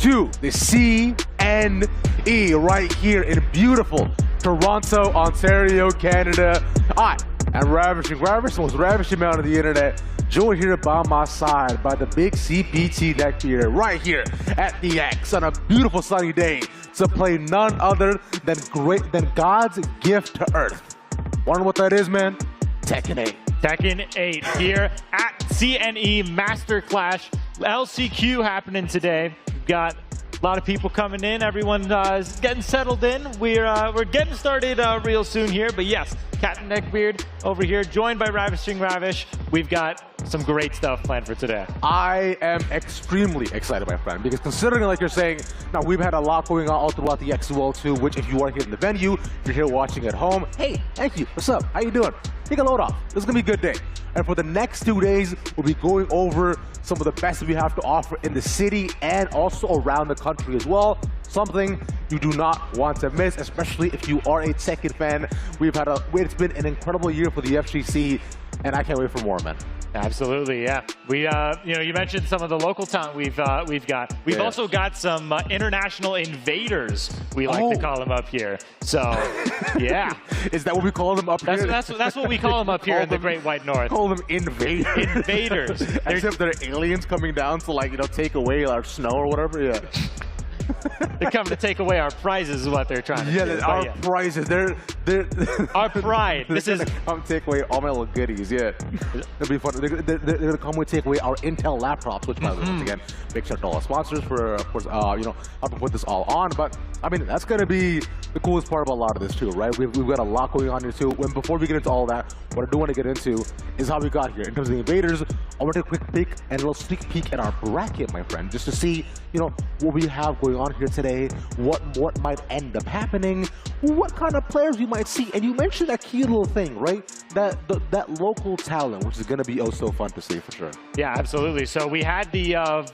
to the CNE right here in beautiful Toronto, Ontario, Canada. I am ravishing most ravishing man on the internet, joined here by my side by the big CPT neckbeard right here at the X on a beautiful sunny day to play none other than God's gift to Earth. Wonder what that is, man? Tekken 8. Tekken 8 here at CNE Master Clash. LCQ happening today. We've got a lot of people coming in. Everyone is getting settled in. We're getting started real soon here. But yes, Captain Neckbeard over here, joined by Ravishing Ravish. We've got some great stuff planned for today. I am extremely excited, my friend, because considering, like you're saying, now we've had a lot going on all throughout the XUL too, which if you are here in the venue, if you're here watching at home, hey, thank you. What's up? How you doing? Take a load off. This is going to be a good day. And for the next 2 days, we'll be going over some of the best we have to offer in the city and also around the country as well. Something you do not want to miss, especially if you are a Tekken fan. It's been an incredible year for the FGC, and I can't wait for more, man. Absolutely, yeah. We, you mentioned some of the local talent we've got. We've also got some international invaders, we like to call them up here. So, yeah. Is that what we call them up here? That's what we call them up here in the Great White North. Call them invaders. Invaders. As if they're aliens coming down to, like, take away our snow or whatever. Yeah. They're coming to take away our prizes is what they're trying to do. Yeah, our prizes. They're our pride. This is come take away all my little goodies. Yeah, it'll be fun. They're gonna come and take away our Intel laptops, which, by the way, once again, big shout out to all our sponsors for, of course, helping put this all on. But I mean, that's gonna be the coolest part about a lot of this too, right? We've got a lot going on here too. Before we get into all that, what I do want to get into is how we got here. In terms of the invaders, I want to take a quick peek and a little sneak peek at our bracket, my friend, just to see, what we have going on here today, what might end up happening, what kind of players you might see. And you mentioned that key little thing, right? That local talent, which is going to be so fun to see for sure. Yeah, absolutely. So we had the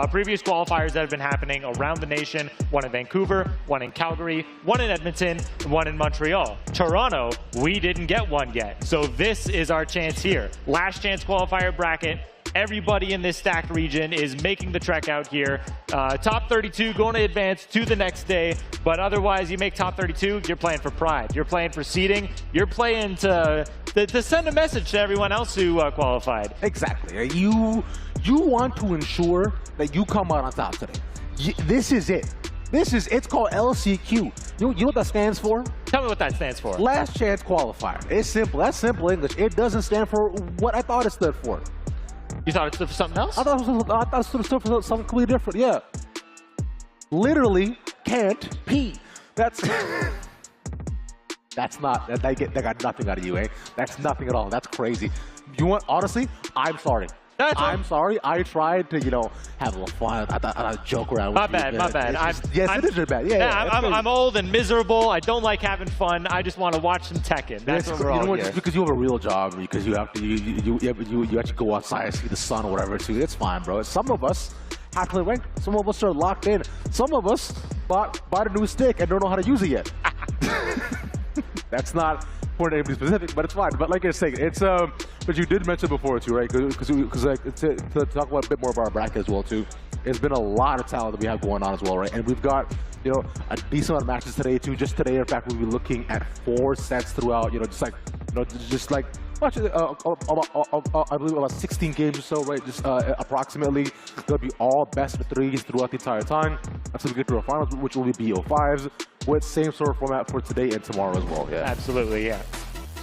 previous qualifiers that have been happening around the nation, one in Vancouver, one in Calgary, one in Edmonton, one in Montreal. Toronto, we didn't get one yet. So this is our chance here. Last chance qualifier bracket. Everybody in this stacked region is making the trek out here. Top 32 going to advance to the next day, but otherwise you make top 32, you're playing for pride. You're playing for seeding. You're playing to send a message to everyone else who qualified. Exactly. You want to ensure that you come out on top today. This is it. It's called LCQ. You know what that stands for? Tell me what that stands for. Last chance qualifier. It's simple. That's simple English. It doesn't stand for what I thought it stood for. You thought it stood for something else? I thought it stood for something completely different. Yeah. Literally can't pee. That's not. They got nothing out of you, eh? That's nothing at all. That's crazy. Honestly, I'm sorry. I'm sorry. I tried to, have a little fun. I joke around with you. My bad. It is bad. Yeah, I'm old and miserable. I don't like having fun. I just want to watch some Tekken. That's what we're all here. Just because you have a real job, because you have to, you actually go outside, see the sun or whatever too. It's fine, bro. Some of us have to play ranked. Some of us are locked in. Some of us bought a new stick and don't know how to use it yet. That's not for anybody specific, but it's fine. But like I was saying, it's but you did mention before too, right? Because like to talk about a bit more about our bracket as well too. It's been a lot of talent that we have going on as well, right? And we've got a decent amount of matches today too. Just today, in fact, we'll be looking at 4 sets throughout. Just like I believe about 16 games or so, right? Just approximately. There'll be all best of 3s throughout the entire time until we get to our finals, which will be BO5s, with same sort of format for today and tomorrow as well. Yeah. Absolutely, yeah.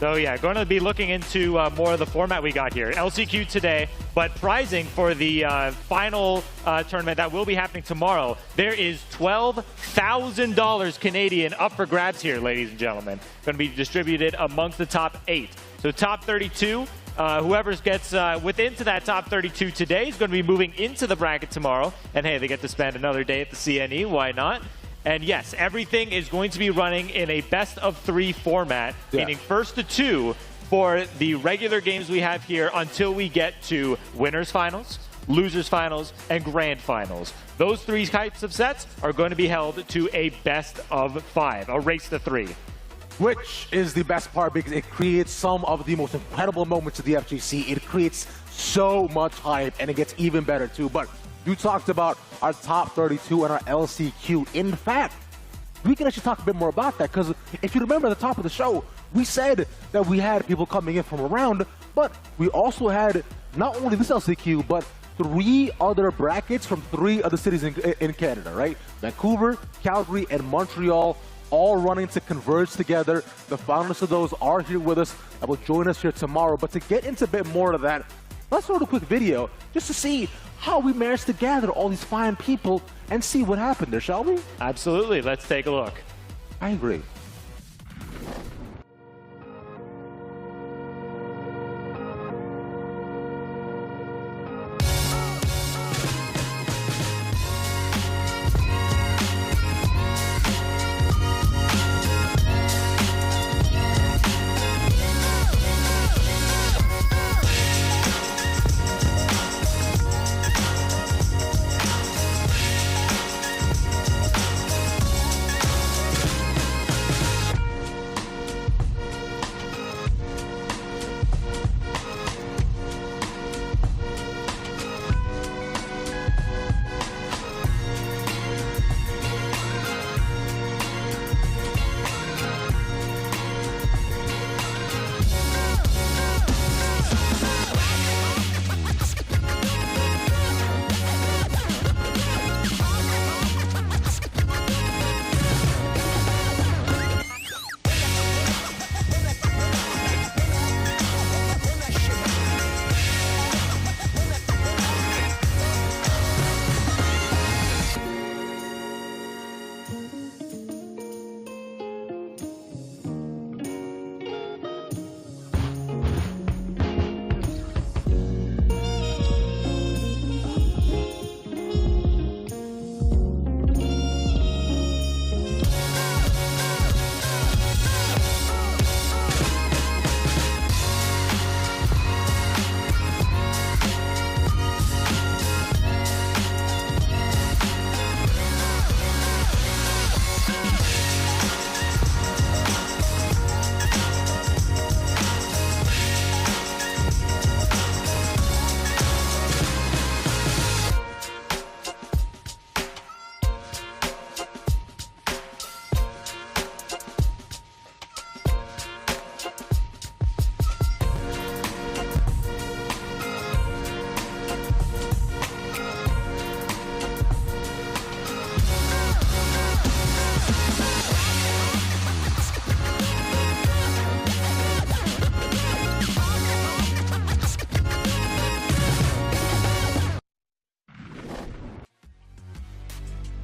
So yeah, going to be looking into more of the format we got here. LCQ today, but prizing for the final tournament that will be happening tomorrow. There is $12,000 Canadian up for grabs here, ladies and gentlemen. Going to be distributed amongst the top 8. So top 32, whoever gets within to that top 32 today is going to be moving into the bracket tomorrow. And hey, they get to spend another day at the CNE, why not? And yes, everything is going to be running in a best-of-3 format, meaning first to 2 for the regular games we have here until we get to winners finals, losers finals, and grand finals. Those 3 types of sets are going to be held to a best-of-5, a race to 3. Which is the best part because it creates some of the most incredible moments of the FGC. It creates so much hype and it gets even better too. But You talked about our top 32 and our LCQ. In fact, we can actually talk a bit more about that, because if you remember at the top of the show, we said that we had people coming in from around, but we also had not only this LCQ, but 3 other brackets from 3 other cities in Canada, right? Vancouver, Calgary, and Montreal, all running to converge together. The finalists of those are here with us and will join us here tomorrow. But to get into a bit more of that, let's start a quick video just to see how we managed to gather all these fine people and see what happened there, shall we? Absolutely. Let's take a look. I agree.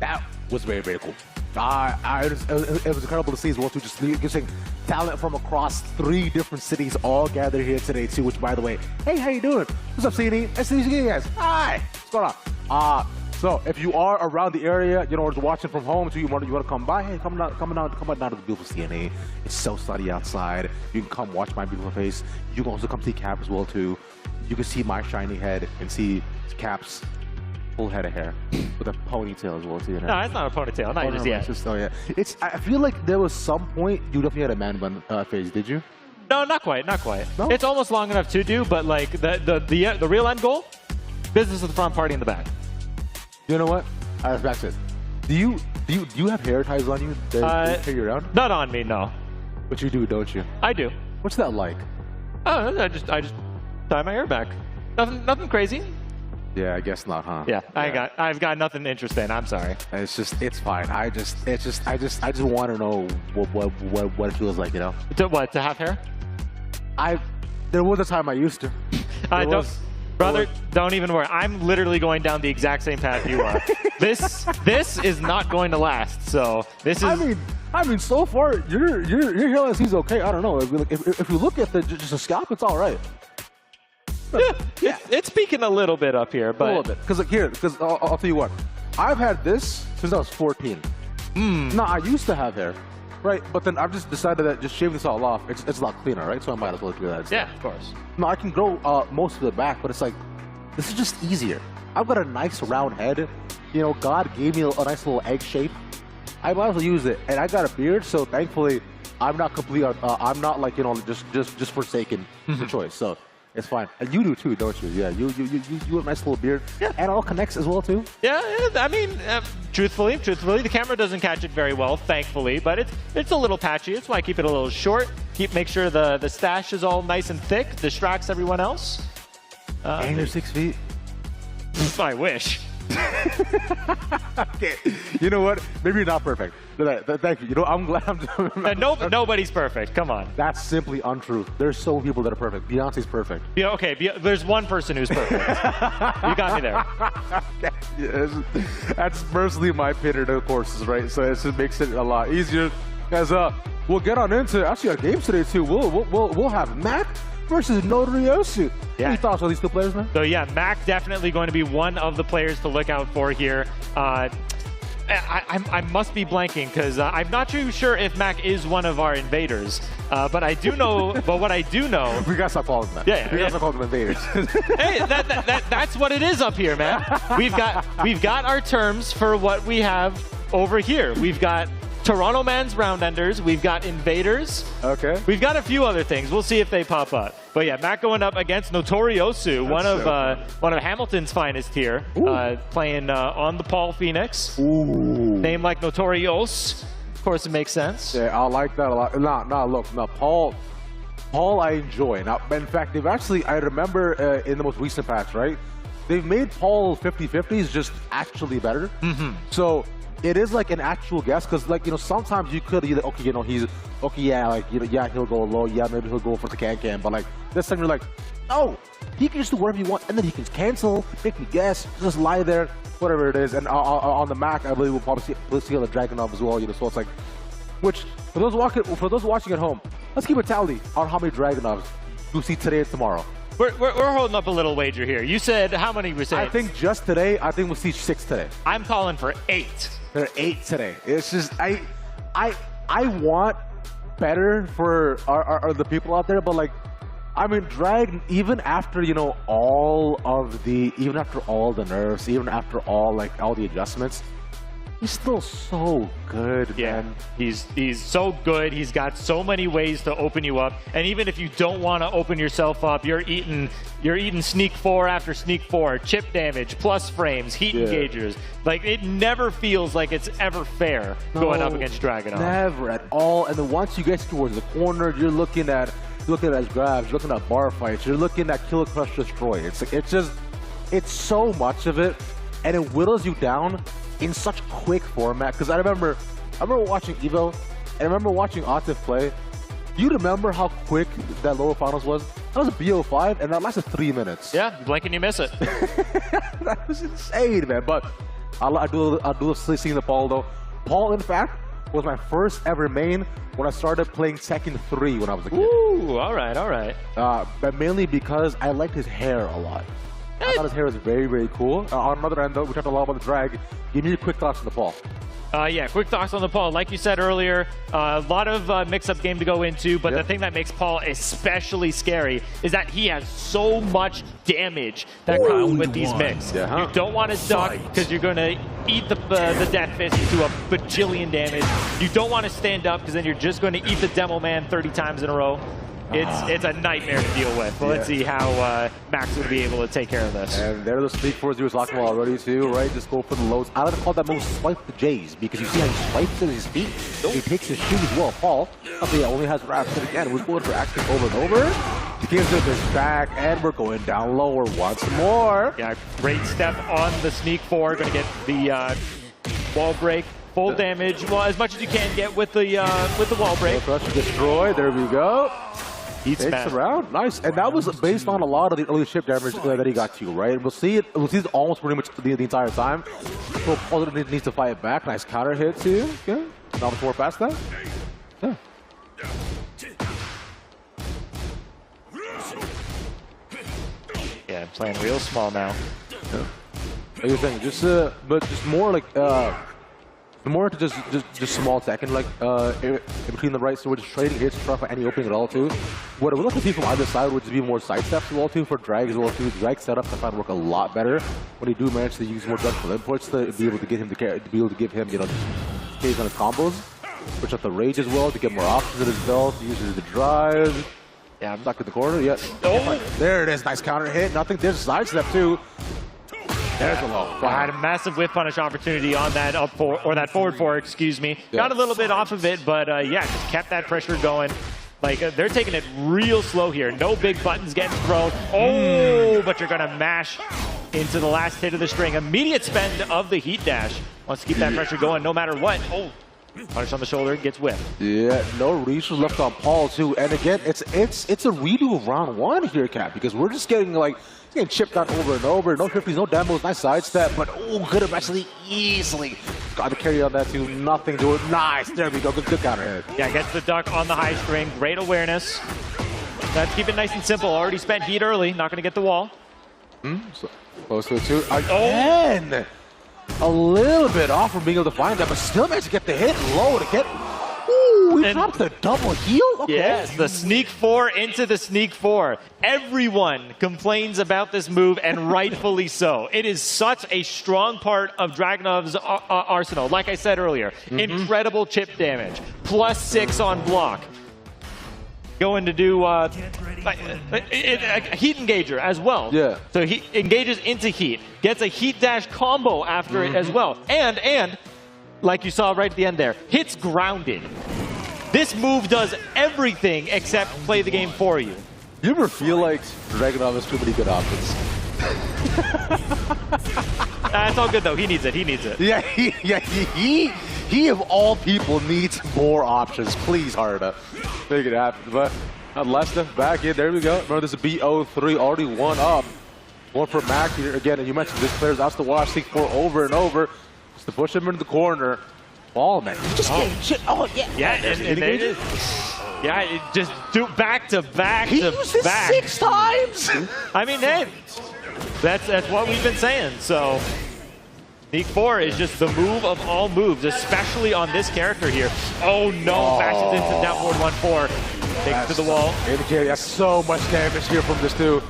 That was very, very cool. It was incredible to see as well, too, just getting talent from across 3 different cities all gathered here today, too, which, by the way, hey, how you doing? What's up, CD? Nice to see you guys. Hi. What's going on? So if you are around the area, you know, or just watching from home, so you want to come by, hey, come on down to the beautiful CNA. It's so sunny outside. You can come watch my beautiful face. You can also come see Cap as well, too. You can see my shiny head and see Cap's full head of hair with a ponytail as well, too. You know? No, it's not a ponytail. Not just yet. Oh yeah. I feel like there was some point you definitely had a man bun phase. Did you? No, not quite. Not quite. No? It's almost long enough to do, but like the real end goal, business at the front, party in the back. You know what? That's it. Do you have hair ties on you that carry you around? Not on me, no. But you do, don't you? I do. What's that like? Oh, I just tie my hair back. Nothing crazy. Yeah, I guess not, huh? Yeah, I've got nothing interesting. I'm sorry. It's fine. I just want to know what it feels like, you know? To have hair? There was a time I used to. Brother, don't even worry. I'm literally going down the exact same path you are. This is not going to last. So this is. I mean, so far your hairline seems okay. I don't know. If you look at just the scalp, it's all right. Yeah, it's peaking a little bit up here, but a little bit. Because I'll tell you what, I've had this since I was 14. No, I used to have hair, right? But then I've just decided that just shaving this all off, it's a lot cleaner, right? So I might as well do that instead. Yeah, of course. No, I can grow most of it back, but it's like, this is just easier. I've got a nice round head. You know, God gave me a nice little egg shape. I might as well use it. And I got a beard, so thankfully, I'm not complete. I'm not like, you know, just forsaken the choice. So It's fine. And you do too, don't you? Yeah, you have a nice little beard. Yeah. And it all connects as well too. Yeah, I mean, truthfully, the camera doesn't catch it very well, thankfully, but it's a little patchy. That's why I keep it a little short. Make sure the stash is all nice and thick, distracts everyone else. And you're 6 feet. I wish. Okay. You know what? Maybe you're not perfect. Thank you. You know, I'm glad Nobody's perfect. Come on. That's simply untrue. There's so many people that are perfect. Beyonce's perfect. Yeah, okay, there's one person who's perfect. You got me there. Yes. That's personally my opinion of courses, right? So it just makes it a lot easier. As we'll get on into actually our games today too. We'll have Mac versus Notoriosu. Yeah. Any thoughts on these two players, man? So yeah, Mac definitely going to be one of the players to look out for here. I must be blanking because I'm not too sure if Mac is one of our invaders, but I do know. But what I do know, we gotta stop calling them that. Yeah, we gotta stop calling them invaders. Hey, that's what it is up here, man. We've got our terms for what we have over here. We've got Toronto Man's Round Enders. We've got invaders. Okay. We've got a few other things. We'll see if they pop up. But yeah, Mac going up against Notoriosu, one of Hamilton's finest here, playing on the Paul Phoenix. Ooh. Name like Notorios. Of course, it makes sense. Yeah, I like that a lot. Nah, Paul, I enjoy. Now, in fact, they've actually, I remember in the most recent patch, right? They've made Paul 50/50s just actually better. Mm-hmm. So it is like an actual guess, because like, you know, sometimes you could either, okay, you know, he's okay, yeah, like, you know, yeah, he'll go low, yeah, maybe he'll go for the can, but like this time you're like, no, he can just do whatever you want, and then he can cancel, make me guess, just lie there, whatever it is. And on the Mac, I believe we'll probably see the Dragunov as well, you know. So it's like, which for those watching at home, let's keep a tally on how many Dragunovs you see today and tomorrow. We're holding up a little wager here. You said how many we said? I think just today, I think we'll see 6 today. I'm calling for 8. There are 8 today. It's just I want better for the people out there, but like, I mean, Drag, even after, you know, even after all the nerfs, even after all the adjustments, he's still so good, man. He's so good. He's got so many ways to open you up. And even if you don't want to open yourself up, you're eating sneak 4 after sneak 4, chip damage, plus frames, heat engagers. Like, it never feels like it's ever fair going up against Dragunov. Never at all. And then once you get towards the corner, you're looking at his grabs, you're looking at bar fights, you're looking at kill, crush, destroy. It's so much of it, and it whittles you down in such quick format. Because I remember watching Evo, and I remember watching Atif play. Do you remember how quick that lower finals was? That was a BO5, and that lasted 3 minutes. Yeah, you blink and you miss it. That was insane, man. But I do seeing the Paul though. Paul, in fact, was my first ever main when I started playing Tekken 3 when I was a kid. Ooh, all right. But mainly because I liked his hair a lot. I thought his hair was very, very cool. On another end, though, we talked a lot about the Drag. Give me your quick thoughts on the Paul. Yeah, quick thoughts on the Paul. Like you said earlier, a lot of mix-up game to go into, but the thing that makes Paul especially scary is that he has so much damage that comes with these mix. You don't want to duck because you're going to eat the Death Fist into a bajillion damage. You don't want to stand up because then you're just going to eat the Demo Man 30 times in a row. It's a nightmare to deal with. But let's see how Max will be able to take care of this. And there are the sneak 4s he was talking about already too, right? Just go for the lows. I like to call that move swipe the J's, because you see how he swipes at his feet. He takes his shoes well. Paul, okay, only has wraps. And again, we're going for action over and over. He gives it this back, and we're going down lower once more. Yeah, great step on the sneak 4. Going to get the wall break. Full damage, well, as much as you can get with the wall break. Crush, destroy. There we go. Takes the round, nice, and that was based on a lot of the early ship damage that he got to, right? We'll see it almost pretty much the entire time. So Paul needs to fight back. Nice counter hit too. Okay, not much more past that. Yeah. Yeah, I'm playing real small now. Yeah. Like you're saying, but just more like more to just small Tekken, like in between the right, so we're just trading hits to try for any opening at all too. What we're looking to see from either side would just be more side steps as well too for Drag as well too. Drag setup I find work a lot better when you do manage to use more dreadful inputs to be able to get him you know, stays on his combos. Switch up the rage as well to get more options in his belt. Uses the drive. Yeah, Stuck in the corner. Yeah. Oh. There it is. Nice counter hit. Nothing. There's a sidestep too. There's a low. I had a massive whip punish opportunity on that up four, or that forward four, excuse me. Yeah. Got a little bit off of it, but yeah, just kept that pressure going. Like, they're taking it real slow here. No big buttons getting thrown. Oh, but you're going to mash into the last hit of the string. Immediate spend of the heat dash. Wants to keep that pressure going no matter what. Oh, punish on the shoulder, gets whipped. Yeah, no reach was left on Paul too. And again, it's a redo of round 1 here, Cap, because we're just getting like getting chipped out over and over. No 50s, no demos, nice sidestep, but oh, could have actually easily got the carry on that too. Nothing to it. Nice, there we go. Good counter hit. Yeah, gets the duck on the high string. Great awareness. Let's keep it nice and simple. Already spent heat early. Not going to get the wall. So, close to it too. Again, a little bit off from being able to find that, but still managed to get the hit low to get. Ooh, we dropped the double heel? Okay. Yes, the sneak 4 into the sneak 4. Everyone complains about this move, and rightfully so. It is such a strong part of Dragunov's arsenal. Like I said earlier, incredible chip damage, +6 on block. Going to do a heat engager as well. Yeah. So he engages into heat, gets a heat dash combo after it as well. And like you saw right at the end there, hits grounded. This move does everything except play the game for you. You ever feel like Dragunov has too many good options? It's all good though. He needs it. He needs it. Yeah, he of all people needs more options. Please, Harda, make it happen. But unless the back in, there we go. Remember, this is BO3 already 1 up. 1 for Mac here again, and you mentioned this player's out to watch Sneak 4 over and over. Just to push him into the corner. Ball, man. Just getting shit. Oh, yeah. Yeah, and they did. Yeah, it just do back to back he to used it back. 6 times. I mean, hey, that's what we've been saying. So, Sneak 4 is just the move of all moves, especially on this character here. Oh no, bashes into downward 1-4. Takes it to the wall. Indicator, that's so much damage here from this dude.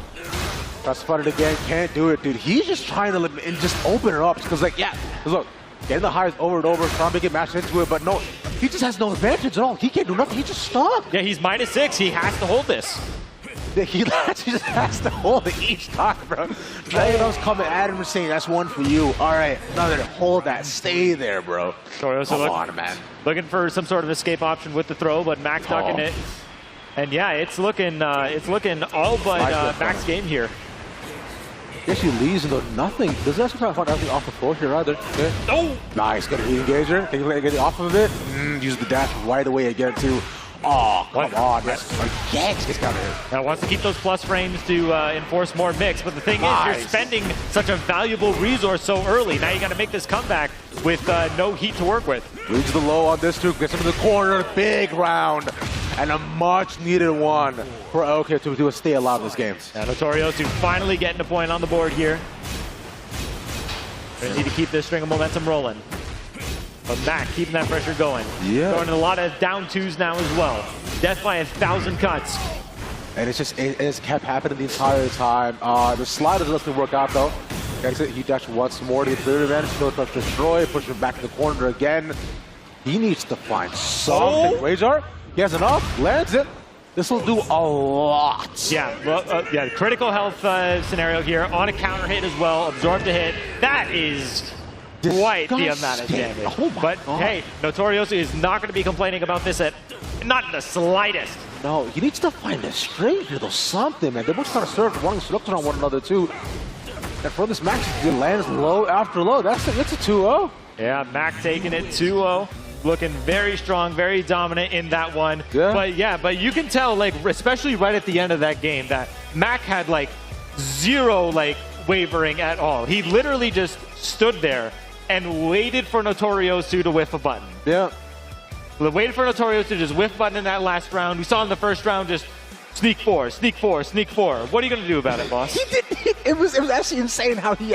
That's fun it again. Can't do it, dude. He's just trying to and just open it up. Because, like, yeah, look, getting the highs over and over, trying to make it match into it, but no, he just has no advantage at all. He can't do nothing. He's just stuck. Yeah, he's -6. He has to hold this. Yeah, he just has to hold it each time, bro. Dragunov's coming at him and saying, that's 1 for you. All right, another, hold that. Stay there, bro. Come on, man. Looking for some sort of escape option with the throw, but Max ducking it. And yeah, it's looking all but Max game here. Yes, he leaves into nothing. Doesn't actually try to find anything off the floor here either. Okay. Oh! Nice, got a heat engager. Can you get it off of it? Use the dash right away again too. Oh, come on. Yes. Yes, it's got it. Now wants to keep those plus frames to enforce more mix, but the thing is, you're spending such a valuable resource so early. Now you got to make this comeback with no heat to work with. Reaches the low on this too. Gets him in the corner. Big round. And a much needed one for OK to stay alive in this game. Now Notorioso finally getting a point on the board here. Gonna need to keep this string of momentum rolling. But Mac keeping that pressure going. Yeah. Throwing a lot of down 2s now as well. Death by 1,000 cuts. And it's kept happening the entire time. The slider doesn't work out though. Exit, he dashed once more to the third advantage. Still touch destroy, push him back in the corner again. He needs to find something. Razor, he has enough, lands it. This will do a lot. Yeah, well, yeah, critical health scenario here on a counter hit as well. Absorb the hit. That is quite the amount of damage. Oh my but God. hey, Notorioso is not going to be complaining about this not in the slightest. No, he needs to find a string here though, something, man. They're both trying to serve one instruction on one another too. And for this match, it lands low after low. That's a 2-0. Yeah, Mac taking it 2-0. Looking very strong, very dominant in that one. Yeah. But you can tell, like, especially right at the end of that game, that Mac had like 0 wavering at all. He literally just stood there and waited for Notorioso to whiff a button. Yeah. Waited for Notorioso to just whiff button in that last round. We saw in the first round just sneak 4, sneak 4, sneak 4. What are you gonna do about it, boss? It was actually insane how he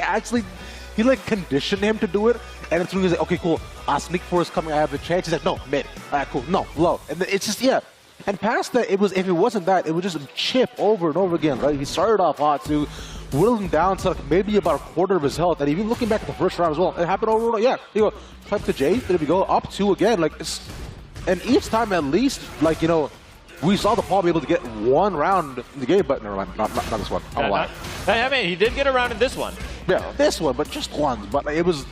conditioned him to do it. And then he was like, okay, cool. Sneak 4 is coming. I have a chance. He's like, no, mid. All right, cool. No, low. And it's just, yeah. And past that, if it wasn't that, it would just chip over and over again, right? He started off hot to whittle him down to maybe about a quarter of his health. And even looking back at the first round as well, it happened over and over. Yeah, you go, type to J, there we go, up 2 again. And each time at least, we saw the Paul be able to get one round in the game, but never mind, not this one. I'm lying. I mean, he did get around in this one. Yeah, this one, but just one. But it was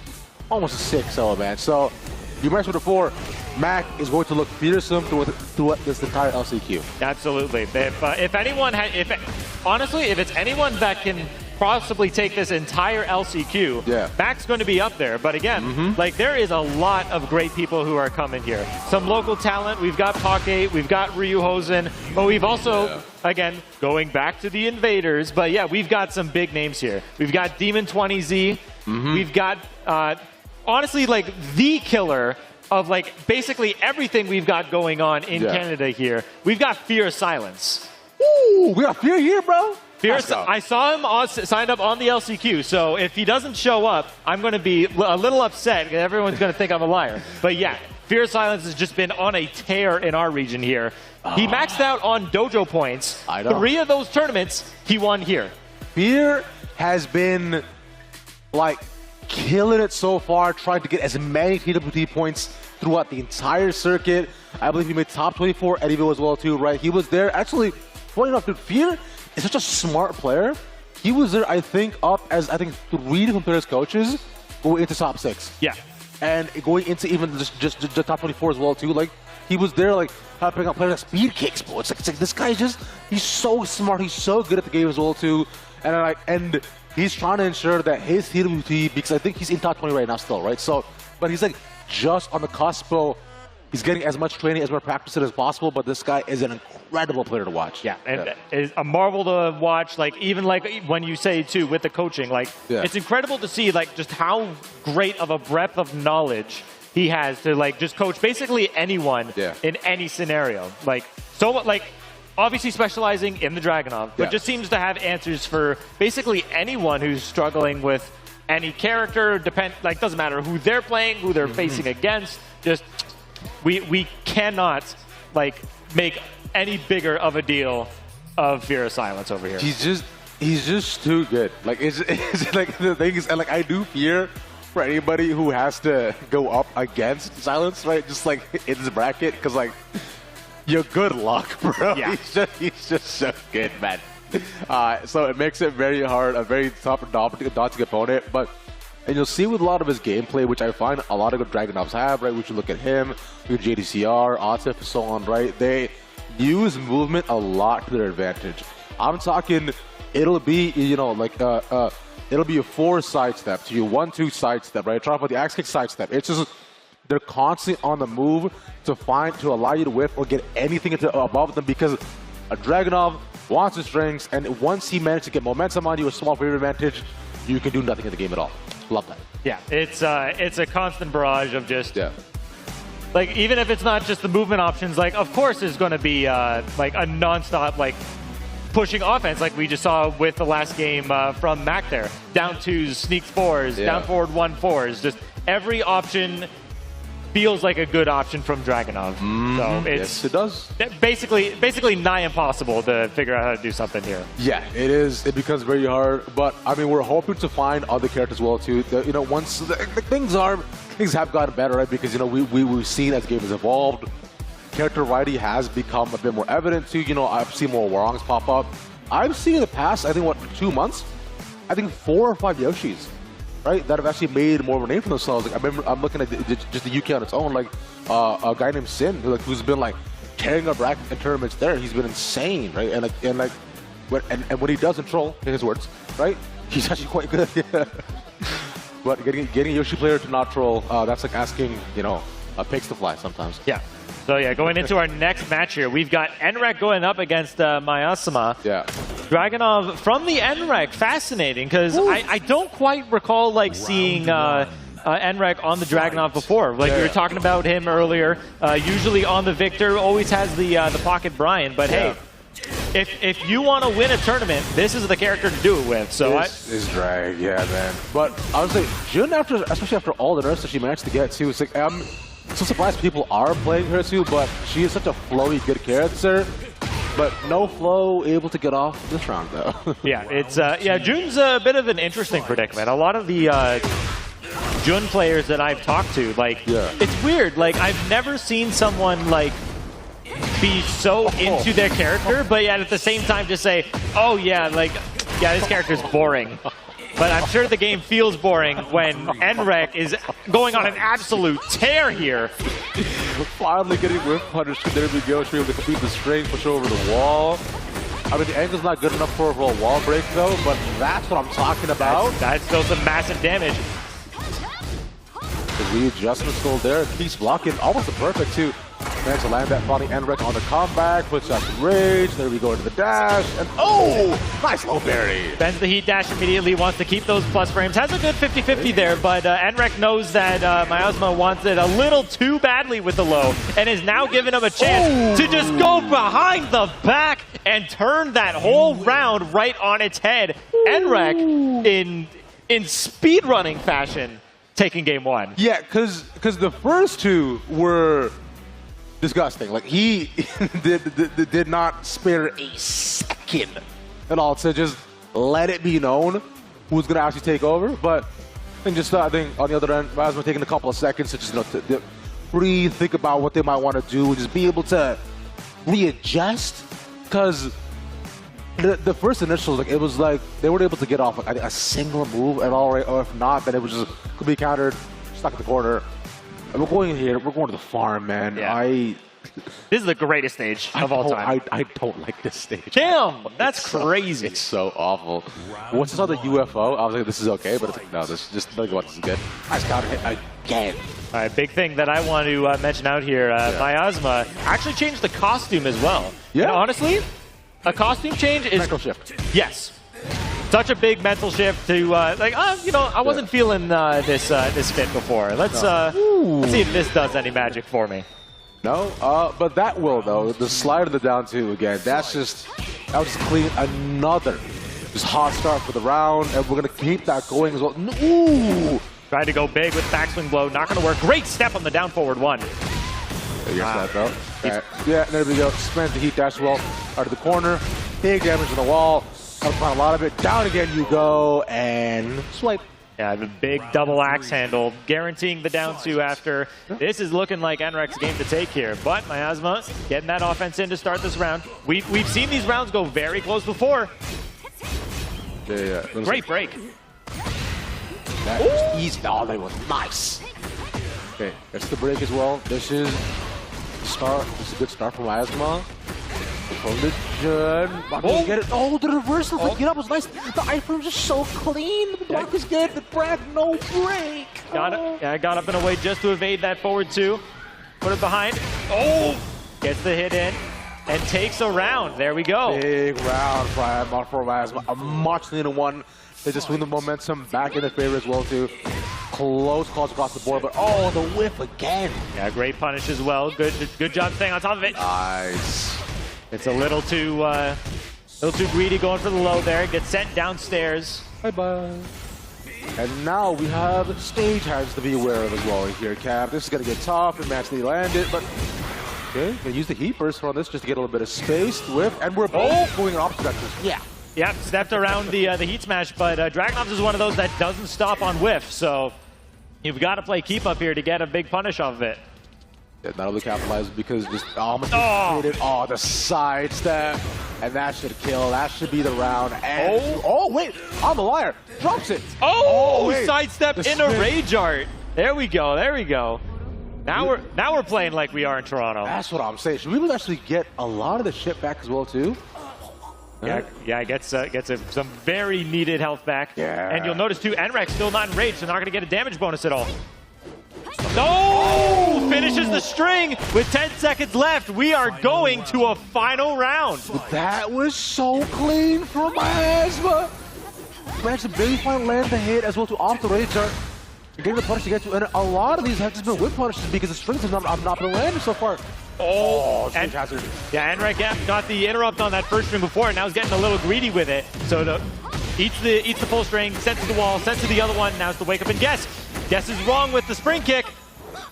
almost a 6-0, man. So you mentioned before, Mac is going to look fearsome through this entire LCQ. Absolutely. If anyone, honestly, if it's anyone that can possibly take this entire LCQ, yeah, Mac's going to be up there. But again, like there is a lot of great people who are coming here. Some local talent. We've got Pocket, we've got Ryu Hosen, but we've also, again, going back to the invaders. But yeah, we've got some big names here. We've got Demon 20Z. We've got, honestly, like the killer of like basically everything we've got going on in Canada here. We've got Fear of Silence. Ooh, we got Fear here, bro. I saw him signed up on the LCQ, so if he doesn't show up, I'm going to be a little upset because everyone's going to think I'm a liar. But yeah, Fear of Silence has just been on a tear in our region here. He maxed out on dojo points. I know. 3 of those tournaments, he won here. Fear has been like killing it so far, trying to get as many TWT points throughout the entire circuit. I believe he made top 24 at EVO as well too, right? He was there. Actually, funny enough, dude, Fear is such a smart player. He was there, I think, up as 3 different players' coaches going into top 6. Yeah. And going into even just the top 24 as well too. Like he was there, like helping out players like speed kicks, bro. It's like this guy he's so smart. He's so good at the game as well too. And he's trying to ensure that his TWT, because I think he's in top 20 right now still, right? So, but he's like just on the cusp, bro. He's getting as much training, as much practice as possible, but this guy is an incredible player to watch. Yeah, and is a marvel to watch. Like even like when you say too with the coaching, like it's incredible to see like just how great of a breadth of knowledge he has to like just coach basically anyone in any scenario. Like so, like obviously specializing in the Dragunov, but just seems to have answers for basically anyone who's struggling with any character. Like doesn't matter who they're playing, who they're facing against. Just we cannot like make any bigger of a deal of Fear of Silence over here. He's just too good. Like it's like the thing is, and like I do fear for anybody who has to go up against Silence, right? Just like in this bracket, because like you're good luck, bro. Yeah. He's just so good, man. So it makes it very hard, a very tough and daunting opponent, but. And you'll see with a lot of his gameplay, which I find a lot of good Dragunovs have, right? We should look at him, look at JDCR, Atif, and so on, right? They use movement a lot to their advantage. I'm talking, it'll be, you know, like, it'll be a 4 sidestep to your 1-2 sidestep, right? Try about the axe kick sidestep. It's just, they're constantly on the move to allow you to whiff or get anything above them because a Dragunov wants his strings, and once he manages to get momentum on you, a small frame advantage, you can do nothing in the game at all. Love that. Yeah, it's a constant barrage of just like even if it's not just the movement options, like of course there's going to be like a non-stop like pushing offense like we just saw with the last game from Mac there. Down 2s, sneak 4s, down forward 1-4s. Just every option feels like a good option from Dragunov. So it's yes, it does. Basically nigh impossible to figure out how to do something here. Yeah, it is. It becomes very hard. But I mean, we're hoping to find other characters as well too. You know, once things have gotten better, right? Because you know we've seen as the game has evolved, character variety has become a bit more evident too. You know, I've seen more Warongs pop up. I've seen in the past, I think 2 months, I think 4 or 5 Yoshis. Right, that have actually made more of a name for themselves. Like I remember, I'm looking at just the UK on its own. Like a guy named Sin, who's been like carrying our bracket in tournaments. There, he's been insane, right? And when he does control, in his words, right, he's actually quite good. But getting a Yoshi player to not troll, that's like asking pigs to fly sometimes. Yeah. So yeah, going into our next match here, we've got Enre going up against MyAsma. Yeah. Dragunov from the Enre, fascinating, because I don't quite recall like seeing Enre on the Dragunov before. Like we were talking about him earlier. Usually on the Victor, always has the Pocket Brian. But hey, if you want to win a tournament, this is the character to do it with. So this drag, yeah, man. But I would say Jun, especially after all the nerfs that she managed to get too, it's like I'm so surprised people are playing her too. But she is such a flowy, good character. But no flow able to get off this round though. Yeah, it's Jun's a bit of an interesting predicament. A lot of the Jun players that I've talked to, like, it's weird. Like, I've never seen someone like be so into their character, but yet at the same time just say, oh yeah, like, yeah, this character's boring. But I'm sure the game feels boring when Enre is going on an absolute tear here. Finally getting whip punish. There we go. Should be able to complete the string, push over the wall. I mean, the angle's not good enough for a wall break, though, but that's what I'm talking about. That's still some massive damage. The readjustment still there. Keeps blocking. Almost the perfect, too. Managed to land that funny Enre on the comeback. Puts out the rage. There we go into the dash. And oh! Nice low berry. Bends the heat dash immediately. Wants to keep those plus frames. Has a good 50-50 there, but Enre knows that MyAsma wants it a little too badly with the low and is now giving him a chance to just go behind the back and turn that whole round right on its head. Enre in speedrunning fashion taking game one. Yeah, because the first two were disgusting. Like, he did not spare a second at all to just let it be known who's going to actually take over. But I think on the other end, MyAsma taking a couple of seconds to just, to breathe, think about what they might want to do, and just be able to readjust. Because the first initials, like, it was like they weren't able to get off like a single move at all, right? Or if not, then it was just could be countered, stuck in the corner. And we're going here. We're going to the farm, man. Yeah. This is the greatest stage of all time. I don't like this stage. Damn, that's crazy. It's so awful. Once I saw the UFO, I was like, this is okay, but it's like, no, this just think about this is good. Nice counter hit again. All right, big thing that I want to mention out here, MyAsma actually changed the costume as well. Yeah. And honestly, a costume change is mental shift. Yes. Such a big mental shift to you know, I wasn't feeling this fit before. Let's see if this does any magic for me. No, but that will though. The slide of the down two again. That was just clean another just hot start for the round, and we're gonna keep that going as well. Ooh! Tried to go big with backswing blow, not gonna work. Great step on the down forward one. That though. Right. Yeah, there we go. Spent the heat dash well out of the corner. Big damage on the wall. Gotta find a lot of it. Down again you go, and swipe. Yeah, the big double axe handle, guaranteeing the down two after. This is looking like Enre's game to take here, but MyAsma getting that offense in to start this round. We've seen these rounds go very close before. Yeah. Great break. That was easy. Oh, that was nice. Okay, that's the break as well. This is the start. This is a good start for MyAsma. From the Jun. Get it. Oh, the reversal. The get up was nice. The iframes are so clean. The block is good. The drag, no break. Got it. Yeah, got up and away just to evade that forward two. Put it behind. Oh! Gets the hit in and takes a round. There we go. Big round for MyAsma. A much leaner one. They just swing the momentum back in their favor as well, too. Close calls across the board, but oh, the whiff again. Yeah, great punish as well. Good job staying on top of it. Nice. It's a little too greedy going for the low there. Gets sent downstairs. Bye-bye. And now we have stage hands to be aware of as well here, Cap. This is going to get tough and actually land it, but okay, gonna use the heat burst on this just to get a little bit of space to whiff, and we're both going in opposite directions. Yeah. Yep, stepped around the heat smash, but Dragunov's is one of those that doesn't stop on whiff, so you've got to play keep up here to get a big punish off of it. Yeah, not only capitalize because just the side step, and that should kill. That should be the round. And wait, I'm a liar. Drops it. Sidestep in a rage art. There we go. There we go. Now we're playing like we are in Toronto. That's what I'm saying. Should we actually get a lot of the shit back as well too? Yeah, gets some very needed health back. Yeah. And you'll notice too, Enre's still not enraged, so not going to get a damage bonus at all. No! Finishes the string with 10 seconds left. We are going to a final round. That was so clean from MyAsma. Managed to barely find land the hit as well to off the rage art. Getting the punish to get to, and a lot of these have just been whip punishes because the strings have not been landing so far. And hazard. Yeah, Enre got the interrupt on that first string before, and now he's getting a little greedy with it. So eats the full string, sent to the wall, sent to the other one. Now it's the wake up and guess. Guess is wrong with the spring kick.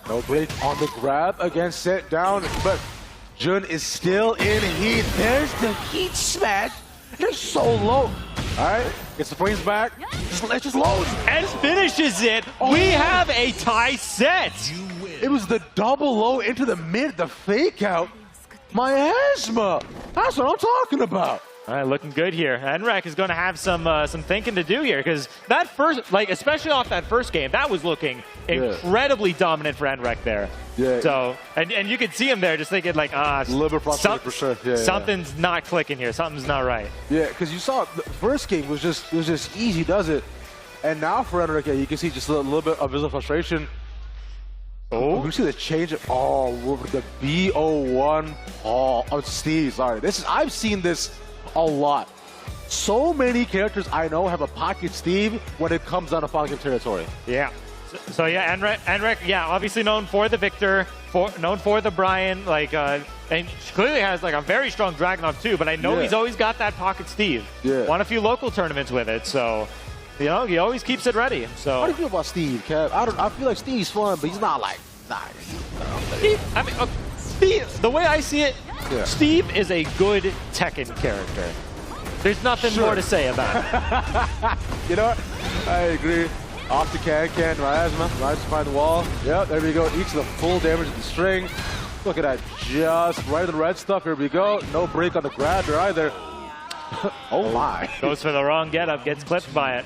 No break on the grab again, set down, but Jun is still in heat. There's the heat smash. They're so low. All right, gets the frames back. Just loads. And finishes it. We have a tie set. It was the double low into the mid, the fake out. MyAsma! That's what I'm talking about. All right, looking good here. Enre is going to have some thinking to do here because that first, like especially off that first game, that was looking incredibly dominant for Enre there. Yeah. So and you could see him there just thinking like, liver for sure. Yeah, something's not clicking here. Something's not right. Yeah, because you saw the first game was just easy, does it? And now for Enre, you can see just a little bit of visual frustration. Oh, you see the change of the BO1 of Steve. Sorry, I've seen this a lot. So many characters I know have a pocket Steve when it comes down to pocket territory. Yeah. So yeah, Enre, yeah, obviously known for the Victor, known for the Brian, like, and clearly has like a very strong Dragunov too. But I know he's always got that pocket Steve. Yeah. Won a few local tournaments with it, so you know he always keeps it ready. So. How do you feel about Steve, Kev? I feel like Steve's fun, but he's not like Steve, I mean, Steve, the way I see it, Steve is a good Tekken character. There's nothing more to say about it. You know what? I agree. Off the can, MyAsma, right behind the wall. Yep, there we go. Eats the full damage of the string. Look at that, just right in the red stuff. Here we go. No break on the grab there either. Oh my. Goes for the wrong getup, gets clipped by it.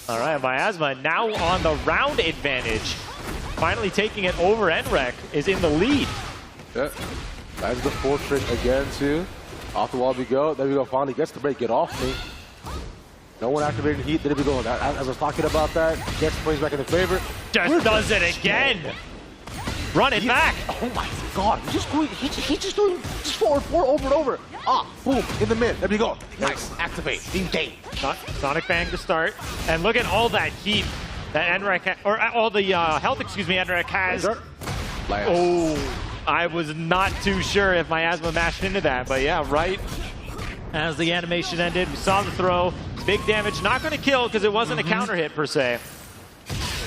All right, MyAsma now on the round advantage. Finally taking it over Enre is in the lead. Yeah. That's the 4th trick again too. Off the wall we go. There we go. Finally gets the break. Get off me. No one activating heat. There we go. As I was talking about that, gets plays back in the favor. Just does it again. Run it back. Oh my God. He's just doing forward over and over. Boom. In the mid. There we go. Nice. Activate. Engage. Sonic Bang to start. And look at all that heat that Enre, or all the health, excuse me, Enre has. Oh, I was not too sure if MyAsma mashed into that, but yeah, right as the animation ended, we saw the throw. Big damage, not going to kill because it wasn't a counter hit per se.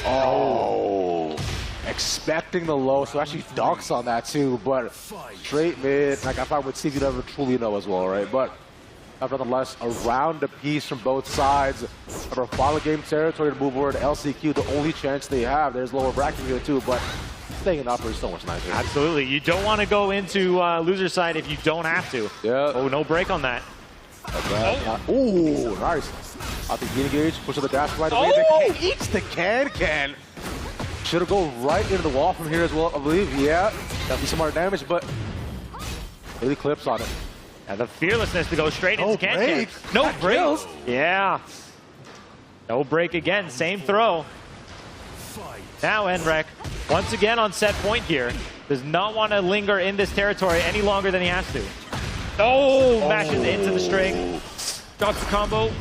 Oh, expecting the low, so actually dunks on that too, but straight mid, like I thought with Steve, you never truly know as well, right? But nonetheless, around the piece from both sides of our final game territory to move over to LCQ, the only chance they have. There's lower bracket here too, but staying in upper is so much nicer. Absolutely. You don't want to go into loser side if you don't have to. Yeah. Oh, no break on that. Ooh, nice. I think he engaged, push the dash right away. Oh! Eats the can. Should have go right into the wall from here as well, I believe. Yeah, that'd be some more damage, but really clips on it. And the fearlessness to go straight into can. No that break. Kills. Yeah. No break again. Same throw. Now Enre, once again on set point here, does not want to linger in this territory any longer than he has to. Oh, mashes into the string. Drops the combo.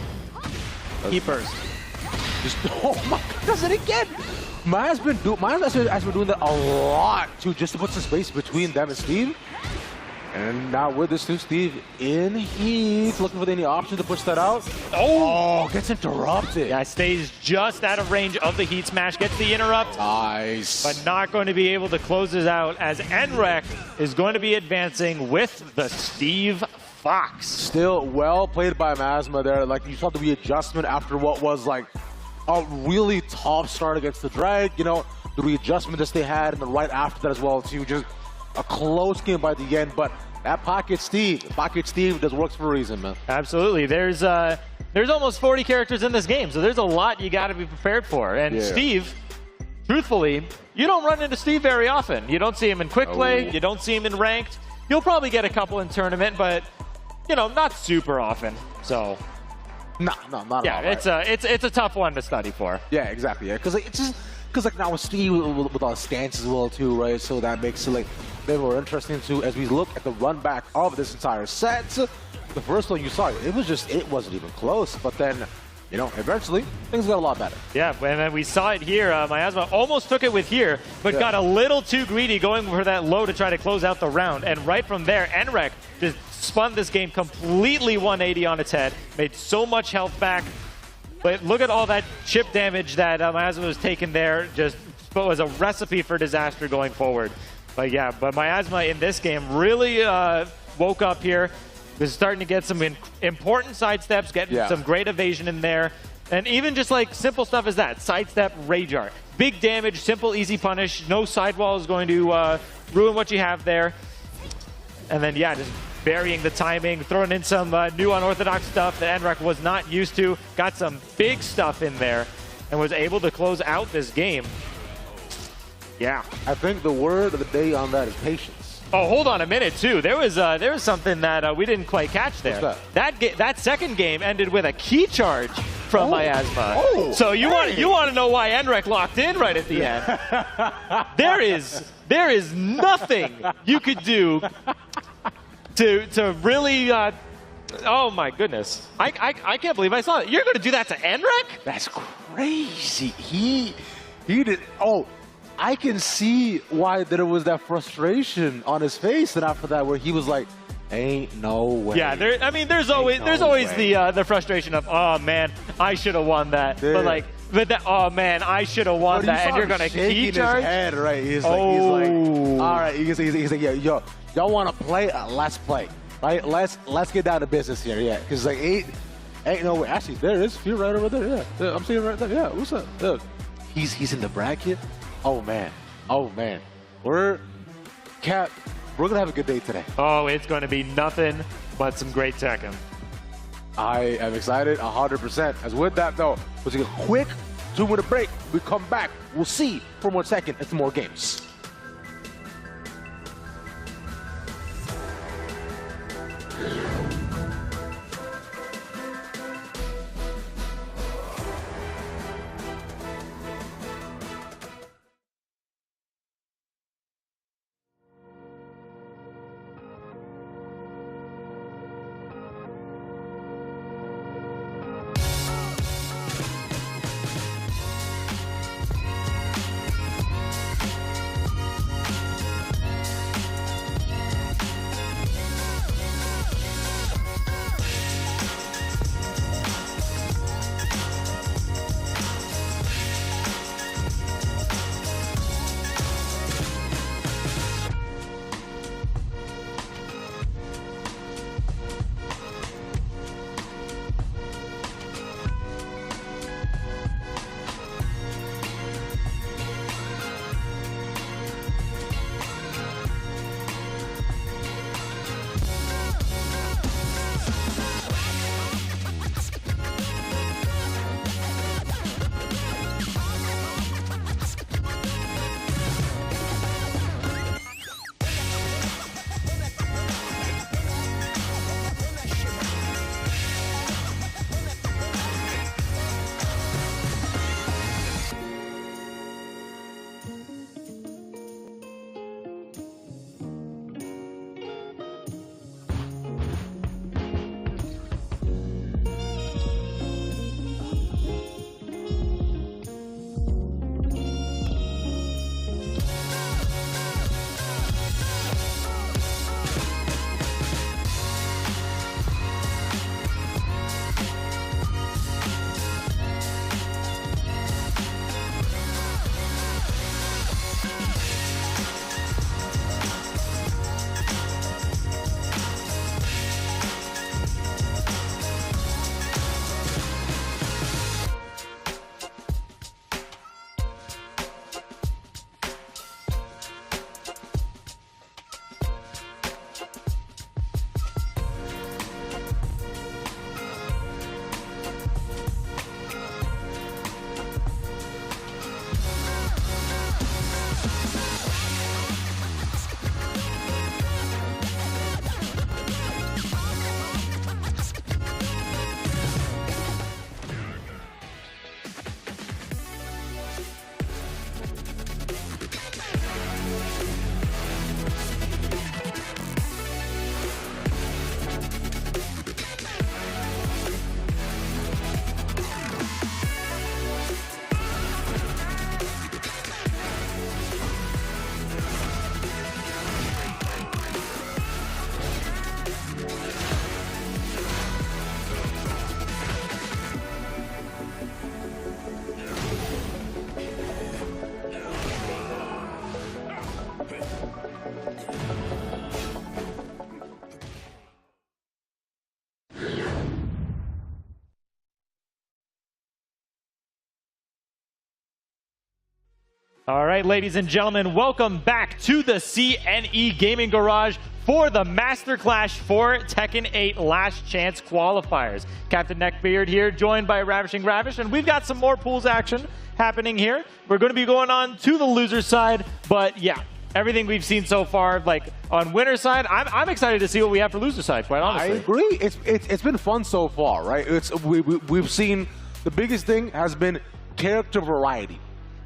Keepers. Oh my God, does it again. Maya's been doing that a lot too, just to put some space between them and Steve. And now with this new Steve in heat, looking for any option to push that out. Oh, gets interrupted. Yeah, stays just out of range of the heat smash, gets the interrupt. Nice. But not going to be able to close this out as Enre is going to be advancing with the Steve Fox. Still well played by MyAsma there. Like you saw the readjustment after what was like a really tough start against the Drag. You know, the readjustment that they had and the right after that as well too. Just a close game by the end, but that pocket Steve does works for a reason, man. Absolutely. There's almost 40 characters in this game, so there's a lot you got to be prepared for. And Steve, truthfully, you don't run into Steve very often. You don't see him in quick play. You don't see him in ranked. You'll probably get a couple in tournament, but you know, not super often. So. No, not at all. Yeah, it's a tough one to study for. Yeah, exactly. Yeah, because like now with Steve with all the stance as well too, right? So that makes it like maybe more interesting too as we look at the run back of this entire set. The first one you saw, it wasn't even close. But then, you know, eventually things got a lot better. Yeah, and then we saw it here. MyAsma almost took it with here, but got a little too greedy going for that low to try to close out the round. And right from there, Enre just spun this game completely 180 on its head, made so much health back. But look at all that chip damage that MyAsma was taking there. Just was a recipe for disaster going forward. But yeah, but MyAsma in this game really woke up here. Was starting to get some important sidesteps, getting some great evasion in there. And even just like simple stuff as that, sidestep, rage art. Big damage, simple, easy punish. No sidewall is going to ruin what you have there. And then, yeah, just varying the timing, throwing in some new unorthodox stuff that Enre was not used to. Got some big stuff in there and was able to close out this game. Yeah. I think the word of the day on that is patience. Oh, hold on a minute, too. There was something that we didn't quite catch there. What's that? That second game ended with a key charge from MyAsma. Oh, so you want to know why Enre locked in right at the end? There is nothing you could do to really. Oh my goodness! I can't believe I saw it. You're going to do that to Enre? That's crazy. He did. Oh, I can see why there was that frustration on his face, and after that, where he was like, "Ain't no way." Yeah, there's always the frustration of, oh man, I should have won that. Yeah. But that, oh man, I should have won that, and you're gonna key charge. His head, right? He's like, all right. He's like, yo, y'all want to play? Let's play, right? Let's get down to business here, yeah. Because like, ain't no way. Actually, there is Fear right over there. Yeah, I'm seeing it right there. Yeah, what's up? Look, he's in the bracket. Oh man. We're gonna have a good day today. Oh, it's gonna be nothing but some great Tekken. I am excited 100%. As with that though, we'll take a quick 2-minute break. We come back. We'll see for 1 second and some more games. All right, ladies and gentlemen, welcome back to the CNE Gaming Garage for the Master Clash for Tekken 8 Last Chance Qualifiers. Captain Neckbeard here, joined by Ravishing Ravish, and we've got some more pools action happening here. We're going to be going on to the loser side, but yeah, everything we've seen so far, like on winner side, I'm excited to see what we have for loser side, quite honestly. I agree. It's been fun so far, right? We've seen the biggest thing has been character variety.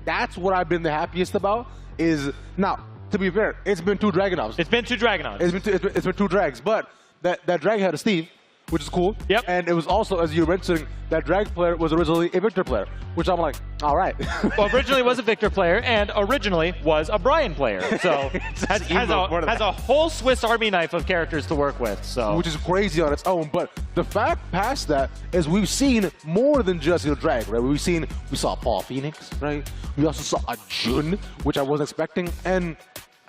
That's what I've been the happiest about. Is now, to be fair, it's been 2 Dragunovs. It's been 2 Dragunovs. It's been 2 Drags, but that drag had a Steve, which is cool. Yep. And it was also, as you were mentioning, that drag player was originally a Victor player, which I'm like, all right. Well, originally was a Victor player, and originally was a Brian player. So has a whole Swiss Army knife of characters to work with. So which is crazy on its own. But the fact past that is we've seen more than just drag, right? We saw Paul Phoenix, right? We also saw a Jun, which I wasn't expecting, and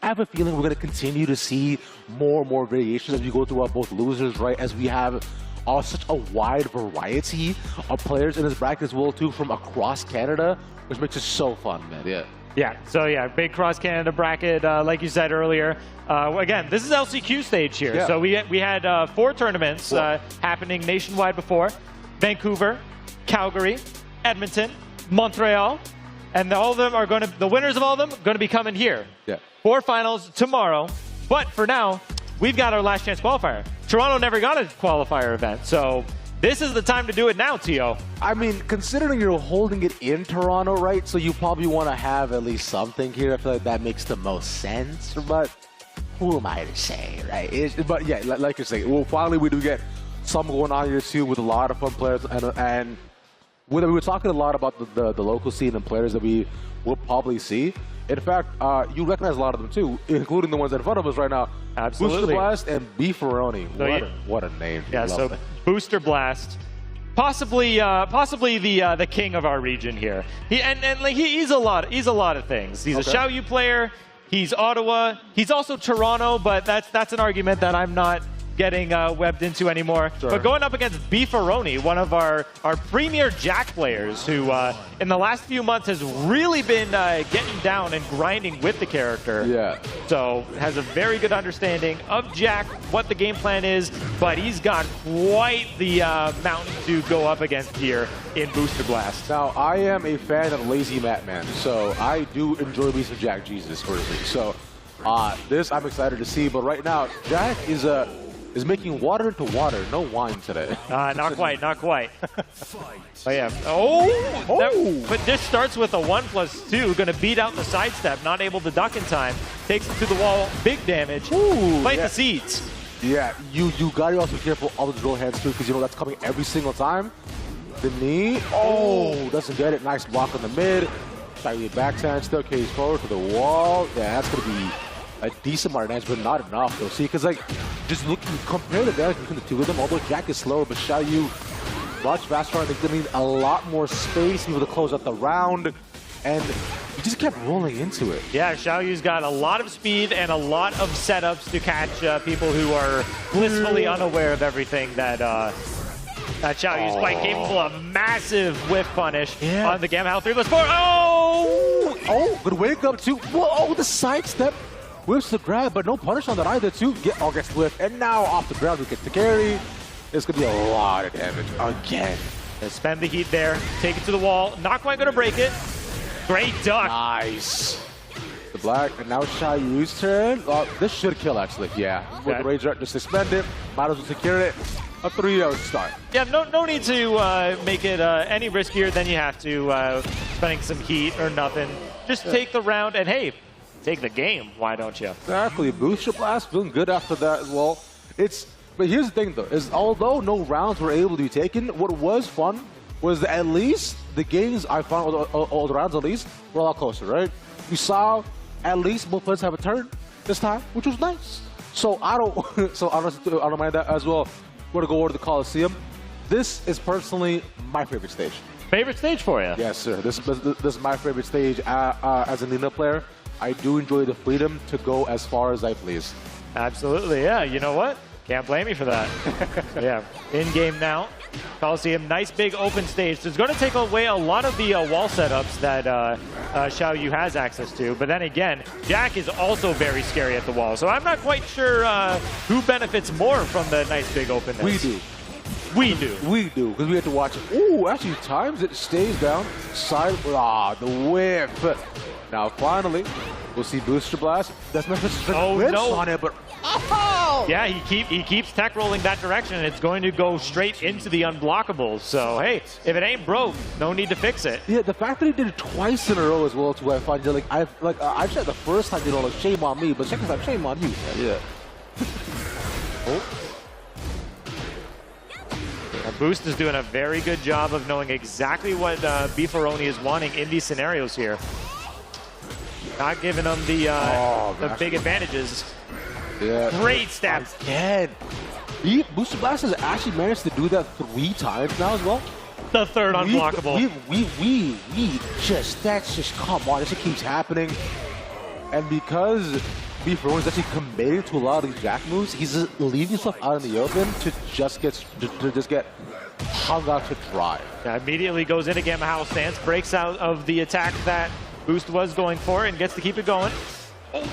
I have a feeling we're going to continue to see more and more variations as we go through our both losers, right? As we have such a wide variety of players in this bracket as well, too, from across Canada, which makes it so fun, man. Yeah. Yeah, so yeah, big cross-Canada bracket, like you said earlier. Again, this is LCQ stage here. Yeah. So we had 4 tournaments happening nationwide before. Vancouver, Calgary, Edmonton, Montreal, and all of them are going to, the winners of all of them, going to be coming here. Yeah. 4 finals tomorrow, but for now, we've got our last chance qualifier. Toronto never got a qualifier event, so this is the time to do it now, Tio. I mean, considering you're holding it in Toronto, right? So you probably want to have at least something here. I feel like that makes the most sense, but who am I to say, right? But yeah, like you're saying, well, finally we do get some going on here too with a lot of fun players, and we were talking a lot about the local scene and players that we will probably see. In fact, you recognize a lot of them too, including the ones in front of us right now. Absolutely. Booster Blast and Beeron. So what a name. Yeah, so that. Booster Blast, possibly the king of our region here. He's a lot of things. He's a Xiaoyu player. He's Ottawa. He's also Toronto, but that's an argument that I'm not getting webbed into anymore. Sure. But going up against Beeron, one of our premier Jack players who in the last few months has really been getting down and grinding with the character. Yeah. So has a very good understanding of Jack, what the game plan is, but he's got quite the mountain to go up against here in Booster Blast. Now, I am a fan of Lazy Mat Man, so I do enjoy me some Jack Jesus, personally. So this I'm excited to see, but right now, Jack is making water into water, no wine today. Not quite. But yeah. But this starts with a 1+2, gonna beat out the sidestep, not able to duck in time. Takes it to the wall, big damage. Plant the seeds. Yeah, you gotta also be careful of the drill hands too, because that's coming every single time. The knee, doesn't get it. Nice block on the mid. Slightly backhand, still carries forward to the wall. Yeah, that's gonna be a decent amount of damage, but not enough though. See, because just looking, compare the damage between the two of them, although Jack is slower, but Xiaoyu much faster, and they're going to need a lot more space, able to close out the round, and he just kept rolling into it. Yeah, Xiaoyu's got a lot of speed and a lot of setups to catch people who are blissfully unaware of everything that Xiaoyu's quite capable of. Massive whiff punish on the Gamma Health 3+4. Good wake up too. Whoa, the sidestep. Whips the grab, but no punish on that either too. Gets whipped, and now off the ground we get the carry. It's gonna be a lot of damage again. They spend the heat there, take it to the wall. Not quite gonna break it. Great duck. Nice. The black, and now Xiaoyu's turn. This should kill actually. Yeah. With the Rage Art, just suspend it. Might as well secure it. A 3-0 start. Yeah, no need to make it any riskier than you have to. Spending some heat or nothing. Just take the round and hey, take the game, why don't you? Exactly. Booster Blast feeling good after that as well. But here's the thing though, is although no rounds were able to be taken, what was fun was that at least the games I found, all the rounds at least, were a lot closer, right? You saw at least both players have a turn this time, which was nice. So I don't mind that as well. We're gonna go over to the Coliseum. This is personally my favorite stage. Favorite stage for you? Yes, sir. This is my favorite stage as a Nina player. I do enjoy the freedom to go as far as I please. Absolutely, yeah. You know what? Can't blame me for that. Yeah, in game now. Coliseum, nice big open stage. So it's going to take away a lot of the wall setups that Xiao Yu has access to. But then again, Jack is also very scary at the wall. So I'm not quite sure who benefits more from the nice big openness. We do. We do. We do, because we have to watch it. Ooh, actually, times it stays down. Side, the whip. Now, finally, we'll see Booster Blast. That's my first no. on it, but yeah, he keeps tech rolling that direction, and it's going to go straight into the unblockables. So hey, if it ain't broke, no need to fix it. Yeah, the fact that he did it twice in a row as well, too, I find I've said the first time, shame on me, but second time, shame on you. Yeah. Oh. Boost is doing a very good job of knowing exactly what Beefaroni is wanting in these scenarios here. Not giving them the big advantages. Yeah. Great stabs. Again. Booster Blast has actually managed to do that 3 times now as well. The third unblockable. That's just, come on, this just keeps happening. And because Beeron is actually committed to a lot of these Jack moves, he's just leaving himself out in the open to just get hung out to dry. Yeah, immediately goes into Gamma Howl stance, breaks out of the attack that Boost was going for, and gets to keep it going. Oh.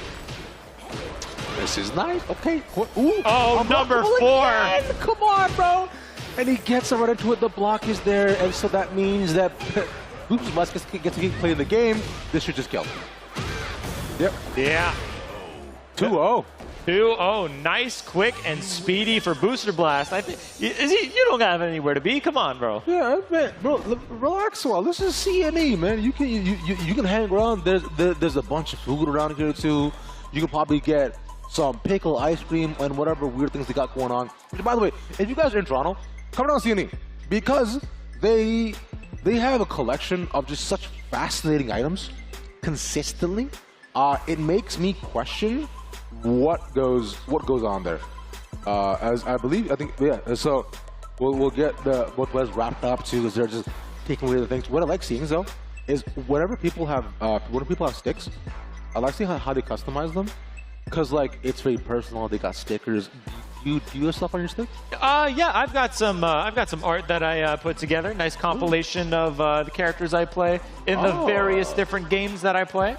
This is nice. Okay. Ooh. Oh, number 4. Again. Come on, bro. And he gets right into it. The block is there, and so that means that Boost must get to keep playing the game. This should just kill him. Yep. Yeah. 2-0. 2-0. Nice, quick, and speedy for Booster Blast. I think you don't have anywhere to be. Come on, bro. Yeah, man, bro. Relax a while. This is CNE, man. You can hang around. There's a bunch of food around here too. You can probably get some pickle ice cream and whatever weird things they got going on. By the way, if you guys are in Toronto, come down to CNE because they have a collection of just such fascinating items consistently. It makes me question what goes on there. As I think, yeah. So we'll get both ways wrapped up too, because they're just taking away the things. What I like seeing though is whenever people have sticks, I like seeing how they customize them, because like it's very personal. They got stickers. Do you have stuff on your stick? Yeah, I've got some art that I put together. Nice compilation of the characters I play in the various different games that I play.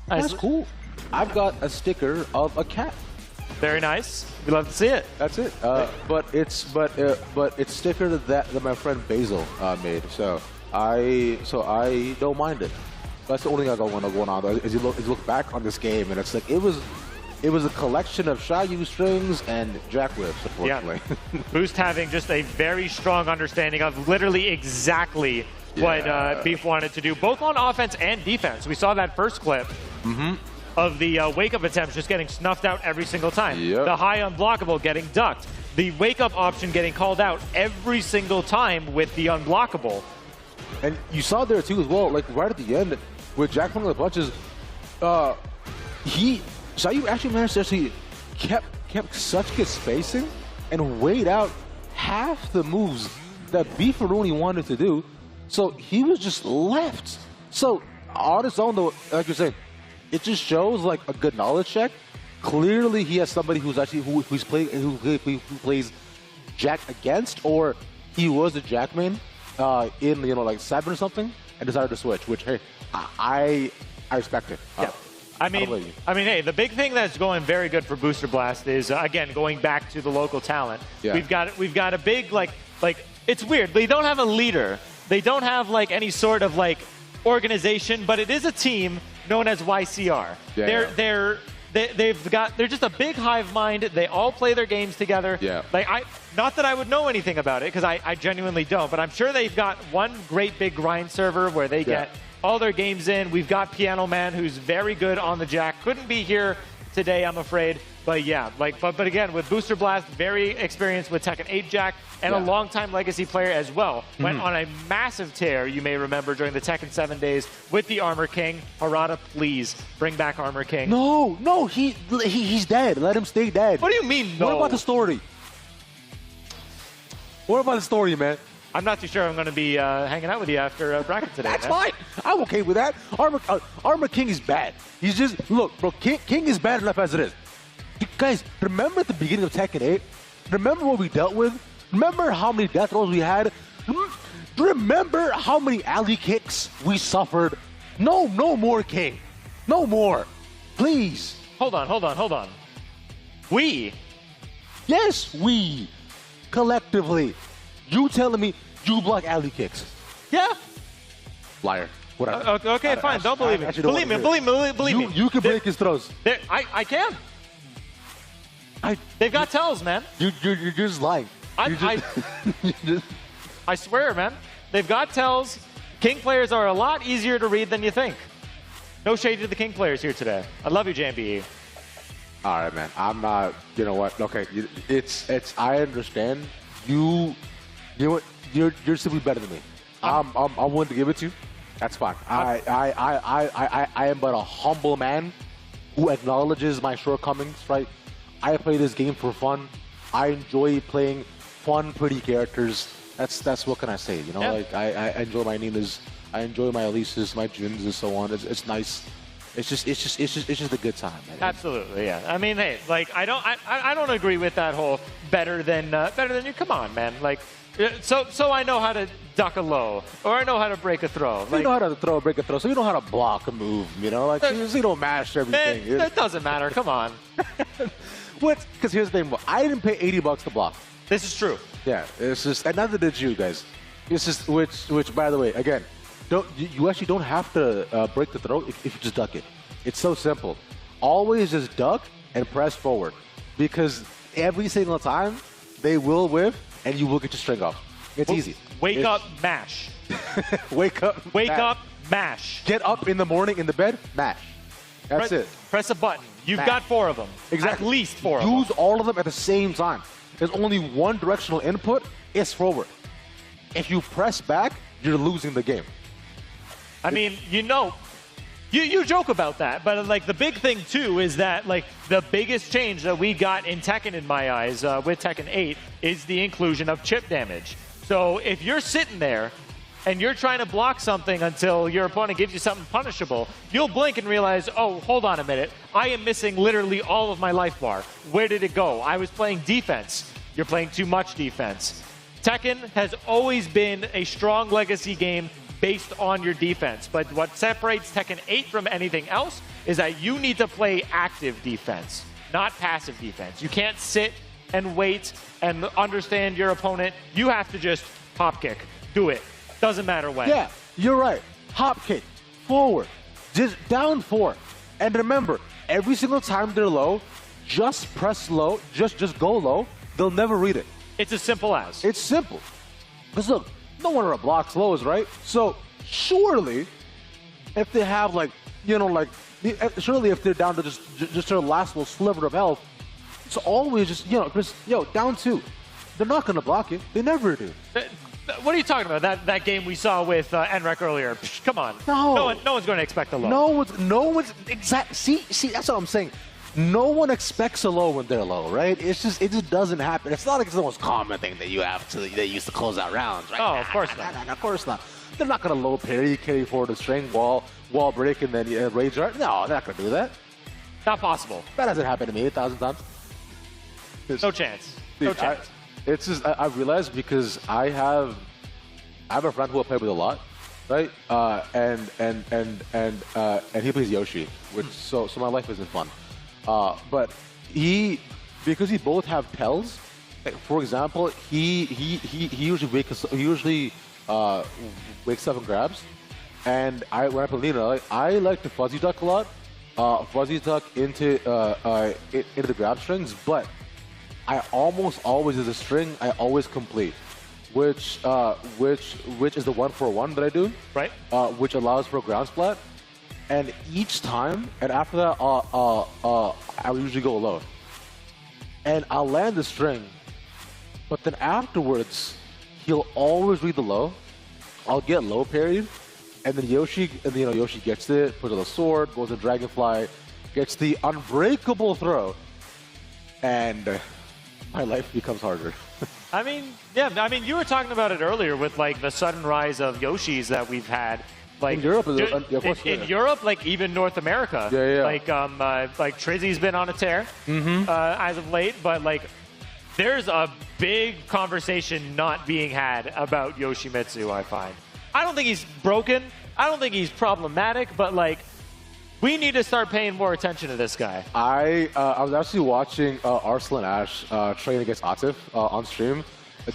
That's cool. I've got a sticker of a cat. Very nice. We'd love to see it. That's it. But it's sticker that my friend Basil made. So I don't mind it. That's the only thing I got going on. Is you look back on this game, and it's like it was a collection of Xiao Yu strings and Jack whips, unfortunately. Yeah. Boost having just a very strong understanding of literally exactly what Beef wanted to do, both on offense and defense. We saw that first clip of the wake-up attempts just getting snuffed out every single time. Yep. The high unblockable getting ducked. The wake-up option getting called out every single time with the unblockable. And you saw there too as well, like right at the end, with Jack one of the punches, Xiao Yu actually managed to actually kept such good spacing and weighed out half the moves that Beefaroni wanted to do. So he was just left. So on his own, though, like you're saying, it just shows like a good knowledge check. Clearly, he has somebody who's actually who plays Jack against, or he was a Jack main in like 7 or something, and decided to switch. Which hey, I respect it. Yeah. I mean, hey, the big thing that's going very good for Booster Blast is again going back to the local talent. Yeah. We've got a big like it's weird. They don't have a leader. They don't have like any sort of like organization, but it is a team known as YCR. Yeah, They're just a big hive mind. They all play their games together. Yeah. Like not that I would know anything about it, because I genuinely don't, but I'm sure they've got one great big grind server where they get all their games in. We've got Piano Man, who's very good on the Jack. Couldn't be here today, I'm afraid. But yeah, but again, with Booster Blast, very experienced with Tekken 8 Jack, and a long-time legacy player as well. Went on a massive tear, you may remember, during the Tekken 7 days with the Armor King. Harada, please bring back Armor King. No, he's dead. Let him stay dead. What do you mean, no? What about the story? What about the story, man? I'm not too sure I'm going to be hanging out with you after bracket today. That's fine. I'm okay with that. Armor King is bad. He's just, look, bro, King is bad enough as it is. You guys, remember at the beginning of Tekken 8 Remember what we dealt with? Remember how many death rolls we had? Remember how many alley kicks we suffered? No more, King. No more. Please. Hold on. We? Yes, we. Collectively. You telling me you block alley kicks? Yeah. Liar. Whatever. Okay, fine. Don't believe me. Believe me. You can break his throws. I can. They've got tells, man. You're just lying. I swear, man. They've got tells. King players are a lot easier to read than you think. No shade to the King players here today. I love you, JMBE. All right, man. I'm not. You know what? Okay, it's. I understand. You're simply better than me. I'm willing to give it to you. That's fine. I am but a humble man who acknowledges my shortcomings. Right. I play this game for fun. I enjoy playing fun, pretty characters. That's what can I say? You know, yeah. like I enjoy my Ninas, I enjoy my Elises, my Jins, and so on. It's nice. It's just a good time. Man. Absolutely, yeah. I mean, hey, like I don't agree with that whole better than you. Come on, man. Like, so I know how to duck a low, or I know how to break a throw. Like, you know how to break a throw, so you know how to block a move. You know, like you don't mash everything. It doesn't matter. Come on. What? Because here's the thing. I didn't pay $80 to block. This is true. Yeah, it's just, and neither did you guys. It's just, which by the way, again, you actually don't have to break the throw if you just duck it. It's so simple. Always just duck and press forward, because every single time they will whiff and you will get your string off. It's easy. Wake up, mash. Wake up, mash. Get up in the morning in the bed, mash. That's it. Press a button. You've got 4 of them. Exactly. At least 4 of them. Use all of them at the same time. There's only one directional input. It's forward. If you press back, you're losing the game. I mean, you know, you joke about that, but like the big thing too is that like the biggest change that we got in Tekken, in my eyes, with Tekken 8 is the inclusion of chip damage. So if you're sitting there and you're trying to block something until your opponent gives you something punishable, you'll blink and realize, oh, hold on a minute. I am missing literally all of my life bar. Where did it go? I was playing defense. You're playing too much defense. Tekken has always been a strong legacy game based on your defense. But what separates Tekken 8 from anything else is that you need to play active defense, not passive defense. You can't sit and wait and understand your opponent. You have to just hop kick. Do it. Doesn't matter when. Yeah, you're right. Hop kick, forward, just down 4. And remember, every single time they're low, just press low, just go low. They'll never read it. It's as simple as. It's simple. Because look, no one blocks lows, right? So surely, if they have like, you know, like, surely if they're down to just their last little sliver of health, it's always just, you know, just, down 2. They're not going to block it. They never do. What are you talking about? That game we saw with Enre earlier. Psh, come on. No one's going to expect a low. No one's exact. See, that's what I'm saying. No one expects a low when they're low, right? It just doesn't happen. It's not like it's the most common thing that you used to close out rounds, right? Oh, of course not. Of course not. They're not gonna low parry, carry forward a string, wall break, and then rage art. No, they're not gonna do that. Not possible. That hasn't happened to me 1,000 times. No chance. No chance. It's just I realized because I have a friend who I play with a lot, right? And he plays Yoshi, which so my life isn't fun. But because we both have tells. Like, for example, he usually wakes up and grabs, and when I play Nina, I like to fuzzy duck a lot, fuzzy duck into the grab strings, but I almost always, as a string, I always complete, which is the 1-for-1 that I do, right? Which allows for a ground splat, and each time, and after that, I usually go low, and I'll land the string, but then afterwards, he'll always read the low. I'll get low parried, and then Yoshi gets it, puts on the sword, goes to Dragonfly, gets the unbreakable throw, and my life becomes harder. I mean, yeah. I mean, you were talking about it earlier with like the sudden rise of Yoshis that we've had. Like in Europe, in Europe, like even North America. Yeah. Like Trizzy's been on a tear as of late, but like there's a big conversation not being had about Yoshimitsu, I find. I don't think he's broken. I don't think he's problematic, but like, we need to start paying more attention to this guy. I was actually watching Arslan Ash train against Atif on stream,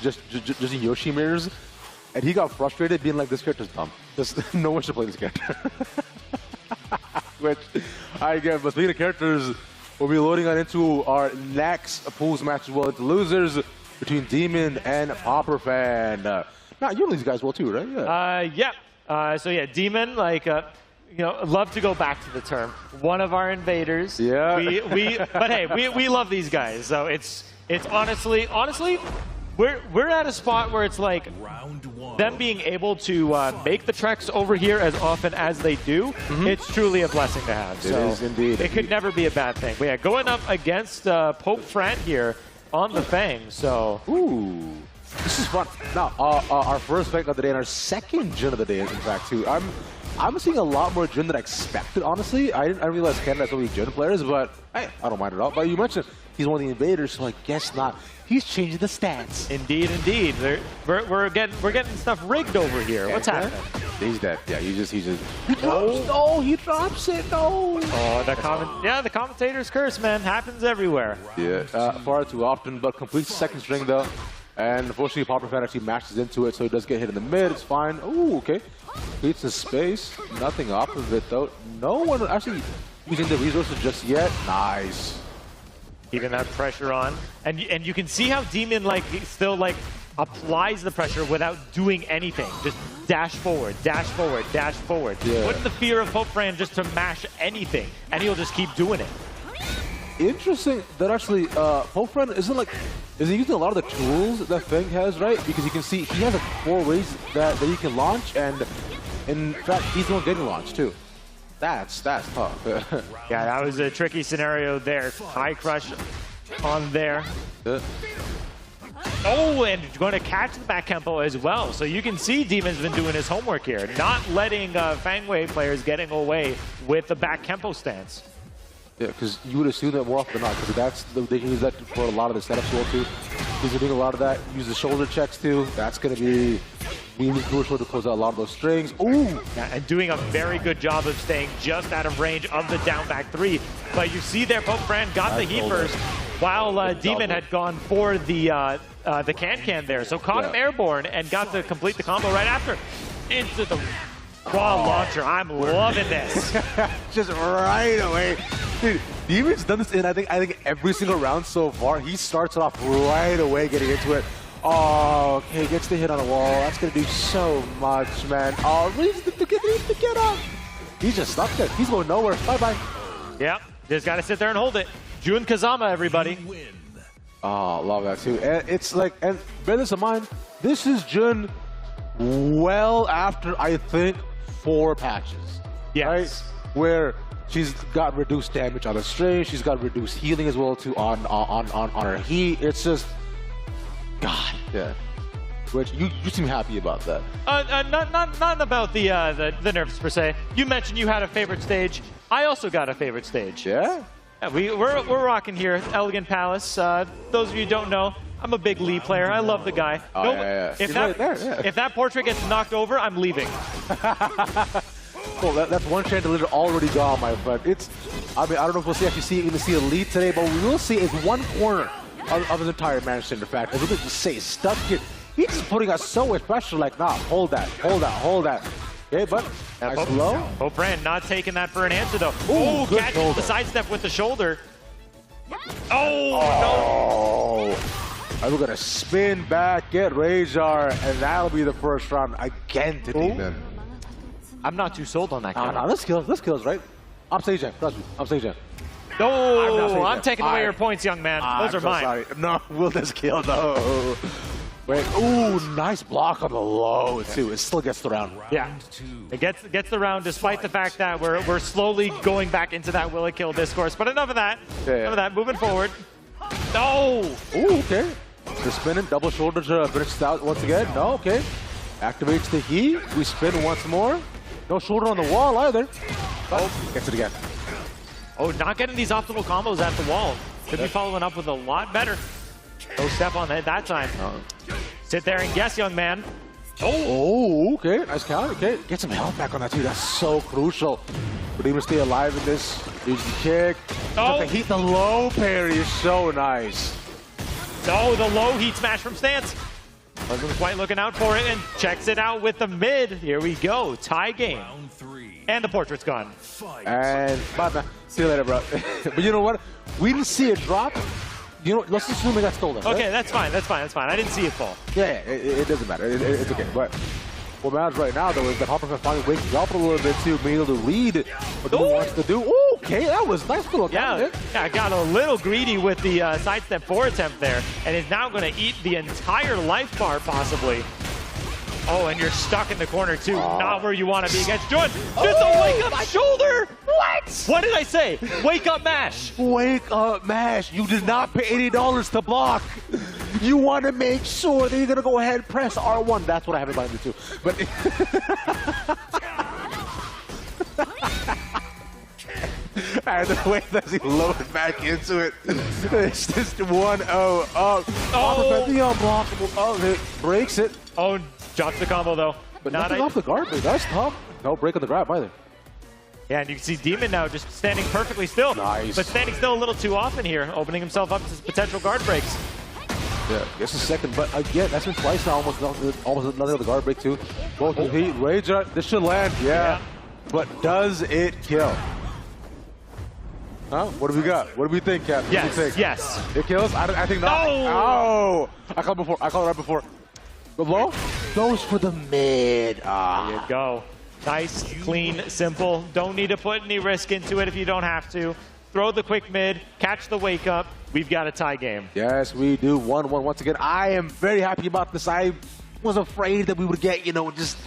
just in Yoshi mirrors, and he got frustrated being like, this character's dumb. No one should play this character. Which I get, but speaking of characters, we'll be loading on into our next pools match as well. It's losers between Demon and PopeFran. Now, you know these guys well too, right? Yeah. So yeah, Demon, like, you know, love to go back to the term. One of our invaders. Yeah. But hey, we love these guys. So it's honestly, we're at a spot where it's like them being able to make the treks over here as often as they do. It's truly a blessing to have. It is indeed. It could never be a bad thing. But yeah, going up against PopeFran here on the Fang. So. Ooh. This is fun. Now, our first Fang of the day and our second Jin of the day, in fact, too. I'm seeing a lot more Jin than I expected, honestly. I didn't realize Canada has so many Jin players, but hey, I don't mind at all. But you mentioned he's one of the invaders, so I guess not. He's changing the stats. Indeed, indeed. We're getting stuff rigged over here. What's happening? He's dead. Yeah, he just. No, he drops it. No. Oh, the commentator's curse, man, happens everywhere. Yeah, far too often, but completes second string though. And unfortunately, PopeFran actually mashes into it, so he does get hit in the mid. It's fine. Ooh, okay. Creates the space. Nothing off of it, though. No one actually using the resources just yet. Nice. Keeping that pressure on. And you can see how Demon, like, still, like, applies the pressure without doing anything. Just dash forward, dash forward, dash forward. Yeah. Put in the fear of PopeFran just to mash anything, and he'll just keep doing it. Interesting that actually PopeFran is he using a lot of the tools that Fang has, right? Because you can see he has like 4 ways that he can launch, and in fact he's the one getting launched too. That's tough. Yeah, that was a tricky scenario there. High crush on there. Oh, and going to catch the back tempo as well. So you can see Demon's been doing his homework here, not letting Fangway players getting away with the back tempo stance. Yeah, because you would assume that more often than not, because they use that for a lot of the setups well too. He's doing a lot of that. Use the shoulder checks too. That's going to be really crucial to close out a lot of those strings. Ooh! Yeah, and doing a very good job of staying just out of range of the down back 3. But you see there, PopeFran got the heat first, while Demon had gone for the can there. So caught him airborne and got to complete the combo right after. Into the quad launcher. I'm loving this. Just right away. Dude, Demon's done this in I think every single round so far. He starts it off right away getting into it. Oh, okay, gets the hit on the wall. That's gonna do so much, man. Oh, needs to get up. He's just stuck there. He's going nowhere. Bye-bye. Yep, just gotta sit there and hold it. Jun Kazama, everybody. Oh, love that too. And it's like, and bear this in mind, this is Jun well after, I think, 4 patches. Yes. Right? Where she's got reduced damage on the string, she's got reduced healing as well too on her heat. It's just, God, yeah. Which you seem happy about that. Not about the nerfs per se. You mentioned you had a favorite stage. I also got a favorite stage. Yeah. Yeah, we're rocking here, Elegant Palace. Those of you who don't know, I'm a big Lee player. I love the guy. Oh, no, yeah. If that portrait gets knocked over, I'm leaving. Well, that's one chandelier already gone, my friend. I mean, I don't know if we'll even see a lead today, but we will see is one corner of his entire mansion, in fact. And we're going to say stuck here. He's just putting us so much pressure, like, nah, hold that. Okay, but nice low. PopeFran not taking that for an answer, though. Ooh, catches the sidestep with the shoulder. Oh, no. And we're going to spin back, get Rajar, and that'll be the first round again to Demon. I'm not too sold on that guy. No, this kills, right? I'm Sage-Jam, trust me, I'm Sage-Jam. No, I'm taking away your points, young man. Those are mine. Sorry. No, will this kill, no. Wait, ooh, nice block on the low, too. It still gets the round. Yeah, it gets the round despite the fact that we're slowly going back into that will it kill discourse. But enough of that. Enough of that. Moving forward. No. Ooh, okay. The spinning, double shoulder to finish out once again. No, okay. Activates the heat. We spin once more. No shoulder on the wall either. Oh, gets it again. Oh, not getting these optimal combos at the wall. Could be following up with a lot better. No step on that time. Sit there and guess, young man. Oh, okay. Nice counter. Okay, get some health back on that too. That's so crucial. But even stay alive in this. Use the kick. Oh, the heat, the low parry is so nice. Oh, the low heat smash from stance. Wasn't quite looking out for it and checks it out with the mid. Here we go. Tie game. And the portrait's gone. And bye, man. See you later, bro. But you know what? We didn't see it drop. You know, let's assume it got stolen. Okay, right? that's fine. That's fine. That's fine. I didn't see it fall. Yeah, it doesn't matter. It's okay. But what matters right now, though, is that PopeFran finally waking up a little bit to being able to read what he wants to do. Ooh, okay, that was nice little yeah, got a little greedy with the sidestep 4 attempt there, and is now going to eat the entire life bar, possibly. Oh, and you're stuck in the corner, too. Not where you want to be against Jordan. Just a wake-up shoulder! What? What did I say? Wake-up mash. Wake-up mash. You did not pay $80 to block. You want to make sure that you're going to go ahead and press R1. That's what I have in mind to do. But and the way that he loaded back into it, it's just 1-0 up. Oh, the unblockable. Oh, it breaks it. Oh, drops the combo though. But nothing off the guard. That's tough. No break on the grab either. Yeah, and you can see Demon now just standing perfectly still. Nice. But standing still a little too often here, opening himself up to potential guard breaks. Yeah, gets a second, but again, that's been twice now, almost nothing of the guard break too. Both the heat, rage, this should land, yeah. But does it kill? Huh? What do we got? What do we think, Cap? Yes, what do you think? yes. It kills? I think not. Oh! I called before. I called it right before. The low goes for the mid. There you go. Nice, clean, simple. Don't need to put any risk into it if you don't have to. Throw the quick mid, catch the wake up. We've got a tie game. Yes, we do. 1-1 once again. I am very happy about this. I was afraid that we would get, you know, just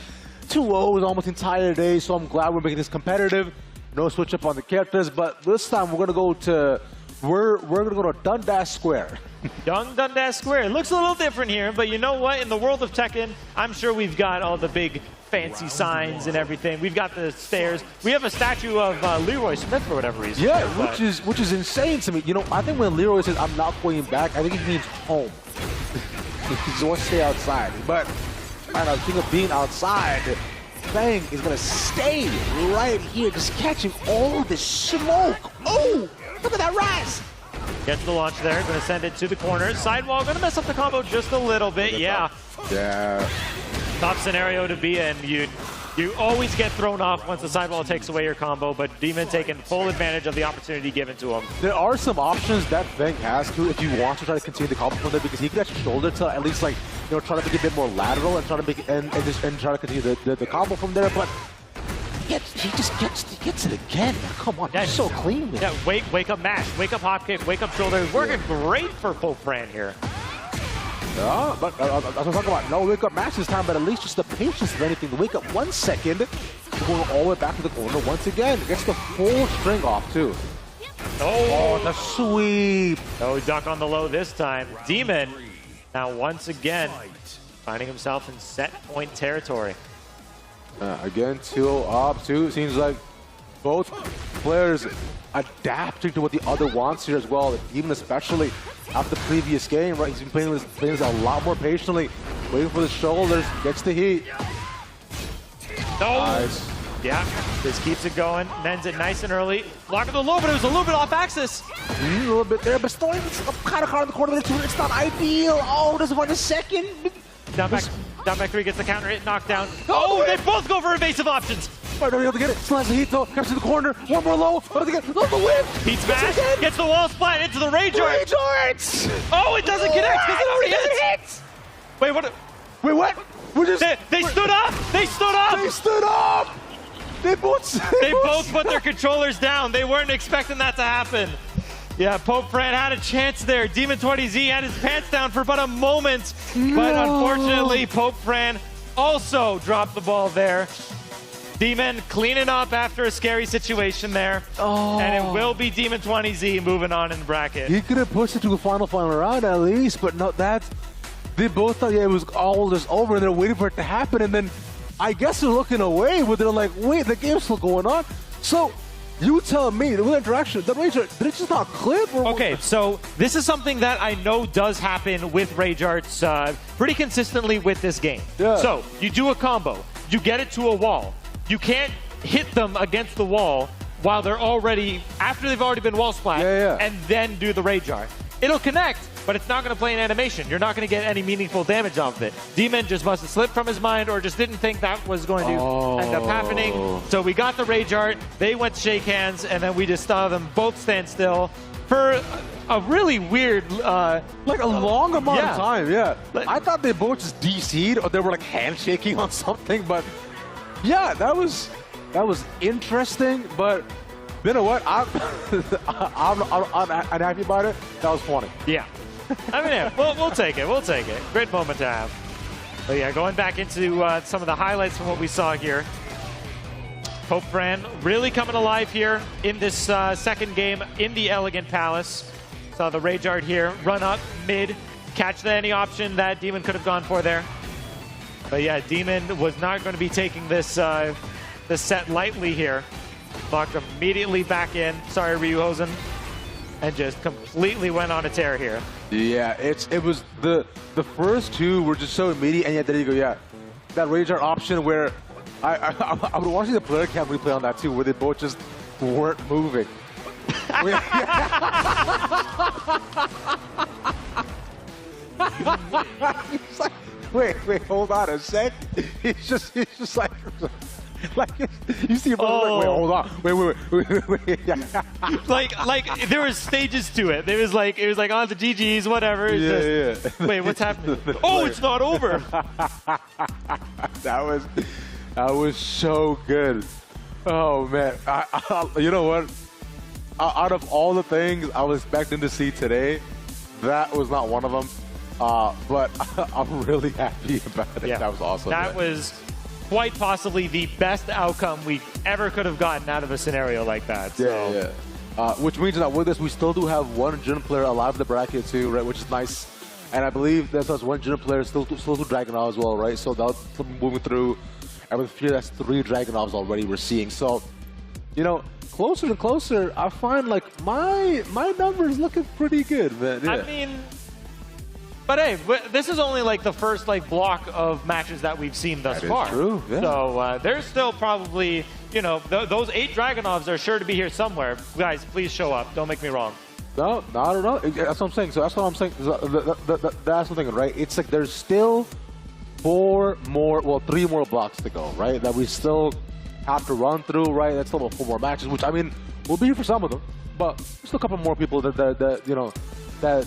2-0s almost the entire day, so I'm glad we're making this competitive. No switch up on the characters, but this time we're gonna go to we're gonna go to Dundas Square. Young Dundas Square. It looks a little different here, but you know what? In the world of Tekken, I'm sure we've got all the big fancy signs and everything. We've got the stairs. We have a statue of Leroy Smith for whatever reason. Yeah, which is insane to me. You know, I think when Leroy says I'm not going back, I think he means home. He just wants to stay outside. But I know, king of being outside, Fang is gonna stay right here, just catching all this smoke. Oh, look at that rise! Gets the launch there, gonna send it to the corner. Sidewall, gonna mess up the combo just a little bit, yeah. Yeah. Tough scenario to be in. You always get thrown off once the sidewall takes away your combo, but Demon taking full advantage of the opportunity given to him. There are some options that Fang has to if you want to try to continue the combo from there, because he could actually shoulder to at least, like, you know, try to make it a bit more lateral and try to make it, and try to continue the combo from there, but he just gets it again. Come on, that's so clean. Man. Yeah, wake up mash, wake up hop kick, wake up shoulder. Working great for PopeFran here. Yeah, but that's what I'm talking about. No wake up mash this time, but at least just the patience of anything. To wake up 1 second, going all the way back to the corner once again. Gets the full string off too. Oh, the sweep. No duck on the low this time. Demon now once again finding himself in set point territory. Again, 2-up, 2. Seems like both players adapting to what the other wants here as well, even especially after the previous game, right? He's been playing this a lot more patiently, waiting for the shoulders, gets the heat. No. Nice. Yeah, this keeps it going, ends it nice and early. Blocking the low, but it was a little bit off axis. A little bit there, but still kind of hard in the corner there too. It's not ideal. Oh, doesn't want a second. Down back 3 gets the counter hit, knockdown. Oh, they both go for evasive options. Right, able to get it. Still has the heat though. Comes to the corner. One more low. Oh, the whip. Heat smash. Gets the wall splat into the rage art. Rage arts. Oh, it doesn't connect because it already hits. Wait, what? Wait, what? They stood up. They stood up. They stood up. They both put their controllers down. They weren't expecting that to happen. Yeah, PopeFran had a chance there. Demon20Z had his pants down for but a moment. No. But unfortunately, PopeFran also dropped the ball there. Demon cleaning up after a scary situation there. Oh. And it will be Demon20Z moving on in the bracket. He could have pushed it to a final round at least, but no, they both thought, yeah, it was all just over, and they're waiting for it to happen, and then I guess they're looking away, but they're like, wait, the game's still going on. So You tell me, with interaction, the Rage Art, did it just not clip? Or Okay, so this is something that I know does happen with Rage Arts pretty consistently with this game. Yeah. So you do a combo, you get it to a wall. You can't hit them against the wall while they're already, after they've already been wall splat, and then do the Rage Art. It'll connect, but it's not going to play an animation. You're not going to get any meaningful damage off of it. Demon just must have slipped from his mind or just didn't think that was going to end up happening. So we got the Rage Art, they went to shake hands, and then we just saw them both stand still for a really weird... like a long amount of time, Like, I thought they both just DC'd or they were like handshaking on something, but yeah, that was interesting, but you know what? I'm happy about it. That was funny. Yeah. I mean, yeah, we'll take it. We'll take it. Great moment to have. But yeah, going back into some of the highlights from what we saw here. PopeFran really coming alive here in this second game in the Elegant Palace. Saw the Rage Art here, run up, mid, catch any option that Demon could have gone for there. But yeah, Demon was not going to be taking this this set lightly here. Locked immediately back in. Sorry, Ryu Hosen. And just completely went on a tear here. Yeah, it was the first two were just so immediate, and yet there you go. Yeah, that Rage Art option where I would want to see the player cam replay on that too, where they both just weren't moving. He's like, wait, hold on a sec. He's just like. Like you see, like, wait, hold on, wait. Yeah. like there was stages to it. It was like on the GGs, whatever. Yeah. Wait, what's happening? Oh, it's not over. That was so good. Oh man, you know what? Out of all the things I was expecting to see today, that was not one of them. But I'm really happy about it. Yeah. That was awesome. That was quite possibly the best outcome we ever could have gotten out of a scenario like that. So. Yeah. Which means that with this, we still do have one Jin player alive in the bracket too, right? Which is nice. And I believe there's one Jin player still to Dragunov as well, right? So that's moving through. And with fear, that's 3 Dragunovs already we're seeing. So, you know, closer to closer, I find like my numbers looking pretty good, man. Yeah. I mean, but hey, this is only like the first block of matches that we've seen thus far. That is true, yeah. So there's still probably, you know, those 8 Dragunovs are sure to be here somewhere. Guys, please show up. Don't make me wrong. No, not at all. That's what I'm saying. So that's what I'm saying. That's something, right? It's like there's still 3 more blocks to go, right? That we still have to run through, right? That's still 4 more matches, which I mean, we'll be here for some of them, but there's still a couple more people that you know. That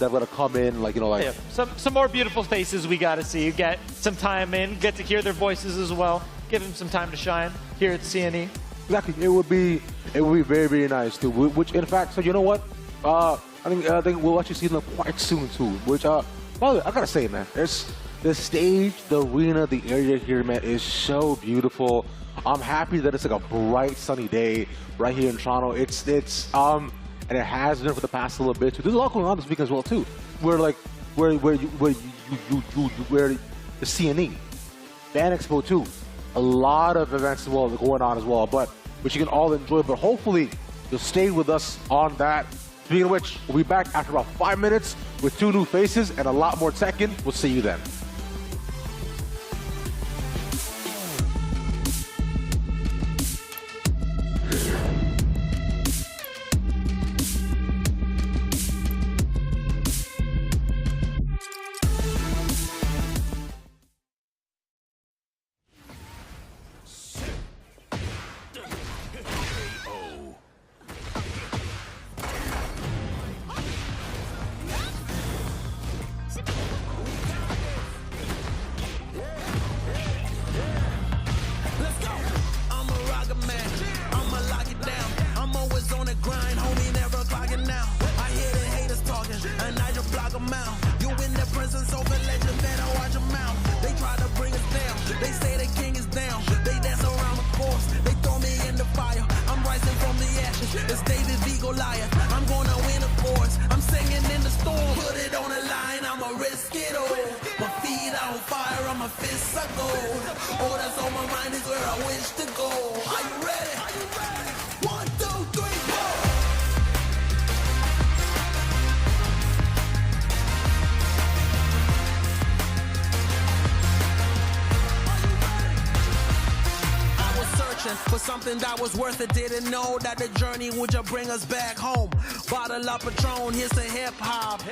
gonna come in, like, you know, like some more beautiful faces we gotta see. Get some time in, get to hear their voices as well. Give them some time to shine here at CNE. Exactly, it would be very, very nice too. Which in fact, so you know what? I think we'll actually see them quite soon too. Which by the way, I gotta say, man, it's the stage, the arena, the area here, man, is so beautiful. I'm happy that it's like a bright, sunny day right here in Toronto. And it has been for the past little bit too. There's a lot going on this week as well too. Where the CNE, Fan Expo too, a lot of events as well going on as well. But which you can all enjoy. But hopefully you'll stay with us on that. Speaking of which, we'll be back after about 5 minutes with 2 new faces and a lot more Tekken. We'll see you then. my fists are gold. Oh, that's on my mind is where I wish to go. Are you ready? searching for something that was worth it. Didn't know that the journey would just bring us back home. Bottle up Patron, here's the hip hop.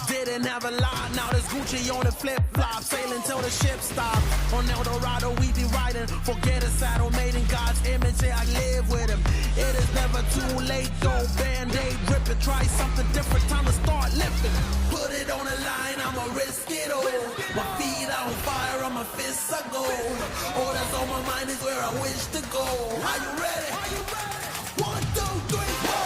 Didn't have a lot, now there's Gucci on the flip flop. Sailing till the ship stops. On El Dorado we be riding. Forget a saddle made in God's image, yeah I live with him. It is never too late though. Band-aid rip it, try something different, time to start lifting. Put it on the line, I'ma risk it all. My feet are on fire, on my fists are gold. All that's on my mind is where I wish to go. Are you ready? 1, 2, 3, 4.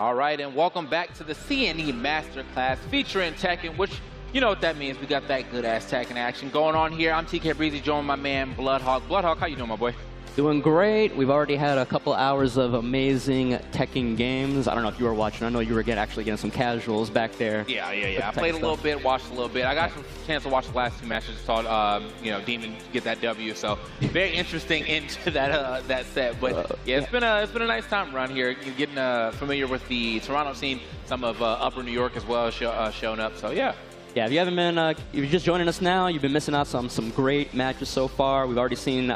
All right, and welcome back to the CNE Masterclass featuring Tekken, which you know what that means. We got that good-ass Tekken action going on here. I'm TK Breezy, joined my man Bloodhawk. Bloodhawk, how you doing, my boy? Doing great. We've already had a couple hours of amazing Tekken games. I don't know if you were watching. I know you were actually getting some casuals back there. Yeah. I played a little bit, watched a little bit. I got some chance to watch the last two matches. Saw, Demon get that W. So very interesting into that that set. But yeah, it's been a nice time around here. Getting familiar with the Toronto scene, some of Upper New York as well showing up. So yeah. Yeah, if you haven't been, if you're just joining us now, you've been missing out on some great matches so far. We've already seen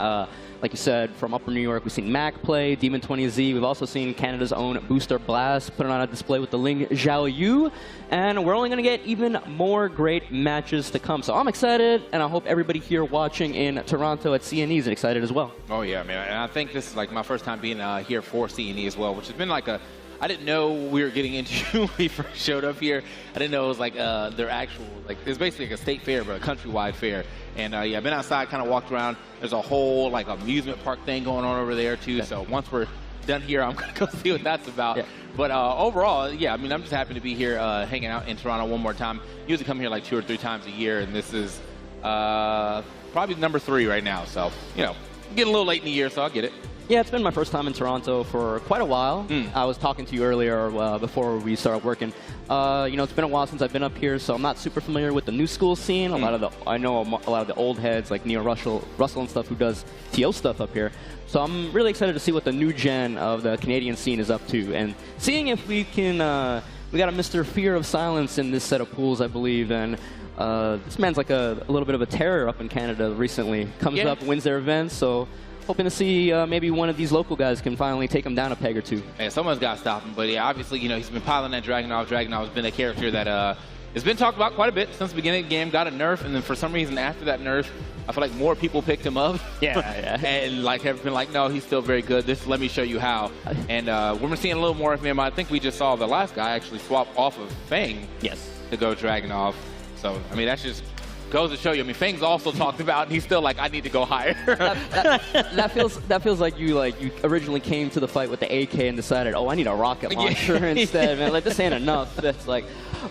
like you said, from Upper New York, we've seen Mac play, Demon 20Z. We've also seen Canada's own Booster Blast put it on a display with the Ling Xiaoyu. And we're only going to get even more great matches to come. So I'm excited, and I hope everybody here watching in Toronto at CNE is excited as well. Oh, yeah, man. And I think this is like my first time being here for CNE as well, which has been like a... I didn't know we were getting into when we first showed up here. I didn't know it was like their actual, like, it's basically like a state fair, but a countrywide fair. And yeah, I've been outside, kind of walked around. There's a whole like amusement park thing going on over there too. Yeah. So once we're done here, I'm gonna go see what that's about. Yeah. But overall, yeah, I mean, I'm just happy to be here hanging out in Toronto one more time. Usually come here like 2 or 3 times a year, and this is probably number 3 right now. So, you know, getting a little late in the year, so I'll get it. Yeah, it's been my first time in Toronto for quite a while. I was talking to you earlier before we started working. You know, it's been a while since I've been up here, so I'm not super familiar with the new school scene. I know a lot of the old heads like Neo Russell and stuff who does TO stuff up here. So I'm really excited to see what the new gen of the Canadian scene is up to, and seeing if we can. We got a Mr. Fear of Silence in this set of pools, I believe, and this man's like a little bit of a terror up in Canada recently. Comes up, wins their events, so. Hoping to see maybe one of these local guys can finally take him down a peg or 2. Yeah, someone's got to stop him. But yeah, obviously, you know, he's been piling that Dragunov. Dragunov has been a character that has been talked about quite a bit since the beginning of the game. Got a nerf, and then for some reason after that nerf, I feel like more people picked him up. Yeah, yeah. And like have been like, no, he's still very good. Let me show you how. And we're seeing a little more of him. I think we just saw the last guy actually swap off of Fang. Yes. To go Dragunov. So I mean, that's just. Goes to show you. I mean, Fang's also talked about, and he's still like, I need to go higher. that feels like you originally came to the fight with the AK and decided, oh, I need a rocket launcher instead, man. Like, this ain't enough. That's like,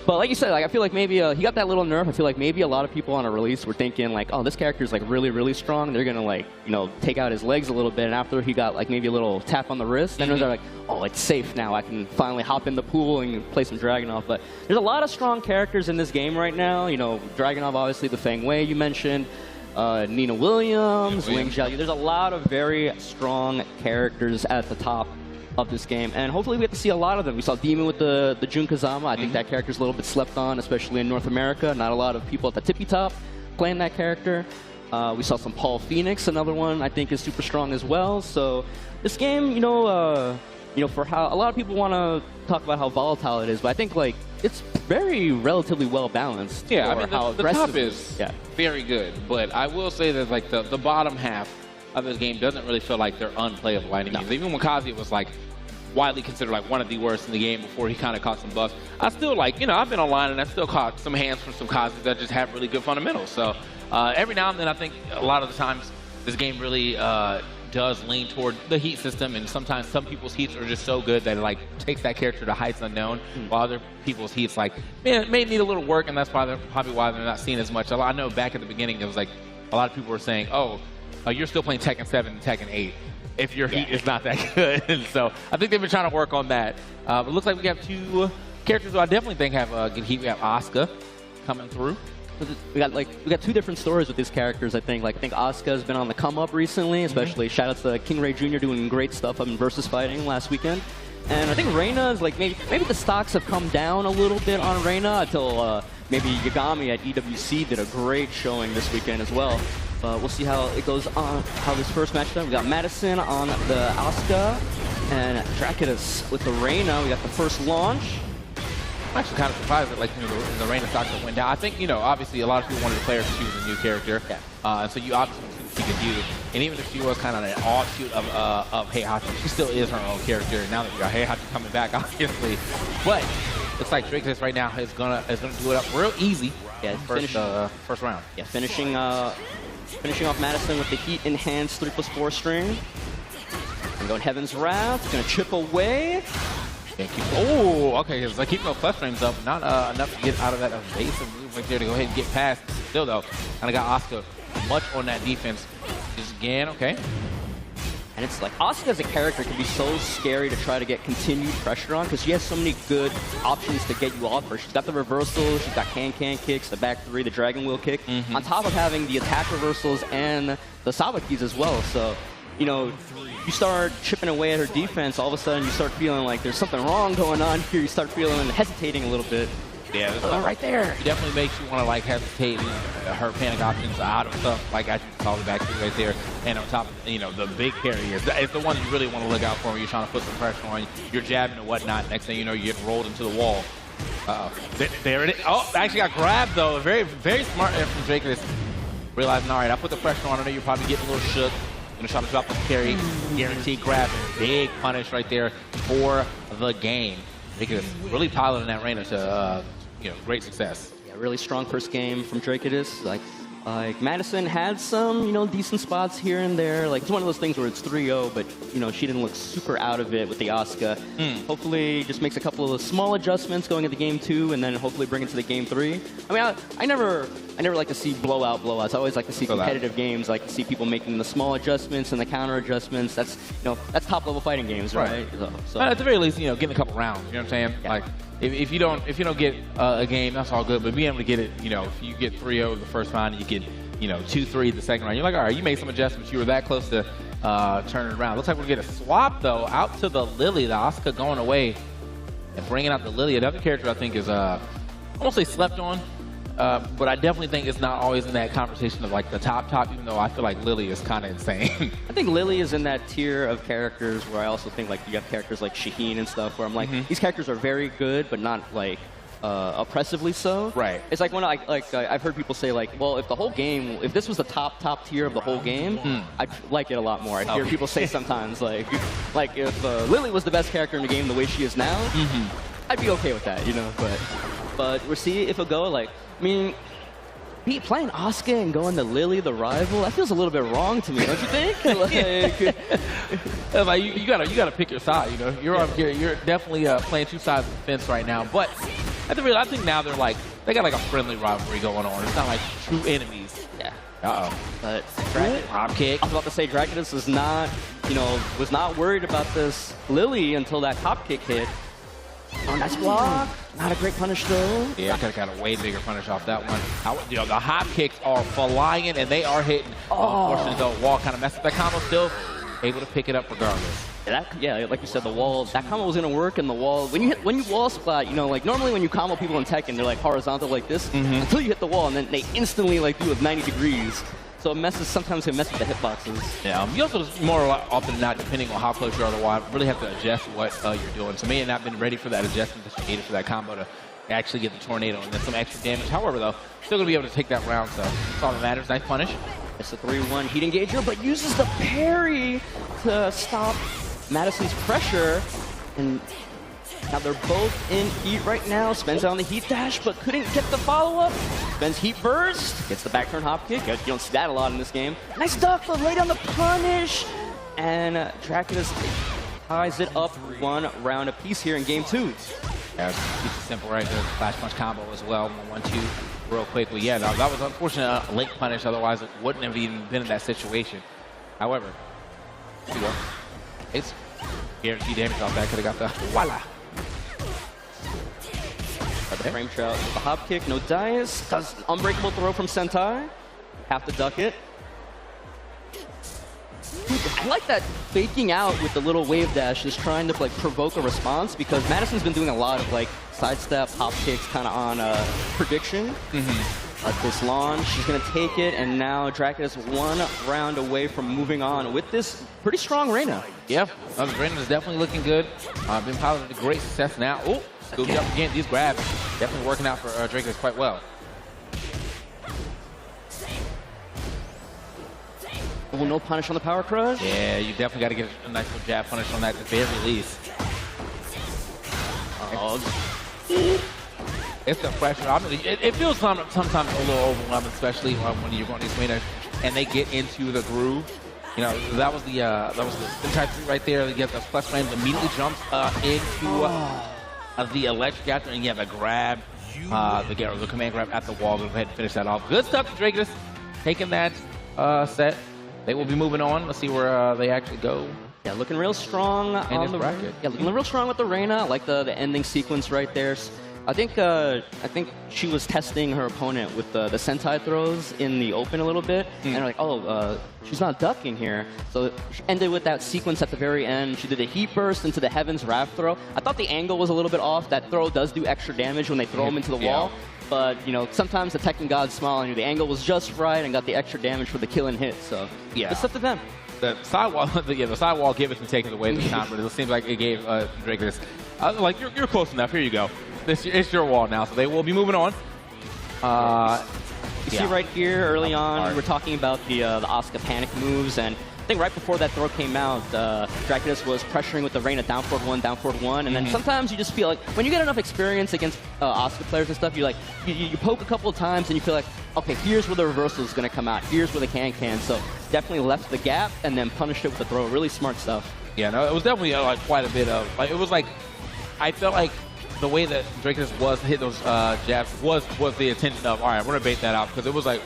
but like you said, like I feel like maybe he got that little nerf. I feel like maybe a lot of people on a release were thinking like, oh, this character is like really, really strong. They're gonna like, you know, take out his legs a little bit, and after he got like maybe a little tap on the wrist, then they're like, oh, it's safe now. I can finally hop in the pool and play some Dragunov. But there's a lot of strong characters in this game right now. You know, Dragunov, obviously, the Feng Wei you mentioned, Nina Williams, Ling Xiaoyu. There's a lot of very strong characters at the top of this game, and hopefully we get to see a lot of them. We saw Demon with the Jun Kazama. I think that character's a little bit slept on, especially in North America. Not a lot of people at the tippy top playing that character. We saw some Paul Phoenix, another one I think is super strong as well. So this game, you know, for how a lot of people want to talk about how volatile it is, but I think like it's very relatively well balanced. Yeah, I mean the top is very good, but I will say that like the bottom half of this game doesn't really feel like they're unplayable by any means. Even when Kazi was like widely considered like one of the worst in the game before he kind of caught some buffs, I still like, you know, I've been online and I still caught some hands from some Kazis that just have really good fundamentals. So every now and then I think a lot of the times this game really does lean toward the heat system, and sometimes some people's heats are just so good that it like takes that character to heights unknown, while other people's heats like may need a little work, and that's probably why they're not seen as much. I know back at the beginning it was like a lot of people were saying, oh, you're still playing Tekken 7 and Tekken 8 if your heat is not that good. And so I think they've been trying to work on that. But it looks like we have 2 characters who I definitely think have good heat. We have Asuka coming through. We got 2 different stories with these characters. I think Asuka has been on the come up recently, especially shout out to King Ray Jr. doing great stuff up in Versus Fighting last weekend. And I think Reina is like maybe the stocks have come down a little bit on Reina until maybe Yagami at EWC did a great showing this weekend as well. But we'll see how it goes on, how this first match does. We got Madison on the Asuka and Dracus with the Reina. We got the first launch. I'm actually kind of surprised that, like, you know, the Reina stocks that went down. I think, you know, obviously a lot of people wanted the player to choose a new character. Yeah. So you obviously see what she could do. And even if she was kind of an offshoot of Heihachi, she still is her own character. Now that we got Heihachi coming back, obviously. But looks like Dracus right now is gonna do it up real easy. Yeah, first round. Yeah, finishing off Madison with the heat enhanced 3+4 string. And going Heaven's Wrath, gonna chip away. Oh, okay, because I keep no plus frames up, not enough to get out of that evasive move right there to go ahead and get past. Still though, and I got Asuka much on that defense. Just again, okay. And it's like Asuka as a character can be so scary to try to get continued pressure on because she has so many good options to get you off her. She's got the reversals, she's got can kicks, the back 3, the dragon wheel kick, on top of having the attack reversals and the sabakis as well. So, you know, you start chipping away at her defense, all of a sudden you start feeling like there's something wrong going on here. You start feeling hesitating a little bit. Yeah, right there. It definitely makes you want to like hesitate. Her panic options out of stuff like as you saw the back two right there, and on top of the big carry is the one you really want to look out for when you're trying to put some pressure on. You're jabbing and whatnot. Next thing you know, you get rolled into the wall. There it is. Oh, actually got grabbed though. Very very smart from Dracus. Realizing, all right, I put the pressure on. I know you're probably getting a little shook. Gonna try to drop the carry. Guaranteed grab. Big punish right there for the game. Dracus really piloting that Reina to great success. Yeah, really strong first game from Dracus. Like Madison had some, decent spots here and there. Like, it's one of those things where it's 3-0, but, she didn't look super out of it with the Asuka. Hopefully, just makes a couple of small adjustments going into game 2, and then hopefully bring it to the game 3. I mean, I never like to see blowouts. I always like to see competitive games. I like to see people making the small adjustments and the counter adjustments. That's, that's top-level fighting games, right? So. At the very least, getting a couple rounds. You know what I'm saying? Yeah. Like, if you don't get a game, that's all good. But being able to get it, if you get 3-0 the first round, and you get 2-3 the second round, you're like, all right, you made some adjustments. You were that close to turning it around. Looks like we're gonna get a swap though out to the Lily. The Asuka going away and bringing out the Lily. Another character I think is I won't say slept on, but I definitely think it's not always in that conversation of like the top. Even though I feel like Lily is kind of insane. I think Lily is in that tier of characters where I also think like you have characters like Shaheen and stuff where I'm like these characters are very good but not like oppressively so. Right. It's like when I've heard people say like, well, if this was the top tier of the whole game, I'd like it a lot more. I hear people say sometimes like if Lily was the best character in the game the way she is now, I'd be okay with that, But we'll see if it'll go. Like, I mean, playing Asuka and going to Lily, the rival, that feels a little bit wrong to me, don't you think? Like, you gotta pick your side. You're definitely playing two sides of the fence right now. But at the real, I think now they got like a friendly rivalry going on. It's not like true enemies. Yeah. But hop kick. I was about to say Dracus was not worried about this Lily until that hop kick hit. Oh, nice block. Not a great punish though. Yeah, I could have got a way bigger punish off that one. The hop kicks are flying and they are hitting. Unfortunately, the wall kind of messed up that combo. Still able to pick it up regardless. Yeah, like you said, the wall. That combo was gonna work, and the wall. When you wall splat, like normally when you combo people in Tekken, they're like horizontal like this until you hit the wall, and then they instantly like do it 90 degrees. So it messes. Sometimes it messes with the hitboxes. Yeah, you also more often than not, depending on how close you are to the wall, really have to adjust what you're doing. So may have not been ready for that adjustment that you needed for that combo to actually get the tornado and then some extra damage. However, though, still gonna be able to take that round. So that's all that matters. Nice punish. It's a 3-1 heat engager, but uses the parry to stop Madison's pressure. And now they're both in heat right now. Spen's on the heat dash, but couldn't get the follow-up. Spen's heat burst, gets the back turn hop kick. You don't see that a lot in this game. Nice duck, but late on the punish. And Dracus ties it up 1 round apiece here in game 2. Yeah, it's simple right there. Flash punch combo as well. 1-2 real quickly. Yeah, that was unfortunate late punish. Otherwise, it wouldn't have even been in that situation. However, here we go. It's guaranteed damage off that. Could have got the voila. The frame trout, the hop kick, no dice. Does unbreakable throw from Sentai. Have to duck it. I like that faking out with the little wave dash, just trying to like provoke a response, because Madison's been doing a lot of like sidestep, hop kicks kind of on prediction. This launch, she's going to take it, and now Dracus 1 round away from moving on with this pretty strong Reina. Yeah, Reina's definitely looking good. Been piloting to great success now. Oh, scooped up again. These grabs definitely working out for Dracus quite well. Oh, no punish on the power crush? Yeah, you definitely got to get a nice little jab punish on that at the very least. It's the pressure. I mean, it feels sometimes a little overwhelming, especially when you're going to these arenas and they get into the groove. That was the type 3 right there. They get those plus frames, immediately jumps into the electric after, and the grab, the command grab at the wall. Go ahead and finish that off. Good stuff to Dracus, taking that set. They will be moving on. Let's see where they actually go. Yeah, looking real strong on the bracket. Yeah, looking real strong with the Reina. I like the ending sequence right there. I think she was testing her opponent with the sentai throws in the open a little bit, and they're like, oh, she's not ducking here. So she ended with that sequence at the very end. She did a heat burst into the Heaven's Wrath throw. I thought the angle was a little bit off. That throw does do extra damage when they throw them into the wall. But, you know, sometimes the Tekken gods smile on you. The angle was just right and got the extra damage for the killing hit. So, it's up to them. The sidewall, the sidewall giveth and taketh away this time, but it seems like it gave Dracus. Like, you're close enough. Here you go. It's your wall now, so they will be moving on. You see right here, early on, we were talking about the Asuka panic moves, and I think right before that throw came out, Dracus was pressuring with the Reina down forward one, and then sometimes you just feel like, when you get enough experience against Asuka players and stuff, you like, you poke a couple of times and you feel like, okay, here's where the reversal is going to come out, here's where the can. So definitely left the gap and then punished it with the throw. Really smart stuff. Yeah, no, it was definitely like quite a bit of, like, it was like, I felt like the way that Dracus was hit those jabs was the intention of, all right, we're going to bait that out, because it was like,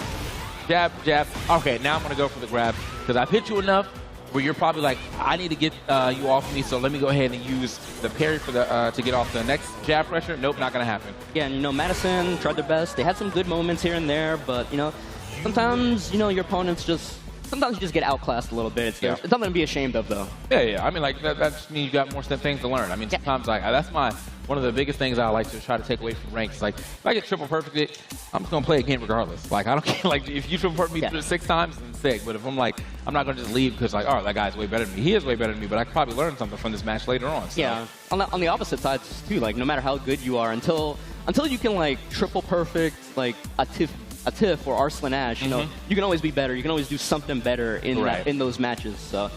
jab, jab, okay, now I'm going to go for the grab, because I've hit you enough where you're probably like, I need to get you off me, so let me go ahead and use the parry for the to get off the next jab pressure. Nope, not going to happen. Yeah, and, you know, Madison tried their best. They had some good moments here and there, but, you know, sometimes, you know, your opponents just, sometimes you just get outclassed a little bit. It's something to be ashamed of, though. Yeah. I mean, like, that just means you got more things to learn. I mean, sometimes, like, that's one of the biggest things I like to try to take away from ranks. Like, if I get triple perfected, I'm just going to play a game regardless. Like, I don't care. Like, if you triple perfect me 6 times, then sick. But if I'm like, I'm not going to just leave because, like, oh, that guy's way better than me. He is way better than me, but I could probably learn something from this match later on. So. Yeah. On the opposite side, too, like, no matter how good you are, until you can, like, triple perfect, like, a Tiff or Arslan Ash, you know, you can always be better. You can always do something better in those matches. So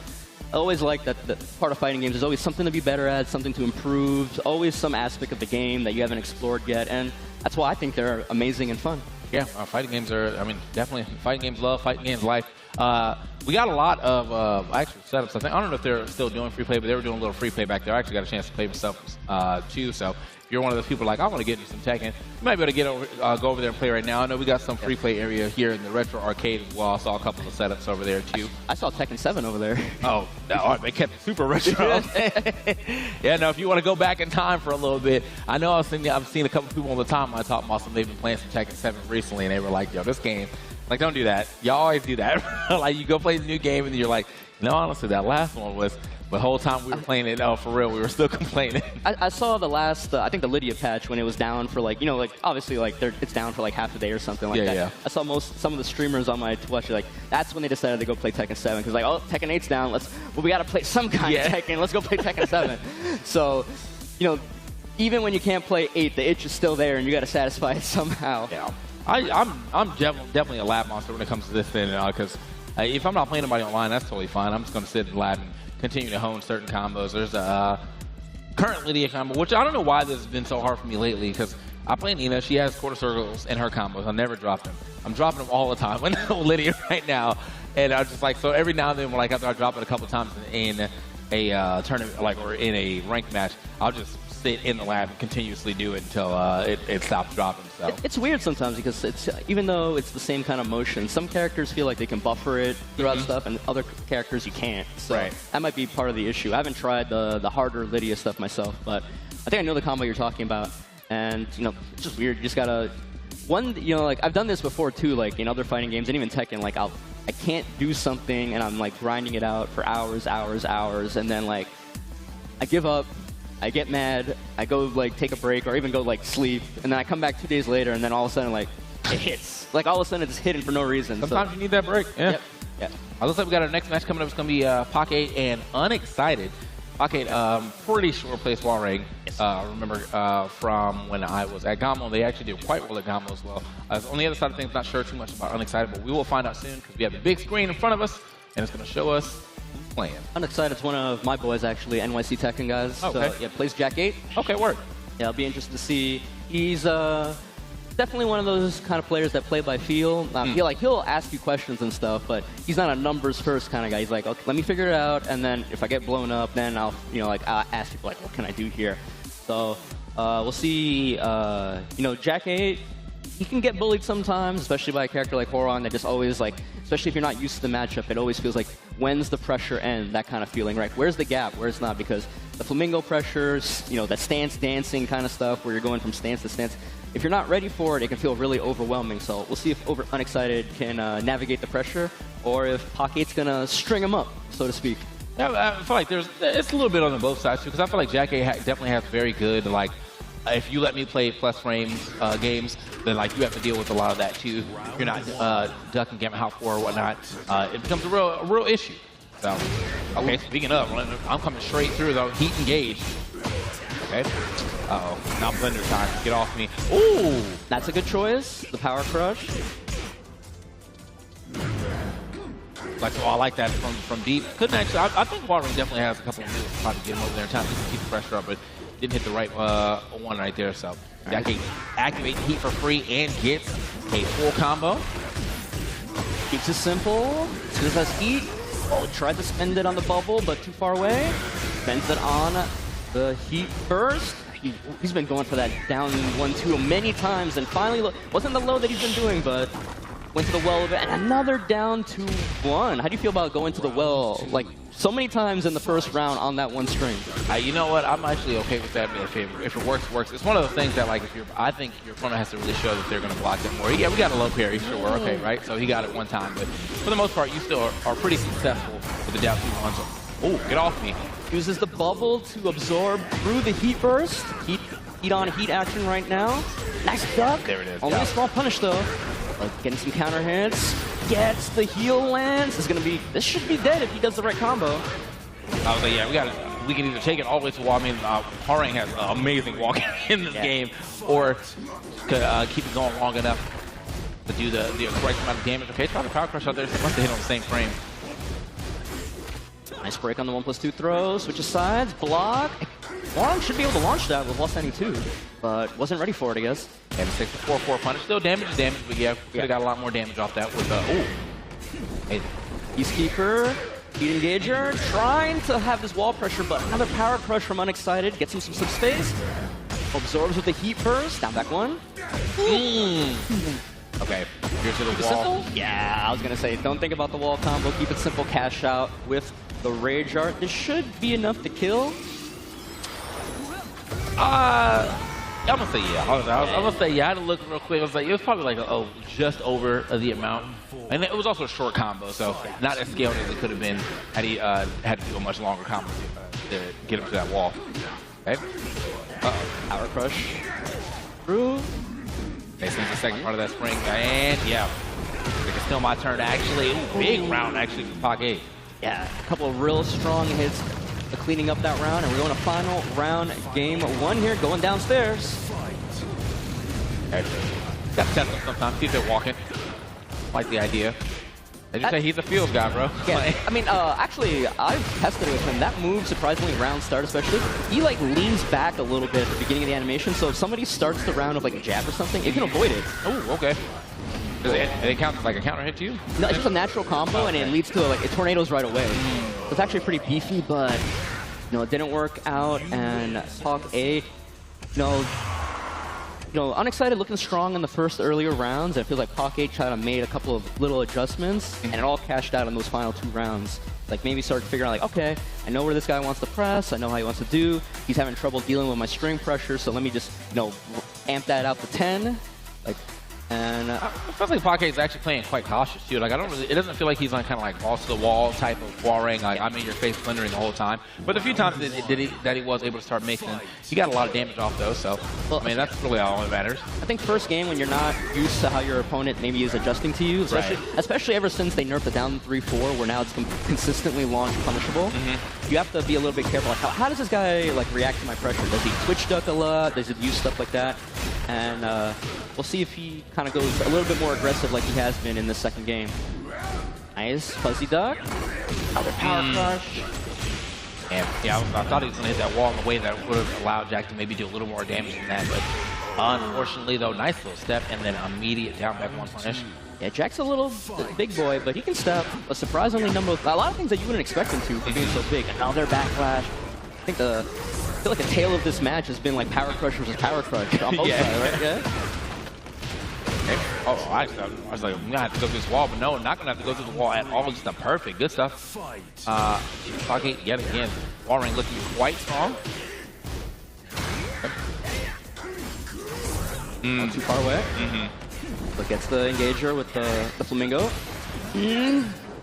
I always like that part of fighting games. There's always something to be better at, something to improve, always some aspect of the game that you haven't explored yet, and that's why I think they're amazing and fun. Yeah, fighting games are, I mean, definitely fighting games love, fighting games life. We got a lot of actual setups. I don't know if they're still doing free play, but they were doing a little free play back there. I actually got a chance to play myself too, so if you're one of those people like, I want to get into some Tekken, you might be able to go over there and play right now. I know we got some free play area here in the retro arcade as well. I saw a couple of setups over there too. I saw Tekken 7 over there. Oh, they kept it super retro. Yeah, no, if you want to go back in time for a little bit, I know I've seen a couple people on the time I talk about some, they've been playing some Tekken 7 recently, and they were like, yo, this game, like, don't do that. Y'all always do that. Like, you go play the new game, and you're like, no, honestly, that last one was, the whole time we were playing it, for real, we were still complaining. I saw the last, I think the Lydia patch when it was down for, like, you know, like, obviously, like, it's down for, like, half a day or something like that. Yeah. I saw some of the streamers on my Twitch, like, that's when they decided to go play Tekken 7, because, like, oh, Tekken 8's down, well, we got to play some kind of Tekken, let's go play Tekken 7. So, you know, even when you can't play 8, the itch is still there, and you got to satisfy it somehow. Yeah. I'm definitely a lab monster when it comes to this thing, because if I'm not playing anybody online, that's totally fine. I'm just going to sit in the lab and continue to hone certain combos. There's a current Lydia combo, which I don't know why this has been so hard for me lately, because I play Nina. She has quarter circles in her combos. I never drop them. I'm dropping them all the time with Lydia right now. And I just like, so every now and then, like after I drop it a couple times in a tournament, like, or in a ranked match, I'll just sit in the lab and continuously do it until it stops dropping. So it's weird sometimes, because even though it's the same kind of motion, some characters feel like they can buffer it throughout stuff, and other characters you can't. So that might be part of the issue. I haven't tried the harder Lydia stuff myself, but I think I know the combo you're talking about. And, you know, it's just weird. You just gotta, you know, like, I've done this before too, like in other fighting games and even Tekken. Like, I can't do something and I'm like grinding it out for hours, and then like I give up. I get mad, I go like take a break or even go like sleep, and then I come back 2 days later, and then all of a sudden like it hits. Like all of a sudden it's hitting for no reason. Sometimes you need that break. Yeah. Yep. Looks like we got our next match coming up. It's going to be Pocket and Unexcited. Pocket, pretty short place wall ring. I remember from when I was at Gamo, they actually did quite well at Gamo as well. On the other side of things, not sure too much about Unexcited, but we will find out soon because we have a big screen in front of us, and it's going to show us playing. Unexcited's one of my boys, actually, NYC Tekken guys. Okay. So, yeah, plays Jack 8. Okay, word. Yeah, I'll be interested to see. He's definitely one of those kind of players that play by feel. He'll ask you questions and stuff, but he's not a numbers first kind of guy. He's like, okay, let me figure it out, and then if I get blown up, then I'll ask people like, what can I do here? So we'll see. Jack 8. He can get bullied sometimes, especially by a character like Horon that just always, like, especially if you're not used to the matchup, it always feels like, when's the pressure end? That kind of feeling, right? Where's the gap? Where's not? Because the flamingo pressures, you know, that stance dancing kind of stuff where you're going from stance to stance. If you're not ready for it, it can feel really overwhelming. So we'll see if Unexcited can navigate the pressure, or if Pocket's gonna string him up, so to speak. Yeah, I feel like it's a little bit on both sides too, because I feel like Jack A definitely has very good, like, if you let me play plus frames games, then like you have to deal with a lot of that too. You're not ducking gamma hop 4 or whatnot. It becomes a real issue. So, okay, speaking of, I'm coming straight through though. Heat engaged. Okay. Uh-oh. Now blender time. Get off me. Ooh! That's a good choice. The power crush. Like, so I like that from deep. Couldn't actually. I think Watering definitely has a couple of moves to try to get him over there in time to keep the pressure up, but didn't hit the right one right there. So that can activate Heat for free and gets a full combo. Keeps it simple. Still has Heat. Oh, tried to spend it on the bubble, but too far away. Spends it on the Heat burst. He's been going for that down 1-2 many times, and finally, wasn't the low that he's been doing, but went to the well of it, and another down 2-1. How do you feel about going to the well, like, so many times in the first round on that one string? You know what? I'm actually okay with that being a favor. If it works, it works. It's one of those things that, like, I think your opponent has to really show that they're going to block it more. Yeah, we got a low parry, sure, okay, right? So he got it one time, but for the most part, you still are pretty successful with the down 2-1. So, oh, get off me. Uses the bubble to absorb through the Heat burst. Heat on Heat action right now. Nice duck. There it is. Only a small punish though. Getting some counter hits. Gets the heal lands. This should be dead if he does the right combo. I was like, yeah, we can either take it all the way to wall. I mean, Harang has amazing walking in this game, or keep it going long enough to do the correct amount of damage. Okay, try the power crush out there. Must have hit on the same frame. Nice break on the 1+2 throw. Switches sides. Block. Warren should be able to launch that with lost ending 2, but wasn't ready for it, I guess. And a 6-4 punish. Still damage, but yeah, could have got a lot more damage off that with ooh. Hey. Peacekeeper, Heat Engager, trying to have this wall pressure, but another power crush from Unexcited. Gets him some space. Absorbs with the Heat burst. Down back 1. Okay, here's to the wall. Simple? Yeah, I was going to say, don't think about the wall combo. Keep it simple, cash out with the Rage Art. This should be enough to kill. I'm gonna say yeah. I'm gonna say yeah. I had to look real quick. I was like, it was probably like just over the amount, and it was also a short combo, so not as scaled as it could have been had he had to do a much longer combo to get him to that wall. Okay. Power crush. Through. Okay, since the second part of that spring, and yeah, it's still my turn to actually. Ooh, big round actually for Pocket. Yeah, a couple of real strong hits. Cleaning up that round, and we're going to final round, game 1 here, going downstairs. Okay. Got to test him sometimes, see if they're walking. Like the idea. They just say he's a field guy, bro. Yeah, I mean, actually, I've tested it with him. That move, surprisingly, round start especially, he like leans back a little bit at the beginning of the animation, so if somebody starts the round with like a jab or something, it can avoid it. Oh, okay. Does it count as like a counter hit to you? No, it's just a natural combo, and it leads to like tornadoes right away. So it's actually pretty beefy, but it didn't work out. And Talk A, Unexcited looking strong in the first earlier rounds. I feel like Talk A tried to made a couple of little adjustments, and it all cashed out in those final 2 rounds. Like maybe started figuring out like, okay, I know where this guy wants to press. I know how he wants to do. He's having trouble dealing with my string pressure, so let me just amp that out to 10. And I feel like Pocket is actually playing quite cautious too. Like it doesn't feel like he's on kind of like balls to the wall type of warring. Like I'm in your face blendering the whole time. But a few times that he was able to start mixing, he got a lot of damage off those. So I mean that's really all that matters. I think first game when you're not used to how your opponent maybe is adjusting to you, especially ever since they nerfed the down 3-4, where now it's consistently launch punishable. You have to be a little bit careful. Like how does this guy like react to my pressure? Does he twitch duck a lot? Does he use stuff like that? And we'll see if he kind of goes a little bit more aggressive like he has been in the second game. Nice fuzzy duck. Another power crush. And yeah, I thought he was going to hit that wall in a way that would have allowed Jack to maybe do a little more damage than that. But unfortunately, though, nice little step and then immediate down back 1 punish. Yeah, Jack's a little big boy, but he can step a surprisingly number of a lot of things that you wouldn't expect him to for being so big. Another backlash. I feel like a tale of this match has been like power crush versus power crush on both sides, right? Yeah. Oh, I was like, I'm gonna have to go through this wall, but no, not gonna have to go through the wall at all. Just a perfect, good stuff. Pocket yet again. Wall ring looking quite strong. Not too far away. But gets the engager with the flamingo.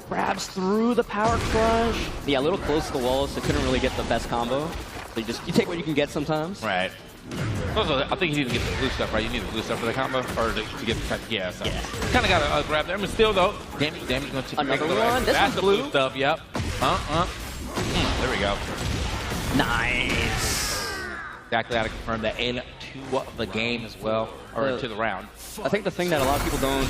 Grabs through the power crush. Yeah, a little close to the wall, so couldn't really get the best combo. So you take what you can get sometimes. Right. Also, I think you need to get the blue stuff, right? You need the blue stuff for the combo, or to get the yeah. So kind of got to grab there, but still though, damage going to another one. This that's one's the blue stuff. Yep. There we go. Nice. Exactly how to confirm that into the game as well, or to the round. I think the thing that a lot of people don't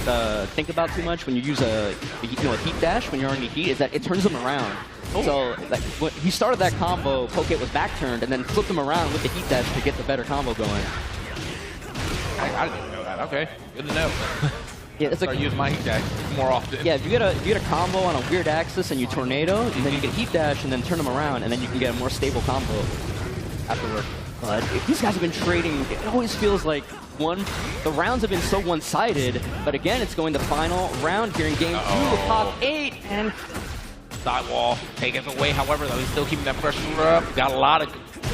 think about too much when you use a heat dash when you're on the heat is that it turns them around. So like, when he started that combo, Poke was back turned and then flipped him around with the heat dash to get the better combo going. I didn't even know that. Okay, good to know. Yeah, it's Start using my heat dash more often. Yeah, if you get a combo on a weird axis and you tornado, and then you get heat dash and then turn them around, and then you can get a more stable combo afterward. But these guys have been trading. It always feels like the rounds have been so one-sided. But again, it's going the final round here in game 2 with Pop 8 and. Side wall taken away. However, though, he's still keeping that pressure up. Got a lot of.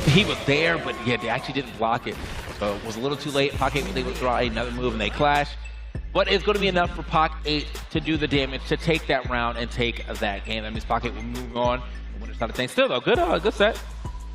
He was there, but yeah, they actually didn't block it. So it was a little too late. Pac 8 was able to draw another move, and they clash. But it's going to be enough for Pac 8 to do the damage, to take that round and take that game. That means Pac 8 will move on. The winner's side of things. Still, though, good set.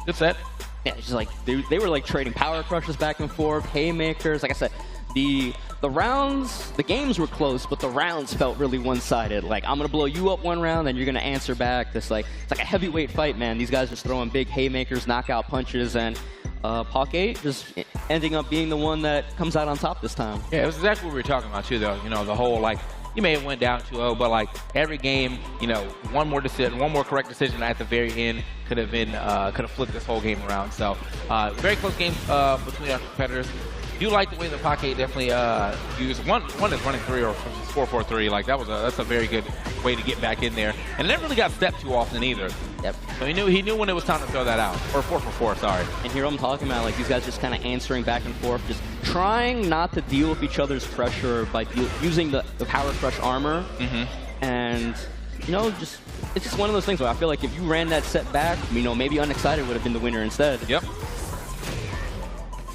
Good set. Yeah, it's just like they were like trading power crushes back and forth, haymakers. Like I said, the rounds, the games were close, but the rounds felt really one-sided. Like, I'm gonna blow you up one round, then you're gonna answer back. It's like a heavyweight fight, man. These guys just throwing big haymakers, knockout punches, and Pac 8 just ending up being the one that comes out on top this time. Yeah, it was exactly what we were talking about too, though. You know, the whole like. You may have went down 2-0, but like every game, you know, one more correct decision at the very end could have flipped this whole game around. So very close game between our competitors. Do like the way the Pac 8 definitely used one is running 3 or 4-4-3. Like that's a very good way to get back in there, and it never really got stepped too often either. Yep. So he knew when it was time to throw that out, or 4-4-4. Sorry. And here I'm talking about, like, these guys just kind of answering back and forth, just trying not to deal with each other's pressure by using the power crush armor. And you know, it's just one of those things where I feel like if you ran that set back, you know, maybe Unexcited would have been the winner instead. Yep.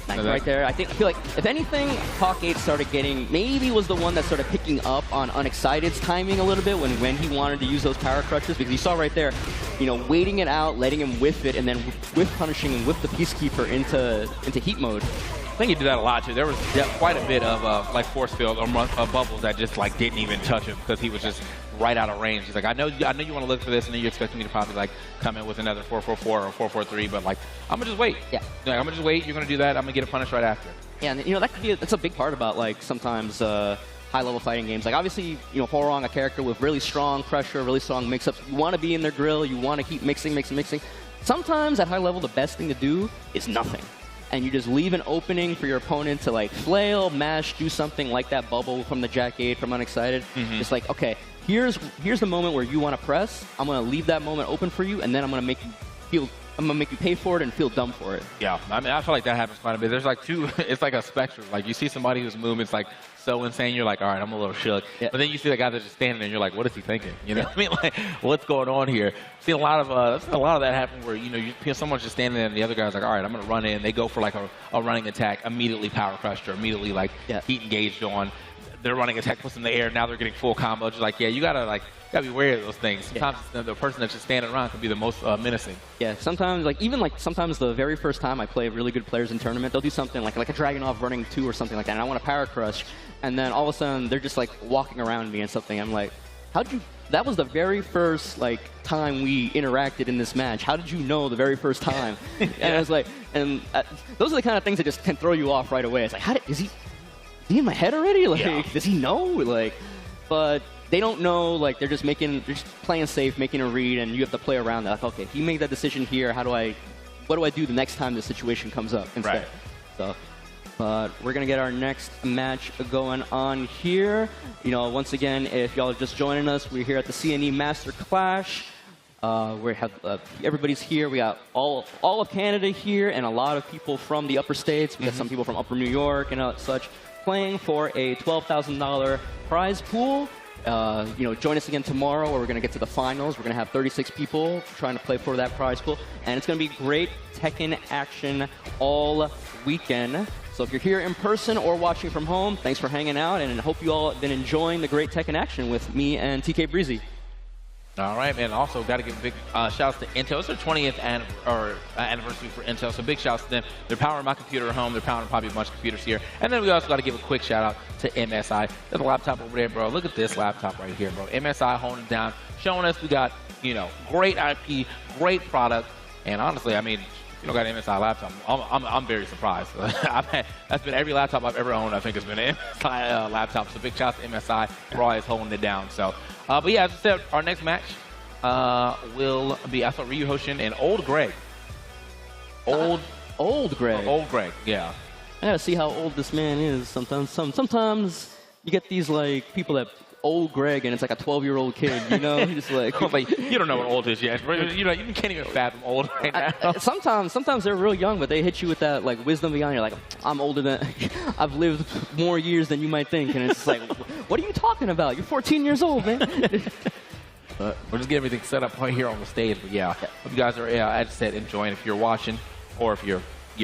Like right there, I feel like if anything, Pac 8 started getting, maybe was the one that started picking up on Unexcited's timing a little bit when he wanted to use those power crutches, because you saw right there, you know, waiting it out, letting him whiff it, and then whiff punishing and whiff the Peacekeeper into heat mode. I think he did that a lot too. There was quite a bit of like force field or bubbles that just like didn't even touch him because he was just right out of range. He's like, I know you want to look for this, and then you expect me to probably like come in with another 4-4-4 or 4-4-3, but like I'm gonna just wait. Yeah. Like, I'm gonna just wait. You're gonna do that. I'm gonna get a punish right after. Yeah, and you know that's a big part about like sometimes high-level fighting games. Like obviously, you know, Horong, a character with really strong pressure, really strong mix-ups. You want to be in their grill. You want to keep mixing. Sometimes at high level, the best thing to do is nothing. And you just leave an opening for your opponent to like flail, mash, do something like that bubble from the Jack 8 from Unexcited. Just like, okay, here's the moment where you want to press. I'm gonna leave that moment open for you, and then I'm gonna make you pay for it and feel dumb for it. Yeah, I mean, I feel like that happens quite a bit. There's like it's like a spectrum. Like you see somebody whose movement's like so insane, you're like, all right, I'm a little shook. Yeah. But then you see the guy that's just standing there, and you're like, what is he thinking? You know what I mean? Like, what's going on here? See a lot of that happen where, you know, someone's just standing there, and the other guy's like, all right, I'm gonna run in. They go for like a running attack, immediately power crushed, or immediately like heat engaged on. Their running attack puts them in the air. Now they're getting full combo. Just like, yeah, you gotta be wary of those things. Sometimes the person that's just standing around can be the most menacing. Yeah, sometimes sometimes the very first time I play really good players in tournament, they'll do something like a Dragunov running 2 or something like that, and I want to power crush, and then all of a sudden they're just like walking around me and something. I'm like, that was the very first like time we interacted in this match. How did you know the very first time? And I was like, those are the kind of things that just can throw you off right away. It's like, is he in my head already? Like, does he know? Like, but they don't know. Like, they're just playing safe, making a read, and you have to play around that. Like, okay, he made that decision here. What do I do the next time the situation comes up instead? Right. So, but we're gonna get our next match going on here. You know, once again, if y'all are just joining us, we're here at the CNE Master Clash. We have everybody's here. We got all of Canada here, and a lot of people from the upper states. We got some people from upper New York and such playing for a $12,000 prize pool. Join us again tomorrow, where we're going to get to the finals. We're going to have 36 people trying to play for that prize pool, and it's going to be great Tekken action all weekend. So if you're here in person or watching from home, thanks for hanging out, and I hope you all have been enjoying the great Tekken action with me and TK Breezy. All right, man. Also, got to give big shouts to Intel. It's their 20th anniversary for Intel, so big shouts to them. They're powering my computer at home. They're powering probably a bunch of computers here. And then we also got to give a quick shout out to MSI. There's a laptop over there, bro. Look at this laptop right here, bro. MSI holding it down, showing us we got, great IP, great product. And honestly, I mean, if you don't got an MSI laptop, I'm very surprised. That's been every laptop I've ever owned, I think, has been an MSI laptop. So big shouts to MSI for always holding it down. So. But yeah, as I said, our next match will be, I thought, Ryu Hosen and Old Greg. Old Greg. Old Greg, yeah. I gotta see how old this man is. Sometimes you get these like people that Old Greg, and it's like a 12-year-old kid. Just like you don't know what old is yet. You can't even fathom old right now. Sometimes they're real young, but they hit you with that like wisdom beyond. You're like, I'm older than, I've lived more years than you might think, and it's like, what are you talking about? You're 14 years old, man. We're just getting everything set up right here on the stage. But yeah, hope you guys are, as I said, enjoying. If you're watching, or if you're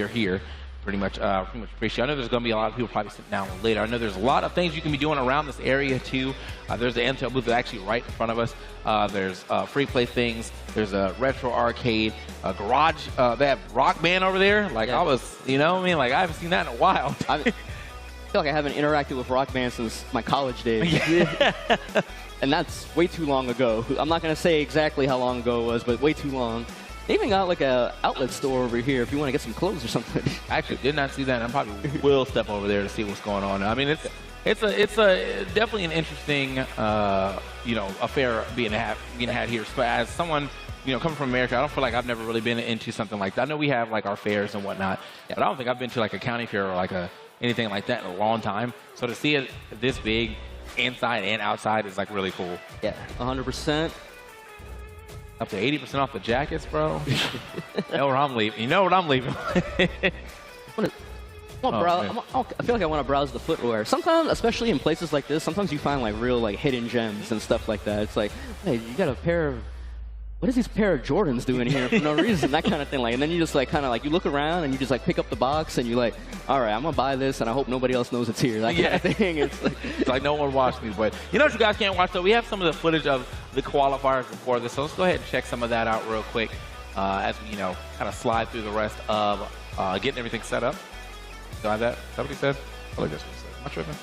here. Pretty much appreciate it. I know there's going to be a lot of people probably sitting down later. I know there's a lot of things you can be doing around this area too. There's the Intel booth actually right in front of us. There's free play things. There's a retro arcade, a garage. They have Rock Band over there. Like I was, I haven't seen that in a while. I feel like I haven't interacted with Rock Band since my college days. And that's way too long ago. I'm not going to say exactly how long ago it was, but way too long. They even got like a outlet store over here if you want to get some clothes or something. Actually, did not see that. I probably will step over there to see what's going on. I mean, it's definitely an interesting affair being had here. But as someone coming from America, I don't feel like I've never really been into something like that. I know we have like our fairs and whatnot, but I don't think I've been to like a county fair or like anything like that in a long time. So to see it this big, inside and outside, is like really cool. Yeah, 100%. Up to 80% off the jackets, bro. You know where I'm leaving. I feel like I want to browse the footwear. Sometimes, especially in places like this, sometimes you find like real like hidden gems and stuff like that. It's like, hey, you got a pair of, what is these pair of Jordans doing here for no reason? That kind of thing. Like, and then you just like kind of like you look around and you just like pick up the box and you like, all right, I'm gonna buy this and I hope nobody else knows it's here. That kind of thing. It's like no one watched me, but you guys can't watch though. We have some of the footage of the qualifiers before this, so let's go ahead and check some of that out real quick as we kind of slide through the rest of getting everything set up. Do I have that? Is that what he said? I like this one. Am I tripping?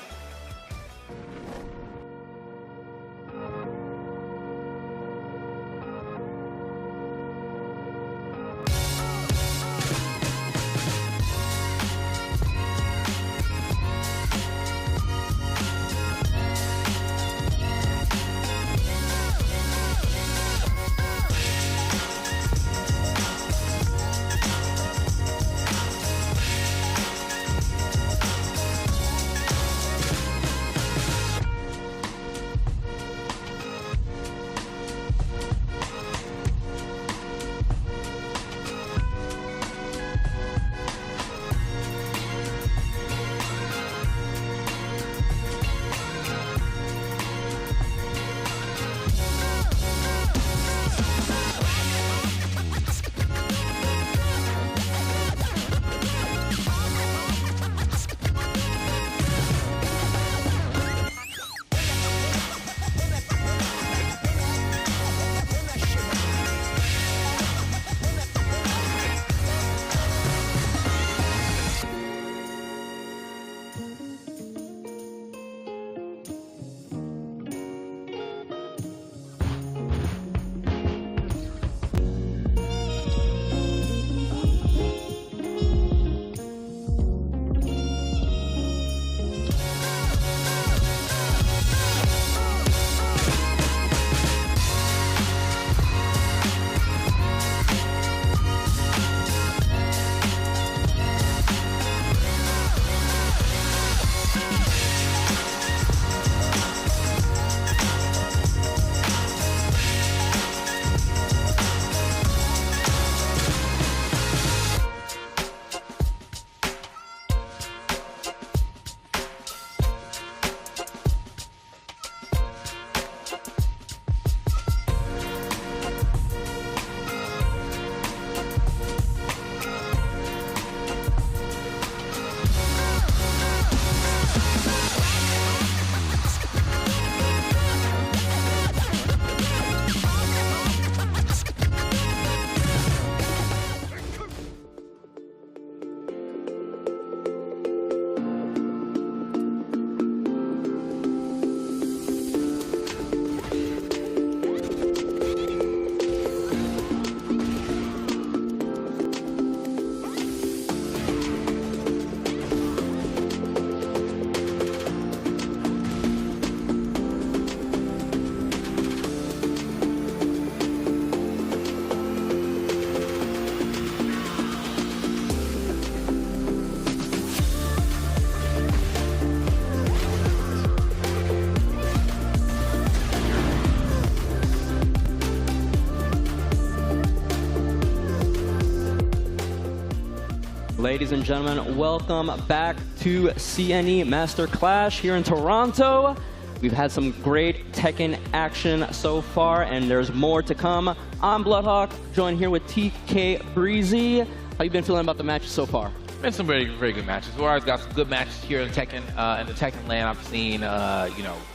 Ladies and gentlemen, welcome back to CNE Master Clash here in Toronto. We've had some great Tekken action so far, and there's more to come. I'm Bloodhawk, joined here with TK Breezy. How you been feeling about the matches so far? Been some very, very good matches. We've always got some good matches here in Tekken. In the Tekken land, I've seen,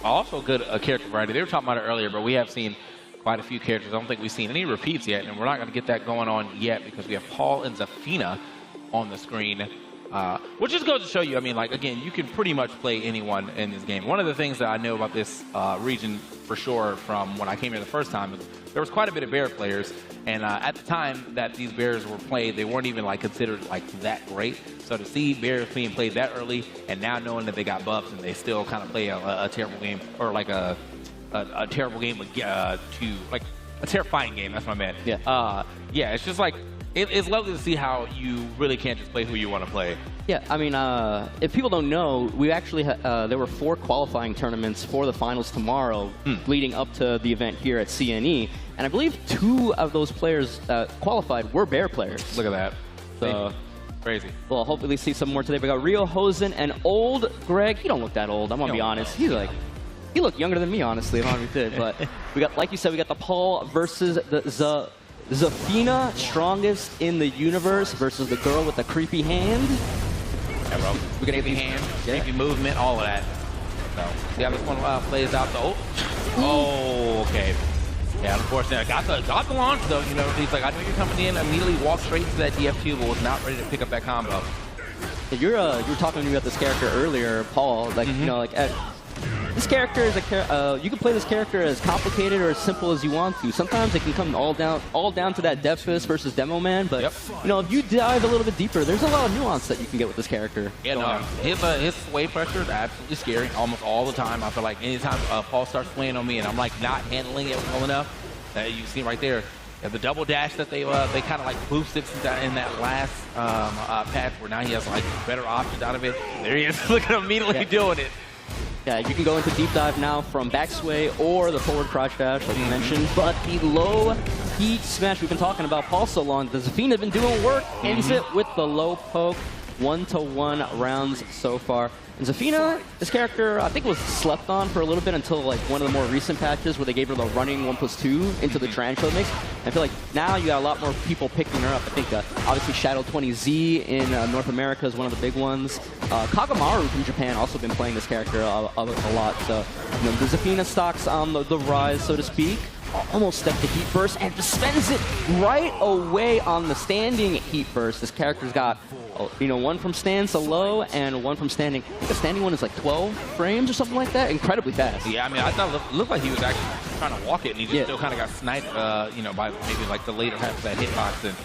also good character variety. They were talking about it earlier, but we have seen quite a few characters. I don't think we've seen any repeats yet, and we're not going to get that going on yet because we have Paul and Zafina on the screen. Which just goes to show you, I mean, like, again, you can pretty much play anyone in this game. One of the things that I know about this region for sure from when I came here the first time is there was quite a bit of bear players, and at the time that these bears were played, they weren't even like considered like that great. So to see bears being played that early, and now knowing that they got buffs and they still kind of play a terrible game, or like a terrible game to like a terrifying game. That's what I meant. Yeah. Yeah, it's just like it's lovely to see how you really can't just play who you want to play. Yeah, I mean, if people don't know, we actually there were 4 qualifying tournaments for the finals tomorrow, leading up to the event here at CNE, and I believe 2 of those players qualified were bear players. Look at that. So crazy. We'll hopefully see some more today. We got Rio, Hosen, and old Greg. He don't look that old. I'm gonna be honest. He's like, he looked younger than me, honestly, if I did. But we got, like you said, we got the Paul versus the Zafina, strongest in the universe, versus the girl with the creepy hand. Yeah, bro. We got creepy hand, creepy movement, all of that. So, see how this one plays out, though. Oh, okay. Yeah, unfortunately, I got the launch, though. You know, he's like, I know you're coming in, immediately walk straight to that DF2, but was not ready to pick up that combo. You were talking to me about this character earlier, Paul. Like, you know, like this character is you can play this character as complicated or as simple as you want to. Sometimes it can come all down to that Deathfist versus Demo Man. But you know, if you dive a little bit deeper, there's a lot of nuance that you can get with this character. Yeah, no, his sway pressure is absolutely scary almost all the time. I feel like anytime Paul starts swaying on me and I'm like not handling it well enough, you see right there. The double dash that they kind of like boosted in that last patch, where now he has like better options out of it. There he is. Look at him immediately doing it. Yeah, you can go into deep dive now from back sway or the forward crouch dash, like you mentioned. But the low heat smash we've been talking about Paul so long, the Zafina been doing work, ends it with the low poke. 1-to-1 rounds so far. And Zafina, this character, I think was slept on for a little bit until like one of the more recent patches where they gave her the running 1+2 into the Tarantula mix. I feel like now you got a lot more people picking her up. I think obviously Shadow 20Z in North America is one of the big ones. Kagamaru from Japan also been playing this character a lot. So you know, the Zafina stock's on the rise, so to speak. Almost stepped the heat burst and just spends it right away on the standing heat burst. This character's got, you know, one from stand to low and one from standing. I think the standing one is like 12 frames or something like that. Incredibly fast. Yeah, I mean, I thought it looked like he was actually trying to walk it, and he just still kind of got sniped, you know, by maybe like the later half of that hitbox,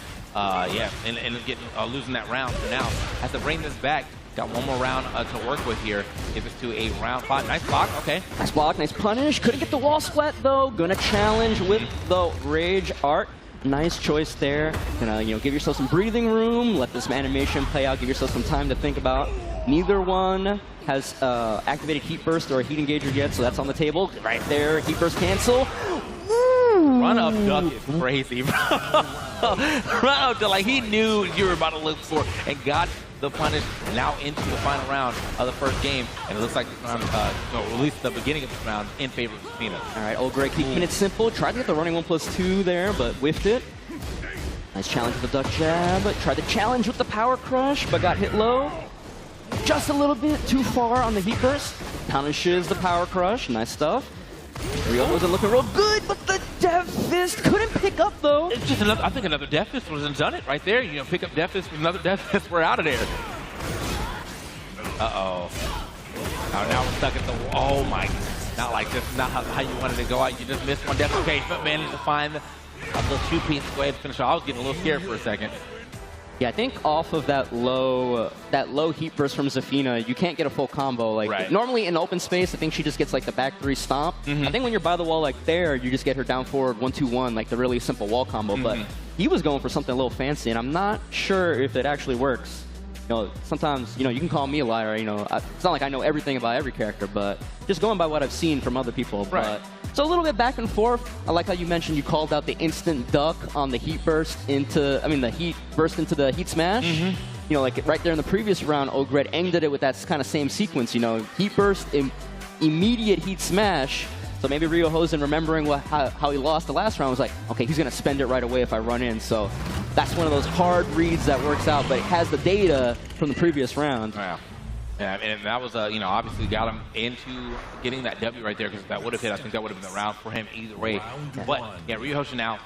and and getting losing that round. So now has to bring this back. Got one more round to work with here. Give us to a round 5. Nice block, okay. Nice block, nice punish. Couldn't get the wall splat though. Gonna challenge with the Rage Art. Nice choice there. Gonna, you know, give yourself some breathing room. Let this animation play out. Give yourself some time to think about. Neither one has activated Heat Burst or a Heat Engager yet, so that's on the table. Right there, Heat Burst cancel. Run up duck is crazy, bro. Run up duck, like he knew you were about to look for and got the punish now into the final round of the first game, and it looks like this round, or at least the beginning of this round, in favor of Zafina. All right, old Greg keeping it simple. Tried to get the running 1+2 there, but whiffed it. Nice challenge with the duck jab. Tried to challenge with the power crush, but got hit low. Just a little bit too far on the heat burst. Punishes the power crush. Nice stuff. Rio wasn't looking real good, but the Death Fist couldn't pick up though. It's just another, I think another Death Fist was done it right there. You know, pick up Death Fist with another Death Fist, we're out of there. Uh-oh. Now we're stuck at the, oh my, not like this, not how you wanted to go out. You just missed one Death Fist. Okay, but managed to find a little 2-piece to go ahead and finish. I was getting a little scared for a second. Yeah, I think off of that low heat burst from Zafina, you can't get a full combo. Like normally in open space, I think she just gets like the back 3 stomp. I think when you're by the wall like there, you just get her down forward 1-2-1, like the really simple wall combo. But he was going for something a little fancy, and I'm not sure if it actually works. You know, sometimes, you know, you can call me a liar. You know, it's not like I know everything about every character, but just going by what I've seen from other people. But so a little bit back and forth. I like how you mentioned you called out the instant duck on the heat burst into, I mean, the heat burst into the heat smash. you know, like right there in the previous round, Ogred ended it with that kind of same sequence, you know, heat burst, immediate heat smash. So maybe Rio Hosen, remembering how he lost the last round, was like, okay, he's going to spend it right away if I run in. So that's one of those hard reads that works out, but it has the data from the previous round. Yeah. Yeah, and that was, you know, obviously got him into getting that W right there, because if that would have hit, I think that would have been the round for him either way. But, yeah, Rio Hosen now,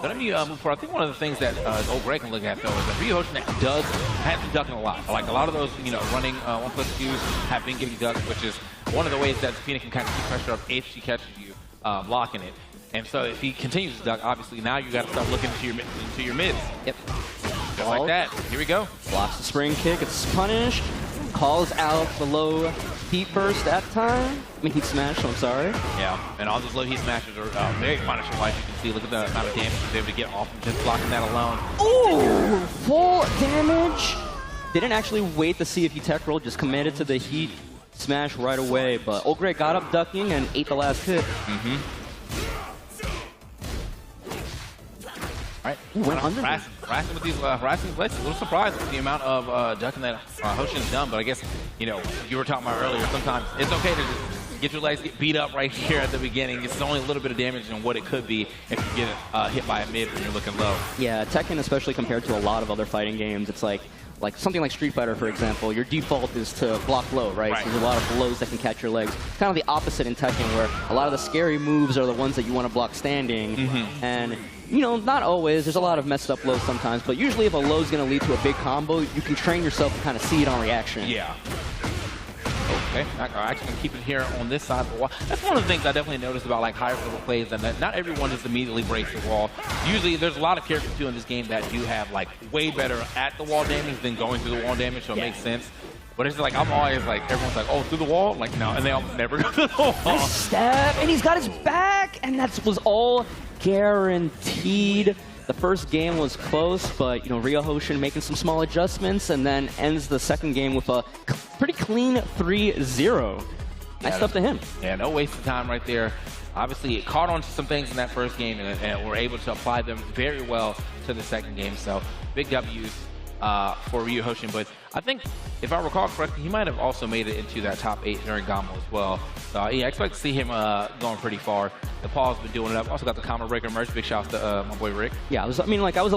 let me move forward. I think one of the things that old Greg can look at, though, is that Rio Hosen has been ducking a lot. Like, a lot of those, you know, running 1+2s have been getting ducked, which is one of the ways that Fina can kind of keep pressure up if she catches you blocking it. And so if he continues to duck, obviously now you got to start looking into your mids. Yep. Just like that. Here we go. Blocks the spring kick. It's punished. Calls out the low heat burst that time. I mean, heat smash, I'm sorry. Yeah, and all those low heat smashes are very punishable, as you can see. Look at the amount of damage he's able to get off of just blocking that alone. Ooh, full damage. Didn't actually wait to see if he tech rolled, just committed to the heat smash right away. But Ogre got up ducking and ate the last hit. All right, went under. Harassing with these harassing glitches. A little surprised with the amount of ducking that Hosen's done, but I guess, you know, you were talking about earlier, sometimes it's okay to just get your legs beat up right here at the beginning. It's only a little bit of damage than what it could be if you get hit by a mid when you're looking low. Yeah, Tekken, especially compared to a lot of other fighting games, it's like something like Street Fighter, for example, your default is to block low, right? So there's a lot of blows that can catch your legs. Kind of the opposite in Tekken, where a lot of the scary moves are the ones that you want to block standing. And, you know, not always. There's a lot of messed up lows sometimes, but usually if a low is going to lead to a big combo, you can train yourself to kind of see it on reaction. Yeah. Okay, I'm actually going to keep it here on this side of the wall. That's one of the things I definitely noticed about like higher level plays, and that not everyone just immediately breaks the wall. Usually there's a lot of characters too in this game that do have like way better at the wall damage than going through the wall damage, so it makes sense. But it's like, I'm always like, everyone's like, oh, through the wall? Like, no, and they almost never go through the wall. Nice stab, and he's got his back, and that was all guaranteed. The first game was close, but, you know, Rio Hosen making some small adjustments, and then ends the second game with a pretty clean 3-0. Nice stuff to him. Yeah, no waste of time right there. Obviously, it caught on to some things in that first game, and we're able to apply them very well to the second game. So, big W's for Rio Hosen. But I think, if I recall correctly, he might have also made it into that top 8 during Gamo as well. So, yeah, I expect to see him going pretty far. The Paul's been doing it up. Also got the Combo Breaker merch. Big shout out to my boy Rick. Yeah, I was a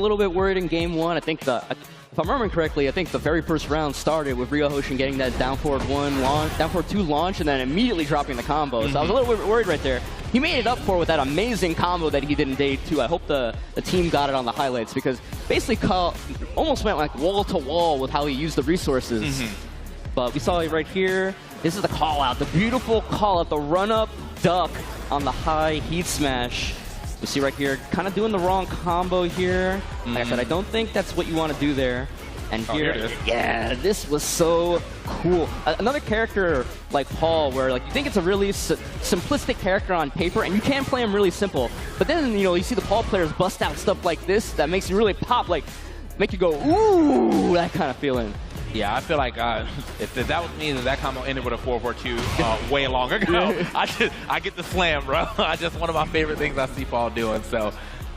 little bit worried in game 1. I think if I'm remembering correctly, I think the very first round started with Rio Hosen getting that down forward 2 launch, and then immediately dropping the combo. So I was a little bit worried right there. He made it up for with that amazing combo that he did in day 2. I hope the team got it on the highlights, because basically almost went like wall to wall with how he used the resources. But we saw it right here. This is the call out, the beautiful call out, the run up duck on the high heat smash. You see right here, kind of doing the wrong combo here. Like I said, I don't think that's what you want to do there. And here, yeah, this was so cool. Another character like Paul, where like you think it's a really simplistic character on paper, and you can play him really simple. But then, you know, you see the Paul players bust out stuff like this that makes you really pop, like make you go, ooh, that kind of feeling. Yeah, I feel like if that was me, that combo ended with a 4-4-2 way long ago. I get the slam, bro. That's just one of my favorite things I see Paul doing. So,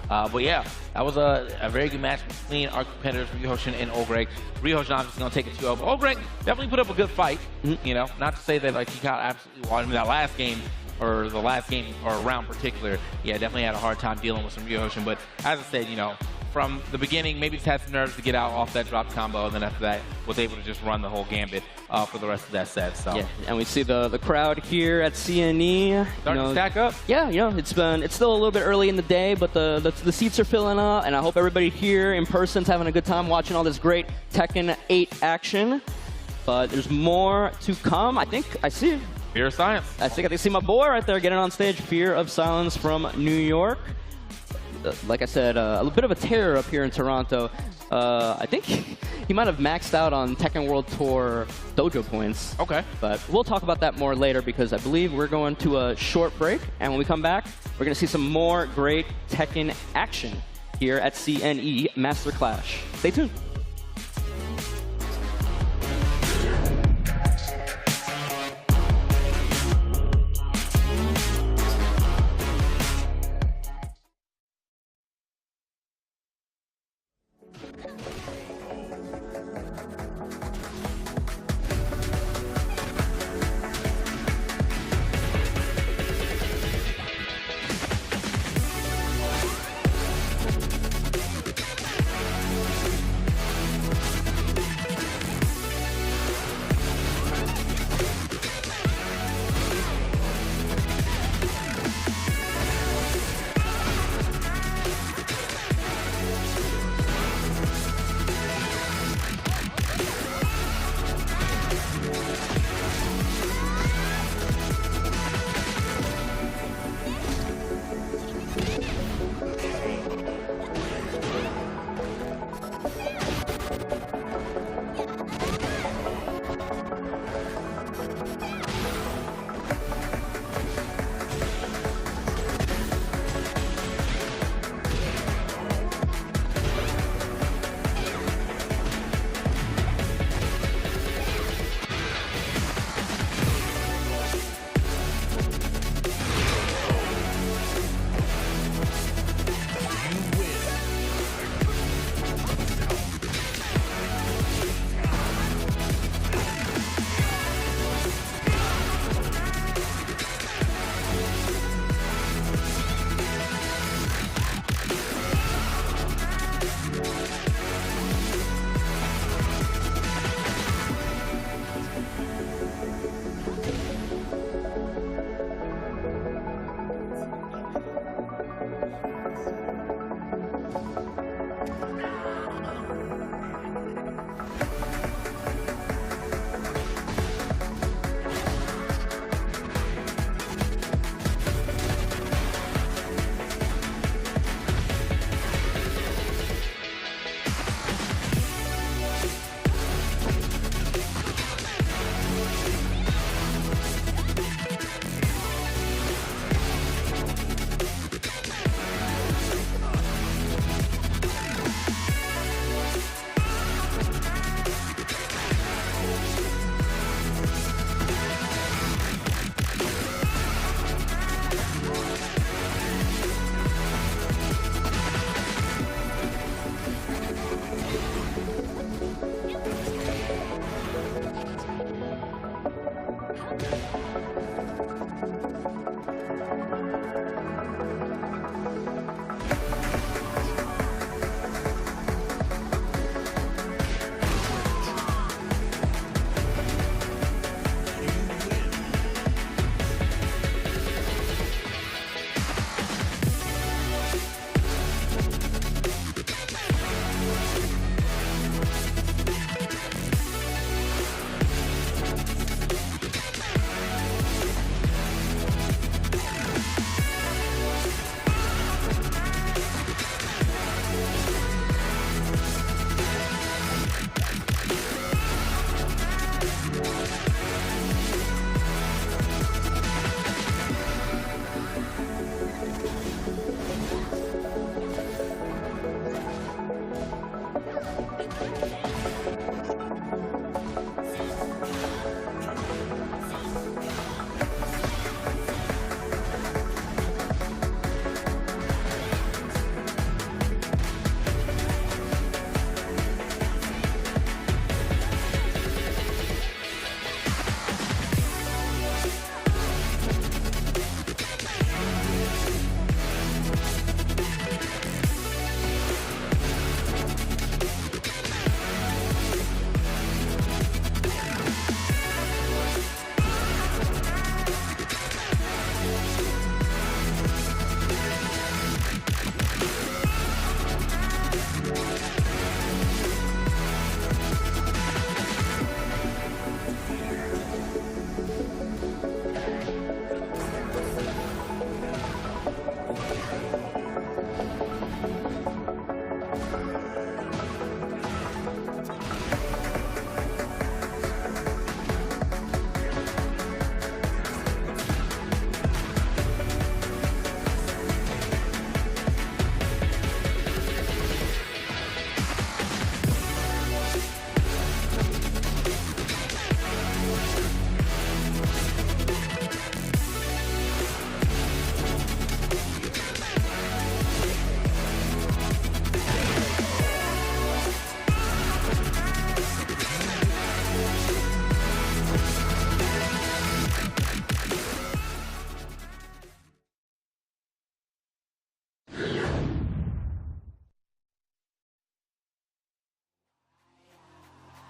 but yeah, that was a very good match between our competitors, Rio Hosen and Ogreg. Rio Hosen obviously going to take it 2-0. Ogreg definitely put up a good fight. You know, not to say that like he got absolutely wild in that last game, or the last game or round in particular. Yeah, definitely had a hard time dealing with some Rio Hosen. But as I said, you know, from the beginning, maybe just had some nerves to get out off that drop combo, and then after that was able to just run the whole gambit for the rest of that set. So yeah, and we see the crowd here at CNE starting to stack up. Yeah, you know, it's still a little bit early in the day, but the seats are filling up, and I hope everybody here in person's having a good time watching all this great Tekken 8 action. But there's more to come. I think I see Fear of Silence. I think I see my boy right there getting on stage. Fear of Silence from New York. Like I said, a bit of a terror up here in Toronto. I think he might have maxed out on Tekken World Tour dojo points. Okay. But we'll talk about that more later, because I believe we're going to a short break. And when we come back, we're going to see some more great Tekken action here at CNE Master Clash. Stay tuned.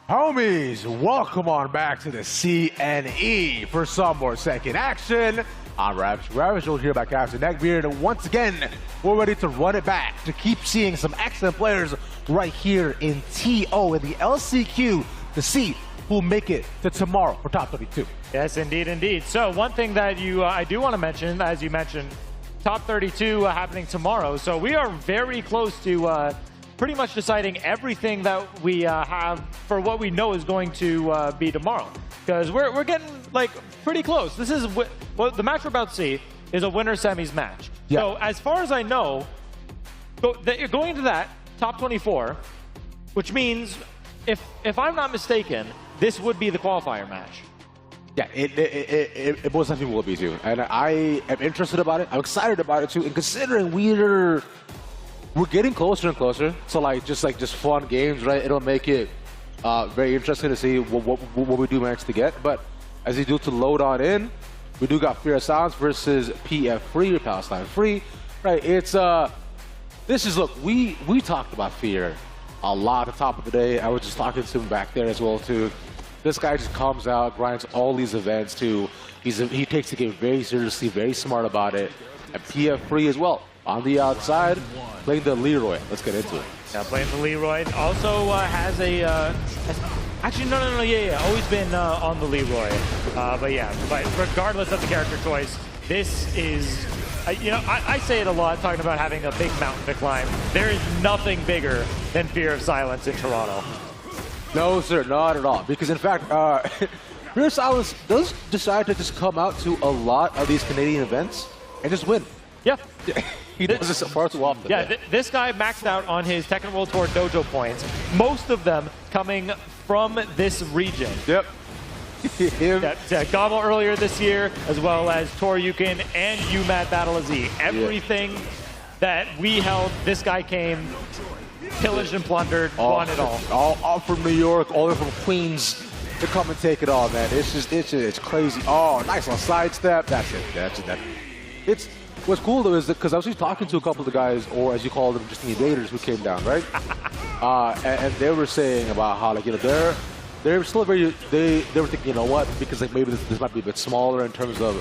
Homies, welcome on back to the CNE for some more second action. I'm Ravishable here by Captain Neckbeard, and once again, we're ready to run it back to keep seeing some excellent players right here in TO in the LCQ to see who'll make it to tomorrow for top 32. Yes, indeed, indeed. So one thing that I do want to mention, as you mentioned, top 32 happening tomorrow. So we are very close to pretty much deciding everything that we have for what we know is going to be tomorrow. Because we're getting like pretty close. This is well, the match we're about to see is a winner semis match. Yeah. So as far as I know, you're going to that top 24, which means if I'm not mistaken, this would be the qualifier match. Yeah, it most definitely will be too, and I am interested about it. I'm excited about it too, and considering we're getting closer and closer to like just fun games, right? It'll make it very interesting to see what we do manage to get. But as you do to load on in, we do got Fear of Silence versus PF Free or Palestine Free, right? It's this is look, we talked about Fear a lot at the top of the day. I was just talking to him back there as well too. This guy just comes out, grinds all these events too. He takes the game very seriously, very smart about it. And PF Free as well. On the outside, playing the Leroy. Let's get into it. Yeah, playing the Leroy. Also has a... actually, no, yeah. Always been on the Leroy. But regardless of the character choice, this is... I say it a lot, talking about having a big mountain to climb. There is nothing bigger than Fear of Silence in Toronto. No, sir, not at all. Because, in fact, Fear of Silence does decide to just come out to a lot of these Canadian events and just win. Yeah. He does this far too often. Yeah, this guy maxed out on his Tekken World Tour dojo points, most of them coming from this region. Yep. Gobble earlier this year, as well as Toryukin and UMAD Battle of Z. Everything that we held, this guy came, pillaged and plundered, won it all. All from New York, all the way from Queens, to come and take it all, man. It's crazy. Oh, nice on sidestep. That's it. It's what's cool though is that because I was just talking to a couple of the guys, or as you call them, just the invaders who came down, right? And they were saying about how, like, you know, they're still very, they were thinking, you know what, because like maybe this might be a bit smaller in terms of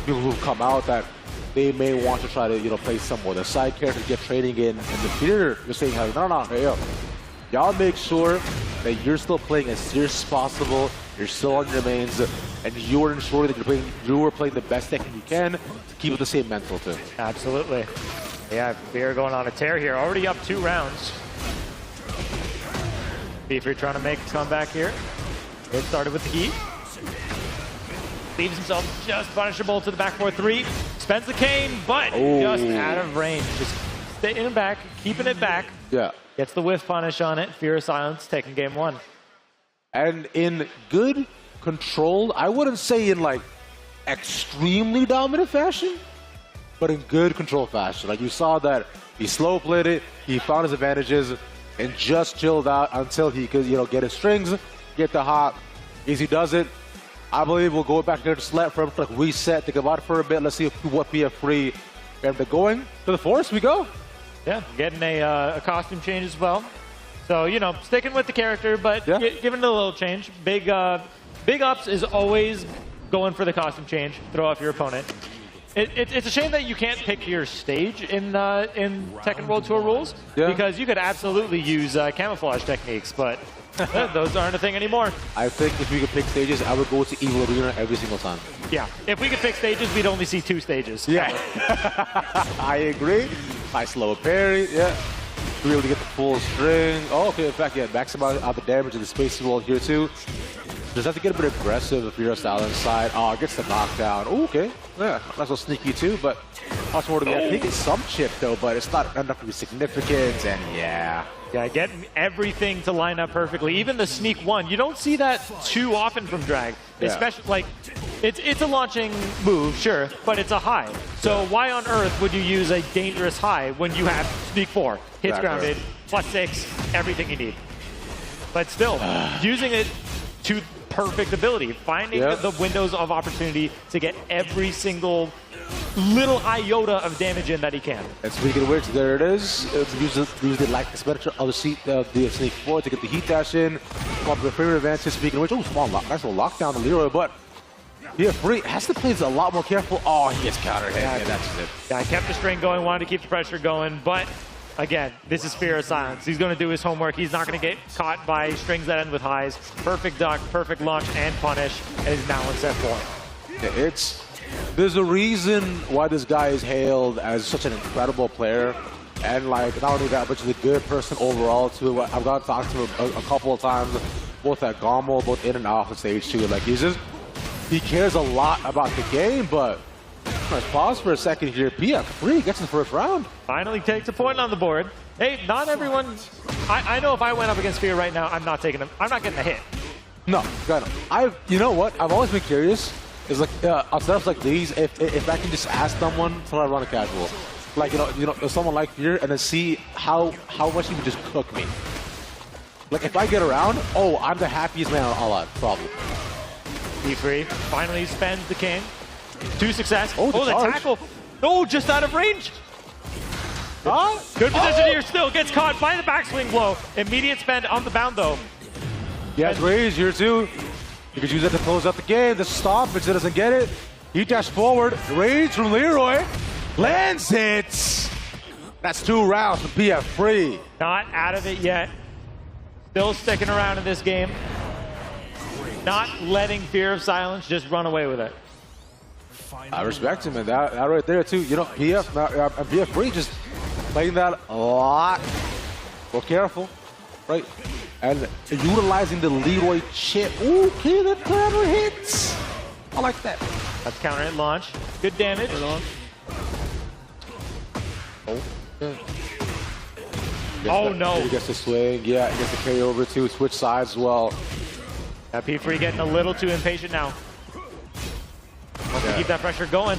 people who've come out, that they may want to try to, you know, play some more the side characters, get training in the theater. You're saying, like, no, hey, yo, y'all make sure that you're still playing as serious as possible. You're still on your mains, and you are ensuring that you are playing the best deck you can to keep with the same mental too. Absolutely. Yeah, Beer going on a tear here. Already up 2 rounds. Beefree trying to make a comeback here. It started with the heat. Leaves himself just punishable to the back 4-3. Spends the cane, but just out of range. Just staying back, keeping it back. Yeah. Gets the whiff punish on it. Fear of Silence, taking game 1. And in good, controlled, I wouldn't say in like extremely dominant fashion, but in good control fashion. Like you saw that he slow played it, he found his advantages, and just chilled out until he could, you know, get his strings, get the hop. Easy does it. I believe we'll go back there to slap for him, like reset, think about it for a bit. Let's see what PF3 and they're going to the forest. We go. Yeah, getting a costume change as well. So, you know, sticking with the character, but giving it a little change. Big ups is always going for the costume change. Throw off your opponent. It's a shame that you can't pick your stage in Tekken World Tour rules, because you could absolutely use camouflage techniques, but those aren't a thing anymore. I think if we could pick stages, I would go to Evil Arena every single time. Yeah, if we could pick stages, we'd only see 2 stages. Yeah, I agree. Nice slow parry, yeah. To be able to get the full string. Oh, okay, in fact, yeah, maximize out the damage in the space wall here too. Just have to get a bit aggressive if you're a Silence side. Oh, gets the knockdown. Ooh, okay. Yeah, not so sneaky too, but much more to be. I think it's some chip though, but it's not enough to be significant, and yeah. Yeah, getting everything to line up perfectly. Even the sneak 1, you don't see that too often from Drag. Especially, like, it's a launching move, sure, but it's a high. So why on earth would you use a dangerous high when you have sneak 4, hits grounded, +6, everything you need? But still, using it to perfect ability, finding the windows of opportunity to get every single little iota of damage in that he can. And speaking of which, there it is. Use the light expenditure of the sneak 4 to get the heat dash in. Come up with a favorite advantage. Speaking of which, nice little lockdown to Leroy, but PF3 has to play a lot more careful. Oh, he gets countered. Yeah, that's it. Yeah, I kept the string going, wanted to keep the pressure going, but again, this is Fear of Silence. He's going to do his homework. He's not going to get caught by strings that end with highs. Perfect duck, perfect launch, and punish, and is now in set 4. Yeah, there's a reason why this guy is hailed as such an incredible player, and like not only that, but he's a good person overall too. I've got to talk to him a couple of times, both at Gommel, both in and off the stage too. Like he cares a lot about the game, but let's pause for a second here. PF3 gets in the first round. Finally takes a point on the board. Hey, not everyone. I know if I went up against Fear right now, I'm not taking him. I'm not getting a hit. No, got him. You know what? I've always been curious. Is like on setups like these, if I can just ask someone to run a casual, like you know, someone like Fear, and then see how much he would just cook me. Like if I get around, oh, I'm the happiest man on all out, probably. Beefree finally spends the king. 2 success. Oh, the tackle. Oh, just out of range. Good position here still. Gets caught by the backswing blow. Immediate spend on the bound though. Yeah, it's Rage here too. You could use that to close out the game. The stop, if it doesn't get it. He dashed forward. Rage from Leroy. Lands it. That's 2 rounds for PF3. Not out of it yet. Still sticking around in this game. Not letting Fear of Silence just run away with it. I respect him, and that right there too. You know, PF3 just playing that a lot. Well, careful, right? And utilizing the Leroy chip. Ooh, okay, that clever hits. I like that. That's counter hit launch. Good damage. Oh no. He gets the swing. Yeah, he gets the carry over too. Switch sides as well. P3 getting a little too impatient now. Wants to keep that pressure going.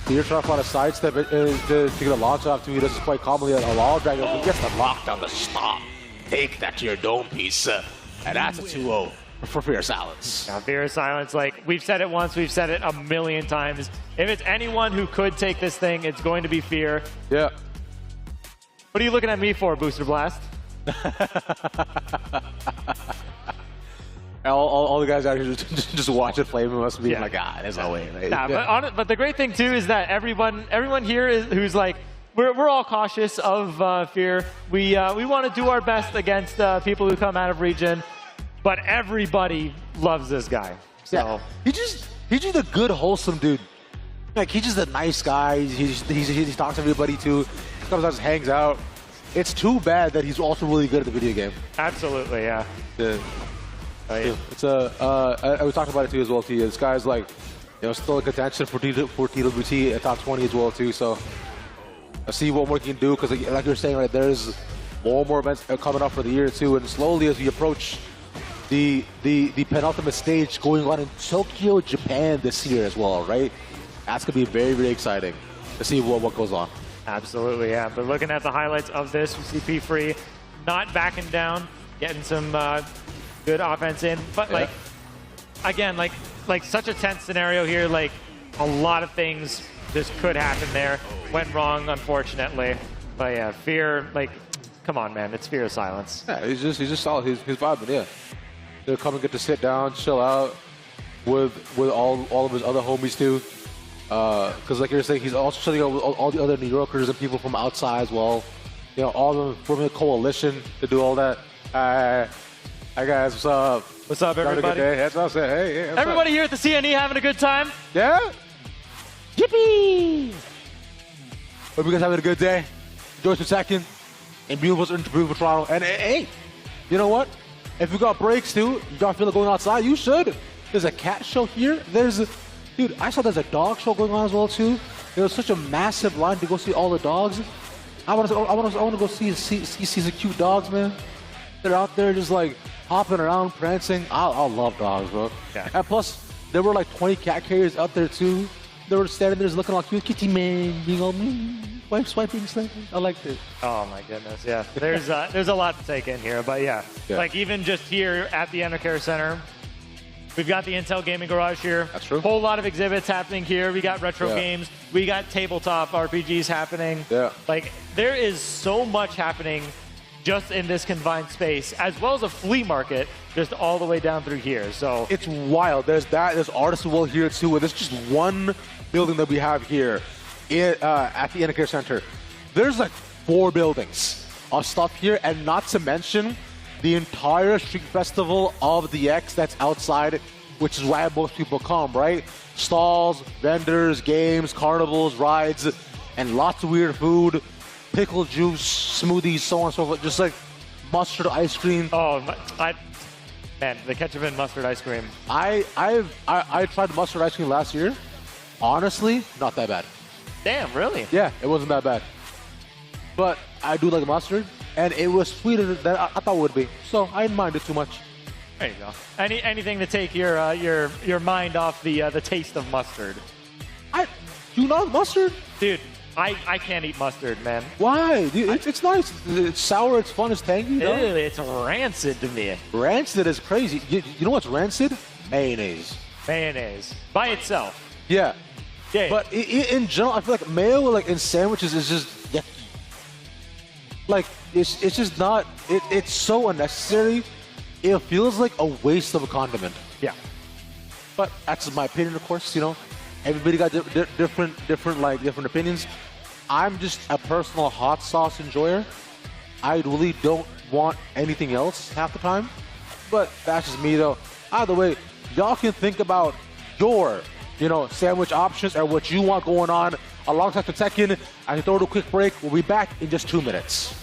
You're trying to find a sidestep to get a launch off too. He does this quite calmly a wall drag. He gets the lockdown, the stop. Take that to your dome piece. And that's a 2-0 for Fear of Silence. Now, Fear of Silence, like, we've said it once, we've said it a million times. If it's anyone who could take this thing, it's going to be Fear. Yeah. What are you looking at me for, Booster Blast? all the guys out here just watch it play must be like, there's no way. Right? Nah, but the great thing, too, is that everyone here who's like, we're all cautious of Fear. We want to do our best against people who come out of region, but everybody loves this guy. So yeah. He's just a good, wholesome dude. Like, he's just a nice guy. He talks to everybody too. Comes out, just hangs out. It's too bad that he's also really good at the video game. Absolutely, yeah. Yeah. Oh, yeah. It's we talked about it too as well too. This guy's like, still in contention for TWT at top 20 as well too. So let's see what more he can do, because like you're saying, right, there's more events coming up for the year too, and slowly as we approach the penultimate stage going on in Tokyo, Japan this year as well, right? That's gonna be very, very exciting to see what goes on. Absolutely, yeah. But looking at the highlights of this, we see P-Free not backing down, getting some good offense in. But like, again, like such a tense scenario here. Like, a lot of things just could happen there. Went wrong, unfortunately. But yeah, Fear, like, come on, man, it's Fear of Silence. Yeah, he's just solid. He's vibing, yeah. They'll come and get to sit down, chill out with all of his other homies too. Because like you're saying, he's also chilling out with all the other New Yorkers and people from outside as well. All of them forming a coalition to do all that. Hi guys, what's up? What's up, everybody? That's what I'm saying. Hey, what's everybody up? here at the CNE having a good time? Yeah? Yippee! Hope you guys having a good day. Enjoy some second in beautiful Toronto. And hey, you know what? If you got breaks too, you don't feel like going outside, you should. There's a cat show here. Dude, I saw there's a dog show going on as well too. There was such a massive line to go see all the dogs. I want to go see the cute dogs, man. They're out there just like hopping around, prancing. I love dogs, bro. Yeah. And plus, there were like 20 cat carriers out there too. They were standing there just looking like cute kitty man, being all swiping. I liked it. Oh my goodness, yeah. There's a lot to take in here, but yeah. Like, even just here at the Enre Center, we've got the Intel Gaming Garage here. That's true. Whole lot of exhibits happening here. We got retro games. We got tabletop RPGs happening. Yeah. Like, there is so much happening just in this confined space, as well as a flea market just all the way down through here. So it's wild. There's Artist World here too, and there's just one building that we have here at the Enre Center. There's like 4 buildings of stuff here, and not to mention the entire street festival of the X that's outside, which is why most people come, right? Stalls, vendors, games, carnivals, rides, and lots of weird food, pickle juice, smoothies, so on and so forth. Just like mustard ice cream. Oh, man, the ketchup and mustard ice cream. I tried mustard ice cream last year. Honestly, not that bad. Damn, really? Yeah, it wasn't that bad. But I do like mustard, and it was sweeter than I thought it would be. So I didn't mind it too much. There you go. Anything to take your mind off the taste of mustard. You love mustard? Dude, I can't eat mustard, man. Why? Dude, it's nice. It's sour, it's fun, it's tangy. Ew, it's rancid to me. Rancid is crazy. You know what's rancid? Mayonnaise. Mayonnaise. By itself. Yeah. Yeah. But in general, I feel like mayo, like in sandwiches, is just yucky. Like, it's just not, it's so unnecessary. It feels like a waste of a condiment. Yeah. But that's my opinion, of course, Everybody got different opinions. I'm just a personal hot sauce enjoyer. I really don't want anything else half the time. But that's just me, though. Either way, y'all can think about your, sandwich options and what you want going on alongside the TEKKEN. I can throw it a quick break. We'll be back in just 2 minutes.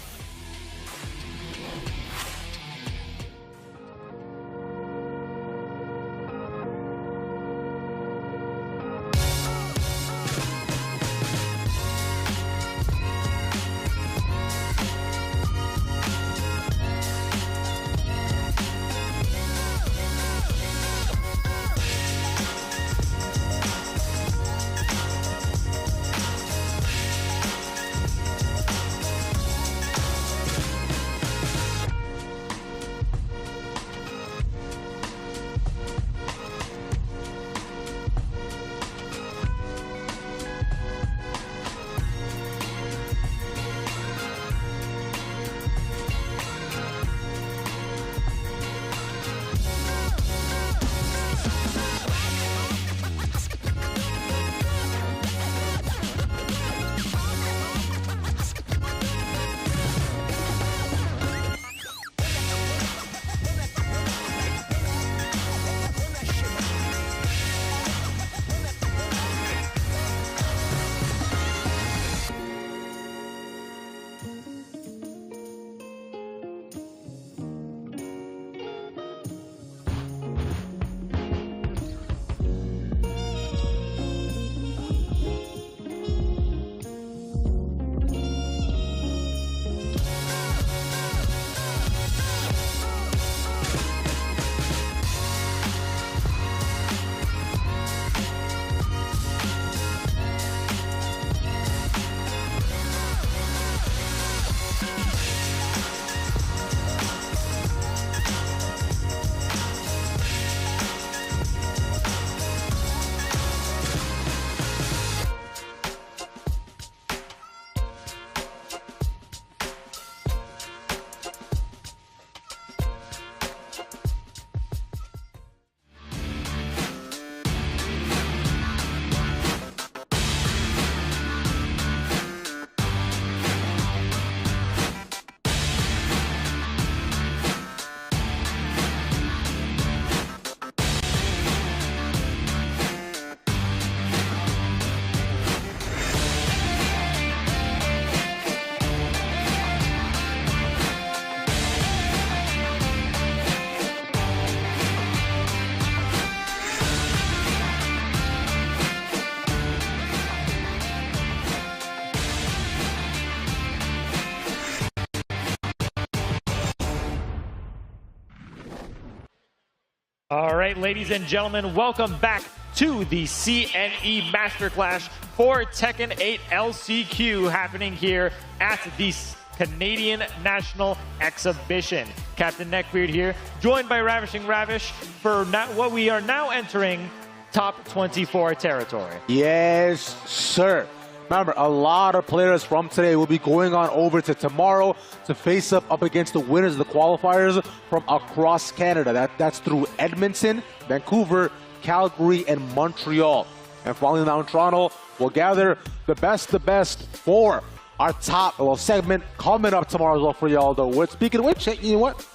All right, ladies and gentlemen, welcome back to the CNE Masterclass for Tekken 8 LCQ happening here at the Canadian National Exhibition. Captain Neckbeard here, joined by Ravishing Ravish for what we are now entering top 24 territory. Yes, sir. Remember, a lot of players from today will be going on over to tomorrow to face up against the winners of the qualifiers from across Canada. That's through Edmonton, Vancouver, Calgary, and Montreal. And following down Toronto, we'll gather the best for our top little segment coming up tomorrow as well for y'all, though. Speaking of which, you know what?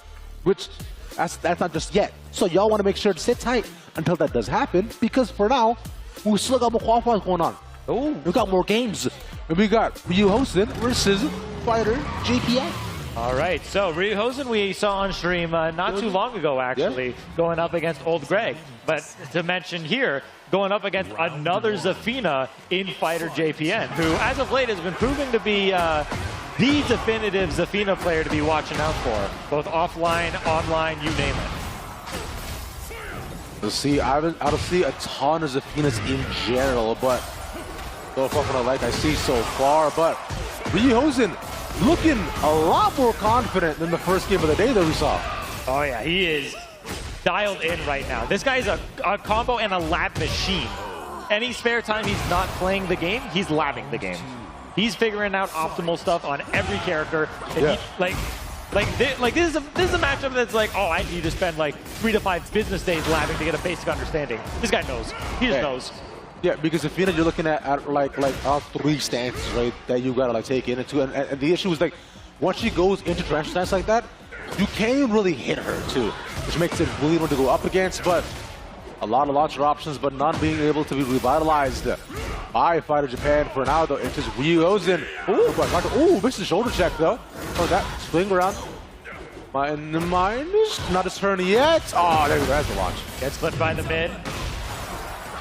That's not just yet. So y'all want to make sure to sit tight until that does happen, because for now, we still got more qualifiers going on. Oh, we got more games. And we got Ryu Hosen versus Fighter JPN. All right, so Ryu Hosen we saw on stream not too long ago, actually, going up against Old Greg. But to mention here, going up against another Zafina in Fighter JPN, who as of late has been proving to be the definitive Zafina player to be watching out for, both offline, online, you name it. You'll see, I don't see a ton of Zafinas in general, but so far from what I see so far. But Ryu Hosen looking a lot more confident than the first game of the day that we saw. Oh yeah, he is dialed in right now. This guy's a combo and a lab machine. Any spare time he's not playing the game, he's labbing the game. He's figuring out optimal stuff on every character. And this is a matchup that's like, oh, I need to spend like 3 to 5 business days labbing to get a basic understanding. This guy knows. He just knows. Yeah, because Zafina, you're looking at like 3 stances, right, that you gotta like take into, and the issue is like once she goes into trench stance like that, you can't really hit her too, which makes it really hard to go up against. But a lot of launcher options, but none being able to be revitalized by Fighter Japan for now. Though it's just Ryu Hosen. Ooh, missed the shoulder check though. Oh, that swing around. Minus, not his turn yet. Oh, there we go. That's the launch. Gets flipped by the mid.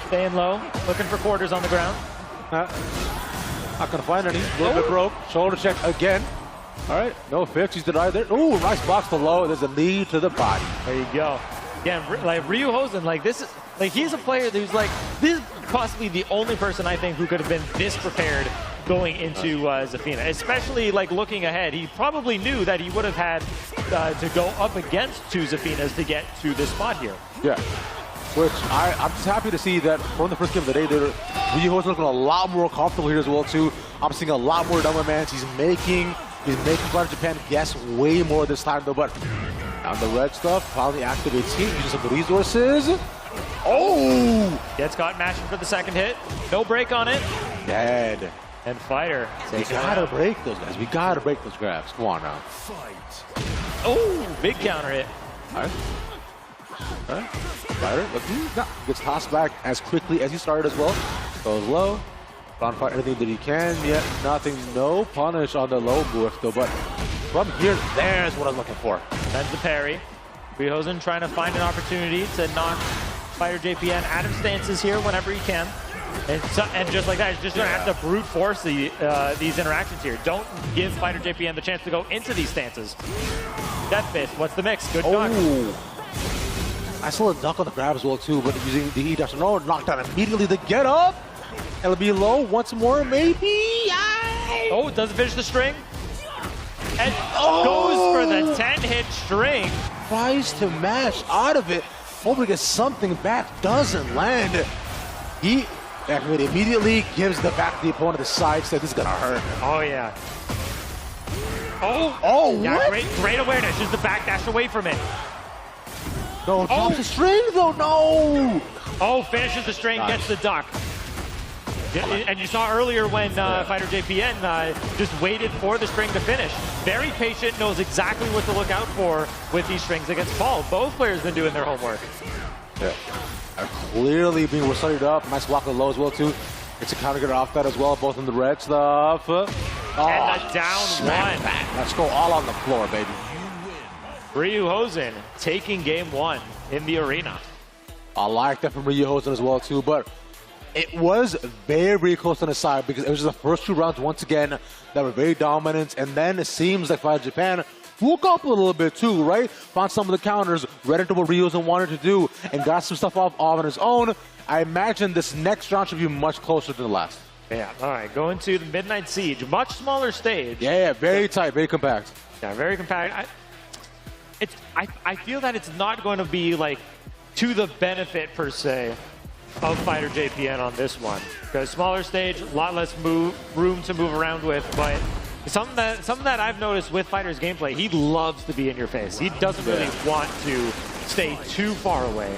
Staying low, looking for quarters on the ground. Not gonna find any. A little bit broke. Shoulder check again. All right, no fix. He's denied there. Ooh, nice box below. There's a knee to the body. There you go. Yeah, like Ryu Hosen, like this is like he's a player who's like this is possibly the only person I think who could have been this prepared going into Zafina, especially like looking ahead. He probably knew that he would have had to go up against 2 Zafinas to get to this spot here. Yeah. Which I'm just happy to see that from the first game of the day, Ryu Hosen looking a lot more comfortable here as well too. I'm seeing a lot more double mans. He's making Fighter Japan guess way more this time though. But on the red stuff, finally activates heat, using some resources. Oh! Gets caught mashing for the second hit. No break on it. Dead. And Fighter. We gotta break those guys. We gotta break those grabs. Come on now. Oh, big counter hit. All right. Alright, Fighter, gets tossed back as quickly as he started as well. Goes low, bonfire anything that he can, yet nothing, no punish on the low boost though, but from here, there's what I'm looking for. Sends the parry. Ryu Hosen trying to find an opportunity to knock Fighter JPN out of stances here whenever he can. And just like that, he's just going to have to brute force these interactions here. Don't give Fighter JPN the chance to go into these stances. Death Fist, what's the mix? Good knock. I saw a duck on the grab as well too, but using the E-dash, no, knocked down immediately to get up. It'll be low once more, maybe. Oh, doesn't finish the string. And goes for the 10-hit string. Tries to mash out of it, hoping to get something back, doesn't land. He immediately gives the back to the opponent the side, said this is gonna hurt. Oh yeah. Yeah, what? Great awareness, just the back dash away from it. No, drops the string though, no! Oh, finishes the string, gets the duck. And you saw earlier when Fighter JPN just waited for the string to finish. Very patient, knows exactly what to look out for with these strings against Paul. Both players been doing their homework. Yeah, clearly being studied up. Nice block on low as well too. It's a counter get off that as well, both in the red stuff. And the down one. Let's go all on the floor, baby. Ryu Hosen taking game 1 in the arena. I like that from Ryu Hosen as well too, but it was very, very close on the side because it was just the first 2 rounds once again that were very dominant, and then it seems like Fighter Japan Fooled up a little bit too, right? Found some of the counters, read into what Hosen wanted to do, and got some stuff off on his own. I imagine this next round should be much closer than the last. Yeah, all right, going to the Midnight Siege, much smaller stage. Yeah, very tight, very compact. Yeah, very compact. I feel that it's not going to be like to the benefit per se of Fighter JPN on this one, because smaller stage, a lot less room to move around with. But something that I've noticed with Fighter's gameplay, he loves to be in your face. He doesn't really want to stay too far away.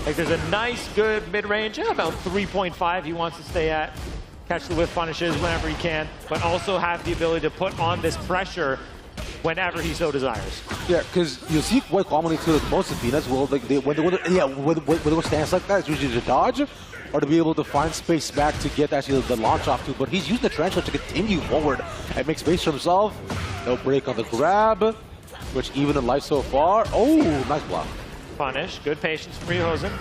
Like there's a nice, good mid-range, about 3.5 he wants to stay at. Catch the whiff punishes whenever he can, but also have the ability to put on this pressure whenever he so desires. Yeah, because you see quite commonly too, like most of the Phoenix will, like when they go stance like that, it's usually to dodge or to be able to find space back to get actually the launch off to. But he's using the transfer to continue forward and make space for himself. No break on the grab, which even in life so far. Oh, nice block. Punish, good patience from Hosen.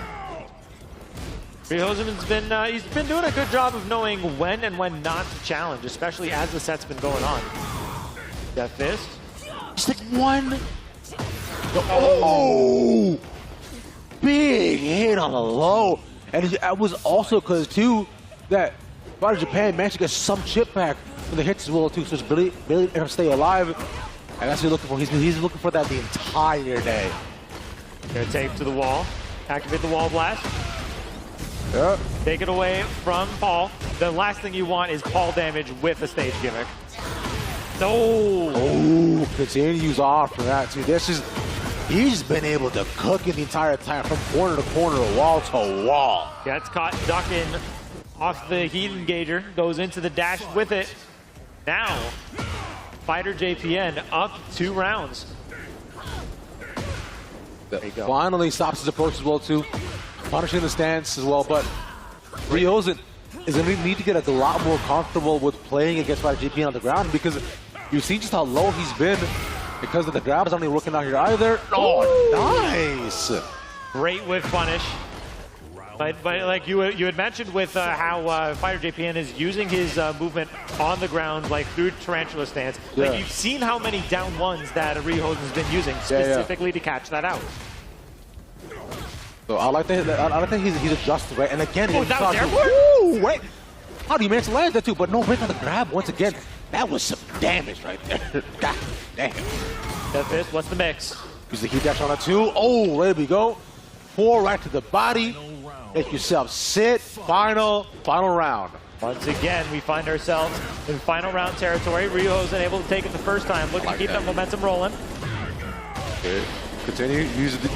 Hosen's been he's been doing a good job of knowing when and when not to challenge, especially as the set's been going on. Death Fist. Just like one. Oh! Big hit on the low. And it was also because, too, that Fighter Japan managed to get some chip back from the hits as well, too. So it's really to stay alive. And that's what he's looking for. He's looking for that the entire day. Gonna take to the wall. Activate the wall blast. Yeah. Take it away from Paul. The last thing you want is Paul damage with a stage gimmick. Oh, continues off for that too. He's been able to cook it the entire time from corner to corner, wall to wall. Gets caught ducking off the heat engager, goes into the dash with it. Now, Fighter JPN up 2 rounds. There you go. Finally stops his approach as well too, punishing the stance as well. But Hosen is going to need to get a lot more comfortable with playing against Fighter JPN on the ground, because you see just how low he's been because of the grab is not even working out here either. Oh, nice! Great whiff punish. But like you had mentioned with how Fighter JPN is using his movement on the ground, like through Tarantula stance. Yeah. Like you've seen how many down ones that Hosen's been using specifically to catch that out. So I like that he's adjusted, right? And again, that was airborne? Ooh, wait. How do you manage to land that too? But no break on the grab once again. That was some damage right there. God damn. Death Fist, what's the mix? Use the heat dash on a 2. Oh, there we go. 4 right to the body. Make yourself sit. Final round. Once again, we find ourselves in final round territory. Hosen able to take it the first time, looking to keep that momentum rolling. Okay. Continue, use the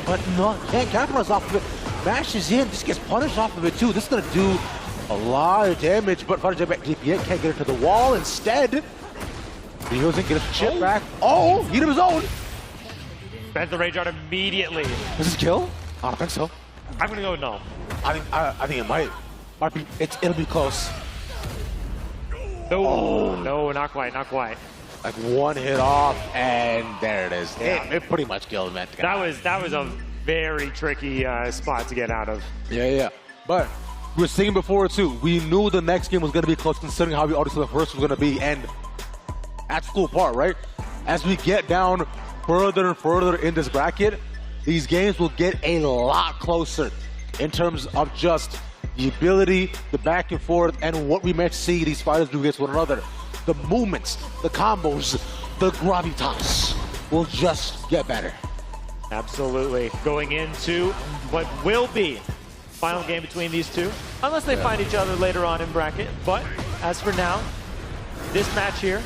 but no, can't capitalize off of it. Mashes in, just gets punished off of it too. This is gonna do a lot of damage, but Fighter JPN can't get it to the wall. Instead, Hosen gets his chip back. Oh, heat of his own. Spends the rage out immediately. Does this kill? I don't think so. I'm gonna go no. I think it might be. It'll be close. No, no, not quite, not quite. Like one hit off, and there it is. Yeah, it pretty much killed him. That was a very tricky spot to get out of. Yeah. But we were saying before too, we knew the next game was going to be close considering how we already saw the first was going to be. And that's the cool part, right? As we get down further and further in this bracket, these games will get a lot closer in terms of just the ability, the back and forth, and what we might see these fighters do against one another. The movements, the combos, the gravitas will just get better. Absolutely. Going into what will be final game between these two, unless they find each other later on in bracket. But as for now, this match here,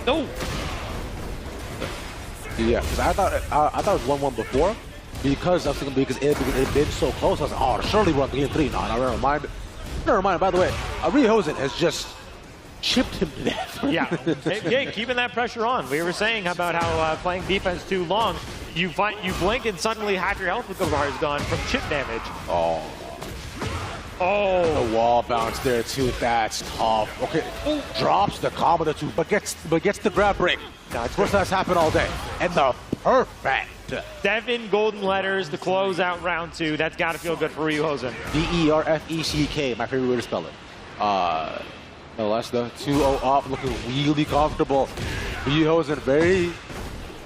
no. Yeah, because I thought it was 1-1 before, because I was thinking because it had been so close. I was like, oh, surely we're on game 3 now. And never mind. By the way, Hosen has just chipped him to death. Yeah, keeping that pressure on. We were saying about how playing defense too long, you blink and suddenly half your health with the bar is gone from chip damage. Oh, the wall bounce there too. That's tough. Okay, drops the combo to 2, but gets the grab break. Of course, that's happened all day. And the perfect 7 golden letters to close out round 2. That's got to feel good for Hosen. DERFECK, my favorite way to spell it. No less the 2-0 up, looking really comfortable. Hosen very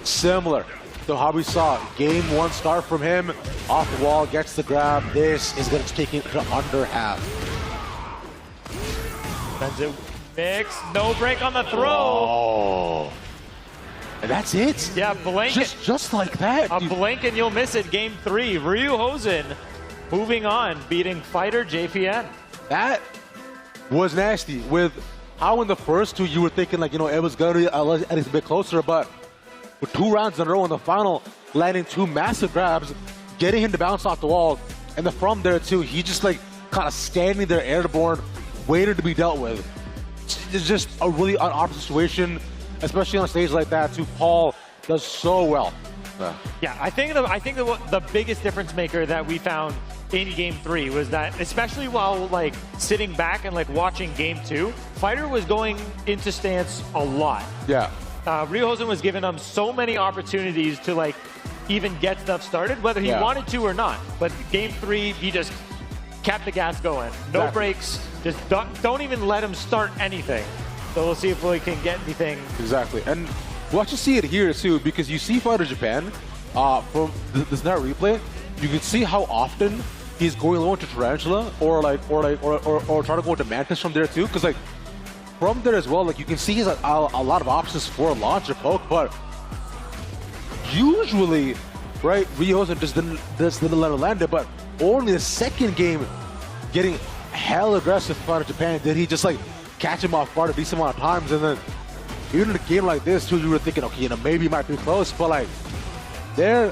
similar to how we saw game 1 start from him. Off the wall, gets the grab. This is going to take it to under half. Sends it mix, no break on the throw. Oh. And that's it. Yeah, blink. Just like that. A blink and you'll miss it. Game 3, Hosen moving on, beating fighter JPN. That was nasty. With how in the first 2 you were thinking like, it was going to be at least a bit closer, but with 2 rounds in a row in the final, landing 2 massive grabs, getting him to bounce off the wall, and then from there too, he just like kind of standing there airborne, waiting to be dealt with. It's just a really unopposite situation, especially on a stage like that too. Paul does so well. Yeah, I think the biggest difference maker that we found in game 3 was that, especially while like sitting back and like watching game 2, fighter was going into stance a lot. Yeah. Hosen was giving them so many opportunities to like even get stuff started, whether he wanted to or not. But game 3, he just kept the gas going. No breaks. Just don't even let him start anything. So we'll see if we can get anything. Exactly. And we'll actually see it here too, because you see Fighter Japan from this net replay, you can see how often he's going low into Tarantula or trying to go into Mantis from there too. Because like from there as well, like you can see he's a lot of options for launch or poke, but usually, right, Hosen just didn't let him land it. But only the second game, getting hell aggressive Fighter Japan, did he just like catch him off guard a decent amount of times. And then even in a game like this too, you were thinking, okay, maybe it might be close, but like they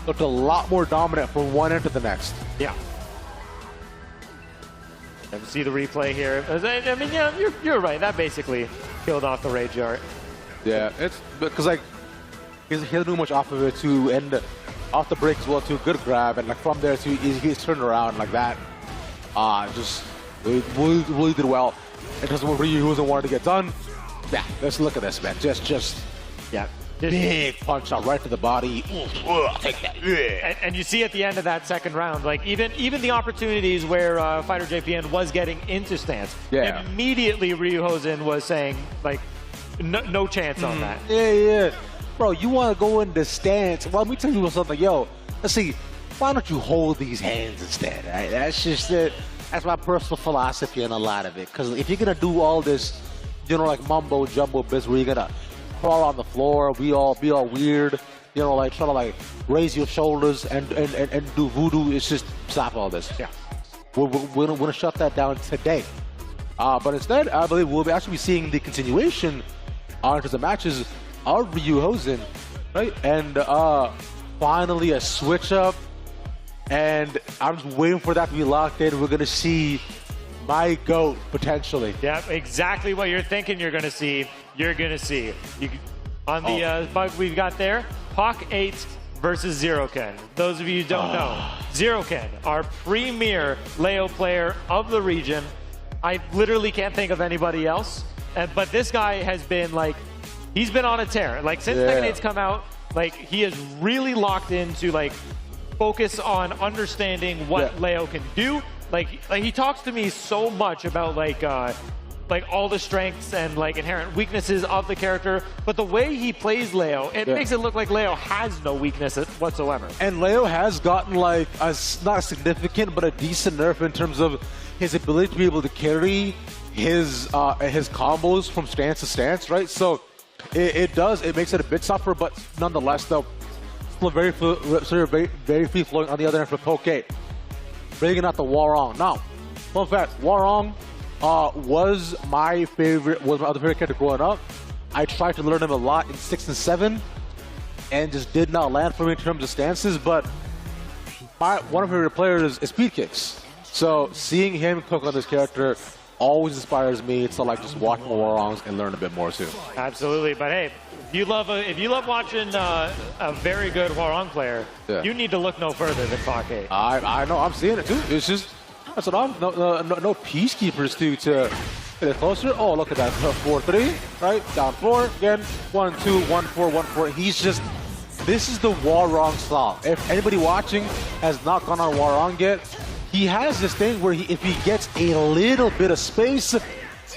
looked a lot more dominant from one end to the next. Yeah. And see the replay here. I mean, yeah, you're right. That basically killed off the Rage Art. Yeah, it's because like he doesn't do much off of it too, and off the break as well too. Good grab, and like from there too, he's turned around like that. Just really did well. In terms of what Hosen wanted to get done. Yeah, let's look at this, man. Just yeah. Big punch out right to the body. Take that. And you see at the end of that second round, like even the opportunities where Fighter JPN was getting into stance, immediately Hosen was saying like, no chance on that. Yeah. Bro, you want to go into stance? Well, let me tell you something, yo. Let's see. Why don't you hold these hands instead? Right? That's just it. That's my personal philosophy on a lot of it. Because if you're gonna do all this, like mumbo jumbo business where you're gonna crawl on the floor, be all weird, like trying to like raise your shoulders and do voodoo. It's just stop all this. Yeah, we're gonna shut that down today. But instead, I believe we'll actually be seeing the continuation into the matches of Hosen, right? And finally a switch up, and I'm just waiting for that to be locked in. We're gonna see my GOAT potentially. Yeah, exactly what you're thinking you're going to see. You're going to see. On the bug we've got there, Pak8 versus ZeroKen. Those of you who don't know, ZeroKen, our premier Leo player of the region. I literally can't think of anybody else. But this guy has been like, he's been on a tear. Like since Tekken 8's come out, like he is really locked into like focus on understanding what Leo can do. Like he talks to me so much about like all the strengths and like inherent weaknesses of the character, but the way he plays Leo, it makes it look like Leo has no weakness whatsoever. And Leo has gotten like not a significant but a decent nerf in terms of his ability to be able to carry his combos from stance to stance, right? So it makes it a bit tougher, but nonetheless though, still very free flowing on the other end for Poke8. Bringing out the Warong. Now, fun fact, Warong was my other favorite character growing up. I tried to learn him a lot in 6 and 7, and just did not land for me in terms of stances, but one of my favorite players is Speed Kicks. So seeing him cook on this character always inspires me to like just watch more Warongs and learn a bit more too. Absolutely, but hey, if you love watching a very good Warong player, you need to look no further than Pak8. I know, I'm seeing it too. It's just that's what I'm no peacekeepers to get it closer. Oh, look at that 4-3, right? Down 4 again, 1-2, 1-4, 1-4. He's just this is the Warong style. If anybody watching has not gone on Warong yet, he has this thing where if he gets a little bit of space,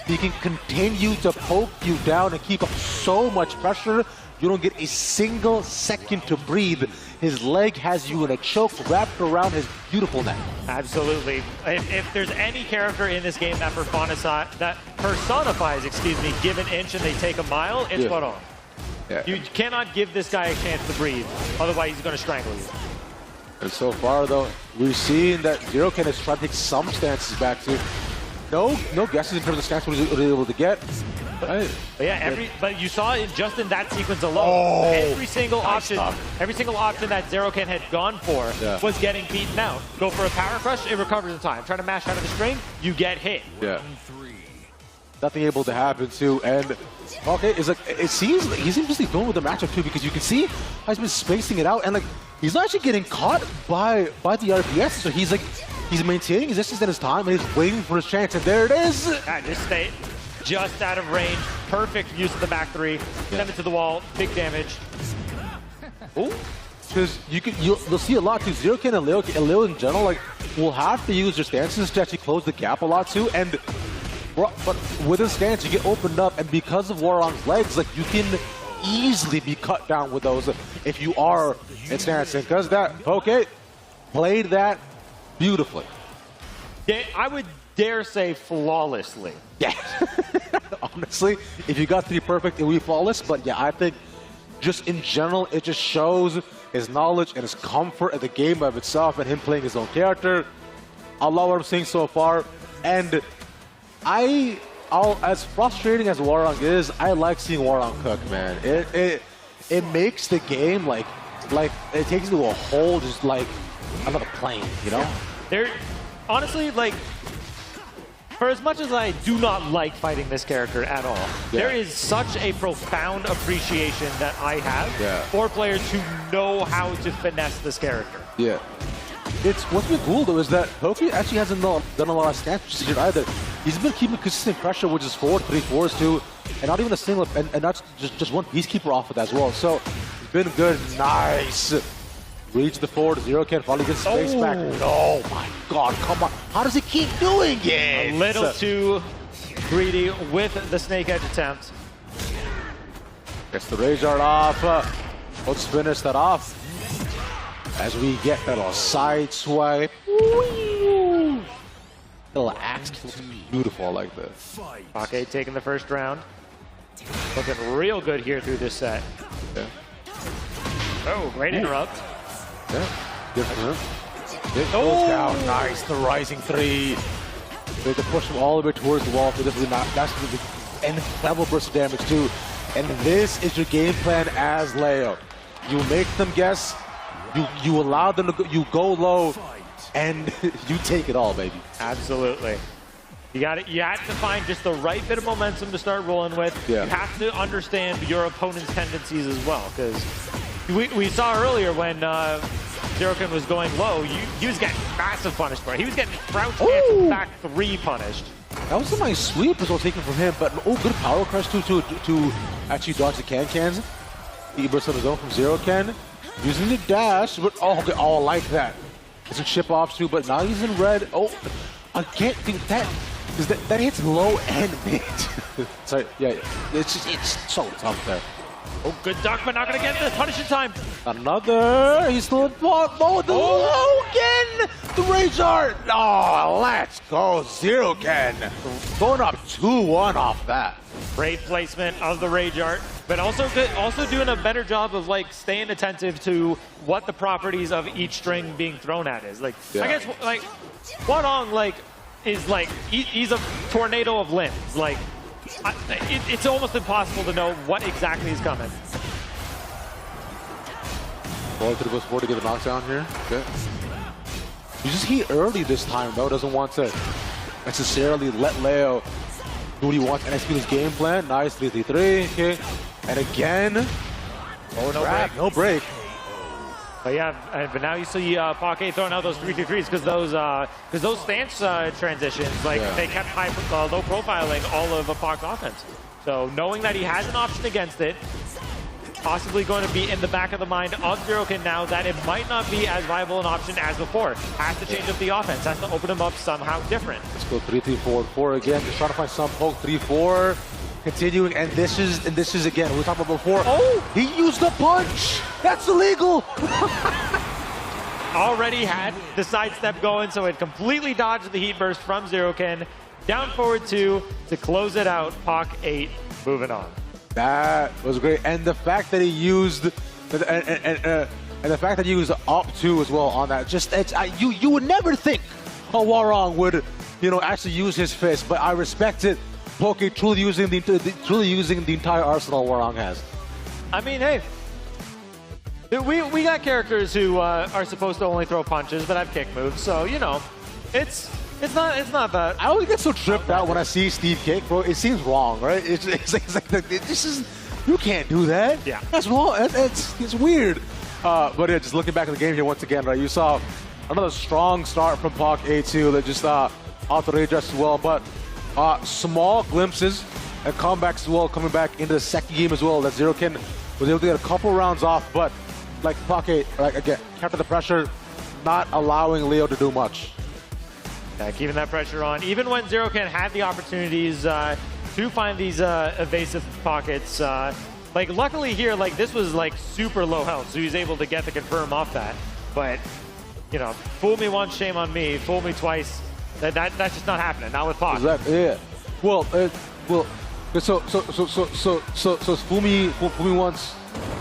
he can continue to poke you down and keep up so much pressure. You don't get a single second to breathe. His leg has you in a choke wrapped around his beautiful neck. Absolutely. If there's any character in this game that personifies, give an inch and they take a mile, it's Beeron. Yeah. You cannot give this guy a chance to breathe, otherwise he's going to strangle you. And so far, though, we've seen that Zeroken is trying to take some stances back to. No guesses in terms of stance what he was able to get. But yeah, but you saw it just in that sequence alone. Every single option that Zeroken had gone for was getting beaten out. Go for a power crush, it recovers in time. Try to mash out of the string, you get hit. Yeah. Nothing able to happen too, and okay, it seems like he seems to be going with the matchup too, because you can see how he's been spacing it out, and like he's not actually getting caught by the RPS, so he's maintaining his distance and his time, and he's waiting for his chance, and there it is. Just stay just out of range. Perfect use of the back three. Send it to the wall. Big damage. Because you'll see a lot too. Zeroken and Leo in general will have to use their stances to actually close the gap a lot too, and. But with his stance, you get opened up, and because of Warong's legs, like you can easily be cut down with those if you are in stance. And because that Poke played that beautifully. Yeah, I would dare say flawlessly. Yeah. Honestly, if you got 3 perfect, it would be flawless. But yeah, I think just in general, it just shows his knowledge and his comfort at the game of itself, and him playing his own character. I love what I'm seeing so far, and. As frustrating as Warong is, I like seeing Warong cook, man. It makes the game like it takes you to a whole just like another plane, you know? There, honestly, like for as much as I do not like fighting this character at all, there is such a profound appreciation that I have for players who know how to finesse this character. Yeah. What's been cool though is that Poke actually hasn't done a lot of stance precision either. He's been keeping consistent pressure, which is 4, 3, 4s too, and not even a single, and that's just one peacekeeper off of that as well. So it's been good. Nice. Reach the forward. Zeroken finally gets space back. Oh my God! Come on. How does he keep doing it? A little too greedy with the snake edge attempt. Gets the Rage Art off. Let's finish that off. As we get that little side swipe. Little axe looks beautiful like this. Poke taking the first round. Looking real good here through this set. Yeah. Oh, great interrupt. Yeah. Good for him. It goes down. Nice. The rising 3. They can push him all the way towards the wall for this. That's the incredible burst of damage too. And this is your game plan as Leo. You make them guess. You allow them to go, you go low, and you take it all, baby. Absolutely. You have to find just the right bit of momentum to start rolling with. Yeah. You have to understand your opponent's tendencies as well, because we saw earlier when Zeroken was going low, he was getting massive punish for it. He was getting crouch cancel back 3 punished. That was a nice sweep as well taken from him, but good power crush to actually dodge the cans. He burst on his own from Zeroken. Using the dash, but I like that. It's a chip off too, but now he's in red. I can't think that because that hits low and mid. Sorry, yeah, it's so tough there. Good duck, but not gonna get the punish in time. Another, he's still in mode. Logan, the Rage Art. Oh, let's go, Zeroken. Going up 2-1 off that. Great placement of the Rage Art, but also doing a better job of like staying attentive to what the properties of each string being thrown at is. Like, I guess like Warong he's a tornado of limbs. Like, it's almost impossible to know what exactly is coming. Ball to the bus 4 to get the knockdown here. Okay. You just heat early this time though. Doesn't want to necessarily let Leo do what he wants and execute his game plan. Nice 3-3-3. Okay. And again. No break. But yeah, but now you see Poke throwing out those 3-3-3s because those stance transitions, they kept low profiling all of Poc's offense. So knowing that he has an option against it, possibly going to be in the back of the mind of Zeroken now that it might not be as viable an option as before. Has to change up the offense, has to open him up somehow different. Let's go 3-3-4-4 again. Just trying to find some poke. 3-4. Continuing, and this is again, we were talking about before. Oh! He used a punch! That's illegal! Already had the sidestep going, so it completely dodged the heat burst from Zeroken. Down forward 2 to close it out. Pak 8 moving on. That was great, and the fact that he used, and the fact that he used up 2 as well on that, just you would never think a Warong would, actually use his fist, but I respect it. Poke truly using the entire arsenal Warong has. I mean, hey, we got characters who are supposed to only throw punches but have kick moves, so it's not that. I always get so tripped out when I see Steve kick, bro. It seems wrong, right? It's like this is, you can't do that. Yeah, that's wrong. It's weird. But yeah, just looking back at the game here once again, right? You saw another strong start from Pak A2 that just out the rage as well, but. Small glimpses and comebacks as well, coming back into the second game as well. That Zeroken was able to get a couple rounds off, but like Pocket, again, kept the pressure, not allowing Leo to do much. Yeah, keeping that pressure on. Even when Zeroken had the opportunities to find these evasive pockets, luckily here, this was super low health, so he was able to get the confirm off that. But, fool me once, shame on me. Fool me twice. That's just not happening. Not with Pak. Yeah. Well, so it's fool me once,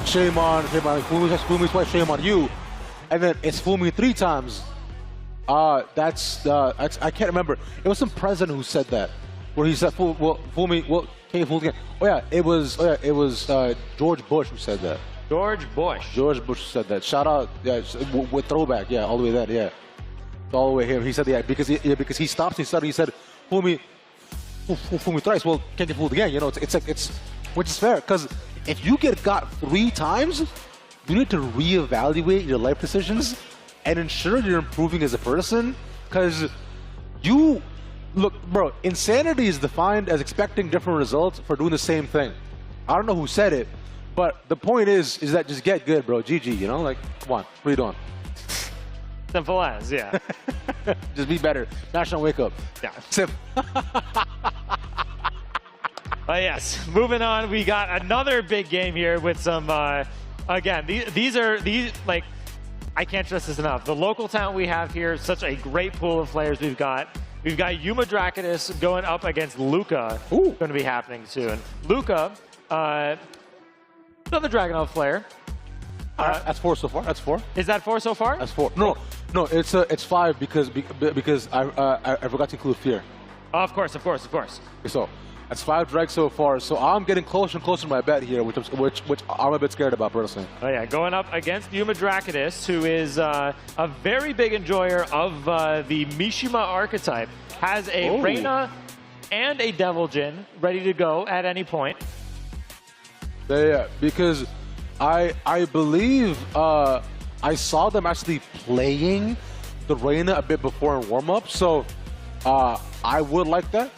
shame on, fool me twice, shame on you, and then it's fool me 3 times. I can't remember. It was some president who said that, where he said fool me, can't you fool again? It was George Bush who said that. George Bush said that. Shout out, with throwback, all the way there, all the way here. He said, because he stopped. He said, fool me thrice. Well, can't get fooled again. It's which is fair, because if you get got 3 times, you need to reevaluate your life decisions and ensure you're improving as a person. Because look, bro, insanity is defined as expecting different results for doing the same thing. I don't know who said it, but the point is that just get good, bro. GG, come on, what are you doing? Simple as, yeah. Just be better. National wake up. Yeah. Simple. Yes, moving on. We got another big game here with some, again, these I can't stress this enough. The local talent we have here, such a great pool of players we've got. We've got Yuma Dracus going up against Luca. Ooh. Going to be happening soon. Luca, another Dragunov player. That's 4 so far. That's 4. Is that 4 so far? That's 4. No, it's 5 because I forgot to include Fear. Oh, of course. So that's 5 drags so far. So I'm getting closer and closer to my bet here, which I'm a bit scared about personally. Oh yeah, going up against Yuma Dracus, who is a very big enjoyer of the Mishima archetype. Has a Reina and a Devil Jin ready to go at any point. Yeah, because I believe I saw them actually playing the Reina a bit before in warm-up, so I would like that.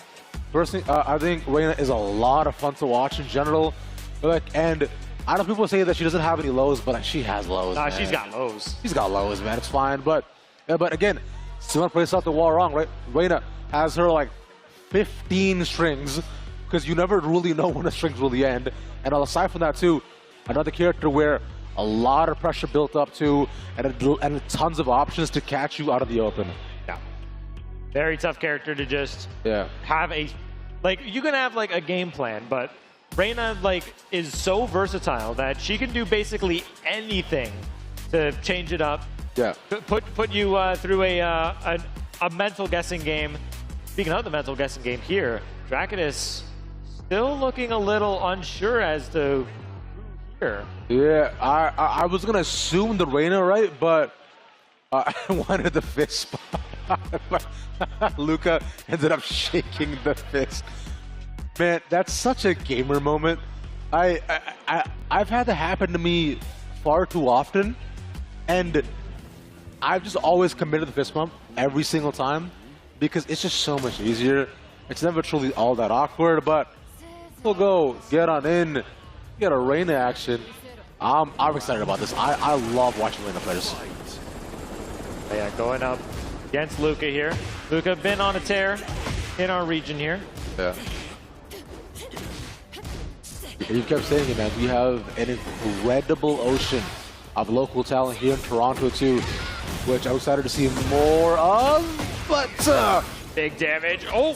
Personally, I think Reina is a lot of fun to watch in general. And I know people say that she doesn't have any lows, but she has lows. Nah, she's got lows. She's got lows, man. It's fine, but again, someone plays out the wall wrong, right? Reina has her 15 strings, because you never really know when the strings really end. And aside from that too, another character where a lot of pressure built up to, and tons of options to catch you out of the open. Yeah. Very tough character to just have a, you can have a game plan, but Reina is so versatile that she can do basically anything to change it up. Yeah. Put you through a mental guessing game. Speaking of the mental guessing game here, Dracus still looking a little unsure as to here. Yeah, I was gonna assume the Reina, right? But I wanted the fist spot. Luca ended up shaking the fist. Man, that's such a gamer moment. I've had that happen to me far too often, and I've just always committed the fist bump every single time because it's just so much easier. It's never truly all that awkward, but we'll go get on in, get a Reina action. I'm excited about this. I love watching Lena players. Yeah, going up against Luca here. Luca been on a tear in our region here. Yeah. You kept saying it, man. We have an incredible ocean of local talent here in Toronto too, which I'm excited to see more of. But big damage. Oh,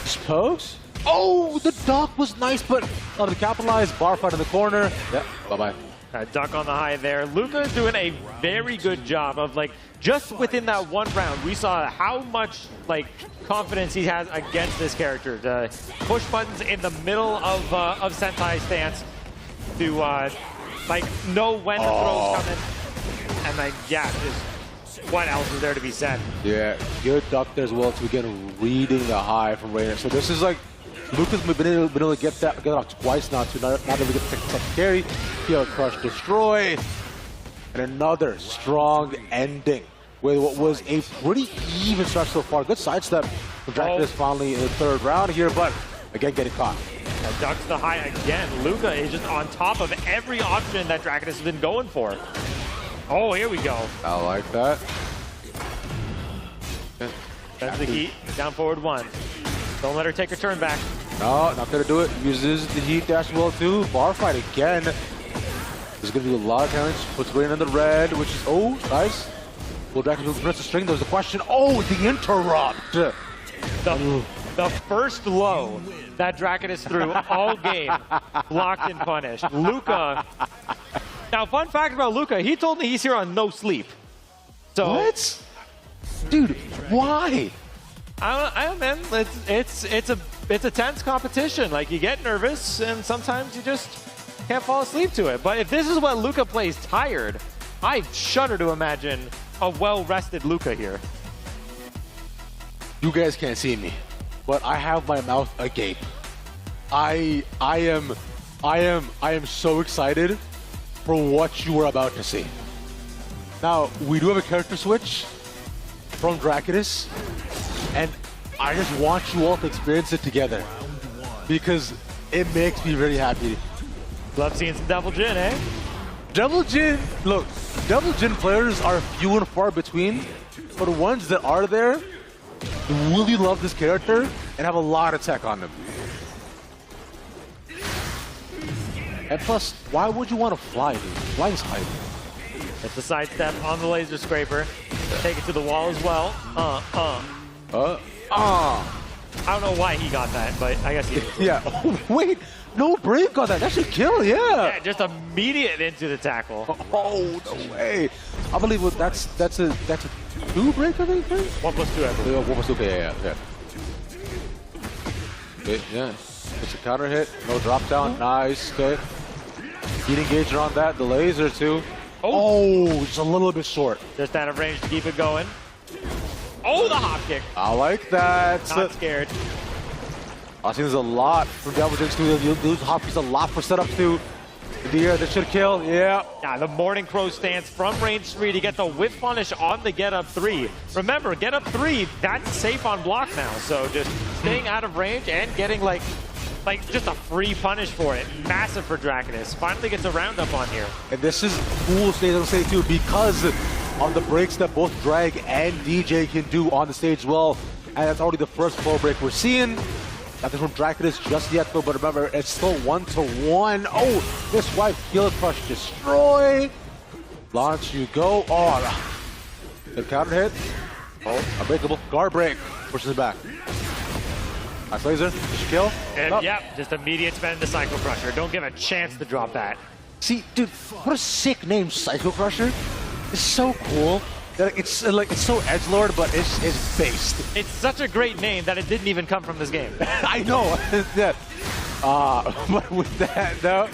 suppose. Oh, the dock was nice, but not to capitalize. Bar fight in the corner. Yeah. Bye bye. Duck on the high there. Luca doing a very good job of like just within that one round. We saw how much like confidence he has against this character. To push buttons in the middle of Sentai stance to like know when the throw's coming, and like yeah, just what else is there to be said? Yeah, good duck there as well to again reading the high from Rainer. So this is like Lucas been able to get off twice now to not able to get the carry. He'll crush, destroy, and another strong ending with what was a pretty even start so far. Good sidestep from Dracus finally in the third round here, but again getting caught. Ducks the high again. Luca is just on top of every option that Dracus has been going for. Oh, here we go. I like that. That's the heat. Down forward one. Don't let her take her turn back. No, not gonna do it. Uses the heat dash well too. Bar fight again. There's gonna be a lot of damage. Puts Rain in the red, which is nice. Will Dracus move the string? There's the question. Oh, the interrupt. The first low that Dracus threw all game, blocked and punished. Luca. Now, fun fact about Luca, he told me he's here on no sleep. So what? Dude, why? I don't know, man. It's a tense competition. Like, you get nervous, and sometimes you just can't fall asleep to it. But if this is what Luca plays tired, I shudder to imagine a well-rested Luca here. You guys can't see me, but I have my mouth agape. I am so excited for what you are about to see. Now, we do have a character switch from Dracus, and I just want you all to experience it together because it makes me very happy. Love seeing some Devil Jin, eh? Devil Jin, look, Devil Jin players are few and far between, but the ones that are there really love this character and have a lot of tech on them. And plus, why would you want to fly, dude? Flying's hype. It's a sidestep on the laser scraper. Take it to the wall as well. I don't know why he got that, but I guess he did. Yeah. Oh, wait. No, Brave got that. That should kill, yeah. Yeah, just immediate into the tackle. Oh, no way. I believe that's a 2 break, I think, right? 1+2, I believe. 1 plus 2, okay, yeah. Okay, yeah. It's a counter hit. No drop down. Nice, okay. Heat engager on that. The laser, too. Oh, it's a little bit short. Just out of range to keep it going. Oh, the hop kick. I like that. Not scared. I think there's a lot from Devil Jin too. You lose hop kicks a lot for setup too. In the air, that should kill. Yeah. Yeah, the Morning Crow stance from range 3 to get the whip punish on the get up 3. Remember, get up 3, that's safe on block now. So just staying out of range and getting like just a free punish for it. Massive for Dracus. Finally gets a roundup on here. And this is cool stage on stage too because of the breaks that both Drag and DJ can do on the stage well. And that's already the first full break we're seeing. Nothing from Dracus just yet though, but remember, it's still 1-1. Oh, this wipe, kill, crush, destroy. Launch, you go. Oh, good counter hit. Oh, unbreakable. Guard break. Pushes it back. Nice laser. Just kill. And yep, just immediate spend the Psycho Crusher. Don't give a chance to drop that. See, dude, what a sick name, Psycho Crusher. It's so cool. It's so edgelord, but it's based. It's such a great name that it didn't even come from this game. I know. Yeah. But with that, no.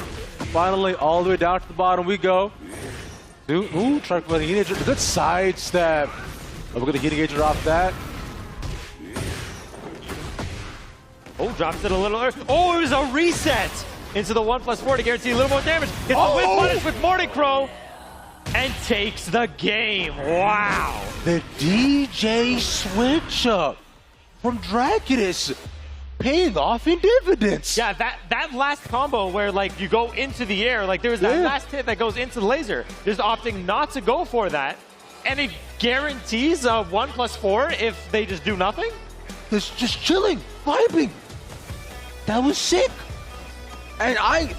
Finally, all the way down to the bottom we go. Ooh, try for the heat engager. Good side step. We're going to heat engager off that. Oh, drops it a little early. Oh, it was a reset into the 1+4 to guarantee a little more damage. Gets the whip punish with Morning Crow and takes the game. Wow. The DJ switch up from Dracus. paying off in dividends. Yeah, that last combo where like you go into the air, like there's that last hit that goes into the laser. Just opting not to go for that, and it guarantees a 1+4 if they just do nothing. It's just chilling, vibing. That was sick. And I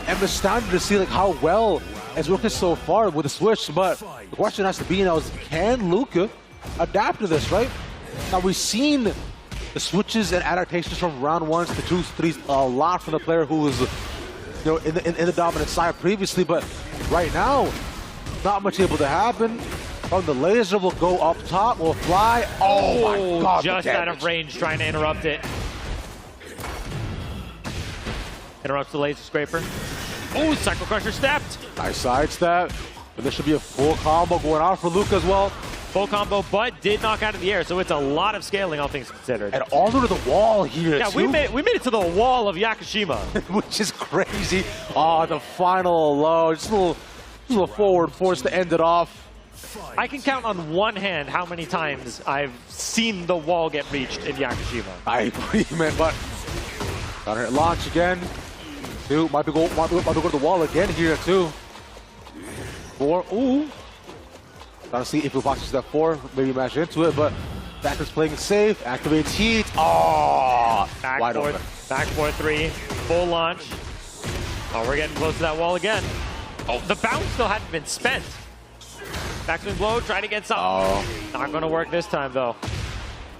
am astounded to see like how well it's working so far with the switch. But the question has to be now is, can Luka adapt to this, right? Now we've seen the switches and adaptations from round 1s to 2s, 3s a lot from the player who was, in the dominant side previously, but right now, not much able to happen. From the laser will go up top, will fly. Oh my god! Just out of range, trying to interrupt it. Interrupts the laser scraper. Oh, Cycle Crusher stepped. Nice sidestep. But there should be a full combo going on for Luka as well. Full combo, but did knock out of the air, so it's a lot of scaling, all things considered. And all the way to the wall here, yeah, too. we made it to the wall of Yakushima. Which is crazy. Oh, the final low. Just a little forward force to end it off. I can count on one hand how many times I've seen the wall get reached in Yakushima. I agree, man, but got her launch again. Two, might be go to the wall again here, too. 4, ooh. Trying to see if he boxes that 4, maybe mash into it, but Dracus playing it safe, activates heat. Oh, back wide open. Back 4-3, full launch. Oh, we're getting close to that wall again. Oh, the bounce still hadn't been spent. Backswing blow, trying to get something. Oh. Not going to work this time, though.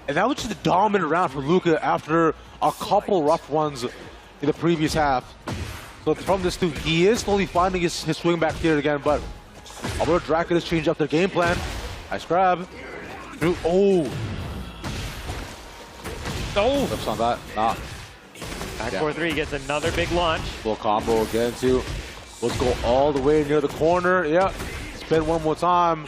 And that was just a dominant round for Luka after a couple rough ones in the previous half. So from this too, he is slowly finding his swing back here again, but although Dracus changed up their game plan. Nice grab. Oh. Oh. Flips on that. Nah. Back 4-3 gets another big launch. Full combo again too. Let's go all the way near the corner. Yeah. Spin one more time.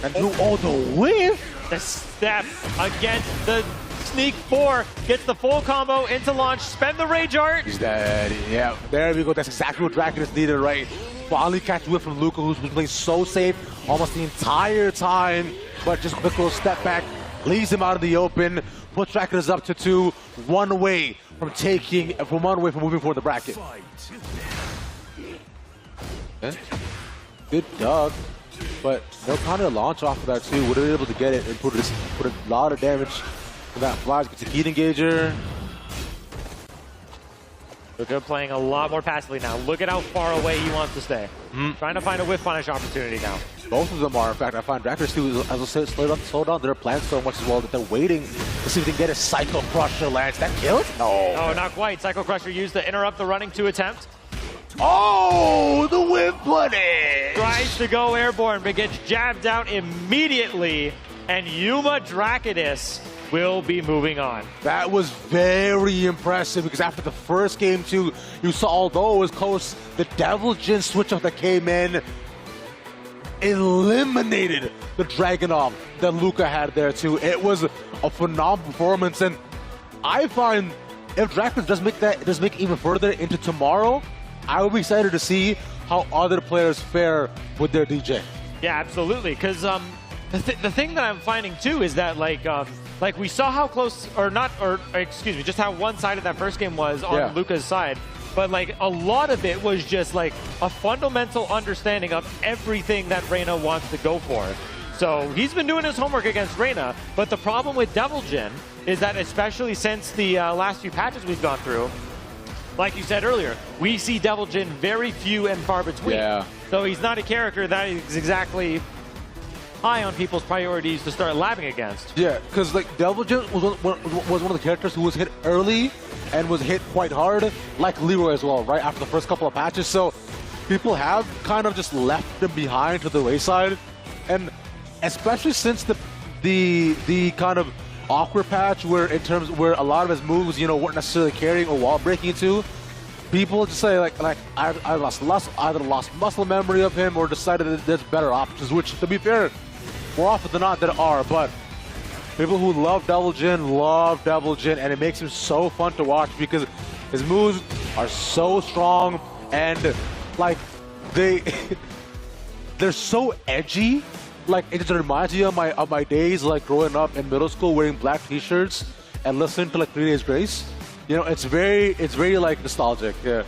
And do all the whiff. The step against the sneak 4. Gets the full combo into launch. Spend the rage art. He's dead. Yeah. There we go. That's exactly what Dracus needed, right? Finally catch whip from Luka, who's been playing so safe almost the entire time. But just a quick little step back. Leaves him out of the open. Puts Dracus up to 2. One away from moving forward the bracket. Okay. Good dug, but no kind of launch off of that too. Would have been able to get it and put a lot of damage to that flash. Gets a heat engager. Luka playing a lot more passively now. Look at how far away he wants to stay. Trying to find a whiff punish opportunity now. Both of them are. In fact, I find Dracus too, as I said, slow down their plans so much as well that they're waiting to see if they can get a Psycho Crusher lance. That killed? No. No, not quite. Psycho Crusher used to interrupt the running 2 attempt. Oh, the whip punish! Tries to go airborne, but gets jabbed out immediately. And Yuma Dracus will be moving on. That was very impressive because after the first game too, you saw, although it was close, the Devil Jin switch up that came in eliminated the Dragunov that Luka had there too. It was a phenomenal performance, and I find if Dracus does make even further into tomorrow, I will be excited to see how other players fare with their DJ. Yeah, absolutely. Because the thing that I'm finding too is that like we saw how close, just how one-sided that first game was on Luka's side. But like a lot of it was just like a fundamental understanding of everything that Reina wants to go for. So he's been doing his homework against Reina, but the problem with Devil Jin is that especially since the last few patches we've gone through, like you said earlier, we see Devil Jin very few and far between. Yeah. So he's not a character that is exactly high on people's priorities to start labbing against. Yeah, because like Devil Jin was one of the characters who was hit early and was hit quite hard, like Leroy as well, right after the first couple of patches. So people have kind of just left them behind to the wayside, and especially since the kind of awkward patch where a lot of his moves, weren't necessarily carrying or wall breaking too. People just say like I lost muscle memory of him or decided that there's better options, which to be fair, more often than not there are, but people who love Devil Jin, and it makes him so fun to watch because his moves are so strong and like they're so edgy like it just reminds you of my days like growing up in middle school wearing black T-shirts and listening to like 3 Days Grace. You know, it's very like nostalgic. Yeah.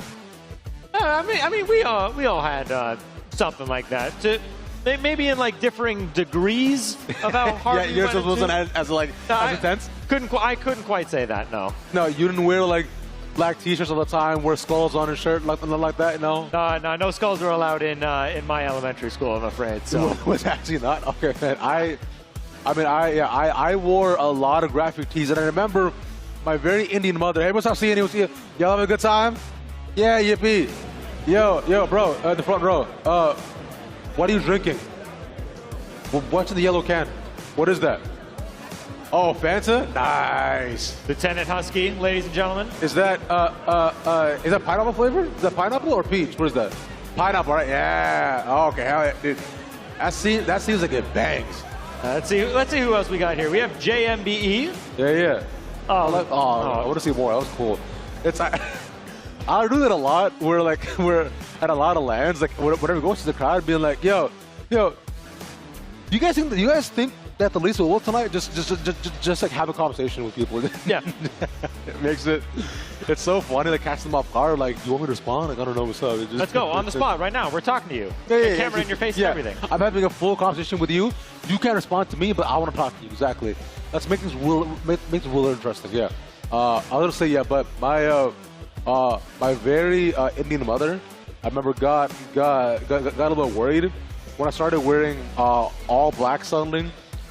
I mean, we all had something like that. Maybe in like differing degrees of how hard. Yeah, yours wasn't as intense. I couldn't quite say that. No. No, you didn't wear like black T-shirts all the time, wear skulls on your shirt, nothing like that. No. No skulls were allowed in my elementary school, I'm afraid. So was actually not okay, man. I wore a lot of graphic tees, and I remember my very Indian mother. Hey, what's up, seeing you? Y'all having a good time? Yeah, yippee. Yo, bro, in the front row. What are you drinking? What's in the yellow can? What is that? Oh, Fanta? Nice. Lieutenant Husky, ladies and gentlemen. Is that pineapple flavor? Is that pineapple or peach? What is that? Pineapple, right? Yeah. Oh, okay, hell yeah, dude. That seems like it bangs. Let's see who else we got here. We have JMBE. Yeah. I want to see more. That was cool. I do that a lot. We're at a lot of lands, like whenever we go to the crowd, being like, yo, do you guys think that the Leafs will win tonight? Just like have a conversation with people. Yeah. It makes it. It's so funny. Like catch them off guard. Like, you want me to respond? Like, I don't know what's up. Let's go on the spot right now. We're talking to you. Yeah, camera in your face and everything. I'm having a full conversation with you. You can't respond to me, but I want to talk to you. Exactly. Let's make things really interesting. Yeah. I was gonna say but my very Indian mother, I remember got a little bit worried when I started wearing all black suddenly,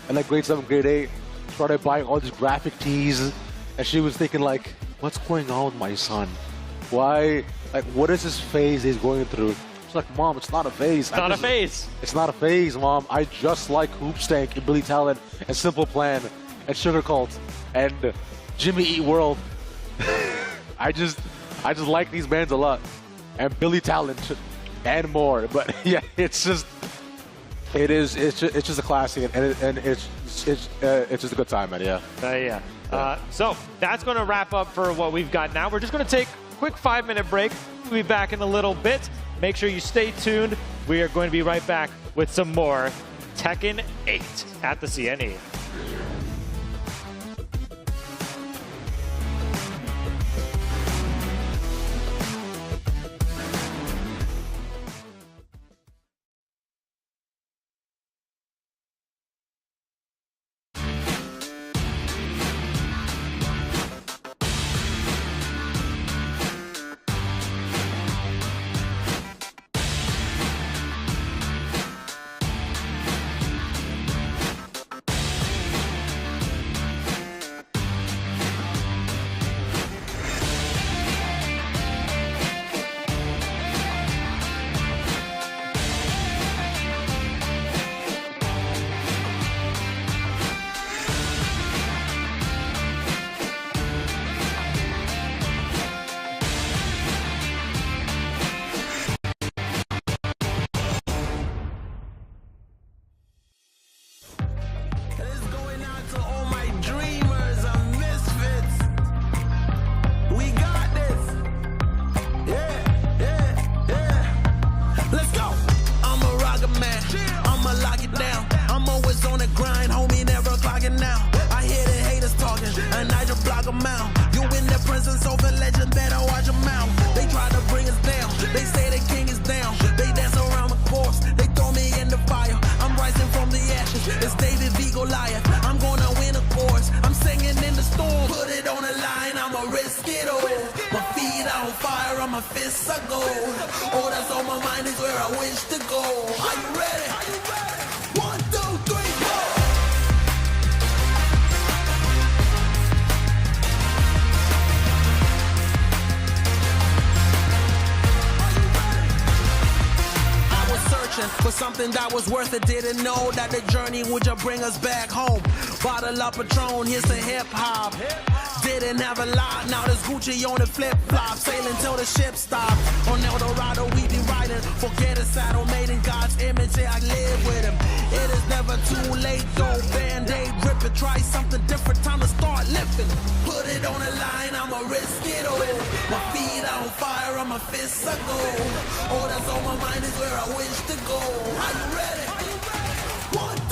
in like grade 7, grade 8. Started buying all these graphic tees, and she was thinking like, what's going on with my son? Why? Like, what is this phase he's going through? She's like, Mom, it's not a phase. It's not a phase. It's not a phase, Mom. I just like Hoopstank and Billy Talent and Simple Plan and Sugar Cult and Jimmy Eat World. I just like these bands a lot, and Billy Talent and more. But yeah, it's just a classic, and it's just a good time, man. Yeah. So that's going to wrap up for what we've got now. We're just going to take a quick 5-minute break. We'll be back in a little bit. Make sure you stay tuned. We are going to be right back with some more Tekken 8 at the CNE. For something that was worth it, didn't know that the journey would just bring us back home. Bottle up Patron, here's the hip-hop. Didn't have a lot, now there's Gucci on the flip-flop. Sailing till the ship stops. On El Dorado we be riding. Forget a saddle made in God's image, yeah, I live with him. It is never too late though, Band-Aid rip it. Try something different, time to start lifting. Put it on the line, I'ma risk it all. My feet on fire, on my fists are gold. All that's on my mind is where I wish to go. Are you ready? 1,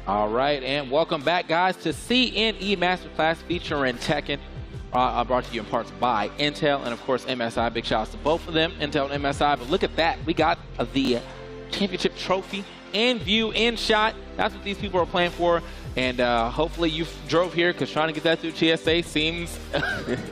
All right, and welcome back, guys, to CNE Masterclass featuring Tekken. Brought to you in parts by Intel and, of course, MSI. Big shout outs to both of them, Intel and MSI. But look at that. We got the championship trophy in view, in shot. That's what these people are playing for. And hopefully you drove here, because trying to get that through TSA seems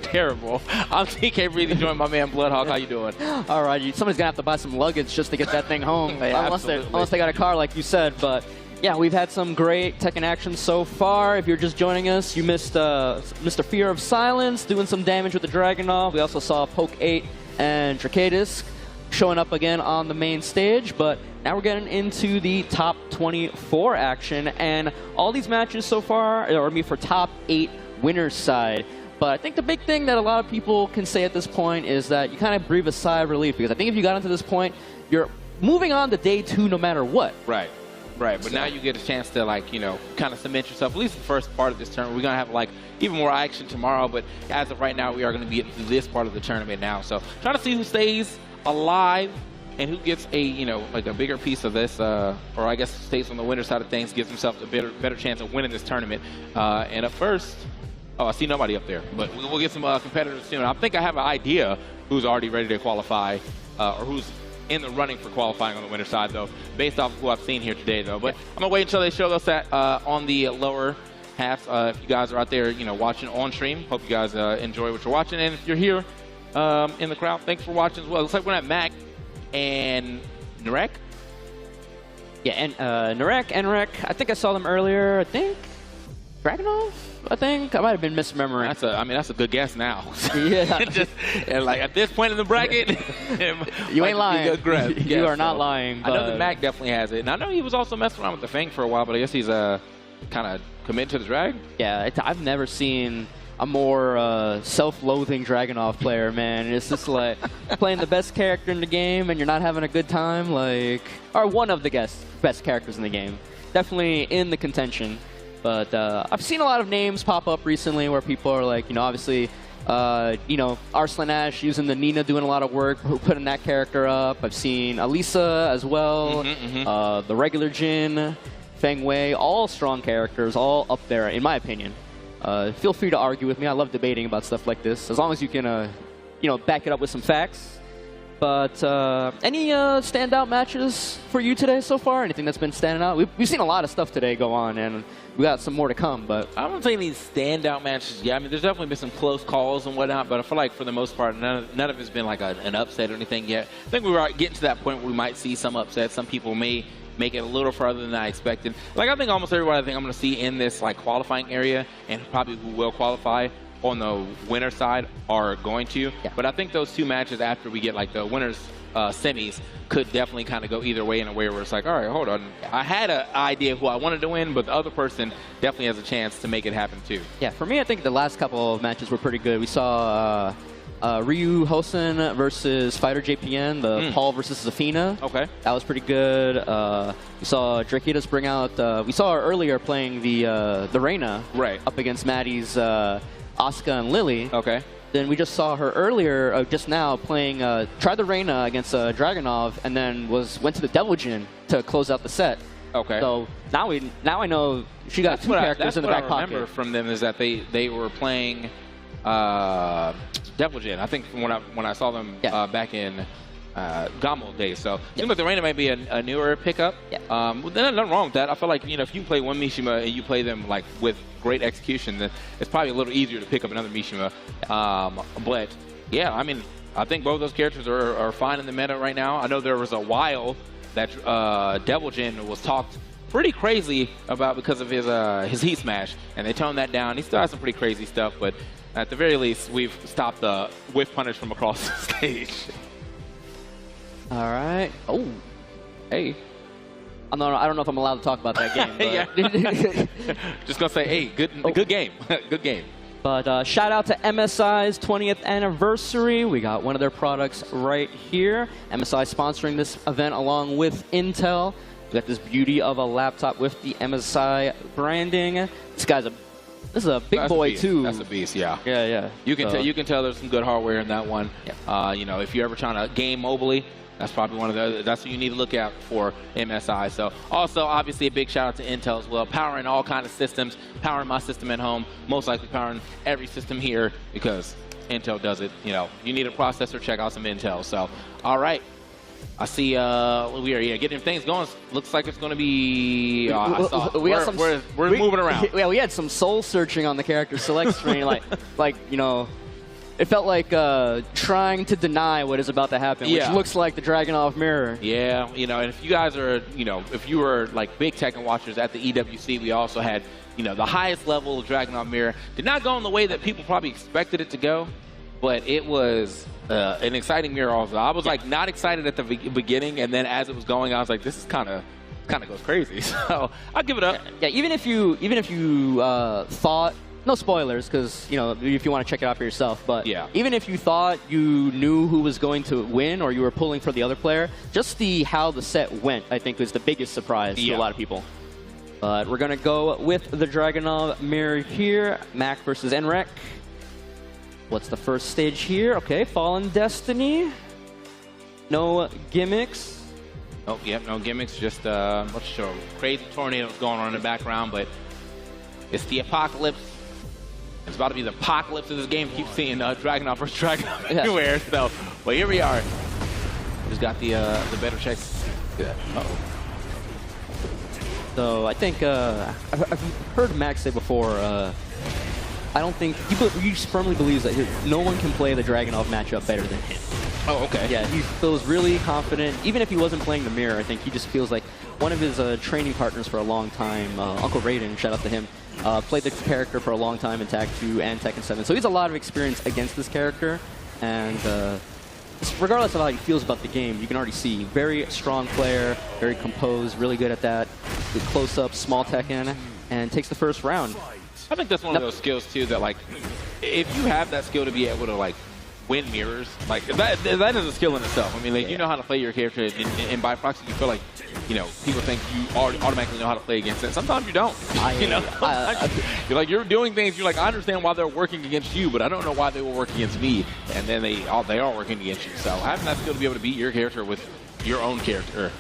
terrible. I'm TK Breathe, joined my man Bloodhawk. How you doing? All right, somebody's going to have to buy some luggage just to get that thing home. Yeah, unless they got a car, like you said. But yeah, we've had some great Tekken action so far. If you're just joining us, you missed Mr. Fear of Silence doing some damage with the Dragunov. We also saw Poke 8 and Dracus showing up again on the main stage. But now we're getting into the top 24 action. And all these matches so far are for top 8 winners side. But I think the big thing that a lot of people can say at this point is that you kind of breathe a sigh of relief. Because I think if you got into this point, you're moving on to day 2 no matter what. Right. Right, but now you get a chance to, like, you know, kind of cement yourself, at least the first part of this tournament. We're going to have, like, even more action tomorrow, but as of right now, we are going to be getting to this part of the tournament now. So trying to see who stays alive and who gets a, you know, like a bigger piece of this, or I guess stays on the winner's side of things, gives himself a better chance of winning this tournament. And up first, oh, I see nobody up there, but we'll get some competitors soon. I think I have an idea who's already ready to qualify, or who's in the running for qualifying on the winner's side, though, based off of who I've seen here today, though. But I'm going to wait until they show us that on the lower half. If you guys are out there, you know, watching on stream, hope you guys enjoy what you're watching. And if you're here in the crowd, thanks for watching as well. Looks like we're at Mac and Narek. Yeah, and Narek, Enre, I think I saw them earlier. I think Dragunov. I think I might have been misremembering. That's a good guess now. Yeah. And like at this point in the bracket, you ain't lying. You are not lying. I know that Mac definitely has it, and I know he was also messing around with the Fang for a while, but I guess he's kind of committed to the drag. Yeah, I've never seen a more self-loathing Dragunov player, man. It's just like playing the best character in the game and you're not having a good time, like, or one of the best characters in the game. Definitely in the contention. But I've seen a lot of names pop up recently where people are like, you know, obviously, you know, Arslan Ash using the Nina, doing a lot of work, putting that character up. I've seen Alisa as well, the regular Jin, Feng Wei, all strong characters, all up there, in my opinion. Feel free to argue with me. I love debating about stuff like this, as long as you can, you know, back it up with some facts. But any standout matches for you today so far? Anything that's been standing out? We've seen a lot of stuff today go on, and we got some more to come. But I don't think any standout matches. Yeah, I mean, there's definitely been some close calls and whatnot, but I feel like for the most part, none of it's been like an upset or anything yet. I think we were getting to that point where we might see some upsets. Some people may make it a little further than I expected. Like, I think almost everybody I think I'm going to see in this like qualifying area, and probably who will qualify on the winner side are going to. Yeah. But I think those 2 matches after we get like the winners semis could definitely kind of go either way, in a way where it's like, all right, hold on, I had an idea who I wanted to win, but the other person definitely has a chance to make it happen too. Yeah, for me, I think the last couple of matches were pretty good. We saw Ryu Hosen versus Fighter JPN, the Paul versus Zafina. Okay. That was pretty good. We saw Dracus bring out, we saw her earlier playing the Reina up against Maddie's Asuka and Lily. Okay. Then we just saw her earlier, just now, playing, tried the Reina against Dragunov, and then went to the Devil Jin to close out the set. Okay. So now I know she got 2 characters in the back pocket. What I remember from them is that they were playing Devil Jin. I think when I saw them back in Gamo days. So it seems like the Reina might be a newer pickup. Yeah. Well, there's nothing wrong with that. I feel like, you know, if you play one Mishima and you play them like with great execution, then it's probably a little easier to pick up another Mishima. But yeah, I mean, I think both those characters are fine in the meta right now. I know there was a while that Devil Jin was talked pretty crazy about because of his Heat Smash, and they toned that down. He still has some pretty crazy stuff, but at the very least, we've stopped the whiff punish from across the stage. All right. Oh, hey. I don't know if I'm allowed to talk about that game. But Just gonna say, hey, good game, good game. But shout out to MSI's 20th anniversary. We got one of their products right here. MSI sponsoring this event along with Intel. We got this beauty of a laptop with the MSI branding. This is a big boy too. That's a beast, yeah. Yeah. You can tell there's some good hardware in that one. Yeah. You know, if you're ever trying to game mobily, That's probably one of the, that's what you need to look out for MSI. So also, obviously, a big shout out to Intel as well, powering all kinds of systems, powering my system at home, most likely powering every system here because Intel does it. You know, you need a processor, check out some Intel. So, all right. I see we are getting things going. Looks like it's going to be. We're moving around. Yeah, we had some soul searching on the character select screen, like you know, it felt like trying to deny what is about to happen, which looks like the Dragunov mirror. Yeah, you know, and if you guys are, you know, if you were like big Tekken watchers at the EWC, we also had, you know, the highest level of Dragunov mirror. Did not go in the way that people probably expected it to go, but it was an exciting mirror also. I was like not excited at the beginning, and then as it was going, I was like, this is kind of goes crazy. So I'll give it up. Yeah, even if you thought, no spoilers, because you know if you want to check it out for yourself, but even if you thought you knew who was going to win or you were pulling for the other player, just how the set went, I think, was the biggest surprise to a lot of people. But we're gonna go with the Dragunov mirror here, Mac versus Enre. What's the first stage here? Okay, Fallen Destiny. No gimmicks. Oh, yep, no gimmicks. Just let's show crazy tornadoes going on in the background, but it's the apocalypse. It's about to be the apocalypse of this game. Keep seeing Dragunov versus Dragunov everywhere. So, well, here we are. Just got the better checks. Uh-oh. So I think I've heard Max say before. I don't think he firmly believes that no one can play the Dragunov matchup better than him. Oh, okay. Yeah, he feels really confident. Even if he wasn't playing the mirror, I think he just feels like one of his training partners for a long time, Uncle Raiden, shout out to him, played the character for a long time in Tag 2 and Tekken 7. So he has a lot of experience against this character, and regardless of how he feels about the game, you can already see very strong player, very composed, really good at that, good close-up, small Tekken, and takes the first round. I think that's one of those skills too that, like, if you have that skill to be able to like win mirrors, like that is a skill in itself. I mean, like you know how to play your character, and by proxy, you feel like, you know, people think you automatically know how to play against it. Sometimes you don't. You know, you're like, you're doing things. You're like, I understand why they're working against you, but I don't know why they will work against me. And then they are working against you. So having that skill to be able to beat your character with your own character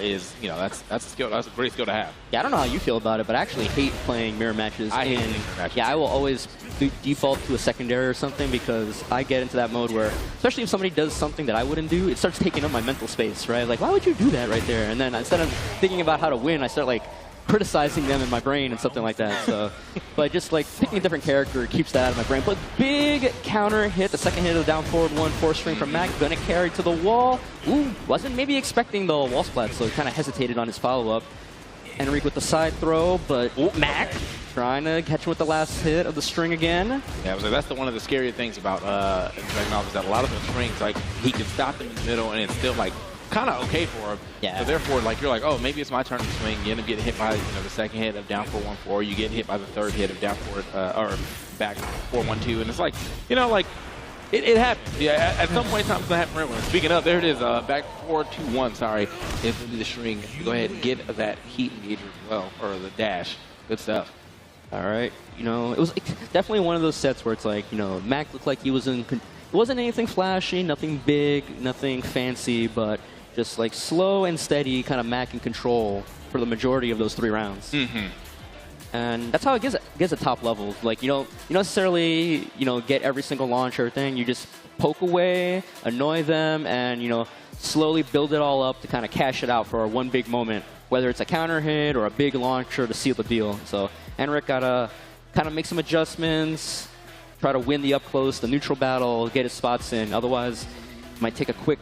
is, you know, that's a skill. That's a great skill to have. Yeah, I don't know how you feel about it, but I actually hate playing mirror matches. I hate playing mirror matches. Yeah, I will always default to a secondary or something because I get into that mode where, especially if somebody does something that I wouldn't do, it starts taking up my mental space, right? Like, why would you do that right there? And then instead of thinking about how to win, I start like criticizing them in my brain and something like that. So, but just like picking a different character keeps that out of my brain. But big counter hit, the second hit of the down forward 1-4 string from Mac, gonna carry to the wall. Ooh, wasn't maybe expecting the wall splat, so he kind of hesitated on his follow-up. Enrique with the side throw, but Mac trying to catch him with the last hit of the string again. Yeah, I was like, that's one of the scary things about Dragunov is that a lot of the strings, like, he can stop them in the middle and it's still like kind of okay for him. Yeah. So therefore, like, you're like, oh, maybe it's my turn to swing. You end up getting hit by, you know, the second hit of down 4-1-4. You get hit by the third hit of down 4 or back 4-1-2, and it's like, you know, like it happens. Yeah, at some point in time, it's gonna happen for everyone. Speaking of, there it is. Back 4-2-1. Sorry, it's the string. Go ahead and get that heat engager as well, or the dash. Good stuff. All right, you know, it was definitely one of those sets where it's like, you know, Mac looked like he was in. It wasn't anything flashy, nothing big, nothing fancy, but just like slow and steady, kind of Mac in control for the majority of those 3 rounds. And that's how it gets at top levels. Like, you don't necessarily, you know, get every single launch or thing. You just poke away, annoy them, and, you know, slowly build it all up to kind of cash it out for one big moment, whether it's a counter hit or a big launcher to seal the deal. So Enrique got to kind of make some adjustments, try to win the up close, the neutral battle, get his spots in. Otherwise, might take a quick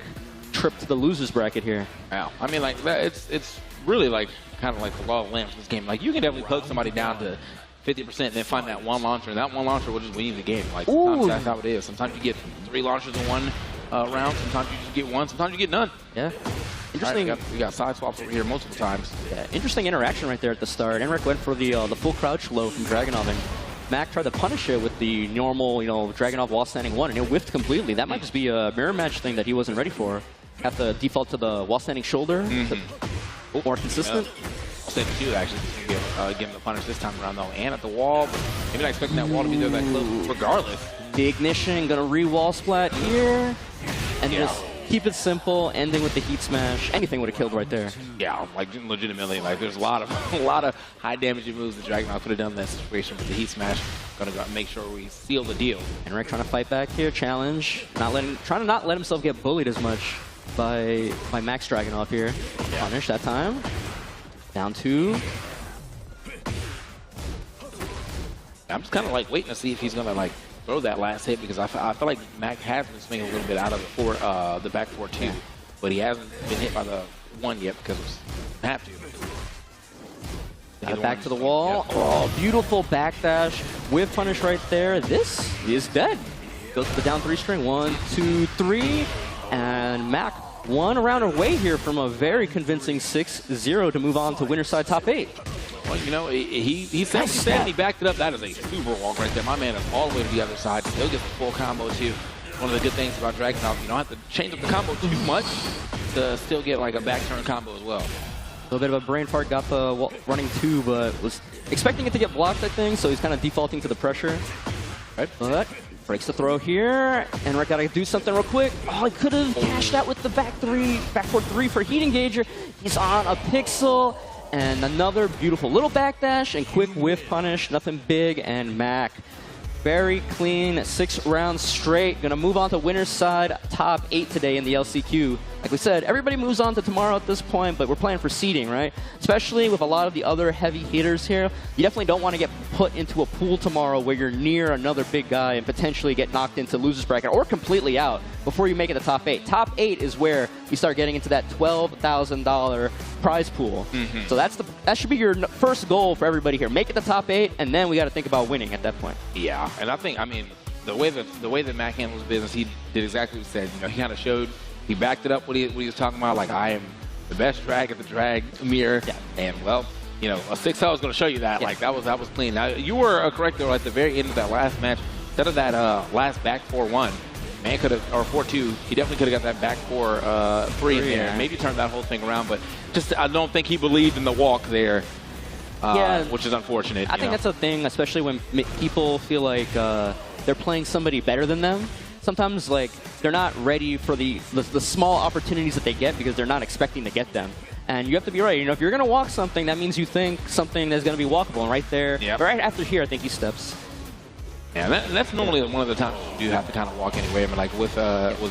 trip to the losers bracket here. Wow. I mean, like, that, it's really like kind of like the law of lamps in this game. Like, you can definitely poke somebody down to 50% and then find that one launcher, and that one launcher will just win you the game. Like, sometimes that's how it is. Sometimes you get 3 launchers in one round. Sometimes you just get one. Sometimes you get none. Yeah. Interesting. Right, we got side swaps over here multiple times. Yeah, interesting interaction right there at the start. Enrique went for the full crouch low from Dragunov, and Mac tried to punish it with the normal, you know, Dragunov wall standing 1, and it whiffed completely. That might just be a mirror match thing that he wasn't ready for. Have to default to the wall standing shoulder. More consistent. I'll say 2 actually. Give him the punish this time around though, and at the wall. But maybe not expecting that wall to be there that close. Regardless. The ignition, gonna re-wall splat here, and just keep it simple, ending with the heat smash. Anything would have killed right there. Yeah, like legitimately, like there's a lot of high damaging moves that Dragunov could have done in that situation, but the heat smash gonna go make sure we seal the deal. Enre trying to fight back here, challenge, trying to not let himself get bullied as much by Max Dragunov here. Yeah. Punish that time. Down 2. I'm just kind of like waiting to see if he's gonna like throw that last hit, because I feel like Mac has been swinging a little bit out of the back 4-2, but he hasn't been hit by the 1 yet because of have to. Back to the wall. Yeah. Oh, beautiful backdash with punish right there. This is dead. Goes to the down 3 string. 1, 2, 3, and Mac 1 round away here from a very convincing 6-0 to move on to winner side top 8. Well, you know, he said he backed it up. That is a super walk right there. My man is all the way to the other side. Still gets the full combo too. One of the good things about Dragunov, you don't have to change up the combo too much to still get like a back turn combo as well. A little bit of a brain fart, got the running 2, but was expecting it to get blocked, I think, so he's kind of defaulting to the pressure. Right. But breaks the throw here, and Rick gotta do something real quick. Oh, he could have cashed out with the back 4-3 for heat engager. He's on a pixel. And another beautiful little backdash and quick whiff punish. Nothing big, and Mac. Very clean, 6 rounds straight. Gonna move on to winner's side, top 8 today in the LCQ. Like we said, everybody moves on to tomorrow at this point, but we're playing for seeding, right? Especially with a lot of the other heavy hitters here. You definitely don't want to get put into a pool tomorrow where you're near another big guy and potentially get knocked into loser's bracket or completely out before you make it to top 8. Top 8 is where you start getting into that $12,000 prize pool. So that should be your first goal for everybody here. Make it to top 8, and then we got to think about winning at that point. Yeah, and I mean, the way that Mac handles business, he did exactly what he said. You know, he kind of showed. He backed it up what he was talking about, like, I am the best drag at the drag mirror. Yeah. And, well, you know, a 6-0 is going to show you that. Yeah. Like, that was clean. Now, you were correct, though, at the very end of that last match. Instead of that last back 4-1, man could have, or 4-2, he definitely could have got that back 4-3 in there. Maybe turned that whole thing around, but just I don't think he believed in the walk there, which is unfortunate. I think that's a thing, especially when people feel like they're playing somebody better than them. Sometimes, like, they're not ready for the small opportunities that they get because they're not expecting to get them. And you have to be right. You know, if you're going to walk something, that means you think something is going to be walkable. And right there, right after here, I think he steps. Yeah, that's normally one of the times you do have to kind of walk anyway. I mean, like, with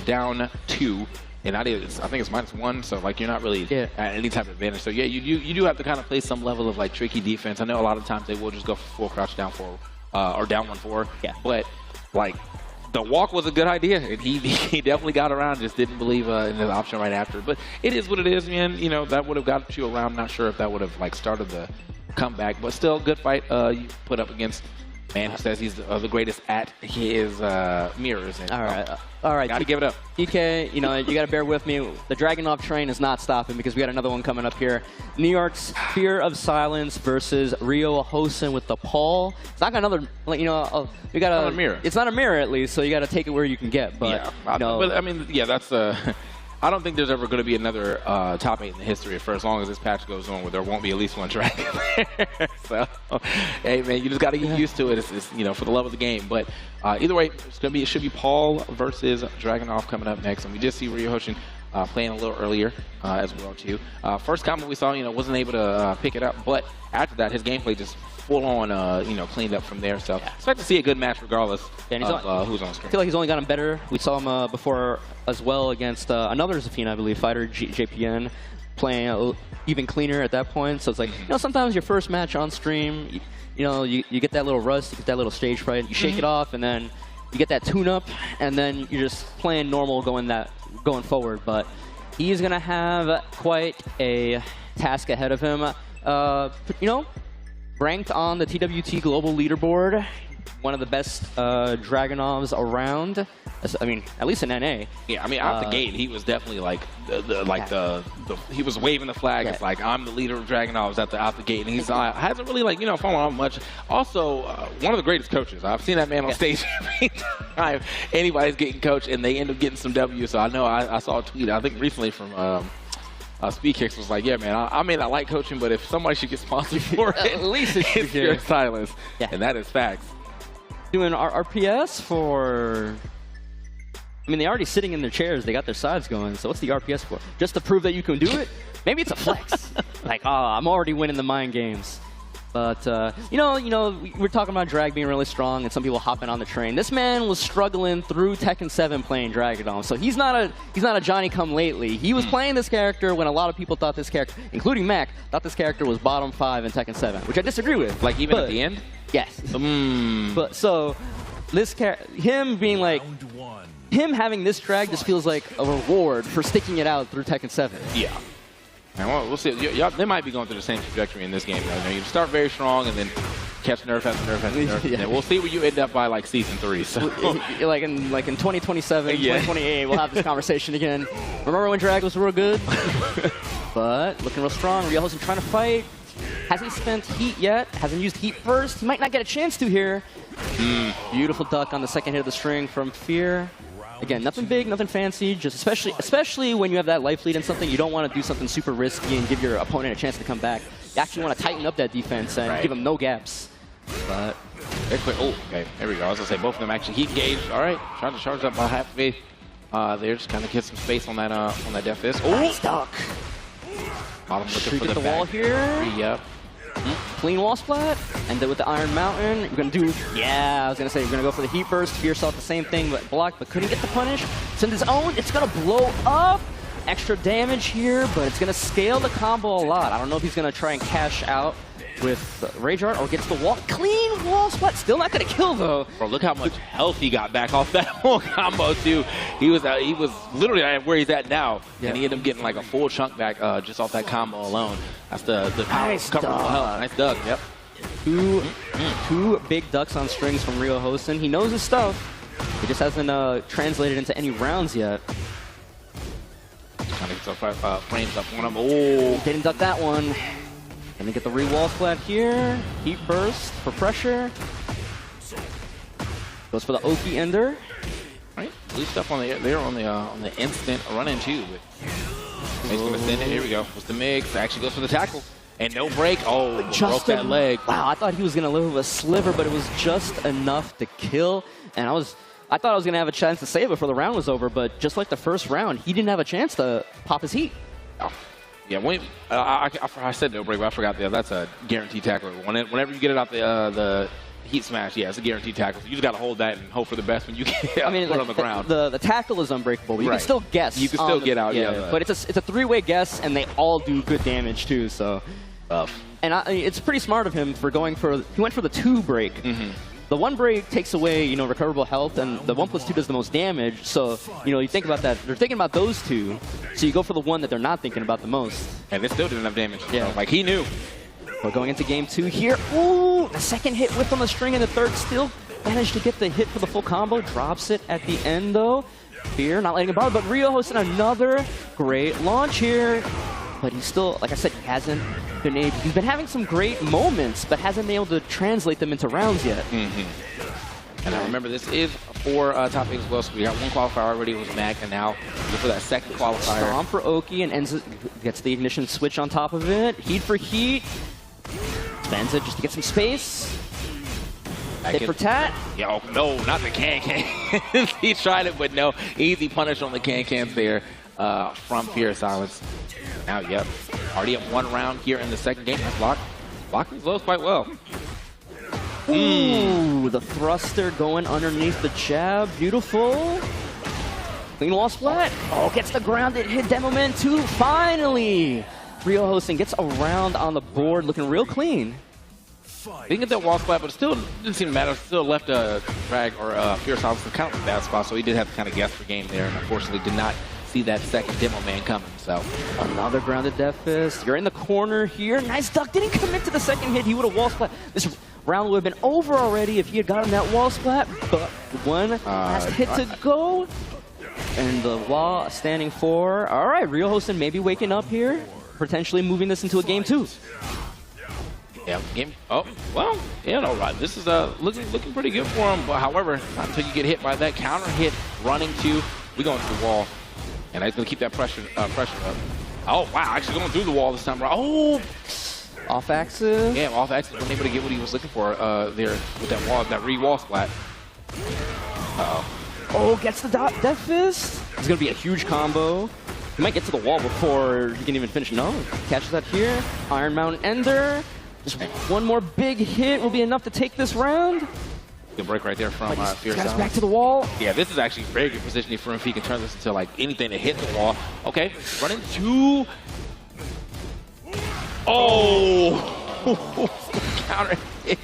down 2, and I think it's -1, so, like, you're not really at any type of advantage. So, yeah, you do have to kind of play some level of, like, tricky defense. I know a lot of times they will just go for full crouch down 4, or down 1-4. Yeah. But, like, the walk was a good idea, and he definitely got around, just didn't believe in the option right after. But it is what it is, man. You know, that would have got you around. Not sure if that would have, like, started the comeback, but still, good fight you put up against man who says he's the greatest at his mirrors. And, all right. Got to give it up. TK, you know, you got to bear with me. The Dragunov train is not stopping because we got another one coming up here. New York's Fear of Silence versus Rio Hosen with the Paul. It's not another, you know, we got not a mirror. It's not a mirror, at least, so you got to take it where you can get. But, yeah, you know, but I mean, yeah, that's I don't think there's ever going to be another top 8 in the history for as long as this patch goes on, where there won't be at least one dragon there. So, hey, man, you just got to get used to it. It's, you know, for the love of the game. But either way, it should be Paul versus Dragunov coming up next. And we did see Rio Hosen playing a little earlier as well, too. First combo we saw, you know, wasn't able to pick it up. But after that, his gameplay just full on, you know, cleaned up from there. So expect to see a good match regardless of who's on screen. I feel like he's only gotten better. We saw him before as well against another Zafina, I believe, fighter, JPN, playing even cleaner at that point. So it's like, you know, sometimes your first match on stream, you know, you get that little rust, you get that little stage fright, you shake it off, and then you get that tune-up, and then you're just playing normal going forward. But he's going to have quite a task ahead of him. You know, ranked on the TWT Global Leaderboard, one of the best Dragunovs around. I mean, at least in NA. Yeah, I mean, out the gate, he was definitely like he was waving the flag. Yeah. It's like, I'm the leader of Dragunovs out the gate, and he's hasn't really, like, you know, fallen off much. Also, one of the greatest coaches. I've seen that man on stage every time anybody's getting coached, and they end up getting some W's. So I know I saw a tweet, I think recently from Speed Kicks, was like, yeah, man, I may not like coaching, but if somebody should get sponsored for it, at least it's Fear of Silence. Yeah. And that is facts. Doing RPS for I mean, they're already sitting in their chairs. They got their sides going. So what's the RPS for? Just to prove that you can do it? Maybe it's a flex. Like, oh, I'm already winning the mind games. But, you know, we're talking about Drag being really strong and some people hopping on the train. This man was struggling through Tekken 7 playing Dragadon. So he's not a Johnny-come-lately. He was playing this character when a lot of people thought this character, including Mac, thought this character was bottom 5 in Tekken 7, which I disagree with. Like even at the end? Yes. But so, this him being like, him having this drag just feels like a reward for sticking it out through Tekken 7. Yeah. And we'll see. They might be going through the same trajectory in this game. You start very strong and then catch nerf after nerf after nerf. Yeah. And we'll see where you end up by like season 3. So like in 2027, 2028, we'll have this conversation again. Remember when drag was real good? But looking real strong. Real Hosen trying to fight. Hasn't spent heat yet. Hasn't used heat first. He might not get a chance to here. Beautiful duck on the second hit of the string from Fear. Again, nothing big, nothing fancy, just especially when you have that life lead in something, you don't want to do something super risky and give your opponent a chance to come back. You actually want to tighten up that defense and give them no gaps. But they're quick. Oh, okay, there we go. I was going to say both of them actually heat gauge. All right, trying to charge up by half of it. They're just kind of get some space on that death fist. Oh, nice duck. Bottom looking Should for get the wall here. Yep. Clean wall splat, and then with the Iron Mountain, you're gonna do, I was gonna say, you're gonna go for the heat burst. Fear saw the same thing, but blocked, but couldn't get the punish. Send his own, it's gonna blow up. Extra damage here, but it's gonna scale the combo a lot. I don't know if he's gonna try and cash out with Rage Art or gets the wall. Clean wall splat, still not gonna kill though. Bro, look how much health he got back off that whole combo too. He was literally where he's at now, and he ended up getting like a full chunk back just off that combo alone. That's the power Nice cover duck. health. Nice duck. Yep. Two big ducks on strings from Rio Hosen. He knows his stuff. He just hasn't translated into any rounds yet. Trying to get some frames up on him. Oh, Didn't duck that one. Gonna get the re-wall splat here. Heat burst for pressure. Goes for the Oki Ender. right. Blue stuff on the instant run in too. He's gonna send it. Here we go. What's the mix? Actually goes for the tackle. And no break. Oh, broke that leg. Wow, I thought he was going to live with a sliver, but it was just enough to kill. And I thought I was going to have a chance to save it before the round was over, but just like the first round, he didn't have a chance to pop his heat. Oh. Yeah, I said no break, but I forgot that's a guaranteed tackle. Whenever you get it out the heat smash, yeah, it's a guaranteed tackle. So you just got to hold that and hope for the best when you get I mean, put like, on the ground. The tackle is unbreakable, but you can still guess. You can still get out, yeah. But it's a three-way guess, and they all do good damage too. So, and it's pretty smart of him for going for. He went for the 2 break. Mm-hmm. The 1 break takes away, recoverable health, and the 1+2 does the most damage. So, you think about that. They're thinking about those 2. So you go for the one that they're not thinking about the most. And they still did enough damage. Yeah. So, like he knew. We're going into game 2 here. Ooh, the second hit whip on the string, and the third still managed to get the hit for the full combo. Drops it at the end, though. Fear not letting it bother, but Rio hosting another great launch here. But he's still, like I said, he hasn't been able. He's been having some great moments, but hasn't been able to translate them into rounds yet. Mm-hmm. And I remember this is for top 8 as well, so we got 1 qualifier already. It was Mag, and now go for that second qualifier. Stomp for Oki and gets the ignition switch on top of it. Heat for heat. Spends it just to get some space. Hit for Tat. Yo, no, not the can-can. He tried it, but no. Easy punish on the can-cans there from Fear Silence. Now, yep, already at 1 round here in the second game. That's blocked. Blocking lows quite well. Ooh, the thruster going underneath the jab. Beautiful. Clean wall splat. Oh, gets the grounded hit. Demo Man 2. Finally. Rio hosting gets a round on the board. Looking real clean. Didn't get that wall splat, but it still didn't seem to matter. Still left a drag or Fear Silence to count in that spot, so he did have to kind of guess the game there, and unfortunately did not see that second demo man coming. So another grounded death fist. You're in the corner here. Nice duck. Didn't commit to the second hit. He would have wall splat. This round would have been over already if he had gotten that wall splat. But one last hit to go. And the wall standing for. All right, Rio Hosen maybe waking up here. Potentially moving this into a game 2. Yeah, game. Oh, well, yeah, no, right. This is looking pretty good for him. But however, not until you get hit by that counter hit, running to, we going to the wall, and he's gonna keep that pressure up. Oh wow, actually going through the wall this time. Oh, off axis. Yeah, off axis. Wasn't able to get what he was looking for there with that wall, that re-wall splat. Uh-oh. Oh, gets the Death Fist. It's going to be a huge combo. He might get to the wall before he can even finish. No, catches that here. Iron Mountain Ender. Just one more big hit will be enough to take this round. Good break right there from Fierce Guy's Silence. back to the wall. Yeah, this is actually very good positioning for him if he can turn this into like anything to hit the wall. Okay, running two. Oh! Counter hit.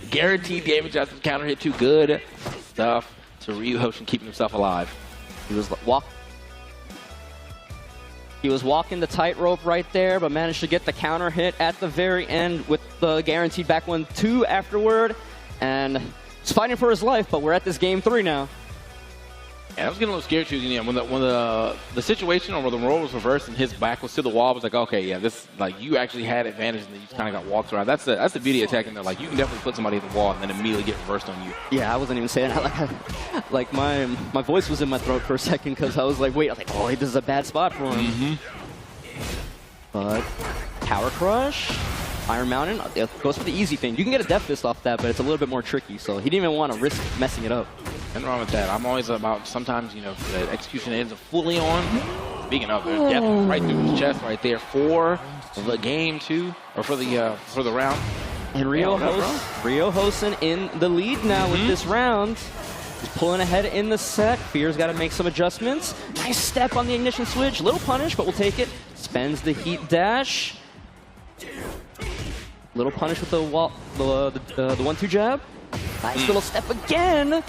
Guaranteed damage after the counter hit. Too good stuff to Ryu Hosen keeping himself alive. He was walking the tightrope right there, but managed to get the counter hit at the very end with the guaranteed back 1-2 afterward. And he's fighting for his life, but we're at this game 3 now. Yeah, I was getting a little scared too. You know, when the situation or when the role was reversed and his back was to the wall, I was like, okay, yeah, this like you actually had advantage and then you just kind of got walked around. That's the beauty of attacking. There, like you can definitely put somebody at the wall and then immediately get reversed on you. Yeah, I wasn't even saying that. Like my voice was in my throat for a second because I was like, wait, I was like, oh, this is a bad spot for him. But Power Crush, Iron Mountain, it goes for the easy thing. You can get a Death Fist off that, but it's a little bit more tricky. So he didn't even want to risk messing it up. Nothing wrong with that. I'm always about sometimes, you know, the execution isn't fully on. Speaking of, there's definitely right through his chest right there for the game 2 or for the round. And Ryu Hosen in the lead now with this round. He's pulling ahead in the set. Fear's got to make some adjustments. Nice step on the ignition switch. Little punish, but we'll take it. Spends the heat dash. Little punish with the 1-2 jab. Nice little step again.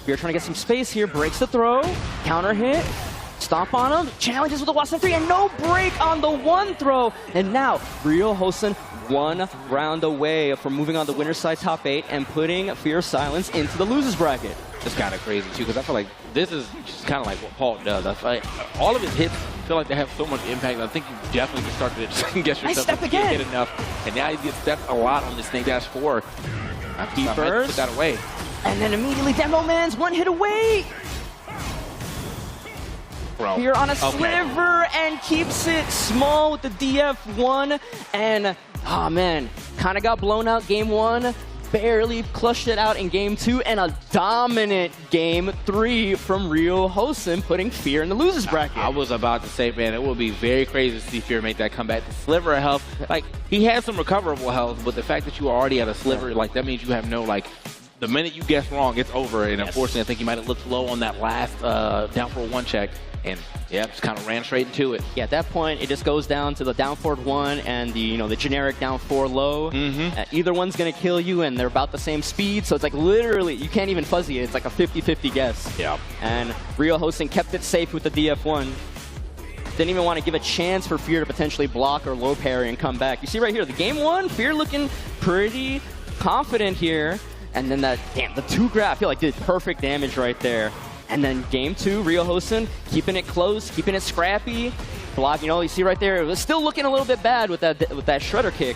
Fear trying to get some space here. Breaks the throw. Counter hit. Stomp on him. Challenges with the Wasp 3 and no break on the 1 throw. And now Ryu Hosen 1 round away from moving on the winner's side top 8 and putting Fierce Silence into the losers bracket. It's kind of crazy too because I feel like this is just kind of like what Paul does. I feel like all of his hits feel like they have so much impact. I think you definitely can start to second guess yourself. Nice step again. Hit enough, and now he gets stepped a lot on this Snake Dash 4. He first put that away. And then immediately Demo Man's 1 hit away. Bro. Here on a sliver and keeps it small with the DF1. And, oh man, kind of got blown out game 1. Barely clutched it out in game 2. And a dominant game 3 from Ryu Hosen, putting Fear in the losers bracket. I was about to say, man, it would be very crazy to see Fear make that comeback. The sliver of health, like, he has some recoverable health, but the fact that you are already at a sliver, like, that means you have no, like, the minute you guess wrong, it's over. And unfortunately, I think he might have looked low on that last down for 1 check. And yeah, just kind of ran straight into it. Yeah, at that point, it just goes down to the down forward 1 and the the generic down 4 low. Either one's gonna kill you, and they're about the same speed. So it's like literally, you can't even fuzzy it. It's like a 50-50 guess. Yeah. And Ryu Hosen kept it safe with the DF1. Didn't even want to give a chance for Fear to potentially block or low parry and come back. You see right here, the game 1, Fear looking pretty confident here. And then that, damn, the 2 grab, I feel like did perfect damage right there. And then game 2, Ryu Hosen keeping it close, keeping it scrappy. Block, you see right there, it was still looking a little bit bad with that shredder kick.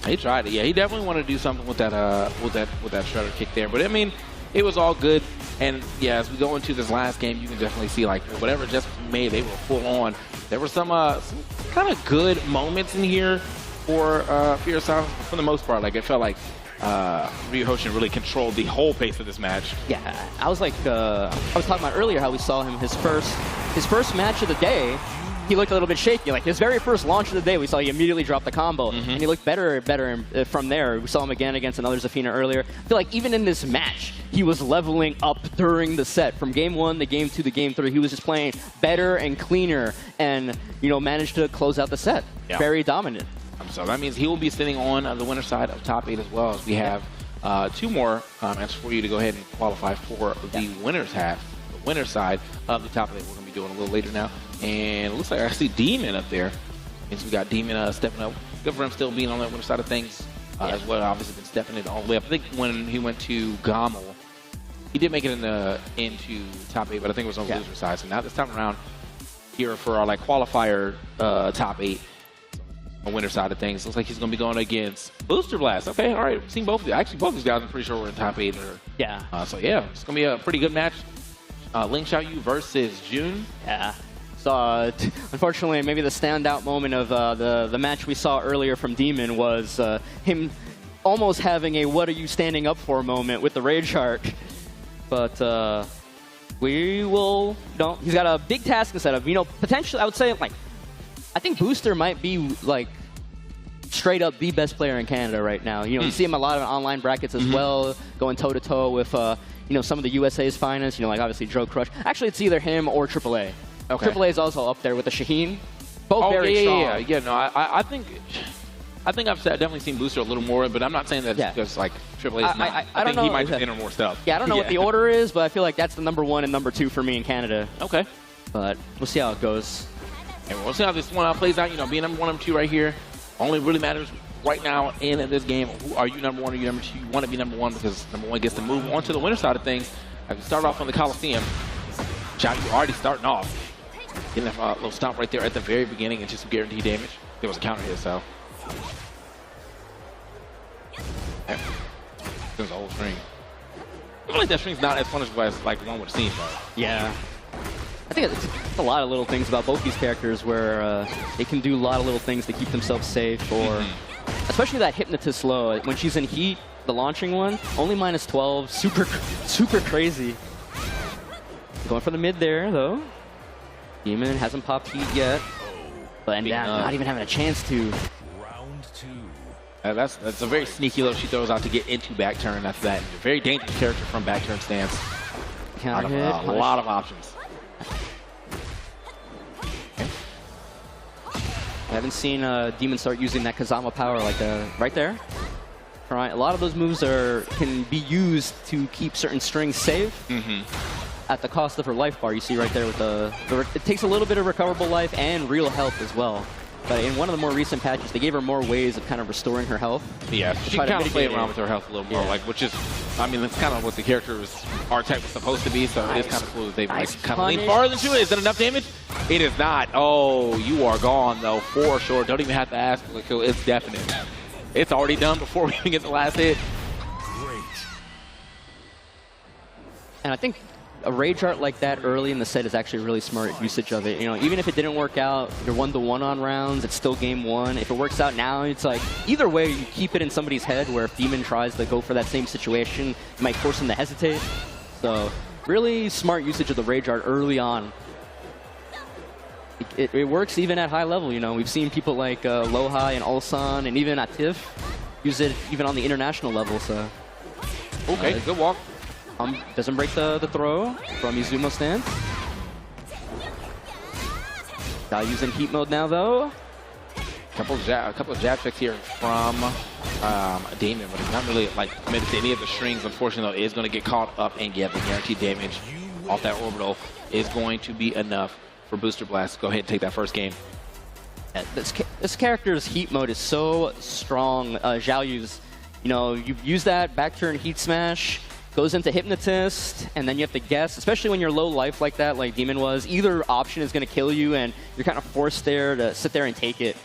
He tried it, yeah. He definitely wanted to do something with that shredder kick there. But I mean, it was all good. And yeah, as we go into this last game, you can definitely see like whatever just made, they were full on. There were some kind of good moments in here for Fierce Silence. For the most part, like it felt like Ryu Hosen really controlled the whole pace of this match. Yeah, I was like, I was talking about earlier how we saw him his first match of the day. He looked a little bit shaky. Like his very first launch of the day, we saw he immediately drop the combo, and he looked better from there. We saw him again against another Zafina earlier. I feel like even in this match, he was leveling up during the set. From game 1 to game 2 to game 3, he was just playing better and cleaner, and managed to close out the set. Yeah. Very dominant. So that means he will be sitting on the winner's side of top 8 as well, as we have 2 more matches for you to go ahead and qualify for the winner's half, the winner's side of the top 8. We're going to be doing a little later now. And it looks like I see Demon up there. And so we got Demon stepping up. Good for him still being on that winner's side of things as well. Obviously been stepping it all the way up. I think when he went to Gommel, he did make it into top 8, but I think it was on the loser side. So now this time around here for our qualifier top 8. On the winner side of things, looks like he's going to be going against Booster Blast. Okay, all right. We've seen both of these. Actually, both these guys, I'm pretty sure we're in top 8. So yeah, it's going to be a pretty good match. Ling Xiaoyu versus Jun. Yeah. So unfortunately, maybe the standout moment of the match we saw earlier from Demon was him almost having a "What are you standing up for?" moment with the Rage Heart. but we will. He's got a big task instead of potentially. I would say like I think Booster might be like straight up the best player in Canada right now. You see him a lot of online brackets as well, going toe to toe with some of the USA's finest. Like obviously Joe Crush. Actually, it's either him or AAA. Okay. AAA is also up there with the Shaheen. Both very strong. Yeah. No, I think I've definitely seen Booster a little more, but I'm not saying that because like AAA is not. I think he might just enter more stuff. Yeah, I don't know what the order is, but I feel like that's the #1 and #2 for me in Canada. Okay. But we'll see how it goes. And we'll see how this one plays out. Being #1, #2 right here only really matters right now in this game. Who are you #1? Are you #2? You want to be #1 because #1 gets to move on to the winner side of things. I can start off on the Coliseum. John, you already starting off. Getting a little stomp right there at the very beginning and just some guaranteed damage. There was a counter hit, so. There's a whole string. I feel like that string's not as punishable as like one would seem, though. Yeah. I think it's a lot of little things about both these characters where they can do a lot of little things to keep themselves safe, or especially that Hypnotist low. When she's in heat, the launching one, only -12, super crazy. Going for the mid there, though. Demon hasn't popped heat yet, but not even having a chance to. Round 2. That's a very sneaky low she throws out to get into back turn. That's that. Very dangerous character from back turn stance. Counter hit, a lot of options. I haven't seen Demon start using that Kazama power like right there. Right, a lot of those moves can be used to keep certain strings safe at the cost of her life bar. You see right there with it takes a little bit of recoverable life and real health as well. But in one of the more recent patches, they gave her more ways of kind of restoring her health. Yeah, she kind of played around with her health a little more, which is, I mean, that's kind of what the character's archetype was supposed to be. So it's kind of cool that they've kind of leaned farther into it. Is that enough damage? It is not. Oh, you are gone though, for sure. Don't even have to ask. It's definite. It's already done before we even get the last hit. Great. And I think a rage art like that early in the set is actually really smart usage of it. Even if it didn't work out, you're 1-to-1 on rounds, it's still game 1. If it works out now, it's like, either way, you keep it in somebody's head where if Demon tries to go for that same situation, you might force him to hesitate. So, really smart usage of the rage art early on. It works even at high level, We've seen people like Lohai and Ulsan and even Atif use it even on the international level, so. Okay, good walk. Doesn't break the throw from Izumo stance. Not using heat mode now, though. A couple of jab checks here from Damon, but it's not really like committed to any of the strings. Unfortunately, though, it is going to get caught up and get the guaranteed damage off that orbital is going to be enough for Booster Blast. Go ahead and take that first game. This character's heat mode is so strong. Zhao Yu's, you use that back turn heat smash. Goes into Hypnotist, and then you have to guess, especially when you're low life like that, like Demon was, either option is going to kill you, and you're kind of forced there to sit there and take it.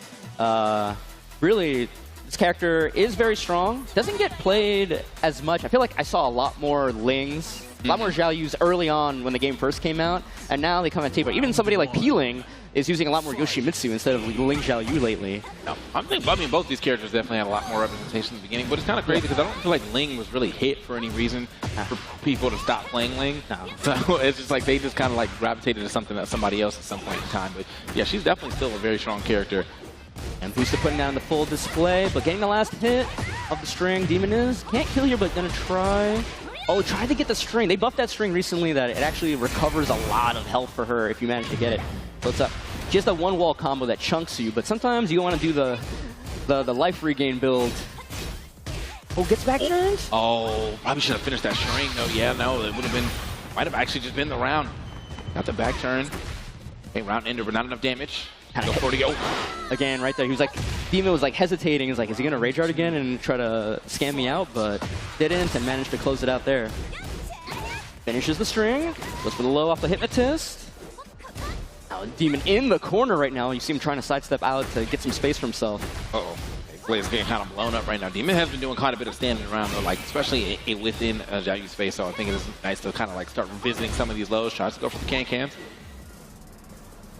Really, this character is very strong. Doesn't get played as much. I feel like I saw a lot more Lings, a lot more Zhao Yu's early on when the game first came out, and now they come and taper. Even somebody like Peeling is using a lot more Yoshimitsu instead of Ling Zhao Yu lately. No, I mean, both these characters definitely had a lot more representation in the beginning, but it's kind of crazy because I don't feel like Ling was really hit for any reason for people to stop playing Ling. No. So it's just like they just kind of like gravitated to something that somebody else at some point in time. But yeah, she's definitely still a very strong character. And Booster putting down the full display, but getting the last hit of the string. Demon is can't kill here, but gonna try. Oh, try to get the string. They buffed that string recently that it actually recovers a lot of health for her if you manage to get it. So it's just a one-wall combo that chunks you, but sometimes you want to do the life regain build. Oh, gets back turned? Oh, probably should have finished that string though. Yeah, no, it would have been, might have actually just been the round. Got the back turn. Okay, round ender, but not enough damage. Go for it, Again, right there, he was like, Demon was like hesitating. He's like, is he gonna rage art again and try to scam me out? But didn't and managed to close it out there. Finishes the string, goes for the low off the Hypnotist. Now Demon in the corner right now. You see him trying to sidestep out to get some space for himself. Uh-oh. Blaze getting kind of blown up right now. Demon has been doing quite a bit of standing around though, like especially within Zhao Yu's space. So I think it is nice to kind of like start revisiting some of these lows. Tries to go for the can-cans.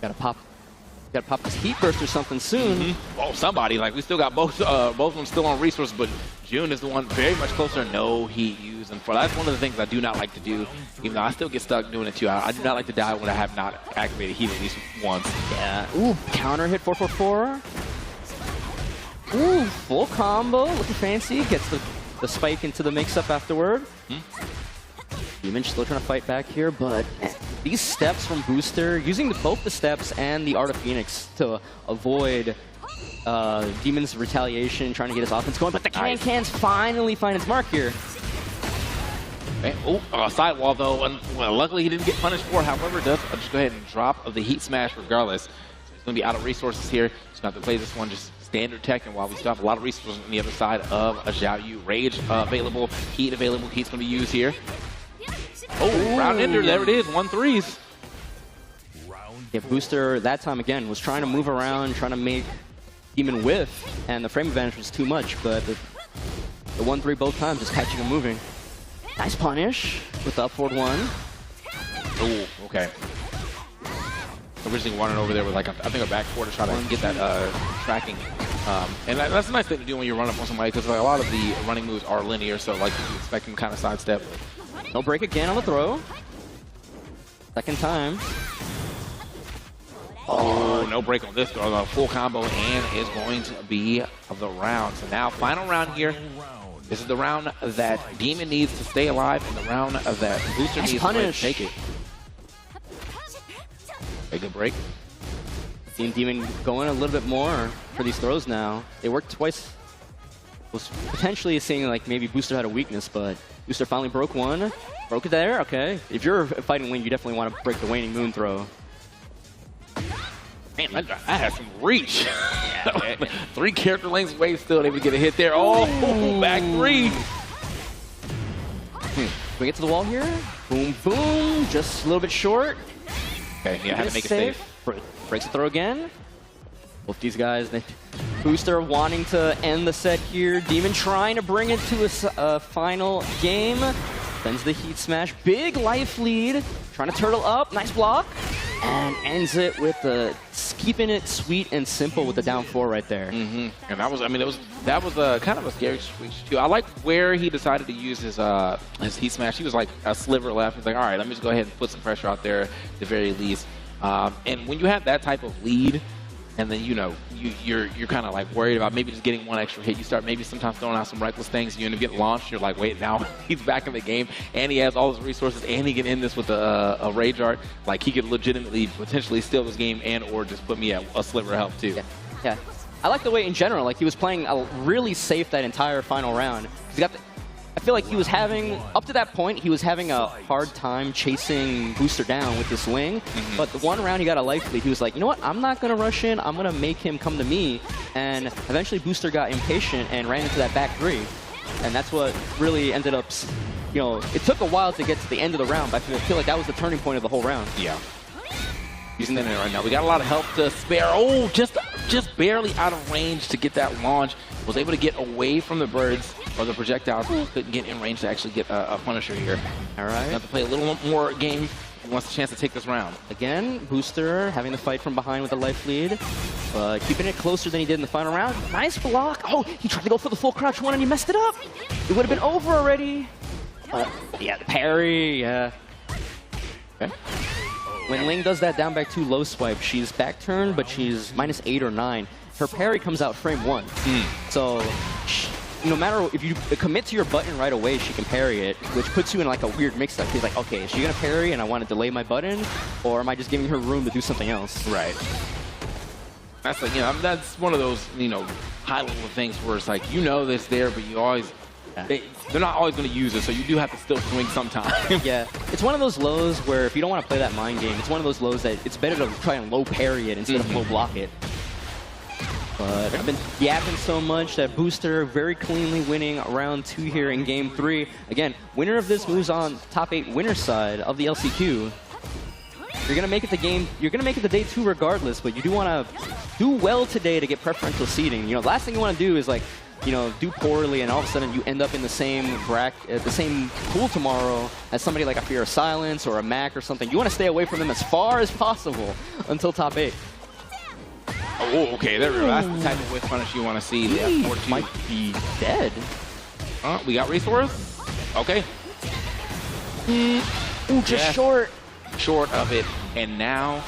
Gotta pop this heat burst or something soon. Oh, somebody, like we still got both of them still on resource, but June is the one very much closer. No heat used losing for. That's one of the things I do not like to do, even though I still get stuck doing it too. I do not like to die when I have not activated heat at least once. Yeah. Ooh, counter hit 444. Ooh, full combo. Looking fancy. Gets the spike into the mix-up afterward. Demon still trying to fight back here, but these steps from Booster, using both the steps and the Art of Phoenix to avoid Demon's retaliation, trying to get his offense going, but the Can-Cans finally find its mark here. Okay. Oh, sidewall though, and well, luckily he didn't get punished for. However, does just go ahead and drop of the Heat Smash regardless. So he's going to be out of resources here. He's going to have to play this one just standard Tekken while we still have a lot of resources on the other side of a Xiao Yu. Rage available, Heat available. Heat's going to be used here. Oh, round ender, there it is, 1-3s. Yeah, Booster that time again was trying to move around, trying to make Demon whiff, and the frame advantage was too much, but the 1-3 both times just catching him moving. Nice punish with the up forward 1. Oh, okay. Originally wanted over there with like I think a back four to try to get that tracking. And that's a nice thing to do when you run up on somebody, because like, a lot of the running moves are linear, so like you expect them to kind of sidestep. No break again on the throw. Second time. Oh, no break on this throw. A full combo and is going to be the round. So now, final round here. This is the round that Demon needs to stay alive, and the round that Booster needs to take it. A good break. Seeing Demon going a little bit more for these throws now. They worked twice. Was potentially seeing like maybe Booster had a weakness, but Booster finally broke one. Broke it there, okay. If you're fighting Wing, you definitely want to break the Waning Moon throw. Man, I had some reach. Yeah, 3 character lengths away, still able to get a hit there. Oh, back 3. Can we get to the wall here? Boom, boom. Just a little bit short. Okay, yeah, I had to make it safe. Breaks the throw again. Both these guys, Booster wanting to end the set here. Demon trying to bring it to a final game. Sends the Heat Smash. Big life lead. Trying to turtle up. Nice block. And ends it with keeping it sweet and simple with the down 4 right there. And that was, I mean, that was kind of a scary switch too. I like where he decided to use his Heat Smash. He was like a sliver left. He's like, all right, let me just go ahead and put some pressure out there at the very least. And when you have that type of lead, and then you're kind of like worried about maybe just getting one extra hit. You start maybe sometimes throwing out some reckless things. You end up getting launched. You're like, wait, now he's back in the game, and he has all his resources, and he can end this with a Rage Art. Like he could legitimately potentially steal this game and or just put me at a sliver of health too. Yeah. I like the way in general, like he was playing really safe that entire final round. He got I feel like he was having, up to that point, he was having a hard time chasing Booster down with this wing. But the one round he got a life lead, he was like, you know what, I'm not going to rush in, I'm going to make him come to me. And eventually Booster got impatient and ran into that back 3. And that's what really ended up, it took a while to get to the end of the round, but I feel like that was the turning point of the whole round. Yeah. Using that right now. We got a lot of help to spare. Oh, just barely out of range to get that launch. Was able to get away from the birds or the projectiles. Couldn't get in range to actually get a Punisher here. All right. Have to play a little more game if he wants a chance to take this round. Again, Booster having the fight from behind with the life lead. Keeping it closer than he did in the final round. Nice block. Oh, he tried to go for the full crouch 1 and he messed it up. It would have been over already. Yeah, the parry. Yeah. Okay. When Ling does that down back 2 low swipe, she's back turned, but she's -8 or 9. Her parry comes out frame 1. So no matter if you commit to your button right away, she can parry it, which puts you in like a weird mix-up. She's like, okay, is she gonna parry and I want to delay my button, or am I just giving her room to do something else? Right. That's like, that's one of those, high-level things where it's like, that's there, but you always. They're not always going to use it, so you do have to still swing sometime. Yeah, it's one of those lows where if you don't want to play that mind game, it's one of those lows that it's better to try and low parry it instead of low block it. But I've been yapping so much that Booster very cleanly winning round 2 here in game 3. Again, winner of this moves on top 8 winner side of the LCQ. You're going to make it the game, you're going to make it the day 2 regardless, but you do want to do well today to get preferential seeding. Last thing you want to do is like, do poorly and all of a sudden you end up in the same the same pool tomorrow as somebody like a Fear of Silence or a Mac or something. You want to stay away from them as far as possible until top 8. Oh, okay, there we go. That's the type of whiff punish you want to see. The F4 might be dead. We got resource. Okay. Ooh, just short. Short of it. And now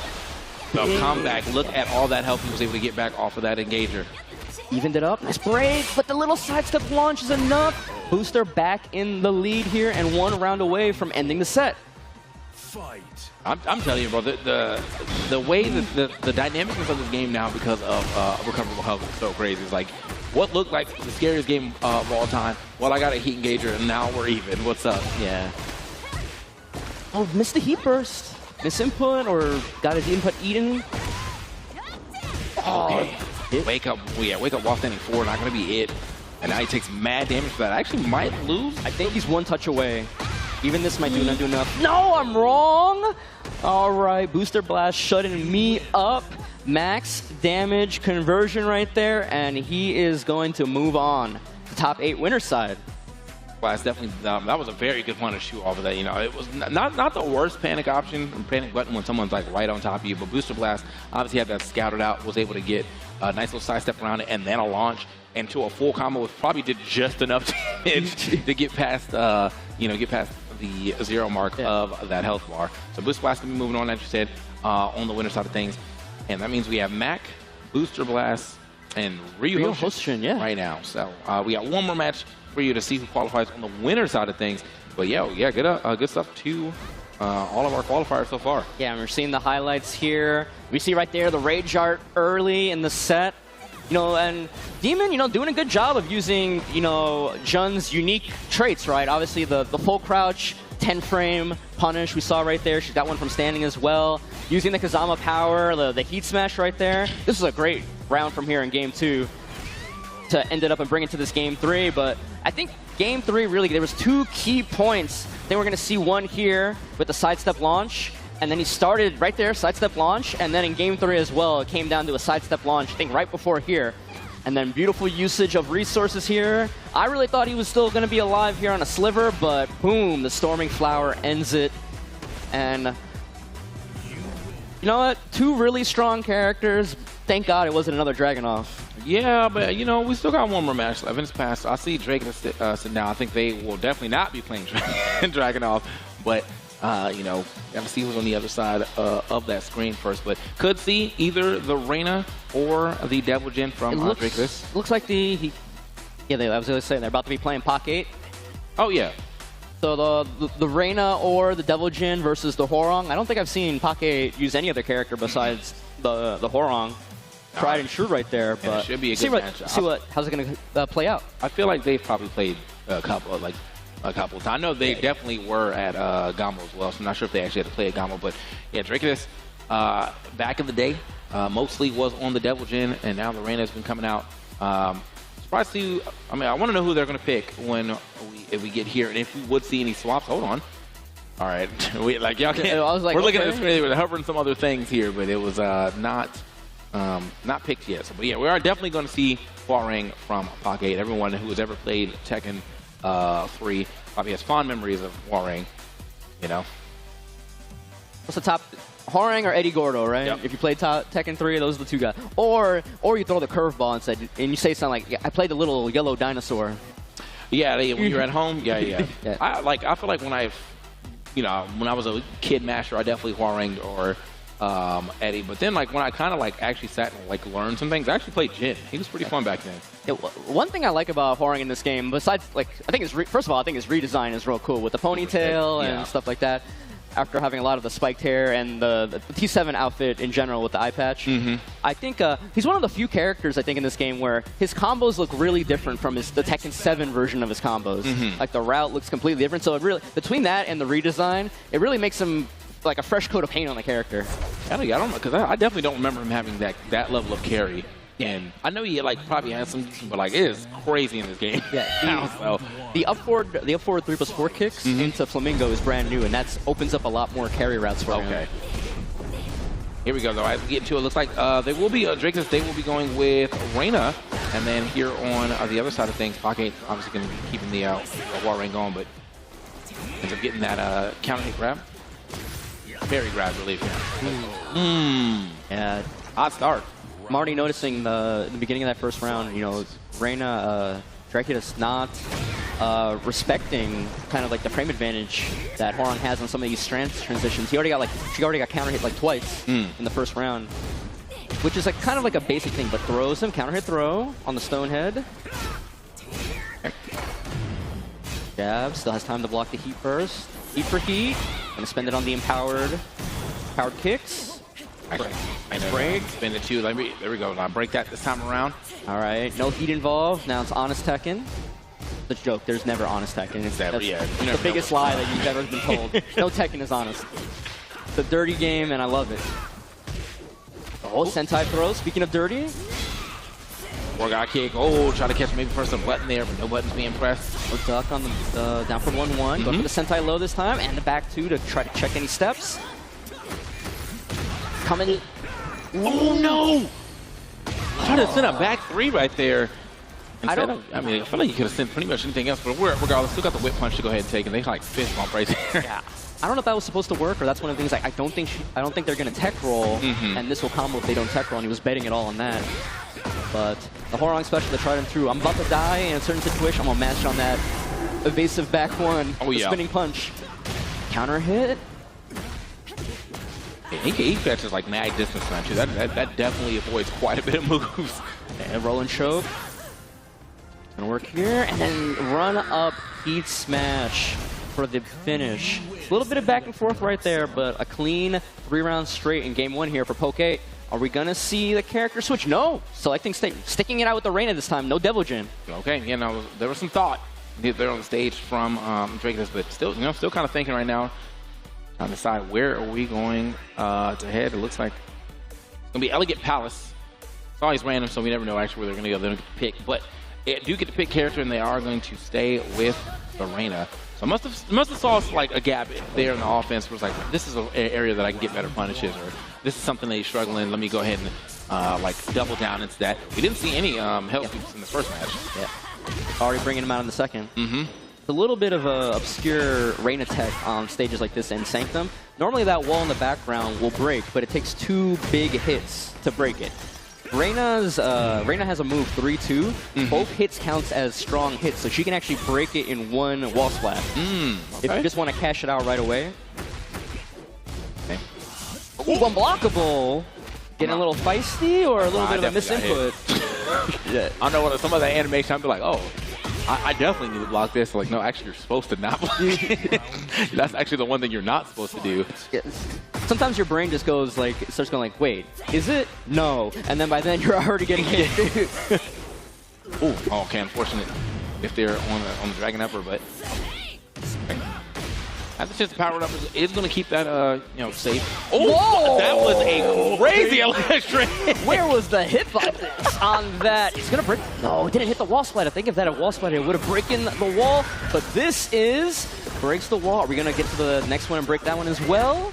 the comeback. Look at all that help he was able to get back off of that engager. Evened it up. Nice break, but the little sidestep launch is enough. Booster back in the lead here and 1 round away from ending the set. Fight. I'm telling you, bro, the way that the dynamics of this game now because of recoverable health is so crazy. It's like what looked like the scariest game of all time. Well, I got a heat engager and now we're even. What's up? Yeah. Oh, missed the heat burst. Miss input or got his input eaten. Okay. Wake up. Well, yeah, wake up while standing forward. Not going to be it. And now he takes mad damage for that. Actually might lose. I think he's 1 touch away. Even this might not do enough. No, I'm wrong. All right, Booster Blast shutting me up. Max damage conversion right there, and he is going to move on to top 8 winner side. Well, that's definitely that was a very good one to shoot off of that. You know, it was not the worst panic option, panic button when someone's like right on top of you. But Booster Blast obviously had that scouted out, was able to get a nice little sidestep around it, and then a launch into a full combo, which probably did just enough damage to get past get past the 0 mark of that health bar. So Booster Blast can be moving on, as you said, on the winner side of things, and that means we have Mac, Booster Blast, and Ryu Hosen right now. So we got one more match for you to see who qualifies on the winner side of things. But yeah, good stuff to all of our qualifiers so far. Yeah, and we're seeing the highlights here. We see right there the Rage Art early in the set. You know, and Demon, doing a good job of using, Jun's unique traits, right? Obviously the full crouch, 10 frame punish we saw right there. She's got one from standing as well. Using the Kazama power, the heat smash right there. This is a great round from here in game 2 to end it up and bring it to this game 3. But I think game 3 really, there was 2 key points. Then we're going to see one here with the sidestep launch. And then he started right there, sidestep launch, and then in game 3 as well, it came down to a sidestep launch, I think right before here. And then beautiful usage of resources here. I really thought he was still going to be alive here on a sliver, but boom, the Storming Flower ends it. And you know what? 2 really strong characters. Thank God it wasn't another Dragunov. Yeah, but we still got one more match left in this past. I see Dracus sit down. I think they will definitely not be playing Dragunov, but got to see who's on the other side of that screen first. But could see either the Reina or the Devil Jin from Dracus. Looks like I was going to say, they're about to be playing Pak 8. Oh, yeah. So the Reina or the Devil Jin versus the Horong. I don't think I've seen Pak 8 use any other character besides the Horong. Tried and true right there. But it should be a good match. How's it going to play out? I feel like they've probably played a couple of times. I know they definitely were at Gamo as well, so I'm not sure if they actually had to play at Gamo. But yeah, Dracus, back in the day, mostly was on the Devil Jin, and now the Reina has been coming out. Surprised to, I want to know who they're going to pick if we get here, and if we would see any swaps. Hold on. All right, y'all can't. I was like, we're looking at the screen, we're hovering some other things here, but it was not picked yet. So, but yeah, we are definitely going to see Huarang from Pak 8. Everyone who has ever played Tekken 3 probably has fond memories of Huarang, What's the top? Huarang or Eddie Gordo, right? Yep. If you played Tekken 3, those are the 2 guys. Or you throw the curveball and you say something like, I played the little yellow dinosaur. Yeah, when you're at home, yeah. I feel like when I was a kid master, I definitely Huaranged or Eddie. But then when I kind of actually sat and learned some things, I actually played Jin. He was pretty fun back then. Yeah, one thing I like about Huarang in this game, besides I think first of all, I think his redesign is real cool with the ponytail and stuff like that. After having a lot of the spiked hair and the T7 outfit in general with the eye patch, I think he's one of the few characters I think in this game where his combos look really different from the Tekken 7 version of his combos. Like the route looks completely different. So it really, between that and the redesign, it really makes him like a fresh coat of paint on the character. I don't know, because I definitely don't remember him having that level of carry. And I know he probably has some, but it is crazy in this game. Yeah, the up forward 3+4 kicks into Flamingo is brand new, and that opens up a lot more carry routes for him. Here we go, though. As we get into it, looks like they will be Dracus. They will be going with Reina, and then here on the other side of things, Pak 8 obviously going to be keeping the Huarang going, but ends up getting that counter hit grab. Parry grab, I believe. Yeah, hot start. I'm already noticing the beginning of that first round, Reina, Dracus not respecting kind of like the frame advantage that Horon has on some of these stance transitions. She already got counter hit like twice in the first round, which is like kind of like a basic thing, but throws him, counter hit throw on the stone head. Jab, still has time to block the heat burst. Heat for heat, gonna spend it on the powered kicks. Nice break. Spin it too. There we go. I'll break that this time around. All right, no heat involved. Now it's honest Tekken. The joke, there's never honest Tekken. That's the biggest lie that you've ever been told. No Tekken is honest. It's a dirty game, and I love it. Oh, Sentai throw. Speaking of dirty. Forgot kick. Oh, try to catch maybe first a button there, but no buttons being pressed. Oh, duck on the down for 1-1. Go for the Sentai low this time, and the back two to try to check any steps. Coming. Oh no! Try to send a back three right there. I feel like you could have sent pretty much anything else, but regardless, still got the whip punch to go ahead and take, and they like fist bump right there. Yeah. I don't know if that was supposed to work, or that's one of the things. Like, I don't think they're gonna tech roll, and this will combo if they don't tech roll. And he was betting it all on that. But the Horon special that tried him through. I'm about to die in a certain situation. I'm gonna match on that evasive back one. Oh yeah. Spinning punch. Counter hit. Yeah, he catches like mad distance time too. That definitely avoids quite a bit of moves. And roll and choke. Gonna work here, and then run up heat smash for the finish. A little bit of back and forth right there, but a clean 3 rounds straight in game 1 here for Poke. Are we gonna see the character switch? No. Selecting sticking it out with the Reina this time. No Devil Jin. Okay, you know, there was some thought there on the stage from Dracus, but still, you know, still kind of thinking right now, trying to decide where are we going to head. It looks like it's gonna be Elegant Palace. It's always random, so we never know actually where they're gonna go. They're gonna pick, but it do get to pick character, and they are going to stay with the Reina. So must have saw like a gap there in the offense. Was like, this is an area that I can get better punishes, or this is something that he's struggling. Let me go ahead and like double down into that. We didn't see any health sweeps in the first match. Yeah, already bringing him out in the second. It's a little bit of a obscure Reina tech on stages like this in Sanctum. Normally that wall in the background will break, but it takes 2 big hits to break it. Reina has a move 3-2. Both hits counts as strong hits, so she can actually break it in 1 wall splash. Okay. If you just want to cash it out right away. Okay. Ooh, unblockable. Getting a little feisty, or a little bit of a misinput. Yeah. I know what some of that animation, I'd be like, oh, I definitely need to block this. Like, no, actually, you're supposed to not block it. That's actually the one thing you're not supposed to do. Sometimes your brain just goes like, it starts going like, wait, is it? No. And then by then you're already getting hit. Ooh, okay, unfortunate if they're on the Dragon Emperor, but I have the chance to power it up. Is going to keep that, you know, safe. Oh, whoa! That was a crazy electric. Where was the hitbox on that? It's going to break. No, it didn't hit the wall slide. I think if that had wall slide, it would have broken the wall. But this breaks the wall. Are we going to get to the next one and break that one as well?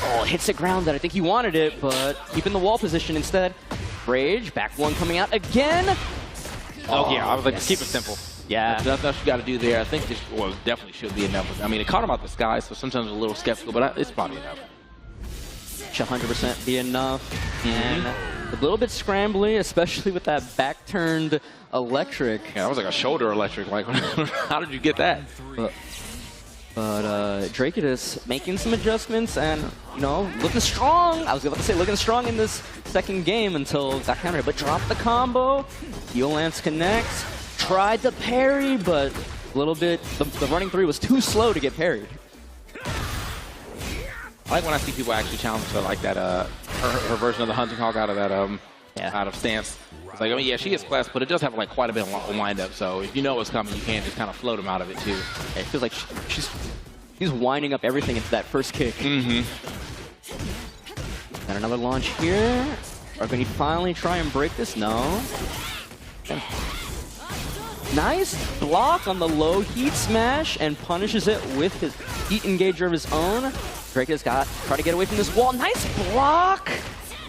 Oh, hits the ground that I think he wanted it, but keeping the wall position instead. Rage, back one coming out again. Oh yeah, I was like, just keep it simple. Yeah. That's what you got to do there. I think this definitely should be enough. I mean, it caught him out the sky, so sometimes I'm a little skeptical, but it's probably enough. Should 100% be enough. And a little bit scrambly, especially with that back-turned electric. Yeah, that was like a shoulder electric. Like, how did you get that? But Dracus making some adjustments and, you know, looking strong. I was about to say looking strong in this second game until that counter, but dropped the combo. Heel Lance connects. Tried to parry, but a little bit, the running 3 was too slow to get parried. I like when I see people actually challenge her like that, her version of the Hunting Hog out of that, out of stance. It's like, I mean, yeah, she gets class, but it does have like quite a bit of wind up. So if you know what's coming, you can just kind of float them out of it too. Yeah, it feels like she's winding up everything into that first kick. Got another launch here. Or can he finally try and break this? No. Okay. Nice block on the low heat smash and punishes it with his heat engager of his own. Dracus try to get away from this wall. Nice block.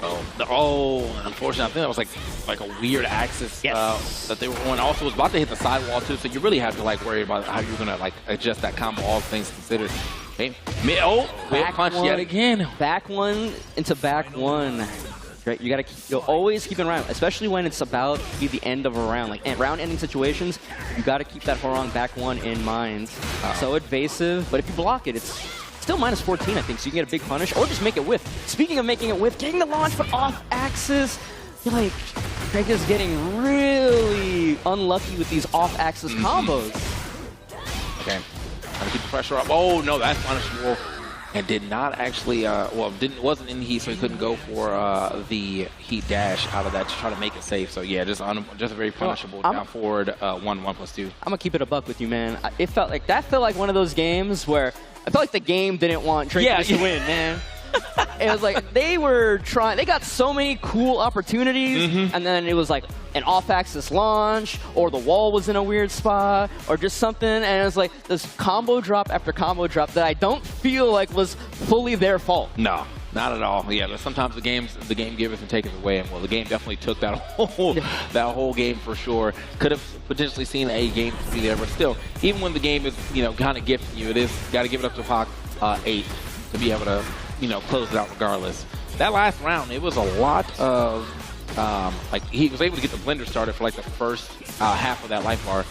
Oh, unfortunately, I think that was like a weird axis that they were on. Also, was about to hit the sidewall too, so you really have to like worry about how you're gonna like adjust that combo, all things considered. Okay, back punch yet again. Back one into back one. Right, you gotta always keep it around, especially when it's about to be the end of a round. Like round-ending situations, you gotta keep that Horong back one in mind. So evasive, but if you block it, it's still minus 14, I think, so you can get a big punish, or just make it whiff. Speaking of making it whiff, getting the launch, but off axis, I feel like Drake is getting really unlucky with these off-axis combos. Okay, trying to keep the pressure up. Oh no, that's punishable. And did not actually, wasn't in heat, so he couldn't go for the heat dash out of that to try to make it safe. So yeah, just a very punishable down forward 1/1+2. I'm gonna keep it a buck with you, man. It felt like one of those games where I felt like the game didn't want Dracus to win, man. It was like they were trying. They got so many cool opportunities, and then it was like an off-axis launch, or the wall was in a weird spot, or just something, and it was like this combo drop after combo drop that I don't feel like was fully their fault. No, not at all. Yeah, but sometimes the game giveth and taketh away, and well, the game definitely took that whole game for sure. Could have potentially seen a game to be there, but still, even when the game is kind of gifting you, it is got to give it up to Pac 8 to be able to close it out regardless. That last round, it was a lot of like he was able to get the blender started for like the first half of that life bar.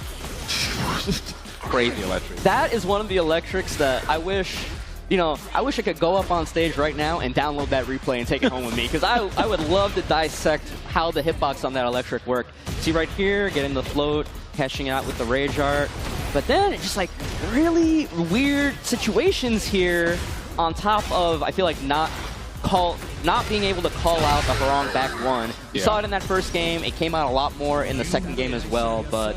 Crazy electric. That is one of the electrics that I wish, I wish I could go up on stage right now and download that replay and take it home with me, because I would love to dissect how the hitbox on that electric worked. See right here, getting the float, cashing out with the rage art, but then it's just like really weird situations here on top of, I feel like, not being able to call out the Horong back one. You saw it in that first game. It came out a lot more in the second game as well. But,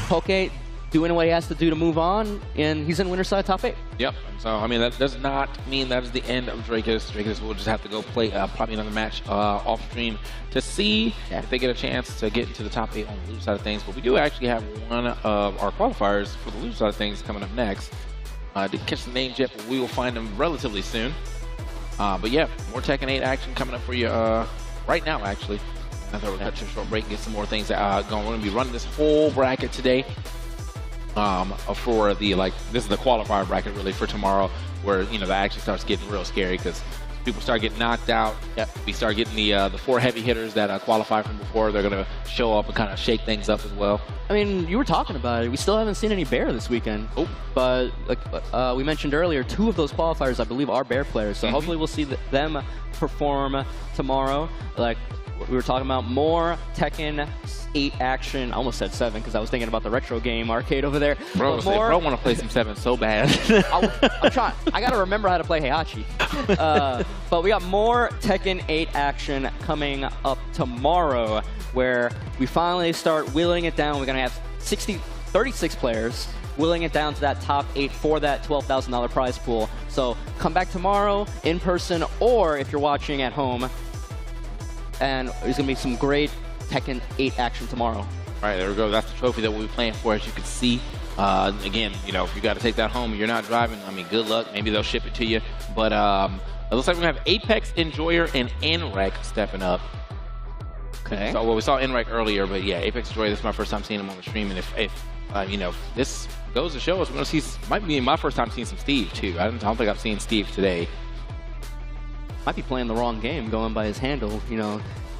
Poke doing what he has to do to move on, and he's in winner's side top 8. Yep. So, I mean, that does not mean that is the end of Dracus. Dracus will just have to go play probably another match off stream to see if they get a chance to get into the top 8 on the loser side of things. But we do actually have one of our qualifiers for the loser side of things coming up next. Didn't catch the names yet, but we will find them relatively soon. But yeah, more Tekken 8 action coming up for you right now, actually. I thought we'd cut to a short break and get some more things going. We're going to be running this whole bracket today for the, this is the qualifier bracket really for tomorrow, where, the action starts getting real scary because people start getting knocked out. We start getting the 4 heavy hitters that qualified from before. They're going to show up and kind of shake things up as well. I mean, you were talking about it. We still haven't seen any Bear this weekend. Oh. But like we mentioned earlier, 2 of those qualifiers, I believe, are Bear players. So hopefully we'll see them perform tomorrow. Like we were talking about, more Tekken 8 action. I almost said 7 because I was thinking about the retro game arcade over there. Bro want to play some 7 so bad. I'm trying. I got to remember how to play Heihachi. But we got more Tekken 8 action coming up tomorrow, where we finally start whittling it down. We're going to have 36 players, whittling it down to that top 8 for that $12,000 prize pool. So come back tomorrow in person, or if you're watching at home, and there's going to be some great Tekken 8 action tomorrow. All right, there we go. That's the trophy that we'll be playing for, as you can see. Again, if you got to take that home and you're not driving, I mean, good luck. Maybe they'll ship it to you. But it looks like we're going to have Apex, Enjoyer, and Enre stepping up. Okay. So, we saw Enre earlier, but yeah, Apex, Enjoyer, this is my first time seeing him on the stream. And if this goes to show us, we're going to see, might be my first time seeing some Steve, too. I don't think I've seen Steve today. Might be playing the wrong game, going by his handle.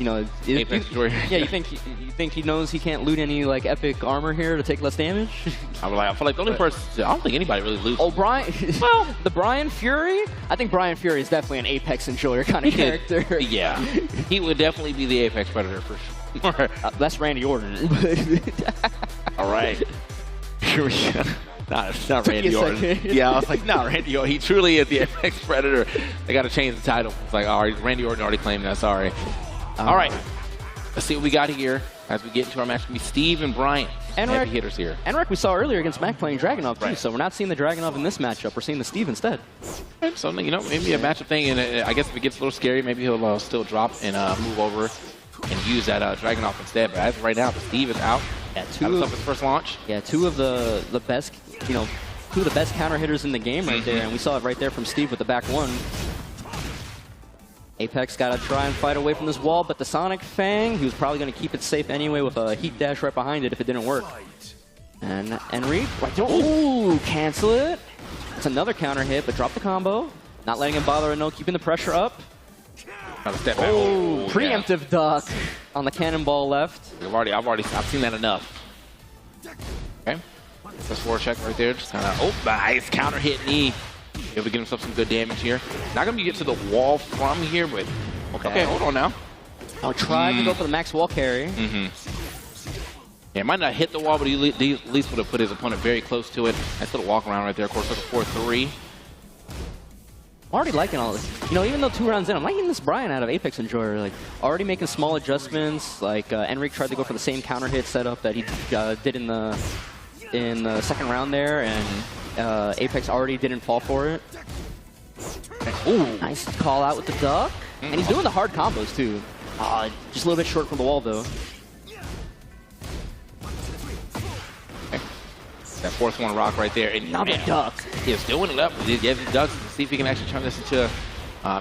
Apex Enjoyer. Yeah, you think he knows he can't loot any epic armor here to take less damage? I feel like the only person, I don't think anybody really loots. Oh, the Brian Fury? I think Brian Fury is definitely an Apex Enjoyer kind of character. Yeah, he would definitely be the Apex Predator for sure. That's Randy Orton. All right. Here we go. Nah, it's not Randy Orton. Yeah, I was like, no, Randy Orton. He truly is the Apex Predator. They got to change the title. It's like, all right, Randy Orton already claimed that. Sorry. All right. Let's see what we got here as we get into our match. It's going to be Steve and Brian. Heavy hitters here. Enric we saw earlier against Mac playing Dragunov, too. So we're not seeing the Dragunov in this matchup. We're seeing the Steve instead. So, maybe a matchup thing. And I guess if it gets a little scary, maybe he'll still drop and move over and use that Dragunov instead. But as of right now, the Steve is out. Yeah, two of his first launch. Yeah, two of the best, two of the best counter hitters in the game right there, and we saw it right there from Steve with the back one. Apex got to try and fight away from this wall, but the Sonic Fang, he was probably going to keep it safe anyway with a heat dash right behind it if it didn't work. And Enre, ooh, cancel it. It's another counter hit, but drop the combo. Not letting him bother keeping the pressure up. Trying to step back. Oh, Oh, preemptive duck on the cannonball left. I've seen that enough. Okay. That's forward check right there. Just kind of, oh, nice counter hit knee. Able to get himself some good damage here. Not going to get to the wall from here, but okay, hold on now. I'll try to go for the max wall carry. Yeah, might not hit the wall, but he at least would have put his opponent very close to it. Nice little walk around right there. Of course, with a 4-3. I'm already liking all this. You know, even though 2 rounds in, I'm liking this Brian out of Apex Enjoyer. Like, already making small adjustments. Like, Enre tried to go for the same counter hit setup that he did in the second round there, and Apex already didn't fall for it. Ooh, nice call out with the duck. And he's doing the hard combos, too. Just a little bit short from the wall, though. That fourth one rock right there. And Another duck. He's doing it up. He has the ducks to see if he can actually turn this into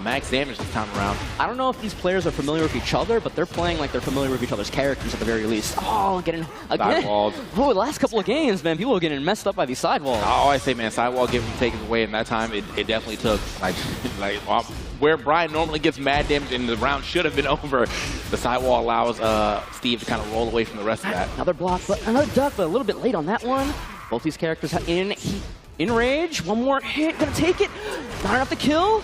max damage this time around. I don't know if these players are familiar with each other, but they're playing like they're familiar with each other's characters at the very least. Oh, getting again. Sidewalled. Oh, the last couple of games, man, people are getting messed up by these sidewalls. Oh, I say, man, sidewall getting taken away, and that time it definitely took like where Brian normally gets mad damage and the round should have been over. The sidewall allows Steve to kind of roll away from the rest of that. Another block, but another duck, but a little bit late on that one. Both these characters in rage. One more hit, gonna take it. Not enough to kill.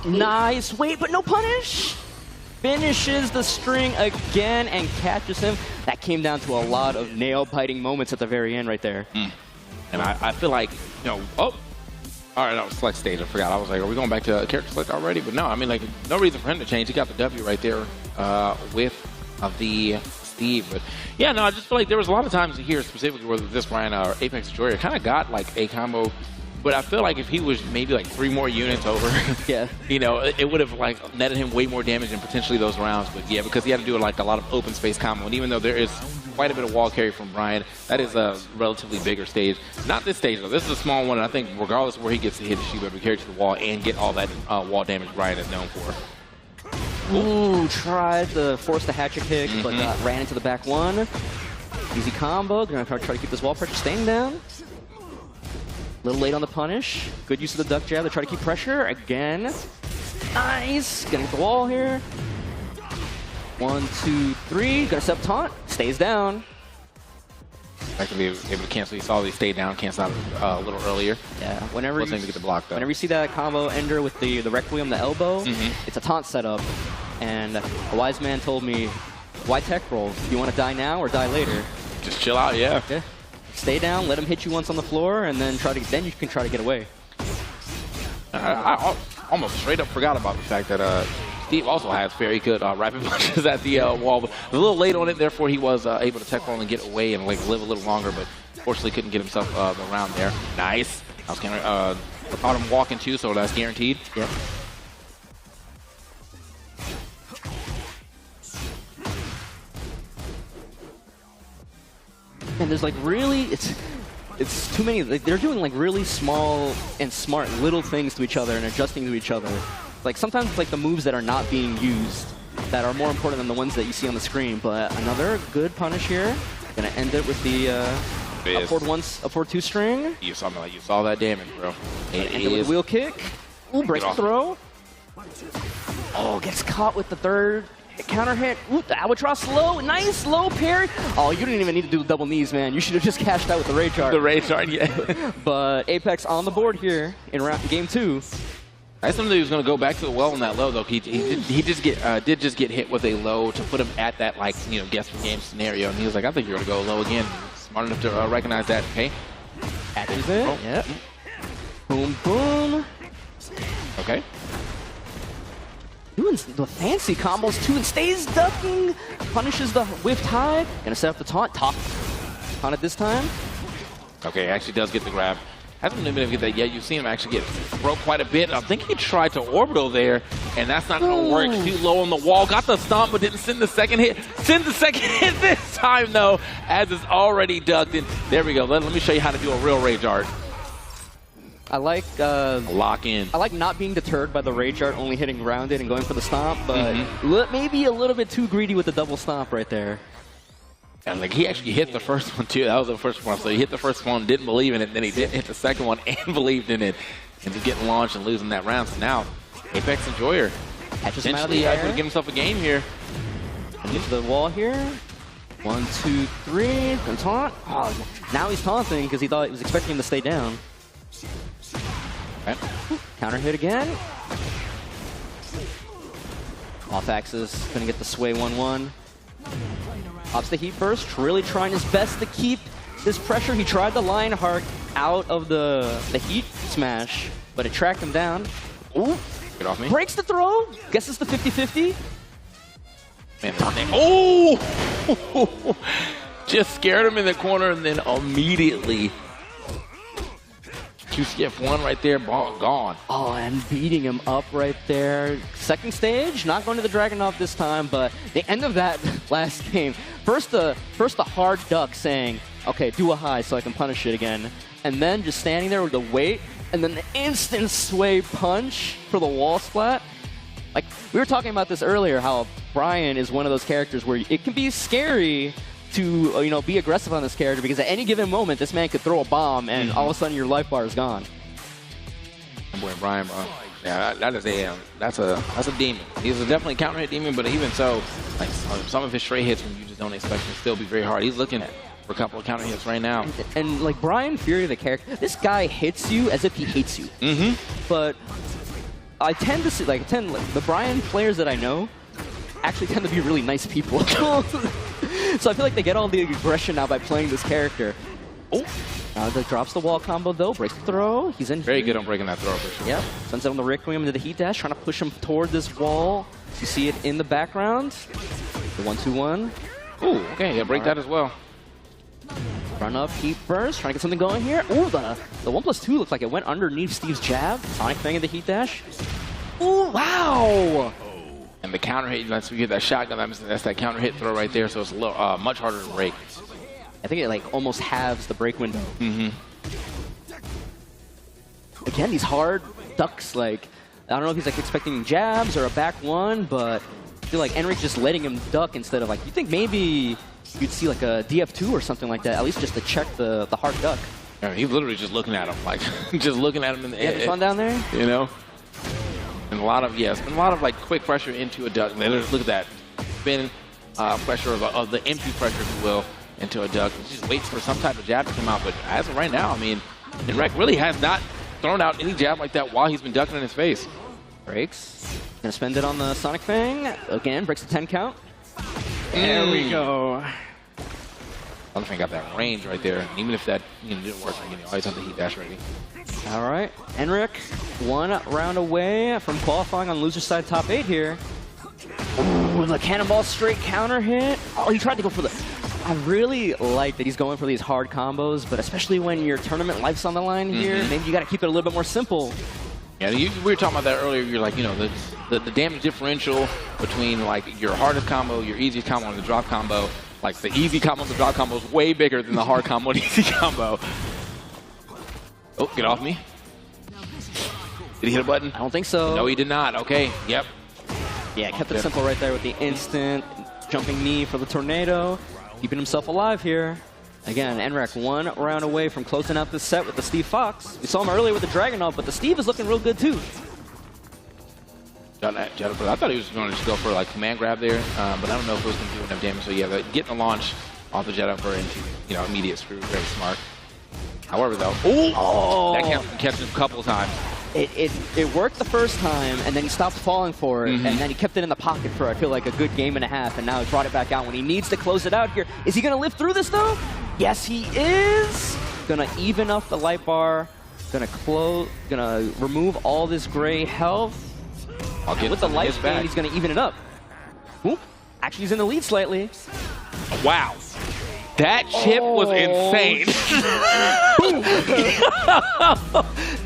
Nice, wait, but no punish. Finishes the string again and catches him. That came down to a lot of nail-biting moments at the very end right there. And I feel like, you know, oh, all right, no, select stage, I forgot. I was like, are we going back to character select already? But no, I mean, like, no reason for him to change. He got the W right there with the Steve. But yeah, no, I just feel like there was a lot of times here specifically where this Brian or Apex Enjoyer kind of got like a combo. But I feel like if he was maybe like 3 more units over, yeah, you know, it would have like netted him way more damage than potentially those rounds. But yeah, because he had to do like a lot of open space combo, and even though there is quite a bit of wall carry from Brian, that is a relatively bigger stage. Not this stage though. This is a small one, and I think regardless of where he gets to hit, he should be able to carry to the wall and get all that wall damage Brian is known for. Ooh, tried to force the hatchet kick, but ran into the back one. Easy combo. Gonna try to keep this wall pressure staying down. A little late on the punish. Good use of the duck jab to try to keep pressure. Again. Nice. Getting the wall here. 1, 2, 3. Gonna set up taunt. Stays down. Actually able to cancel. You saw they stayed down, canceled out a little earlier. Yeah. Whenever wasn't able to get the block though. Whenever you see that combo ender with the Requiem, the elbow, it's a taunt setup. And a wise man told me, why tech roll? Do you want to die now or die later? Just chill out, yeah. Yeah. Stay down, let him hit you once on the floor, and then then you can try to get away. I almost straight up forgot about the fact that Steve also has very good rapid punches at the wall. But a little late on it, therefore he was able to tech roll and get away and like live a little longer, but fortunately couldn't get himself the round there. Nice. I was caught him walking too, so that's guaranteed. Yep. And there's like really, it's too many. Like, they're doing like really small and smart little things to each other and adjusting to each other. Like sometimes it's like the moves that are not being used that are more important than the ones that you see on the screen. But another good punish here. Gonna end it with the up forward 2 string. You saw that damage, bro. End it with wheel kick. Ooh, breaks the throw. Oh, gets caught with the third. Counter hit. Ooh, the albatross low. Nice low parry. Oh, you didn't even need to do the double knees, man. You should have just cashed out with the rage art. The rage art, yeah. But Apex on the board here in game 2. I assumed that he was going to go back to the well on that low, though. He did just get hit with a low to put him at that, like, you know, guess the game scenario. And he was like, I think you're going to go low again. Smart enough to recognize that. Okay. Catches it. Oh. Yep. Boom, boom. Okay. Doing the fancy combos too and stays ducking. Punishes the whiffed high. Gonna set up the taunt. Taunt it this time. Okay, actually does get the grab. Hasn't been able to get that yet. You've seen him actually get broke quite a bit. I think he tried to orbital there, and that's not going to work. Too low on the wall. Got the stomp, but didn't send the second hit. Sends the second hit this time, though, as it's already ducked. And there we go. Let me show you how to do a real rage art. I like lock in. I like not being deterred by the rage art, only hitting rounded and going for the stomp, but maybe a little bit too greedy with the double stomp right there. And like he actually hit the first one too. That was the first one. So he hit the first one, didn't believe in it, then he did hit the second one and believed in it, and just getting launched and losing that round. So now Apex Enjoyer. Catches him out of the Potentially, air. I could give himself a game here. Into the wall here. 1, 2, 3. And taunt. Oh, now he's taunting because he thought he was expecting him to stay down. Okay. Counter hit again. Off axis. Gonna get the sway 1-1. Pops the heat first. Really trying his best to keep this pressure. He tried the Lionheart out of the heat smash, but it tracked him down. Ooh. Get off me. Breaks the throw. Guess it's the 50-50. Man, oh! Just scared him in the corner and then immediately Q-skip1 right there, ball gone. Oh, and beating him up right there. Second stage, not going to the Dragunov this time, but the end of that last game. First the hard duck saying, okay, do a high so I can punish it again. And then just standing there with the weight, and then the instant sway punch for the wall splat. Like, we were talking about this earlier, how Brian is one of those characters where it can be scary to, you know, be aggressive on this character because at any given moment, this man could throw a bomb and all of a sudden your life bar is gone. Boy, Brian, bro. Yeah, that's a demon. He's definitely a counter hit demon, but even so, like some of his straight hits when you just don't expect him to still be very hard. He's looking for a couple of counter hits right now. And like Brian Fury, the character, this guy hits you as if he hates you. But I tend to see, like, the Brian players that I know actually tend to be really nice people. So I feel like they get all the aggression now by playing this character. Oh, that drops the wall combo though, breaks the throw. He's in. Very good on breaking that throw for sure. Yep, sends out on the Requiem into the heat dash, trying to push him toward this wall. You see it in the background. The 1-2-1. Ooh, okay, yeah, break that as well. Run up, heat burst, trying to get something going here. Ooh, the 1+2 looked like it went underneath Steve's jab. Sonic Fang in the heat dash. Ooh, wow! And the counter hit, once we get that shotgun, that's that counter hit throw right there, so it's a little, much harder to break. I think it like almost halves the break window. Again, these hard ducks, like, I don't know if he's like expecting jabs or a back one, but I feel like Enre's just letting him duck instead of like, you think maybe you'd see like a DF2 or something like that, at least just to check the hard duck. Yeah, he's literally just looking at him, like, just looking at him in the Yeah, there's one down there. You know? And a lot of, yes, and a lot of like quick pressure into a duck. Look at that. Spin pressure of the empty pressure, if you will, into a duck. He just waits for some type of jab to come out, but as of right now, I mean, Enre really has not thrown out any jab like that while he's been ducking in his face. Breaks. Gonna spend it on the Sonic Fang. Again, breaks the 10 count. There we go. Sonic Fang got that range right there. And even if that didn't work, you always have the heat dash ready. All right, Enric, 1 round away from qualifying on loser side top 8 here. Ooh, the cannonball straight counter hit. Oh, he tried to go for the... I really like that he's going for these hard combos, but especially when your tournament life's on the line here, maybe you got to keep it a little bit more simple. Yeah, we were talking about that earlier. You're like, you know, the damage differential between like your hardest combo, your easiest combo, and the drop combo. Like the easy combo and the drop combo is way bigger than the hard combo and easy combo. Oh, get off me. Did he hit a button? I don't think so. No, he did not. Okay, yep. Yeah, kept it simple right there with the instant jumping knee for the tornado. Keeping himself alive here. Again, Enrec 1 round away from closing out this set with the Steve Fox. We saw him earlier with the Dragunov, but the Steve is looking real good too. I thought he was going to just go for like command grab there, but I don't know if it was going to do enough damage. So yeah, getting the launch off the Jennifer into immediate screw, very smart. However, though, that catch him a couple of times. It worked the first time, and then he stopped falling for it, and then he kept it in the pocket for, I feel like, a good game and a half, and now he brought it back out when he needs to close it out here. Is he going to live through this, though? Yes, he is! Going to even up the light bar, going to remove all this gray health. With the life span, he's going to even it up. Oop. Actually, he's in the lead slightly. Wow. That chip was insane.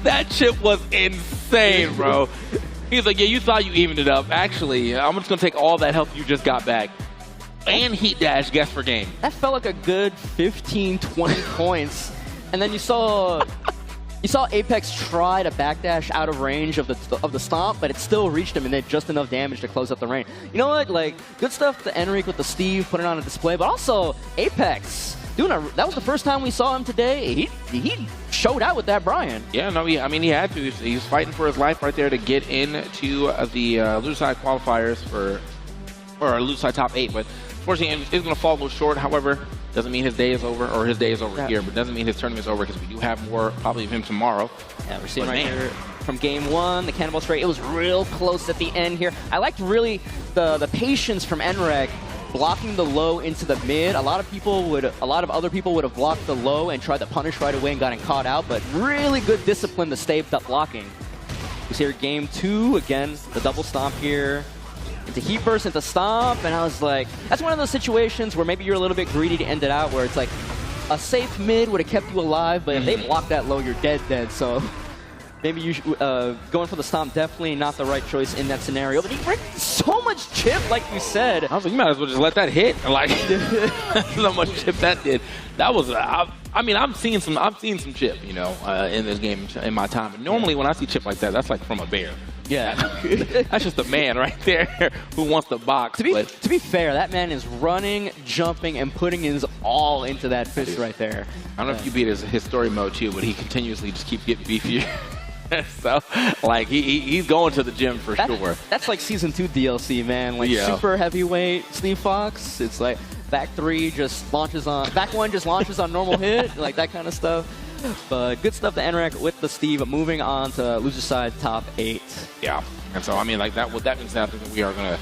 That chip was insane, bro. He's like, yeah, you thought you evened it up. Actually, I'm just going to take all that health you just got back. And heat dash, guess for game. That felt like a good 15, 20 points. And then you saw Apex try to backdash out of range of the stomp, but it still reached him and did just enough damage to close up the range. You know what? Like, good stuff to Enrique with the Steve, putting on a display, but also Apex that was the first time we saw him today. He showed out with that Brian. Yeah, no, I mean, he had to. He was fighting for his life right there to get into the loser side qualifiers or loser side top 8. But unfortunately, it's going to fall a little short. However, doesn't mean his day is over, or his day is over here, but doesn't mean his tournament's over because we do have more probably of him tomorrow. Yeah, we're seeing right here from game 1, the cannonball straight. It was real close at the end here. I liked really the patience from Enre blocking the low into the mid. A lot of other people would have blocked the low and tried to punish right away and gotten caught out, but really good discipline to stay up blocking. We see here game 2, again, the double stomp here. Into heat burst, into stomp, and I was like, that's one of those situations where maybe you're a little bit greedy to end it out, where it's like a safe mid would have kept you alive, but if they block that low, you're dead. So maybe you should, going for the stomp, definitely not the right choice in that scenario. But he ripped so much chip, like you said. I was like, you might as well just let that hit. Like, so much chip that did. That was, I mean, I've seen some chip, you know, in this game in my time. But normally when I see chip like that, that's like from a bear. Yeah. That's just a man right there who wants to box. To be fair, that man is running, jumping, and putting his all into that fist right there. I don't know if you beat his story mode too, but he continuously just keeps getting beefier. So, like, he's going to the gym for sure. That's like Season 2 DLC, man. Like, super heavyweight Steve Fox. It's like back 1 just launches on normal hit, like that kind of stuff. But good stuff to Enre with the Steve, moving on to loser side top 8. Yeah, and so I mean, like that means that we are gonna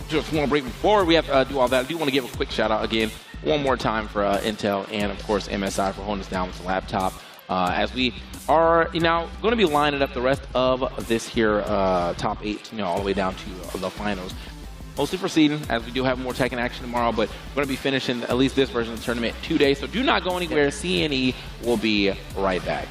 just want to break before we have to do all that. I do want to give a quick shout out again one more time for Intel and of course MSI for holding us down with the laptop as we are now going to be lining up the rest of this here top 8, you know, all the way down to the finals. Mostly for seeding, as we do have more Tekken action tomorrow, but we're going to be finishing at least this version of the tournament today. So do not go anywhere. CNE will be right back.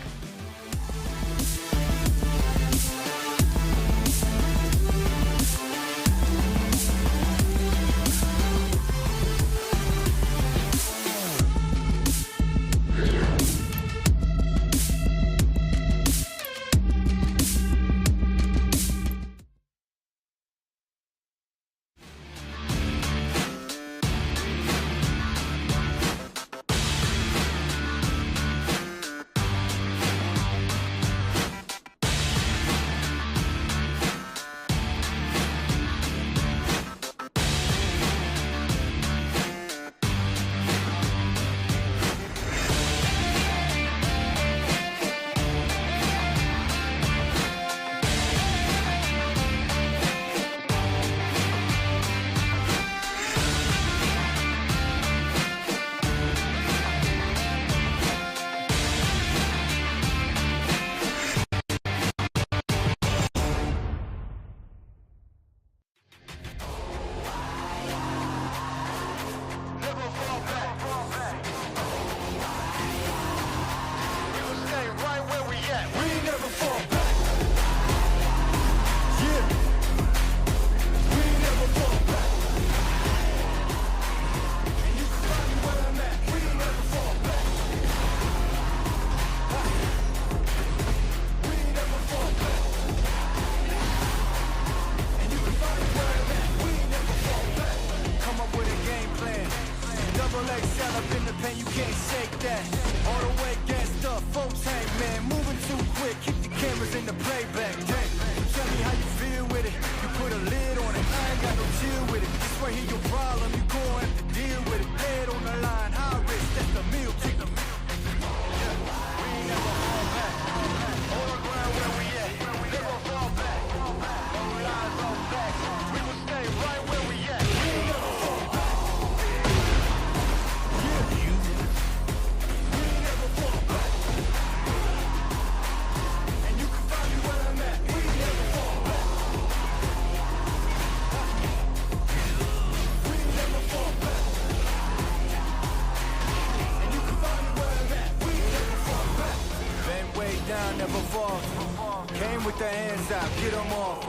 Came with the hands out, get them off.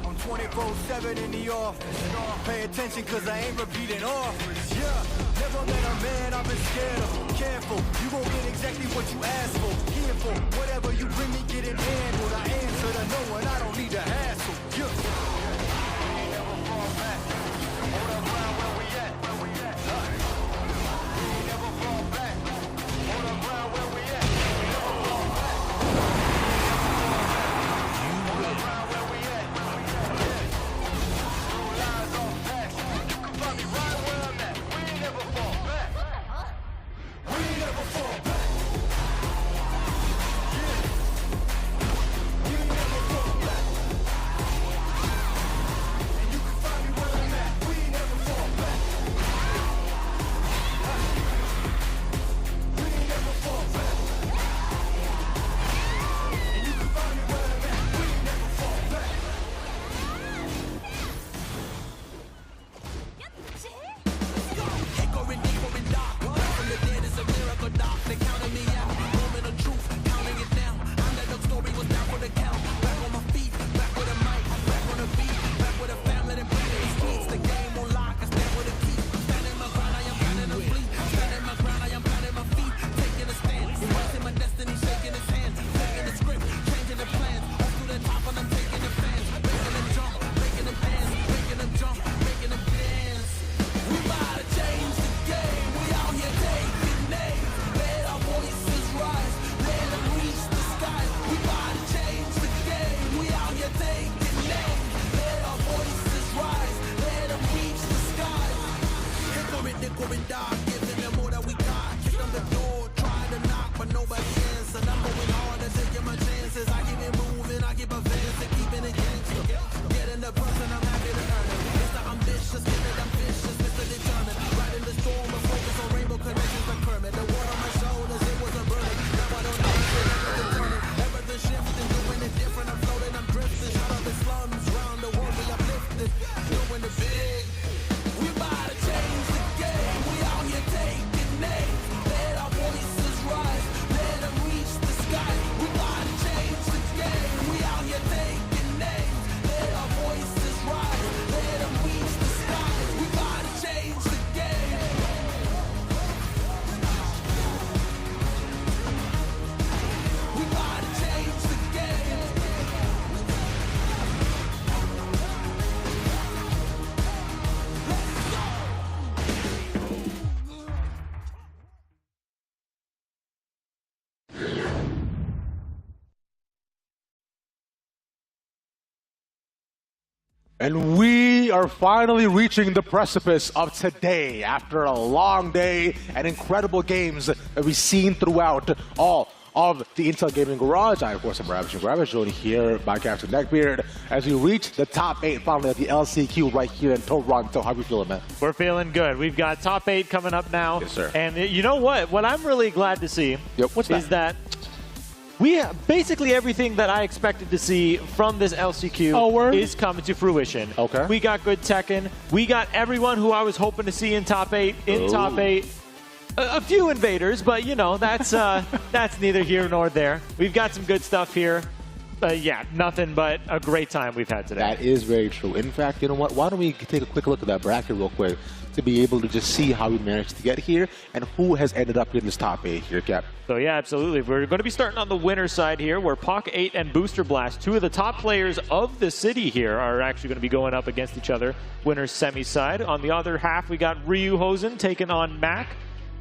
I'm 24/7 in the office. Pay attention cause I ain't repeating offers. Yeah, never met a man I've been scared of. Careful, you gon' get exactly what you asked for. Here for whatever you bring me, get it handled. I answer to no one, I don't need a hassle. Yeah. Never fall back. Hold up, where we at? We never fall back. They going dark, giving them more that we got. Kick on the door, try to knock, but nobody answered. I'm going hard and taking my chances. I keep it moving, I keep advancing, keeping it gangster. Getting the person, I'm happy to earn it. Mr. Ambitious, give it ambitious, Mr. Determined. Right in the storm, but focus on rainbow connections like Kermit. The word on my shoulders, it was a burden. Now I don't know if it's turning. Everything shifting, doing it different. I'm floating, I'm drifting. Out of the slums, round the world, we uplifted. Doing it big. We about to change the game. We out here taking names. Let our voices rise. Let them reach the sky. We about to change the game. We out here taking names. Let our voices rise. Let them reach the sky. We about to change the game. We about to change the game. And we are finally reaching the precipice of today after a long day and incredible games that we've seen throughout all of the Intel Gaming Garage. I, of course, am Ravishing Ravish, joined here by Captain Neckbeard as we reach the top 8 finally at the LCQ right here in Toronto. How are we feeling, man? We're feeling good. We've got top 8 coming up now. Yes, sir. And you know what? What I'm really glad to see What's is that we have basically everything that I expected to see from this LCQ is coming to fruition. Okay. We got good Tekken. We got everyone who I was hoping to see in top 8 in top 8. A few invaders, but you know, that's that's neither here nor there. We've got some good stuff here. Yeah, nothing but a great time we've had today. That is very true. In fact, you know what? Why don't we take a quick look at that bracket real quick to be able to just see how we managed to get here and who has ended up in this top 8 here, Cap. So yeah, absolutely. We're going to be starting on the winner's side here, where Pock8 and Booster Blast, two of the top players of the city here, are actually going to be going up against each other. Winner's semi side. On the other half, we got Ryu Hosen taking on Mac.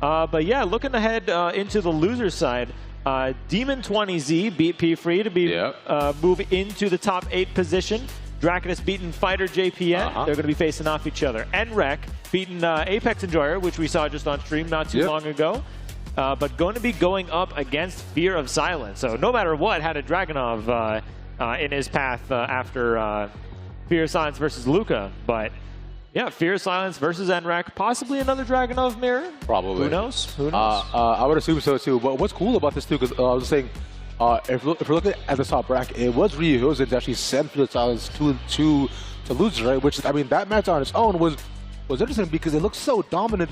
But yeah, looking ahead into the loser side, Demon20Z beat PopeFran to be move into the top 8 position. Dracus beating Fighter JPN. They're going to be facing off each other. Enre beating Apex Enjoyer, which we saw just on stream not too long ago. But going to be going up against Fear of Silence. So no matter what, had a Dragunov in his path after Fear of Silence versus Luca. But yeah, Fear of Silence versus Enre. Possibly another Dragunov mirror. Probably. Who knows? Who knows? I would assume so too. But what's cool about this too, because I was saying, if we're looking at the top bracket, it was Ryu Hosen that actually sent Fear of Silence to lose, right? Which, I mean, that match on its own was interesting because it looked so dominant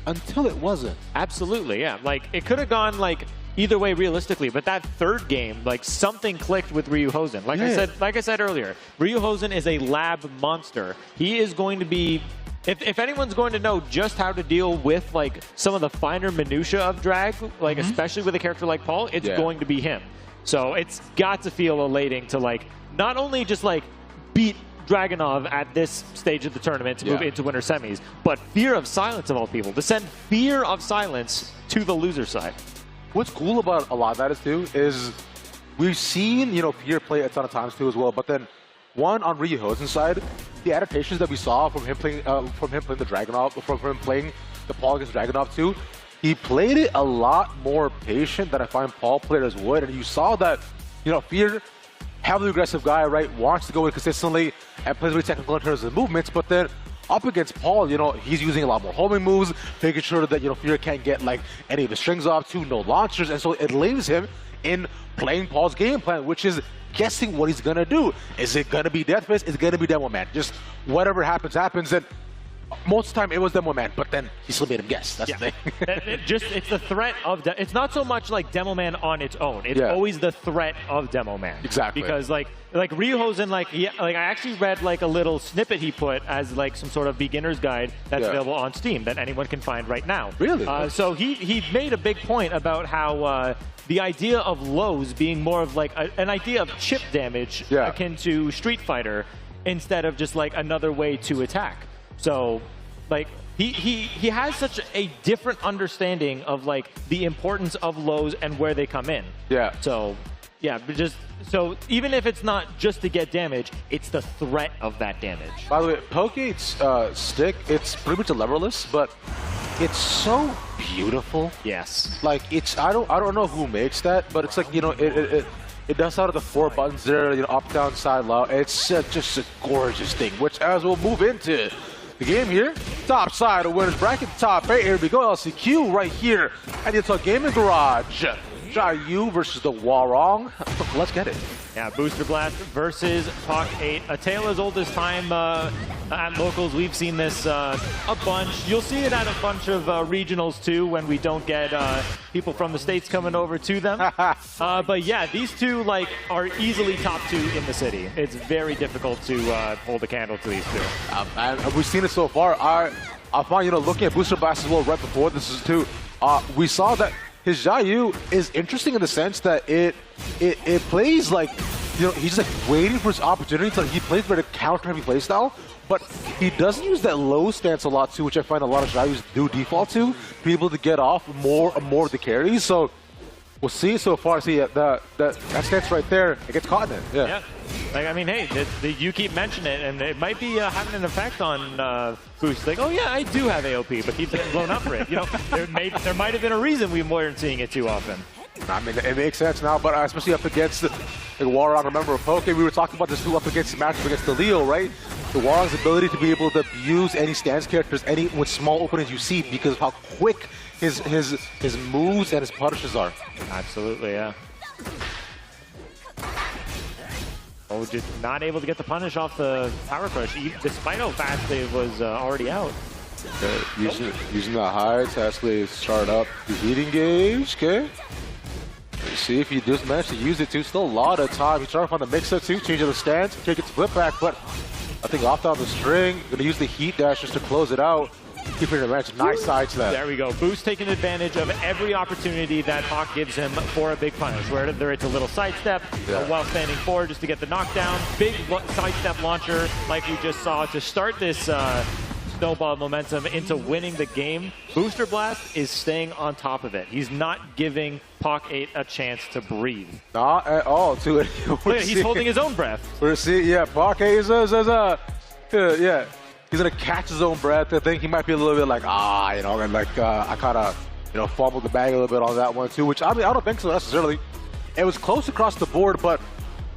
until it wasn't. Absolutely, yeah. Like, it could have gone, like, either way realistically, but that third game, like, something clicked with Ryu Hosen. Like I said earlier, Ryu Hosen is a lab monster. He is going to be, if anyone's going to know just how to deal with, like, some of the finer minutia of drag, like, especially with a character like Paul, it's going to be him. So it's got to feel elating to, like, not only just, like, beat Dragunov at this stage of the tournament to move into winter semis, but Fear of Silence of all people, to send Fear of Silence to the loser side. What's cool about a lot of that is too is we've seen, you know, Fear play a ton of times too as well, but then one on Ryu Hosen's side, the adaptations that we saw from him playing the Dragunov, from him playing the Paul against Dragunov too, he played it a lot more patient than I find Paul players would, and you saw that, you know, Fear, heavily aggressive guy, right, wants to go in consistently and plays really technical in terms of movements, but then up against Paul, you know, he's using a lot more homing moves, making sure that, you know, Fear can't get, like, any of the strings off too, no launchers, and so it leaves him in playing Paul's game plan, which is guessing what he's gonna do. Is it gonna be Death Fist? Is it gonna be Demo Man? Just whatever happens, happens, and most of the time it was Demo Man, but then he still made him guess. That's the thing. It's the threat of, it's not so much like Demo Man on its own. It's always the threat of Demo Man. Exactly. Because like Ryu Hosen, like I actually read like a little snippet he put as like some sort of beginner's guide that's available on Steam that anyone can find right now. Really? So he made a big point about how the idea of lows being more of like an idea of chip damage akin to Street Fighter instead of just like another way to attack. So, like, he has such a different understanding of, like, the importance of lows and where they come in. Yeah. So, Yeah, but just so even if it's not just to get damage, it's the threat of that damage. By the way, Poke's stick, it's pretty much a leverless, but it's so beautiful. Yes. Like I don't know who makes that, but it's like, you know, it does out of the 4 buttons there, you know, up, down, side, low. It's just a gorgeous thing, which as we'll move into the game here, top side of winners bracket, top 8, here we go, LCQ right here at the Intel Gaming Garage. Xiaoyu versus the Warong. Let's get it. Yeah, Booster Blast versus POC8. A tale as old as time at locals. We've seen this a bunch. You'll see it at a bunch of regionals too when we don't get people from the States coming over to them. But yeah, these two like are easily top 2 in the city. It's very difficult to hold a candle to these two. And we've seen it so far. I find, you know, looking at Booster Blast as well right before this is too, we saw that his Xiaoyu is interesting in the sense that it plays like, you know, he's like waiting for his opportunity to, he plays very counter-heavy playstyle, but he doesn't use that low stance a lot too, which I find a lot of Xiaoyus do default to be able to get off more and more of the carries. So we'll see so far. See that stance right there, it gets caught in it. Yeah. Like, I mean, hey, you keep mentioning it, and it might be having an effect on Boost. Like, oh yeah, I do have AOP, but keeps getting blown up for it. You know, there might have been a reason we weren't seeing it too often. I mean, it makes sense now, but especially up against the Warong. Remember, Poke, we were talking about this too up against the matchup against the Leo, right? The Warong's ability to be able to use any stance characters, any with small openings you see, because of how quick his moves and his punishes are. Absolutely, yeah. Oh, just not able to get the punish off the power crush, despite how fast it was already out. Okay, using the high to actually start up the heating gauge. Okay. Let's see if he does manage to use it too. Still a lot of time. He's trying to find the mix-up too, changing the stance. Okay, gets flip back, but I think off down the string. Gonna use the heat dash just to close it out. Keeping the match. Nice side to that. There we go. Boost taking advantage of every opportunity that Hawk gives him for a big punish. Whether it's a little sidestep, while standing forward just to get the knockdown, big sidestep launcher like we just saw to start this snowball momentum into winning the game. Booster Blast is staying on top of it. He's not giving POC8 a chance to breathe. Not at all. He's holding his own breath. We're seeing, yeah, POC8 is yeah. He's gonna catch his own breath. I think he might be a little bit like, you know, and like I kind of, you know, fumbled the bag a little bit on that one too. Which I mean, I don't think so necessarily. It was close across the board, but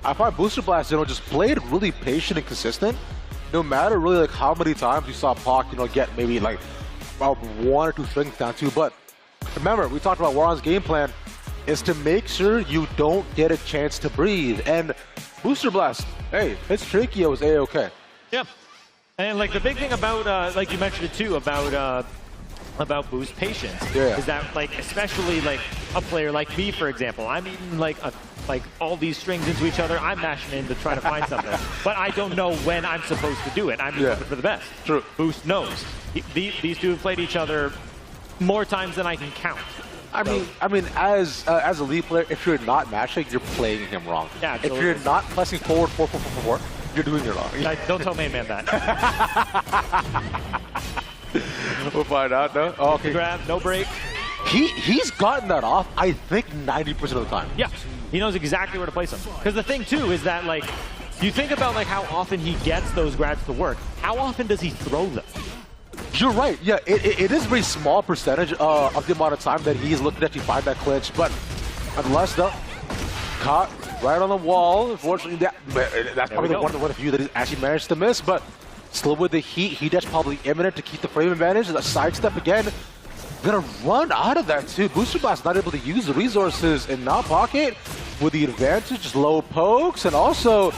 I find Booster Blast, you know, just played really patient and consistent. No matter really like how many times you saw POC, you know, get maybe like about 1 or 2 things down to. But remember, we talked about Warren's game plan is to make sure you don't get a chance to breathe. And Booster Blast, hey, it's tricky. It was A-okay. Yeah. And like the big thing about, like you mentioned it too, about Boost patience is that like especially like a player like me, for example, I'm eating like all these strings into each other. I'm mashing in to try to find something, but I don't know when I'm supposed to do it. I'm just hoping for the best. True. Boost knows. These two have played each other more times than I can count. I mean, as a lead player, if you're not mashing, you're playing him wrong. Yeah, absolutely. If you're not pressing forward 4-4-4-4-4, you're doing it wrong. Don't tell main man that. We'll find out, no? Oh, okay. Grab, no break. He's gotten that off, I think, 90% of the time. Yeah, he knows exactly where to place them. Because the thing, too, is that, like, you think about, like, how often he gets those grabs to work. How often does he throw them? You're right. Yeah, it is a very small percentage of the amount of time that he's looking to actually find that clinch. But unless, though, caught right on the wall. Unfortunately, that's probably one of the few that he's actually managed to miss. But still with the heat dash probably imminent to keep the frame advantage. The sidestep again. Gonna run out of that too. Booster Blast not able to use the resources in now pocket with the advantage, just low pokes, and also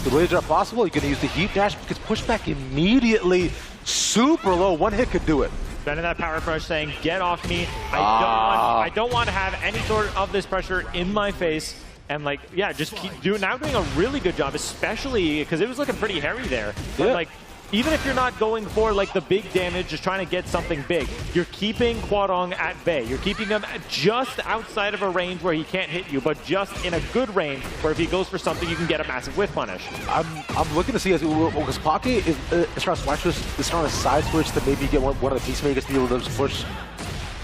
the ways are possible. You're gonna use the heat dash because pushback immediately. Super low. One hit could do it. Spending that power crush saying, get off me. I don't want to have any sort of this pressure in my face. And like, yeah, just keep doing a really good job, especially because it was looking pretty hairy there. But like, even if you're not going for like the big damage, just trying to get something big, you're keeping Hwoarong at bay. You're keeping him just outside of a range where he can't hit you, but just in a good range where if he goes for something, you can get a massive whiff punish. I'm looking to see because Pocket is trying to switch this, is trying to side switch to maybe get one of the peacemakers to be able to just push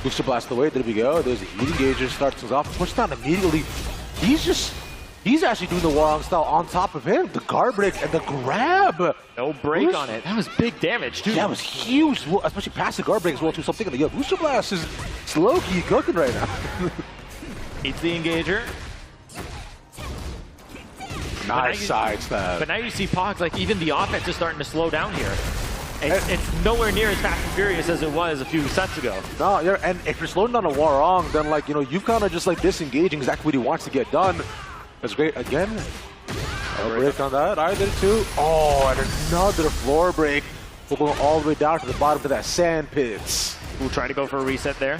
Booster Blast away. There we go. There's a heating gauge, starts things off, push down immediately. He's just He's actually doing the Warhawk style on top of him. The guard break and the grab. No break on it. That was big damage, too. Yeah, it was huge, especially past the guard break as well, too. So I'm thinking, yo, Booster Blast is low-key cooking right now. Eats the engager. Nice side stab. But now you see Pogs, like, even the offense is starting to slow down here. It's nowhere near as fast and furious as it was a few sets ago. No, yeah, and if you're slowing down a Warhawk, then, like, you know, you kind of just, like, disengaging exactly what he wants to get done. That's great. Again, a break on that. I did it too. Oh, and another floor break. We're going all the way down to the bottom of that sand pits. We'll try to go for a reset there.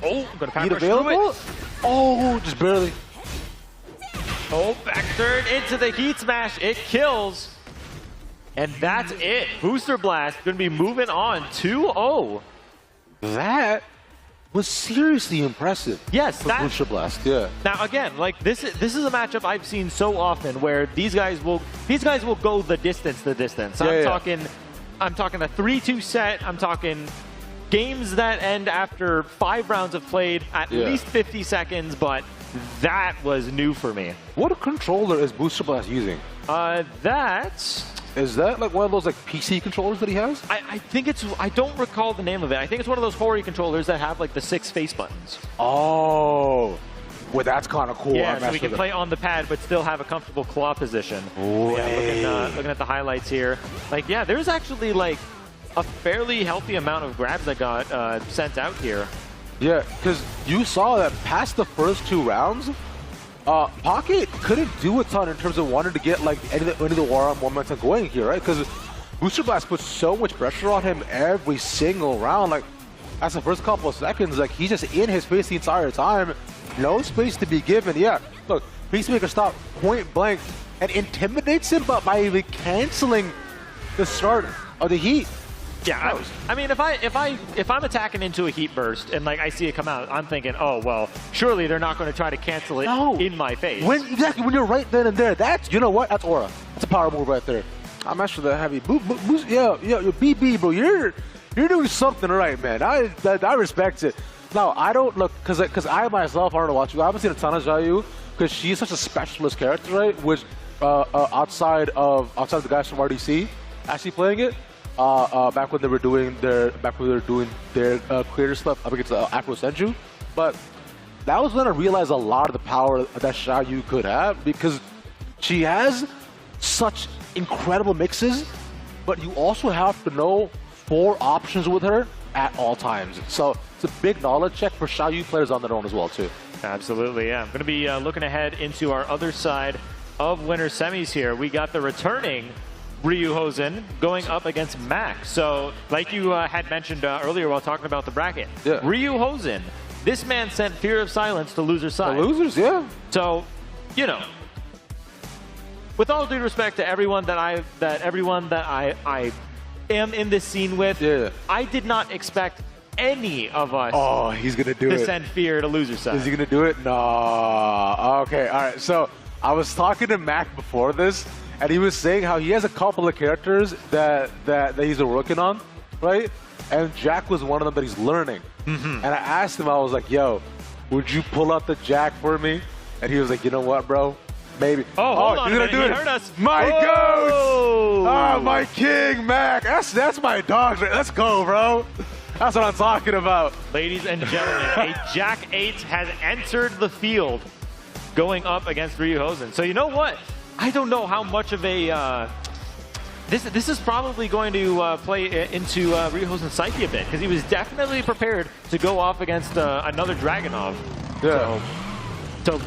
Oh, gonna power Heat rush through available? it. Oh, just barely. Oh, back third into the heat smash. It kills. And that's it. Booster Blast gonna be moving on 2-0. That was seriously impressive. Yes, for that, Booster Blast. Yeah. Now again, like this is a matchup I've seen so often where these guys will go the distance. I'm talking a 3-2 set. I'm talking games that end after 5 rounds of played, at least 50 seconds, but that was new for me. What controller is Booster Blast using? Is that like one of those like PC controllers that he has? I think it's, I don't recall the name of it. I think it's one of those Hori controllers that have like the 6 face buttons. Oh, well, that's kind of cool. Yeah, so we can play on the pad but still have a comfortable claw position. Yeah, looking at the highlights here. Like, yeah, there's actually like a fairly healthy amount of grabs that got sent out here. Yeah, because you saw that past the first 2 rounds, Pocket couldn't do a ton in terms of wanting to get like any of the Warhawk momentum going here, right? Because Booster Blast puts so much pressure on him every single round. Like, that's the first couple of seconds, like he's just in his space the entire time. No space to be given. Yeah, look, Peacemaker stopped point blank and intimidates him, but by even canceling the start of the heat. Yeah, I mean, if I'm attacking into a heat burst and like I see it come out, I'm thinking, oh well, surely they're not going to try to cancel it in my face. Exactly, when you're right then and there, that's, you know what? That's aura. That's a power move right there. I'm actually the heavy boost. Yeah, BB, bro, you're doing something right, man. I respect it. Now I don't look because I myself, I don't know watch you. I haven't seen a ton of Xiaoyu because she's such a specialist character, right? Which outside of the guys from RDC actually playing it. Back when they were doing their creator stuff up against Afro Senju, but that was when I realized a lot of the power that Xiaoyu could have, because she has such incredible mixes, but you also have to know 4 options with her at all times. So it's a big knowledge check for Xiaoyu players on their own as well too. Absolutely, yeah. I'm going to be looking ahead into our other side of winter semis here. We got the returning Ryu Hosen going up against Max. So, like you had mentioned earlier while talking about the bracket, Ryu Hosen, this man sent Fear of Silence to loser side. The losers, yeah. So, you know, with all due respect to everyone that I am in this scene with, I did not expect any of us he's gonna do to send Fear to loser side. Is he gonna do it? No. Okay, all right. So I was talking to Mac before this, and he was saying how he has a couple of characters that he's working on, right? And Jack was one of them that he's learning. And I asked him, I was like, yo, would you pull out the Jack for me? And he was like, you know what, bro? Maybe. Hold on, he's gonna do it. Heard us. My ghost! Oh, my king, Mac. That's my dog. Let's go, bro. That's what I'm talking about. Ladies and gentlemen, a Jack 8 has entered the field going up against Ryu Hosen. So you know what? I don't know how much of a this is probably going to play into Ryu Hosen's psyche a bit, because he was definitely prepared to go off against another Dragunov. Yeah. So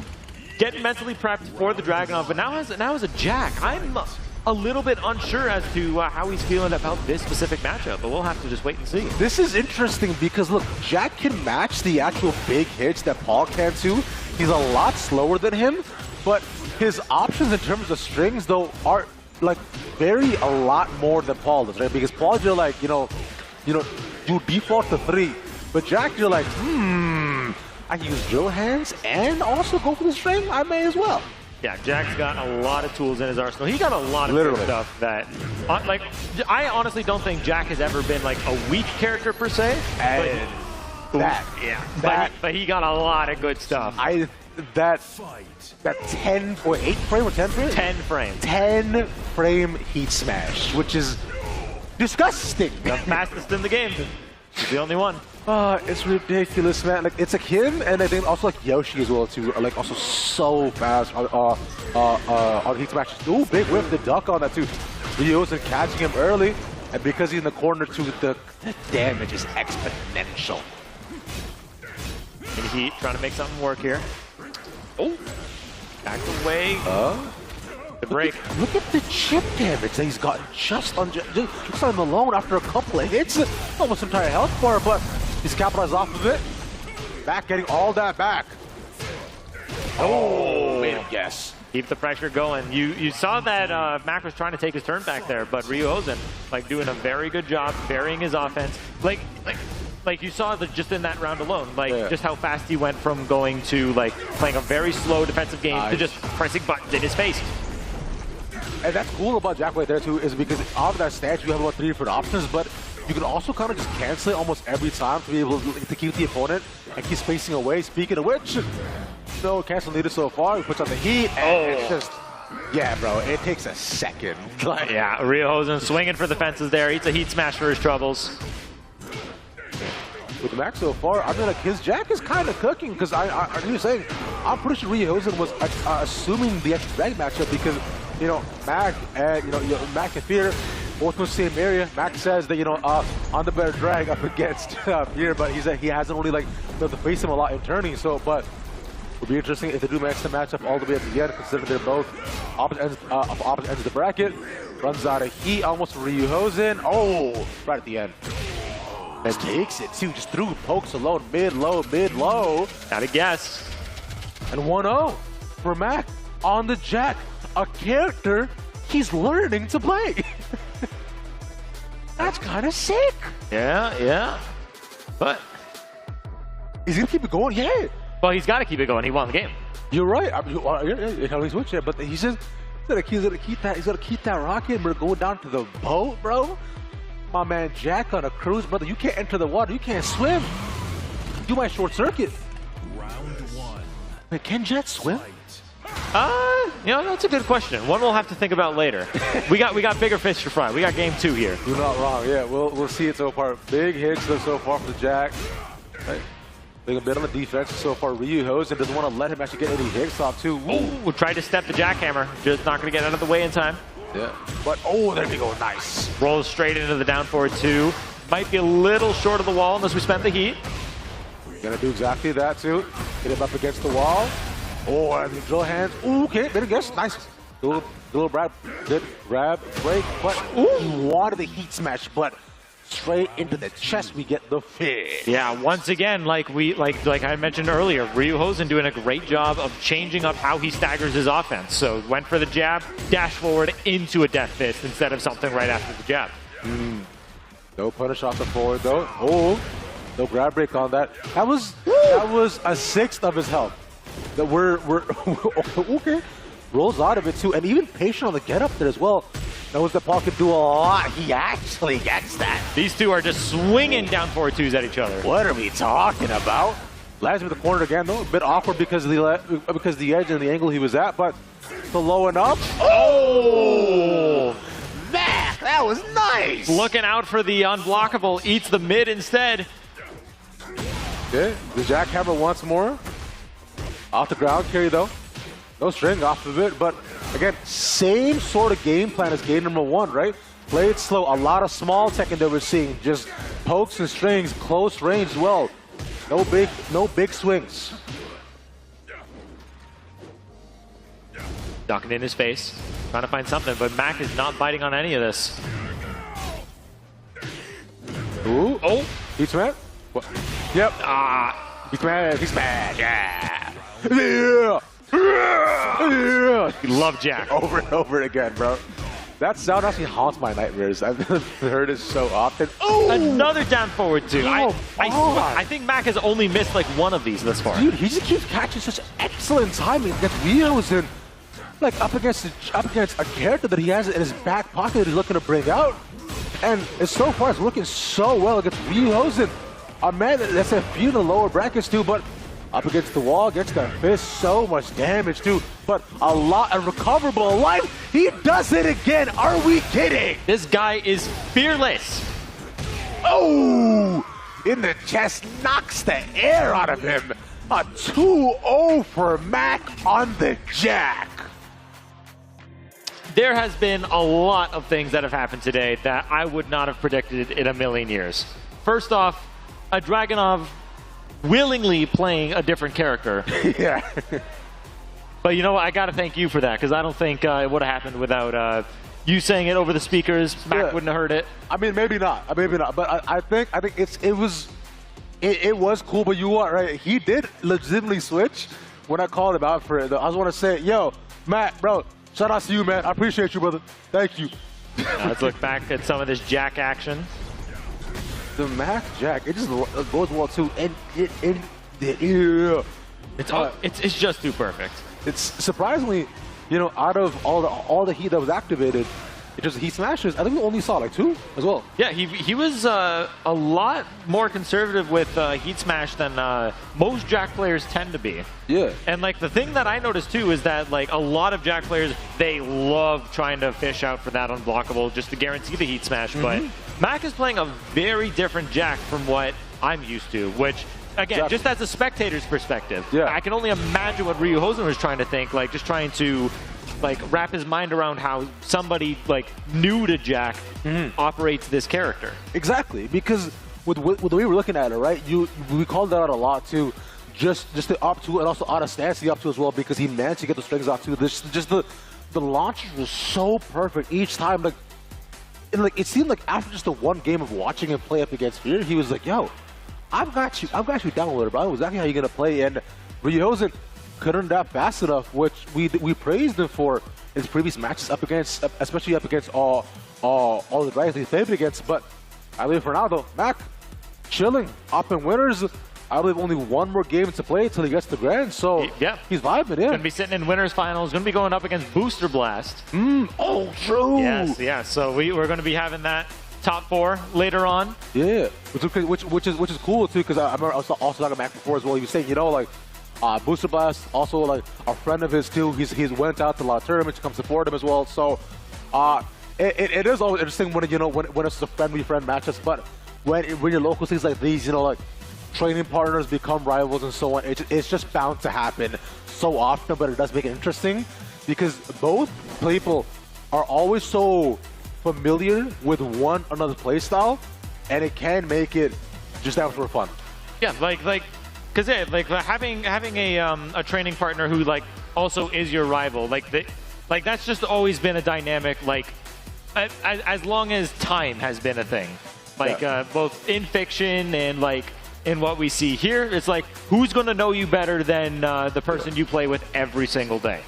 getting mentally prepped for the Dragunov, but now as a Jack, I'm a little bit unsure as to how he's feeling about this specific matchup, but we'll have to just wait and see. This is interesting because look, Jack can match the actual big hits that Paul can too. He's a lot slower than him, but his options in terms of strings, though, are like vary a lot more than Paul does, right? Because Paul, you're like, you default to 3, but Jack, you're like, I can use drill hands and also go for the string. I may as well. Yeah, Jack's got a lot of tools in his arsenal. He got a lot of good stuff that, like, I honestly don't think Jack has ever been like a weak character per se. And but he got a lot of good stuff. that 10 or 8 frame or 10 frame? 10 frames. 10 frame heat smash, which is disgusting. The fastest in the game. He's the only one. It's ridiculous, man. Like, it's like him, and I think also like Yoshi as well too. Are like also so fast on heat smashes. Ooh, big whip, the duck on that too. Hosen catching him early, and because he's in the corner too, the damage is exponential. And Heat trying to make something work here. Oh, back away. The break. Look at the chip damage that he's gotten just on him alone after a couple of hits. Almost entire health bar, but he's capitalized off of it. Back, getting all that back. Oh, yes. Keep the pressure going. You saw that Mac was trying to take his turn back there, but Hosen like doing a very good job varying his offense. Like you saw just in that round alone, just how fast he went from going to like playing a very slow defensive game to just pressing buttons in his face. And that's cool about Jack right there too, is because out of that stance you have about 3 different options, but you can also kind of just cancel it almost every time to be able to keep the opponent and keep spacing away. Speaking of which, no cancel needed so far. He puts on the heat, and it's just, yeah, bro, it takes a second. Yeah, Hosen swinging for the fences there. Eats a heat smash for his troubles. With Mac so far, I mean, like, his Jack is kind of cooking, because he was saying, I'm pretty sure Hosen was assuming the extra drag matchup because, you know, Mac and, Mac and Fear both in the same area. Mac says that, on the better drag up against Fear, but he said he hasn't really, like, been able to face him a lot in turning, so, but it would be interesting if they do match the matchup all the way at the end, considering they're both opposite ends of the bracket. Runs out of heat, almost for Hosen. Oh, right at the end. And takes it too, just threw pokes alone, mid-low. Gotta guess. And 1-0 for Mac on the Jack, a character he's learning to play. That's kind of sick. Yeah. But he's gonna keep it going, yeah. Well, he's got to keep it going. He won the game. You're right. He's switching it, but he's gonna keep that rocket. We're going down to the boat, bro. My man Jack on a cruise, brother. You can't enter the water. You can't swim. You might short circuit. Round 1. Wait, can Jack swim? That's a good question. One we'll have to think about later. we got bigger fish to fry. We got game 2 here. You're not wrong. Yeah, we'll see it so far. Big hits so far for the Jack. Right. Big a bit on the defense so far. Hosen doesn't want to let him actually get any hits off too. Ooh, tried to step the jackhammer. Just not going to get out of the way in time. Yeah. But there we go. Nice. Rolls straight into the down forward 2. Might be a little short of the wall unless we spent the heat. Gonna do exactly that too. Get him up against the wall. Oh, and the drill hands. Ooh, okay, better guess. Nice. Little grab, good grab, break, but he wanted the heat smash, but straight into the chest we get the fish. Yeah, once again, like I mentioned earlier, Hosen doing a great job of changing up how he staggers his offense. So went for the jab, dash forward into a death fist instead of something right after the jab. No punish off the forward though. Oh, no grab break on that. That was a 1/6 of his health. That we're okay. Rolls out of it too, and even patient on the get up there as well. Knows that Paul can do a lot. He actually gets that. These two are just swinging down forward 2s at each other. What are we talking about? Lands him in the corner again, though. A bit awkward because of the edge and the angle he was at, but the low and up. Oh! Man, that was nice! Looking out for the unblockable, eats the mid instead. Okay, the jackhammer once more. Off the ground carry, though. No string off of it, but again, same sort of game plan as game number 1, right? Play it slow, a lot of small Tekken that we're seeing, just pokes and strings, close range as well. No big swings. Ducking in his face, trying to find something, but Mac is not biting on any of this. Ooh, oh, he's mad? What? Yep. He's mad, yeah. Yeah. You love Jack. Over and over again, bro. That sound actually haunts my nightmares. I've heard it so often. Oh! Another down forward 2. Oh, I think Mac has only missed like 1 of these this far. Dude, he just keeps catching such excellent timing against Hosen, like up against a character that he has in his back pocket that he's looking to bring out. And so far it's looking so well against Hosen. A man that's a few in the lower brackets too, but Up against the wall, gets that fist, so much damage too, but a lot of recoverable life. He does it again. Are we kidding? This guy is fearless. Oh, in the chest, knocks the air out of him. A 2-0 for Mac on the Jack. There has been a lot of things that have happened today that I would not have predicted in a million years. First off, a Dragunov willingly playing a different character. Yeah. But you know what? I got to thank you for that, because I don't think it would have happened without you saying it over the speakers. Mac wouldn't have heard it. I mean, maybe not. But I think it was cool. But you are right. He did legitimately switch when I called him out for it. I just want to say, yo, Mac, bro, shout out to you, man. I appreciate you, brother. Thank you. Let's look back at some of this Jack action. The Mac Jack, it just goes well too, and It's just too perfect. It's surprisingly, you know, out of all the heat that was activated, it just heat smashes. I think we only saw like 2 as well. Yeah, he was a lot more conservative with heat smash than most Jack players tend to be. Yeah. And like the thing that I noticed too is that like a lot of Jack players, they love trying to fish out for that unblockable just to guarantee the heat smash. But Mac is playing a very different Jack from what I'm used to, which again, just as a spectator's perspective, I can only imagine what Ryu Hosen was trying to think, like just trying to like wrap his mind around how somebody like new to Jack operates this character. Exactly, because with the way we're looking at it, right? We called that out a lot too, just the up two and also out of stance the up two as well, because he managed to get the strings out too. Just the launches was so perfect each time. Like it seemed like after just the one game of watching him play up against Fear, he was like, yo, I've got you down a little, bro. I know exactly how you're gonna play. And Ryu Hosen couldn't adapt fast enough, which we praised him for in his previous matches up against, especially up against all the guys he played against. But I believe for now though, Mac chilling, up in winners. I believe only one more game to play until he gets the grand, so he's vibing. Yeah, gonna be sitting in winners finals. Gonna be going up against Booster Blast. Oh, true. Yes, yeah. So we're gonna be having that top 4 later on. Yeah, which is cool too, because I remember also talking to Mac before as well. He was saying, you know, like Booster Blast, also like a friend of his too. He's went out to a lot of tournaments to come support him as well. So it is always interesting when when it's a friend matches, but when your local things like these, you know, like training partners become rivals and so on, it's just bound to happen so often. But it does make it interesting because both people are always so familiar with one another's playstyle, and it can make it just that much more fun. Yeah, because having a training partner who like also is your rival, like that's just always been a dynamic. Like as long as time has been a thing, like both in fiction and like in what we see here, it's like who's going to know you better than the person you play with every single day.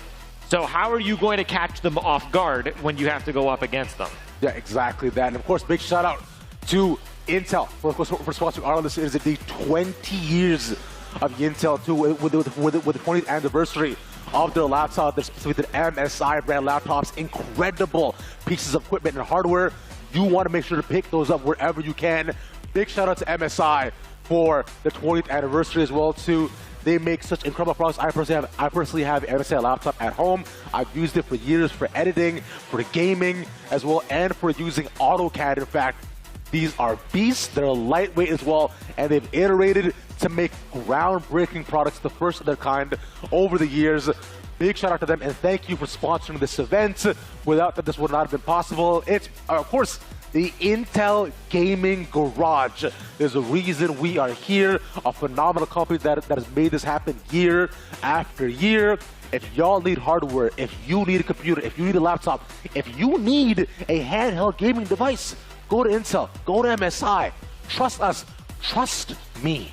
So how are you going to catch them off guard when you have to go up against them? Yeah, exactly that. And of course, big shout out to Intel for sponsoring our this. It is the 20 years of Intel too, with the 20th anniversary of their laptop. They're specifically the MSI brand laptops, incredible pieces of equipment and hardware. You want to make sure to pick those up wherever you can. Big shout out to MSI for the 20th anniversary as well too. They make such incredible products. I personally have an MSI laptop at home. I've used it for years for editing, for gaming as well, and for using AutoCAD. In fact, these are beasts. They're lightweight as well, and they've iterated to make groundbreaking products, the first of their kind over the years. Big shout out to them, and thank you for sponsoring this event. Without them, this would not have been possible. It's, of course, the Intel Gaming Garage. There's a reason we are here, a phenomenal company that has made this happen year after year. If y'all need hardware, if you need a computer, if you need a laptop, if you need a handheld gaming device, go to Intel, go to MSI. Trust us, trust me.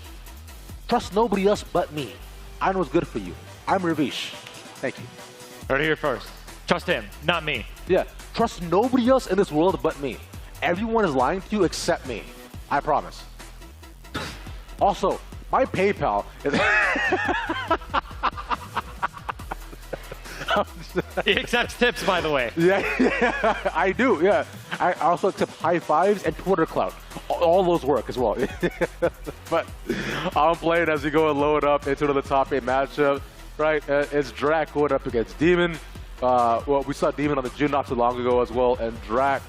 Trust nobody else but me. I know what's good for you. I'm Ravish. Thank you. Heard it here first. Trust him, not me. Yeah, trust nobody else in this world but me. Everyone is lying to you except me. I promise. Also, my PayPal is... He accepts tips, by the way. Yeah, I do. Yeah, I also accept high fives and Twitter clout. All those work as well. But I'm playing as we go and load up into the top 8 matchup. Right, it's Drac going up against Demon. Well, we saw Demon on the June not too long ago as well, and Drac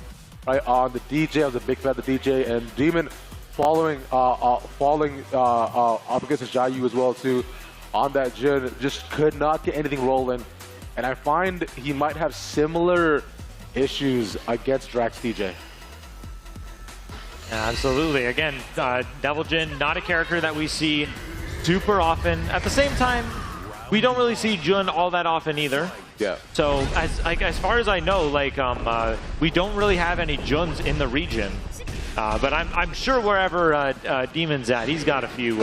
right on the DJ. I was a big fan of the DJ, and Demon falling up against his Jayu as well too on that June. Just could not get anything rolling, and I find he might have similar issues against Drac's DJ. Yeah, absolutely. Again, Devil Jin, not a character that we see super often. At the same time, we don't really see Jun all that often either. Yeah. So as far as I know, like we don't really have any Juns in the region. But I'm sure wherever Demon's at, he's got a few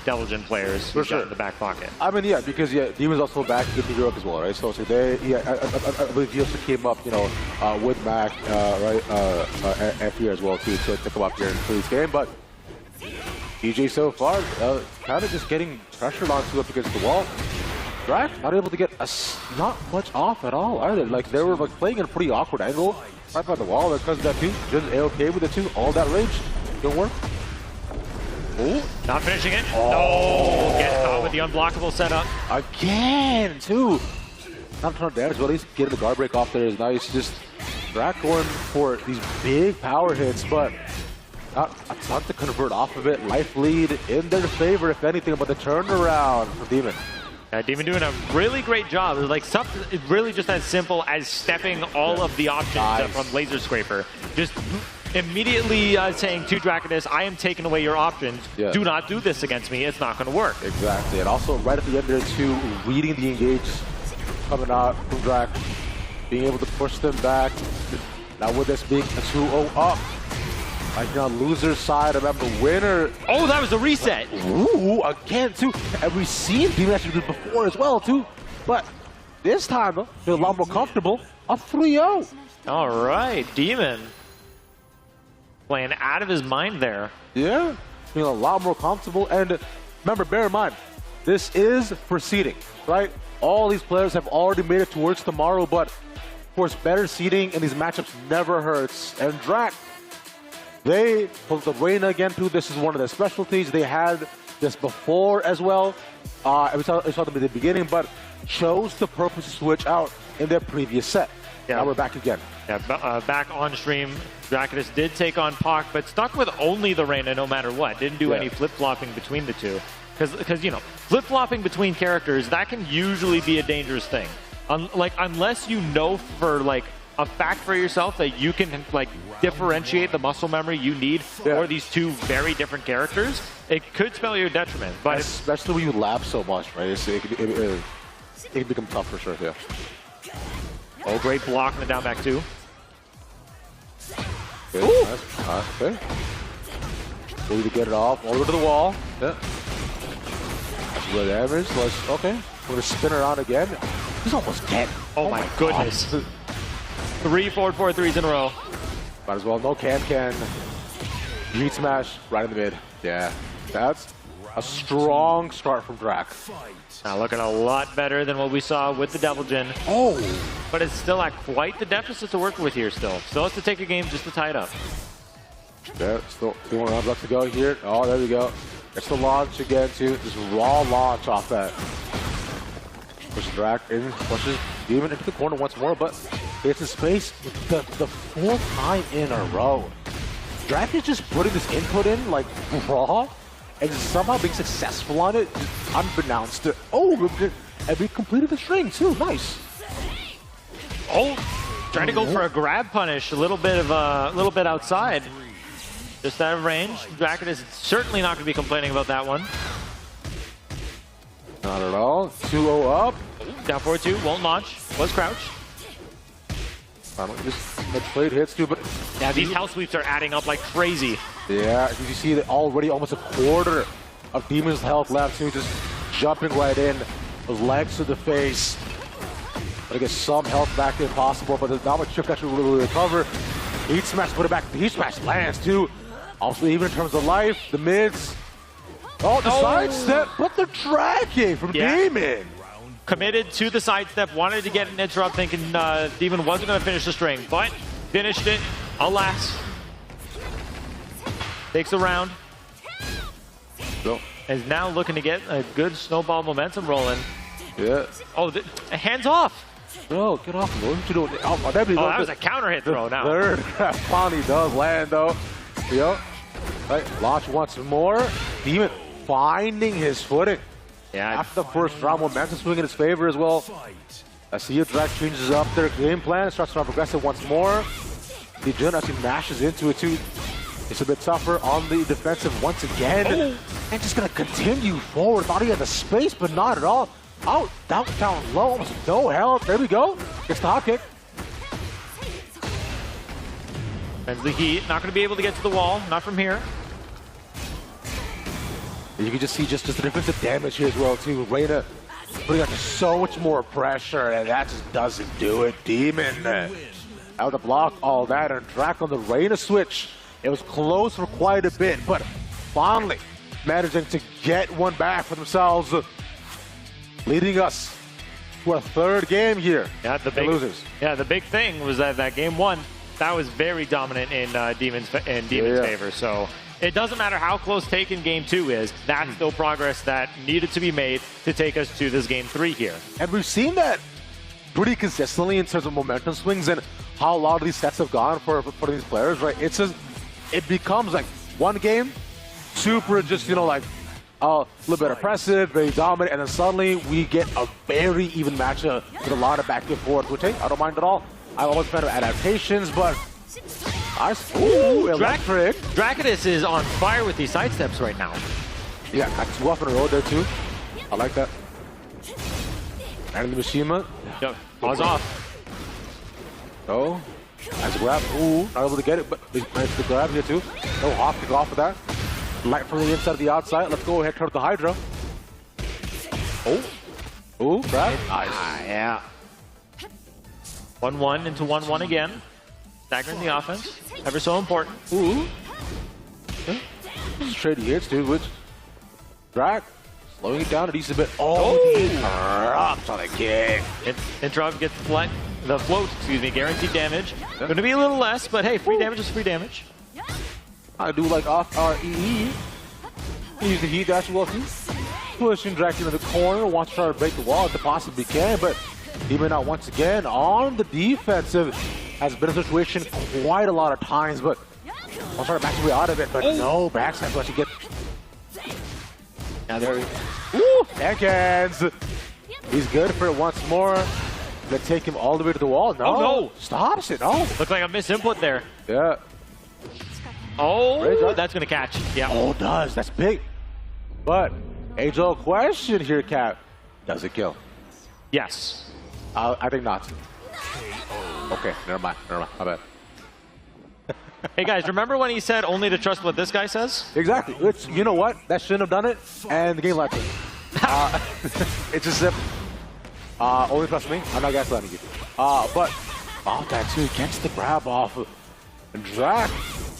Devil Jin players For sure. in the back pocket. I mean, yeah, because Demon's also back in New York as well, right? So today, I believe he also came up, you know, with Mac, right, and here as well too, to come up here and play this game. But DJ so far, kind of just getting pressured onto up against the wall. Drac not able to get not much off at all either. Like they were like playing in a pretty awkward angle right by the wall. Because of that too, just A-okay with it too. All that rage, don't work. Ooh, not finishing it. Oh, get caught with the unblockable setup again too. Not a ton of damage, but at least getting the guard break off there is nice. Just Drac going for these big power hits, but not a ton to convert off of it. Life lead in their favor, if anything, but the turnaround for Demon. Demon doing a really great job. Like something really just as simple as stepping all of the options from Laser Scraper. Just immediately saying to Dracus, I am taking away your options. Yeah. Do not do this against me. It's not going to work. Exactly. And also right at the end there too, reading the engage coming out from Drac, being able to push them back. Now with this being a 2-0 up. Like on loser's side, remember winner. Oh, that was a reset. Ooh, again too. And we've seen Demon actually do it before as well too. But this time, though, they're a lot more comfortable. A 3-0. All right, Demon playing out of his mind there. Yeah, feeling a lot more comfortable. And remember, bear in mind, this is proceeding, right? All these players have already made it towards tomorrow, but of course, better seeding in these matchups never hurts. And Drac, they pulled the Reina again too. This is one of their specialties. They had this before as well. We saw them at the beginning, but chose to purposely switch out in their previous set. Yeah. Now we're back again. Yeah, back on stream. Dracus did take on Pac, but stuck with only the Reina no matter what. Didn't do any flip-flopping between the two. Because, you know, flip-flopping between characters, that can usually be a dangerous thing. Unless you know for, like, a fact for yourself that you can like differentiate the muscle memory you need for these two very different characters, it could spell you a detriment. But especially when you lap so much, right? It can become tough for sure. Yeah. Oh, great block in the down back two. Good. Nice. Okay. Maybe to get it off all the way to the wall. Yeah. That's real damage. Okay. We're gonna spin around again. He's almost dead. Oh my goodness. 3 forward 4-3s in a row. Might as well. No can. Beat smash right in the mid. Yeah. That's a strong start from Drac. Now looking a lot better than what we saw with the Devil Jin. Oh! But it's still at quite the deficit to work with here still. Still has to take a game just to tie it up. Yeah, still 2 more rounds left to go here. Oh, there we go. It's the launch again too. Just raw launch off that. Pushes Drac in, pushes Demon into the corner once more, but it's in space the 4th time in a row. Drac is just putting this input in like raw and somehow being successful on it, unbeknownst to. Oh, and we completed the string too. Nice. Oh, trying to go for a grab punish, a little bit outside. Just out of range. Dracus is certainly not going to be complaining about that one. Not at all. 2-0 up. Down 4-2, won't launch. Was crouch. Just played hits too, but yeah, these hell sweeps are adding up like crazy. Yeah, you see that already almost a quarter of Demon's health left too, just jumping right in. Those legs to the face. Gotta get some health back if possible, but there's not much chip to actually really recover. Heat smash, put it back. The heat smash lands too. Also, even in terms of life, the mids. Oh, the sidestep, but the tracking from Demon. committed to the sidestep, wanted to get an interrupt, thinking Demon wasn't going to finish the string, but finished it, alas. Takes the round. Go. Is now looking to get a good snowball momentum rolling. Yeah. Oh, hands off. Bro, get off me. What you doing? Oh, That was a counter hit throw now. Third grab finally does land, though. Yep. Right, launch once more. Demon finding his footing. Yeah. After the first round, momentum swing in his favor as well. I see if Drac changes up their game plan, starts to run progressive once more. The Jun actually mashes into it too. It's a bit tougher on the defensive once again. And just gonna continue forward. Thought he had the space, but not at all. Out, down low, almost no health. There we go. Gets the hop kick. And the heat, not going to be able to get to the wall, not from here. And you can just see just the defensive damage here as well too. Reyna putting under so much more pressure, and that just doesn't do it. Demon out to block all that, and Drac on the Reyna switch. It was close for quite a bit, but finally managing to get one back for themselves, leading us to our third game here. Yeah, the losers. Yeah, the big thing was that game one, that was very dominant in Demon's favor. So it doesn't matter how close Taken game two is, that's still progress that needed to be made to take us to this game three here. And we've seen that pretty consistently in terms of momentum swings and how a lot of these sets have gone for these players, right? It's just, it becomes like one game, super just, you know, like a little bit oppressive, very dominant, and then suddenly we get a very even matchup with a lot of back and forth, which hey, I don't mind at all. I'm always a fan of adaptations, but ooh, electric. Dracus is on fire with these sidesteps right now. Yeah, got 2 off in a row there too. I like that. And the Mishima. Yep, pause off. Oh, nice grab. Ooh, not able to get it, but nice to grab here too. No hop to go off of that. Light from the inside to the outside. Let's go ahead toward the Hydra. Oh, ooh, grab. Nice. Yeah. 1-1 into 1-1 again. Staggering the offense. Ever so important. Ooh. Yeah. Trade hits, dude. Which Drac slowing it down a decent bit. Oh, he drops on a kick. Interrupt gets the float, excuse me, guaranteed damage. Yeah. Going to be a little less, but hey, free damage is free damage. I do like off REE. Use the heat dash well too. Pushing Drac into the corner. Wants to try to break the wall if it possibly can, but even out once again on the defensive. Has been a situation quite a lot of times, but I'll try to back the way out of it, but no backside once you get. Now there he is. TEKKEN! He's good for it once more. Gonna take him all the way to the wall. No, no. Stops it. No. Looked like a misinput there. Yeah. Oh, that's gonna catch. Yeah. Oh, it does. That's big. But age-old question here, Cap. Does it kill? Yes. I think not. Okay, never mind. My bad. Hey guys, remember when he said only to trust what this guy says? Exactly. It's, you know what? That shouldn't have done it, and the game left it. It's just simple. Only trust me. I'm not gaslighting you. But off that too, gets the grab off. And Drac,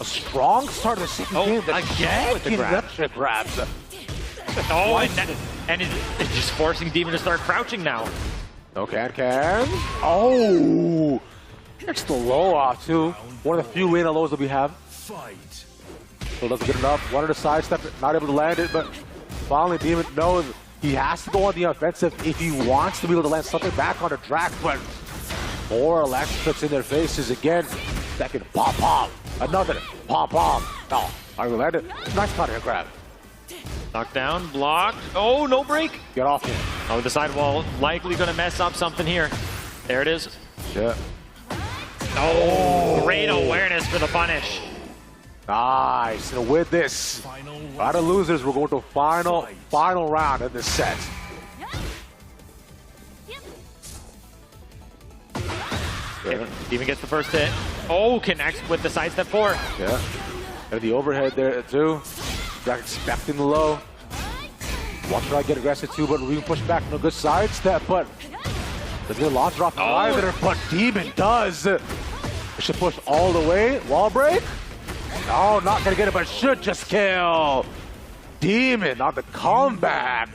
a strong start of the second game. Again with the grabs. Oh, and it's just forcing Demon to start crouching now. Okay, can. Oh! It's the low off too. One of the few Reyna lows that we have. So doesn't get enough. Wanted to sidestep it, not able to land it, but finally Demon knows he has to go on the offensive if he wants to be able to land something back on the Drac, but more electrics in their faces again. Second pom-pom. Another pom-pom. No, I will land it. Nice counter grab. Knocked down, blocked. Oh, no break. Get off him. Oh, the sidewall likely going to mess up something here. There it is. Yeah. Oh, great awareness for the punish. Nice. And with this, out of losers, we're going to final round in this set. Yeah. Demon gets the first hit. Oh, connects with the sidestep 4. Yeah. And the overhead there too. Drac expecting the low. Want to try to get aggressive too, but we can push back. No good sidestep, but the good launch drop either. But Demon does. It should push all the way. Wall break. No, not gonna get it, but should just kill. Demon on the comeback.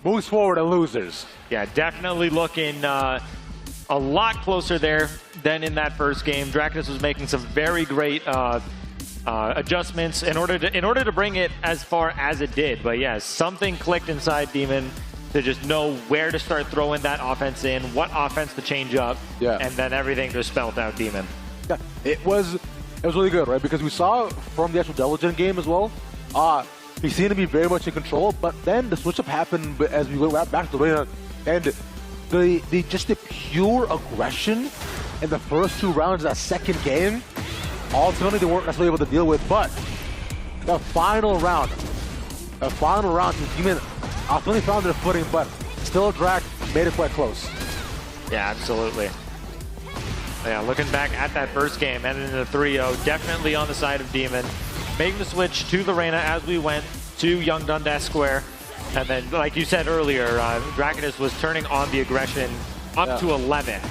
moves forward and losers. Yeah, definitely looking a lot closer there than in that first game. Dracus was making some very great adjustments in order to bring it as far as it did. But yeah, something clicked inside Demon to just know where to start throwing that offense in, what offense to change up, and then everything just spelled out Demon. Yeah, it was really good, right? Because we saw from the actual Diligent game as well, he seemed to be very much in control, but then the switch-up happened as we went back to the arena, and the pure aggression in the first 2 rounds of that second game, ultimately they weren't necessarily able to deal with, but the final round, Demon ultimately found their footing, but still Drac made it quite close. Yeah, absolutely. Yeah, looking back at that first game, ended in a 3-0, definitely on the side of Demon. Making the switch to the Reyna as we went to Young Dundas Square. And then, like you said earlier, Dracus was turning on the aggression up to 11.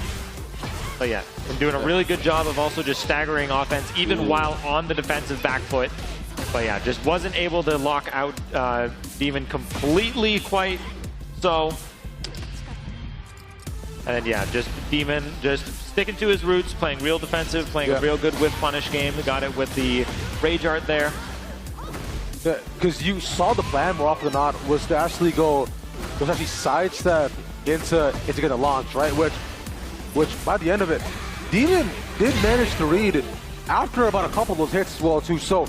But yeah, and doing a really good job of also just staggering offense, even while on the defensive back foot. But yeah, just wasn't able to lock out Demon completely quite so. And yeah, just Demon just sticking to his roots, playing real defensive, playing a real good whiff punish game. Got it with the Rage Art there. Because you saw the plan more often than not was to actually sidestep into getting a launch, right? Which by the end of it, Demon did manage to read after about a couple of those hits as well too. So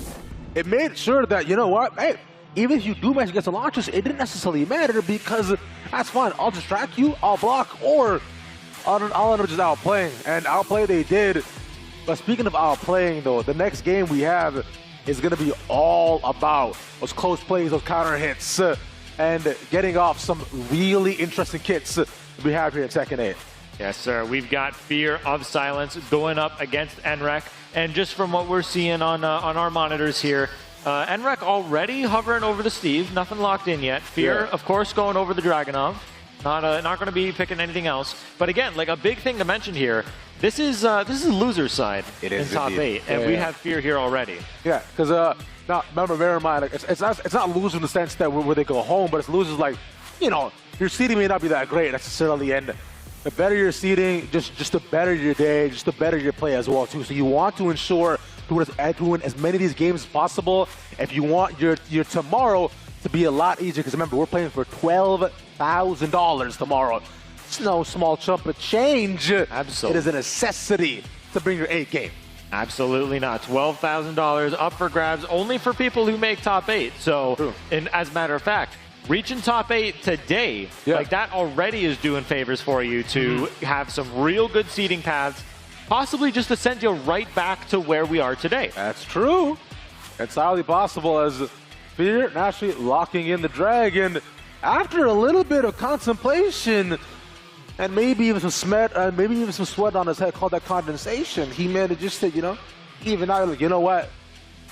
it made sure that, you know what, hey, even if you do manage to get some launches, it didn't necessarily matter because that's fine. I'll distract you, I'll block, or I'll end up just outplaying. And outplay they did. But speaking of outplaying though, the next game we have is going to be all about those close plays, those counter hits, and getting off some really interesting kits we have here in Tekken 8. Yes, sir. We've got Fear of Silence going up against Enre. And just from what we're seeing on our monitors here, Enre already hovering over the Steve. Nothing locked in yet. Fear, of course, going over the Dragunov. Not going to be picking anything else. But again, like a big thing to mention here, this is loser's side in top 8, and we have Fear here already. Yeah, because now remember, bear in mind, like, it's not loser in the sense that where they go home, but it's losers like, you know, your seeding may not be that great necessarily, and the better your seeding, just the better your day, just the better your play as well too. So you want to ensure to win as many of these games as possible if you want your tomorrow to be a lot easier. Because remember, we're playing for $12,000 tomorrow. It's no small chump of change. Absolutely. It is a necessity to bring your 8 game. Absolutely not. $12,000 up for grabs only for people who make top 8. So, as a matter of fact, reaching top 8 today, like that already is doing favors for you to have some real good seeding paths, possibly just to send you right back to where we are today. That's true. It's highly possible as Fear naturally locking in the Dragon after a little bit of contemplation. And maybe even some sweat on his head, called that condensation. He managed just to, you know, even out, like, you know what?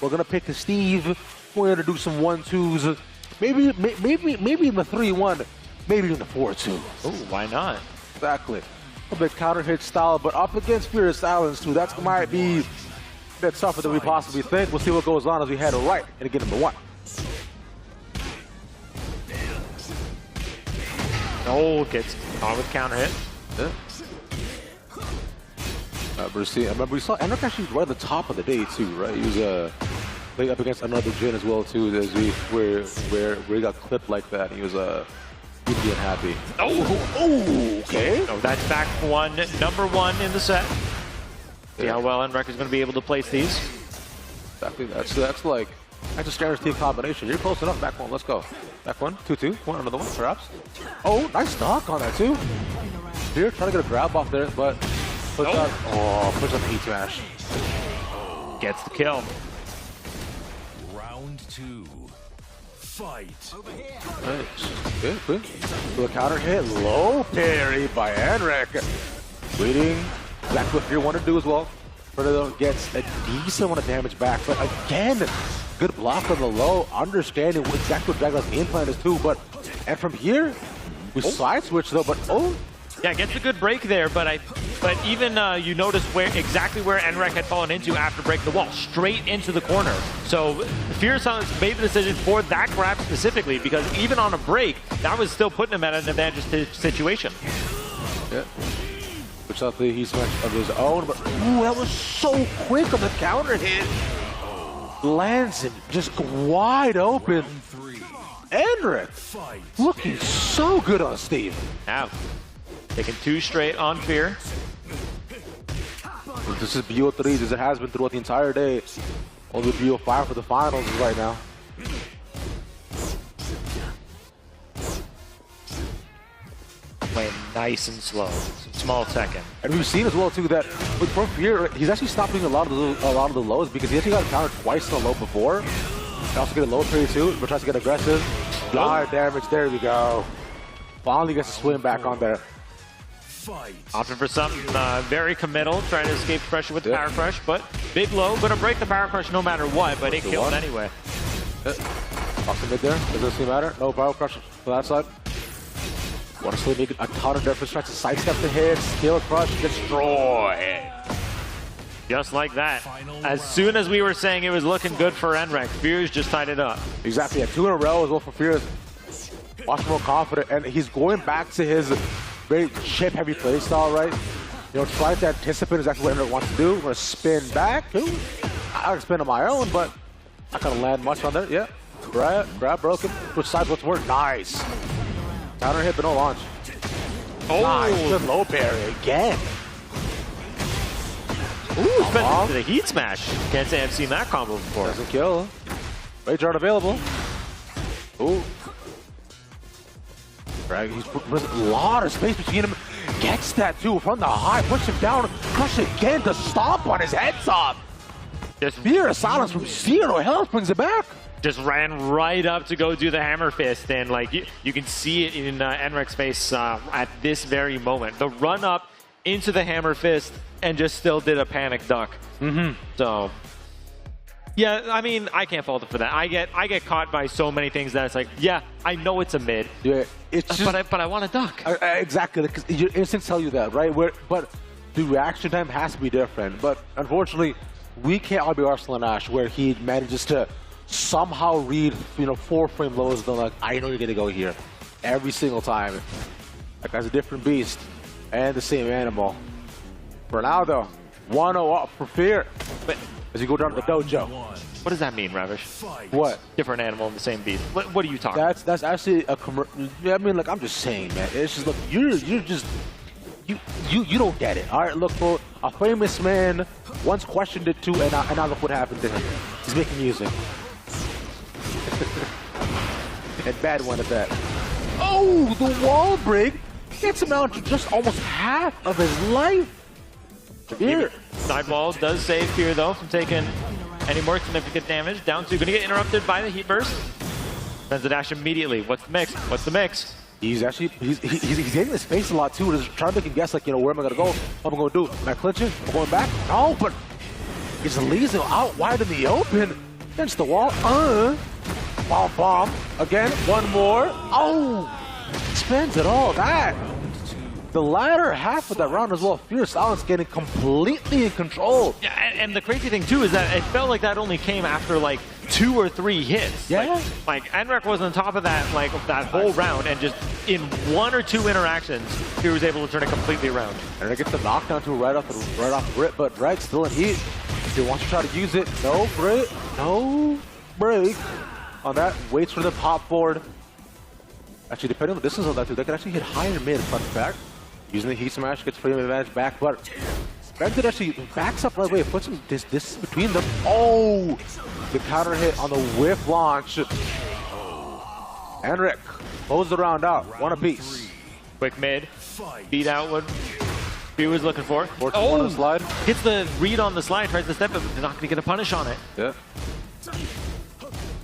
We're gonna pick the Steve. We're gonna do some 1-2s. Maybe even a 3-1. Maybe even a 4-2. Oh, why not? Exactly. A bit counter hit style, but up against Fear of Silence too. That might be a bit tougher than we possibly think. We'll see what goes on as we head right into game number 1. Oh, gets caught with counter hit. I remember we saw Enre actually right at the top of the day too, right? He was playing up against another Jin as well too, where he got clipped like that. He was he'd be unhappy. Oh, okay. Oh, that's back one, number 1 in the set. See how well Enre is going to be able to place these. Exactly. That's a standard team combination. You're close enough. Back 1. Let's go. Back 1, 2-2. Want another one, perhaps? Oh, nice knock on that too. Here, trying to get a grab off there, but push up the E-smash. Gets the kill. Round 2. Fight. Nice. Good. The counter hit. Low parry by Enre. Waiting. Exactly what Fear wanted to do as well. Fernando gets a decent amount of damage back, but again, good block on the low, understanding exactly what Dragon's game plan is too, and from here, we side switch though, but Yeah, gets a good break there, but even you notice exactly where Enre had fallen into after breaking the wall, straight into the corner. So Fear Silence made the decision for that grab specifically, because even on a break, that was still putting him at an advantage situation. Yeah. Which luckily he's much of his own, but ooh, that was so quick on the counter hit. Lands him just wide open. Enre looking so good on Steve. Now, taking 2 straight on Fear. This is BO3 as it has been throughout the entire day. Only BO5 for the finals right now. Playing nice and slow. Small Tekken. And we've seen as well too that with from Fear, he's actually stopping a lot of the lows because he actually got countered twice in a low before. And also get a low trade too, but tries to get aggressive. High damage, there we go. Finally gets a swim back on there. Opting for something very committal, trying to escape pressure with the Power Crush, but big low, gonna break the Power Crush no matter what, but it killed anyway. Off the mid there, doesn't seem matter. No Power Crush for that side. Honestly, making a ton of difference, tries to sidestep the hit, steal crush, destroy. Just like that. As soon as we were saying it was looking good for Enre, Fears just tied it up. Exactly, yeah, 2 in a row as well for Fears. Much more confident, and he's going back to his very chip-heavy play style, right? You know, trying to anticipate exactly what Enre wants to do. We're gonna spin back. Ooh, I can spin on my own, but not gonna land much on there. Yeah, grab broken. Which side what's work? Nice. Counter hit, but no launch. Oh, nice. Good low parry again. Ooh, spent into the heat smash. Can't say I've seen that combo before. Doesn't kill. Rage aren't available. Ooh. Right, he's put a lot of space between him. Gets that too from the high, push him down, crush again to stomp on his head top. Just Fear of silence from 0 health brings it back. Just ran right up to go do the hammer fist, and like you can see it in Enrek's face at this very moment. The run up into the hammer fist and just still did a panic duck. So yeah, I mean, I can't fault it for that. I get caught by so many things that it's like, yeah, I know it's a mid. Yeah, it's just, but I want to duck. Exactly, because your instincts tell you that, right? But the reaction time has to be different. But unfortunately, we can't all be Arsenal and Ash, where he manages to somehow read, 4-frame lows. They're like, I know you're gonna go here every single time. That guy's a different beast and the same animal. For now, though, 1-0 up for Fear. But as you go down to the dojo. What does that mean, Ravish? What? Different animal in the same beast. What are you talking? That's actually a commercial. I mean, like, I'm just saying, man. It's just, look, you're just you don't get it. All right, look, for a famous man once questioned it too, and now look what happened to him. He's making music. And bad one at that. Oh, the wall break gets him out to just almost half of his life. Fear. Sidewall does save Fear though from taking any more significant damage. Down 2, gonna get interrupted by the heat burst. Sends the dash immediately. What's the mix? What's the mix? He's actually he's getting his face a lot too. Just trying to make him guess, like, where am I gonna go? What am I gonna do? Am I clinching? Am I going back? No, but he just leaves him out wide in the open against the wall. Bomb again. One more. Oh, spends it all. That. The latter half of that round as well, Fear Silence getting completely in control. Yeah, and the crazy thing too is that it felt like that only came after like 2 or 3 hits. Yeah. Like Enre was on top of that, like that whole round, and just in 1 or 2 interactions, he was able to turn it completely around. And they get the knockdown to right off the rip, but Red still in heat. He wants to try to use it. No break on that. Waits for the pop forward. Actually, depending on the distance of that too, they can actually hit higher mid. Fun fact. Using the heat smash, gets frame advantage back, but Spencer actually backs up right away, puts him this between them. Oh, the counter hit on the whiff launch. Enre close the round out, one apiece. Quick mid, beat out what he was looking for. On the slide. Gets the read on the slide, tries to step it, but not going to get a punish on it. Yeah.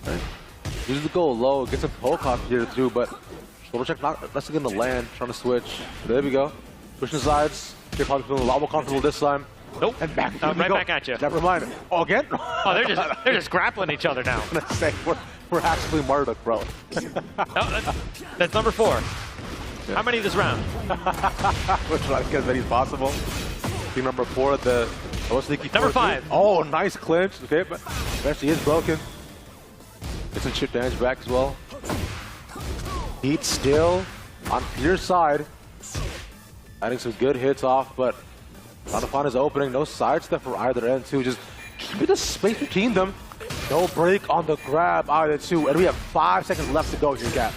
Right. Uses the goal low, gets a poke off here too, but double check, that's again the land, trying to switch. There we go. Switching sides. You're probably feeling a lot more comfortable this time. Nope. And back. Right back at you. Never mind. Oh, again? Oh, they're just grappling each other now. I'm gonna say we're actually Marduk, bro. No, that's number 4. How many this round? We're trying to get as many as possible. Team number 4, the sneaky Number 5. Oh, nice clinch. Okay, but eventually is broken. Gets some chip damage back as well. Heat still on Fear's side. Adding some good hits off, but trying to find his opening. No sidestep for either end, too. Just keep the space between them. No break on the grab either, too. And we have 5 seconds left to go here, Cap.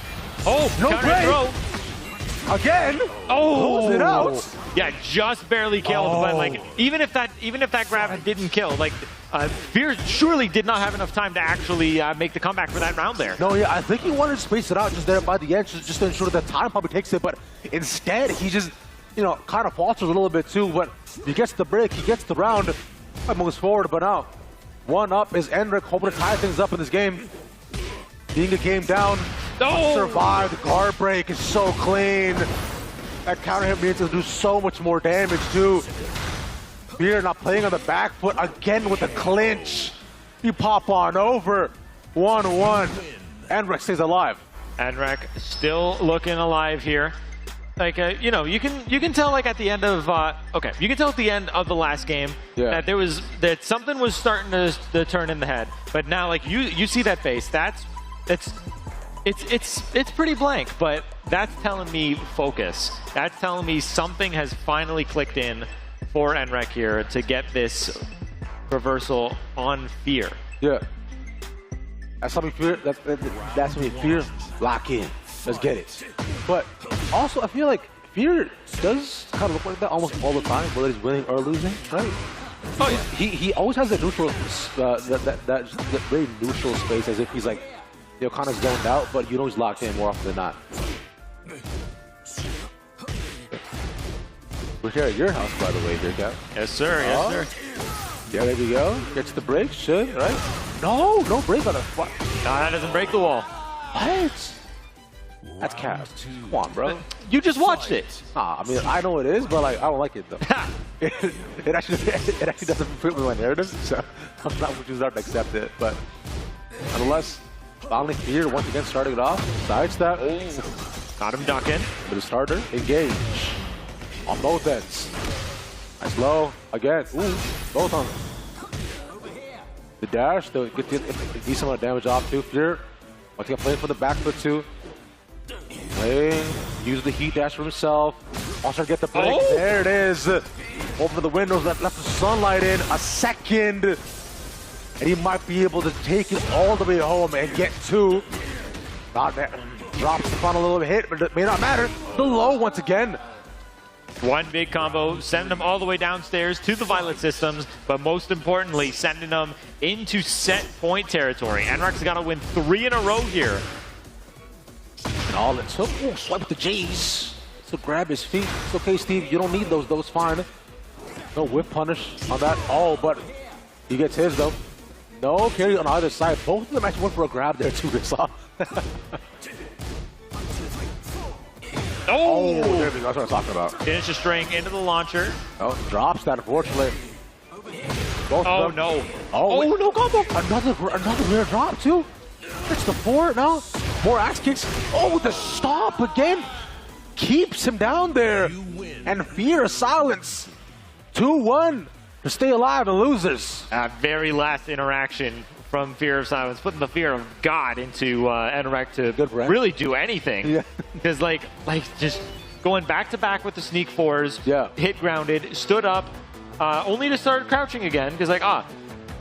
Oh, no break. Throw. Again. Oh, closed it out. Yeah, just barely killed. But like, even if that grab didn't kill, like, Fear surely did not have enough time to actually make the comeback for that round there. No, yeah, I think he wanted to space it out just there by the end, just to ensure that time probably takes it. But instead, he just, you know, kind of falters a little bit too. But he gets the break, he gets the round, and moves forward. But now, 1 up is Enre, hoping to tie things up in this game. Being a game down. Oh! Survived. Guard break is so clean. That counter hit means to do so much more damage too. Fear not playing on the back foot again with the clinch. You pop on over. 1-1. Enre stays alive. Enre still looking alive here. Like you know, you can tell like at the end of you can tell at the end of the last game that something was starting to turn in the head. But now like you see that face. It's pretty blank, but that's telling me focus. That's telling me something has finally clicked in for Enre here to get this reversal on Fear. Yeah. That's something Fear. That's something Fear. Lock in. Let's get it. But also, I feel like Fear does kind of look like that almost all the time, whether he's winning or losing, right? Oh yeah. He always has that neutral, that very neutral space, as if he's like, you know, kind of zoned out, but you know he's locked in more often than not. We're here at your house, by the way, dear Cap. Yes, sir. Yes, sir. Yeah, there we go. Gets the break, should, right? No break on the what? No, that doesn't break the wall. What? That's Cap. Come on, bro. You just watched it. Nah, I mean, I know it is, but like, I don't like it though. it actually doesn't fit with my narrative, so I'm not going to start to accept it. But nonetheless, finally Fear once again starting it off. Sidestep. Got him ducking. But a starter, engage on both ends. Nice low again. Ooh, both on the dash. They'll get a decent amount of damage off too. Fear once again playing for the back foot too. Playing, use the heat dash for himself. Also get the break. Oh. There it is. Open the windows, left the sunlight in. A second. And he might be able to take it all the way home and get 2. Not that. Drops the final little hit, but it may not matter. The low once again. One big combo, sending them all the way downstairs to the Violet systems, but most importantly, sending them into set point territory. Enre's got to win 3 in a row here. And all it took, swipe with the J's. So grab his feet. It's okay, Steve. You don't need those. Those fine. No whip punish on that. Oh, but he gets his though. No carry on either side. Both of them actually went for a grab there too. Oh, there we go. That's what I'm talking about. Finish the string into the launcher. Oh, drops that, unfortunately. Both oh, of them. no. Oh, oh no combo. Another rare drop, too. It's the 4 now. More axe kicks. Oh, the stop again. Keeps him down there. And Fear silence. 2-1 to stay alive and losers. Very last interaction from Fear of Silence, putting the fear of God into Enre to really do anything. Because like just going back to back with the sneak 4s, hit grounded, stood up, only to start crouching again. Because like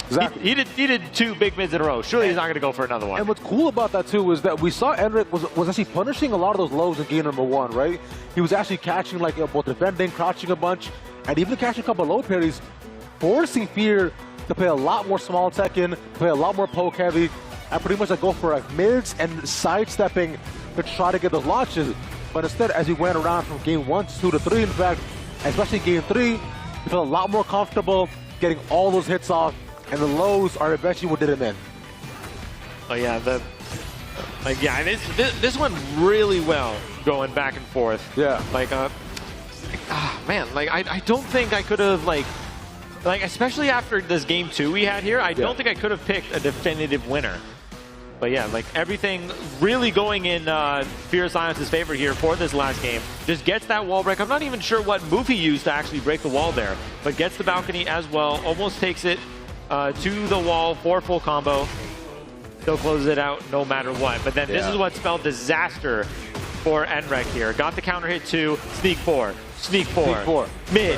exactly. He did 2 big mids in a row. Surely he's not going to go for another one. And what's cool about that too is that we saw Enre was actually punishing a lot of those lows in game number 1, right? He was actually catching like both defending, crouching a bunch, and even catching a couple of low parries, forcing Fear to play a lot more small Tekken, play a lot more poke heavy, and pretty much like go for like mids and sidestepping to try to get those launches. But instead, as he went around from game 1 to 2 to 3, in fact, especially game 3, he felt a lot more comfortable getting all those hits off, and the lows are eventually what did him in. Oh yeah, this went really well going back and forth. Yeah. Like man, like I don't think I could have like especially after this game 2 we had here, I don't think I could have picked a definitive winner. But yeah, like everything really going in Fierce Ionis' favor here for this last game. Just gets that wall break. I'm not even sure what move he used to actually break the wall there, but gets the balcony as well. Almost takes it to the wall for full combo. Still closes it out no matter what. But then this is what spelled disaster for Enre here. Got the counter hit to Sneak 4, mid,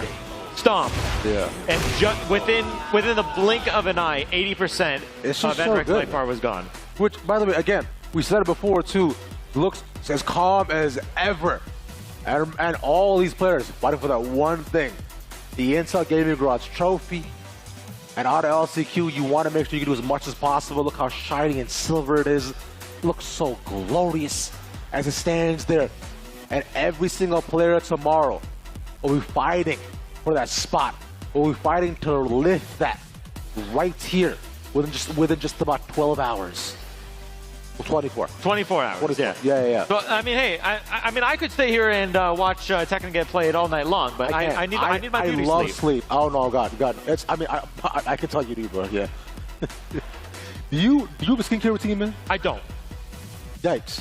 stomp. Yeah. And just within the blink of an eye, 80% of Enre's life bar was gone. Which, by the way, again, we said it before too, looks as calm as ever. And all these players fighting for that one thing. The Intel Gaming Garage trophy. And out of LCQ, you want to make sure you can do as much as possible. Look how shiny and silver it is. It looks so glorious as it stands there. And every single player tomorrow will be fighting for that spot. Will be fighting to lift that right here within just about 12 hours. Well, 24. 24 hours. 24. Yeah. Yeah. So, I mean, hey, I mean, I could stay here and watch Tekken get played all night long, but I need my beauty sleep. I love sleep. Oh no, God. It's. I mean, I can tell you do, bro. Yeah. do you have a skincare routine, man? I don't. Yikes.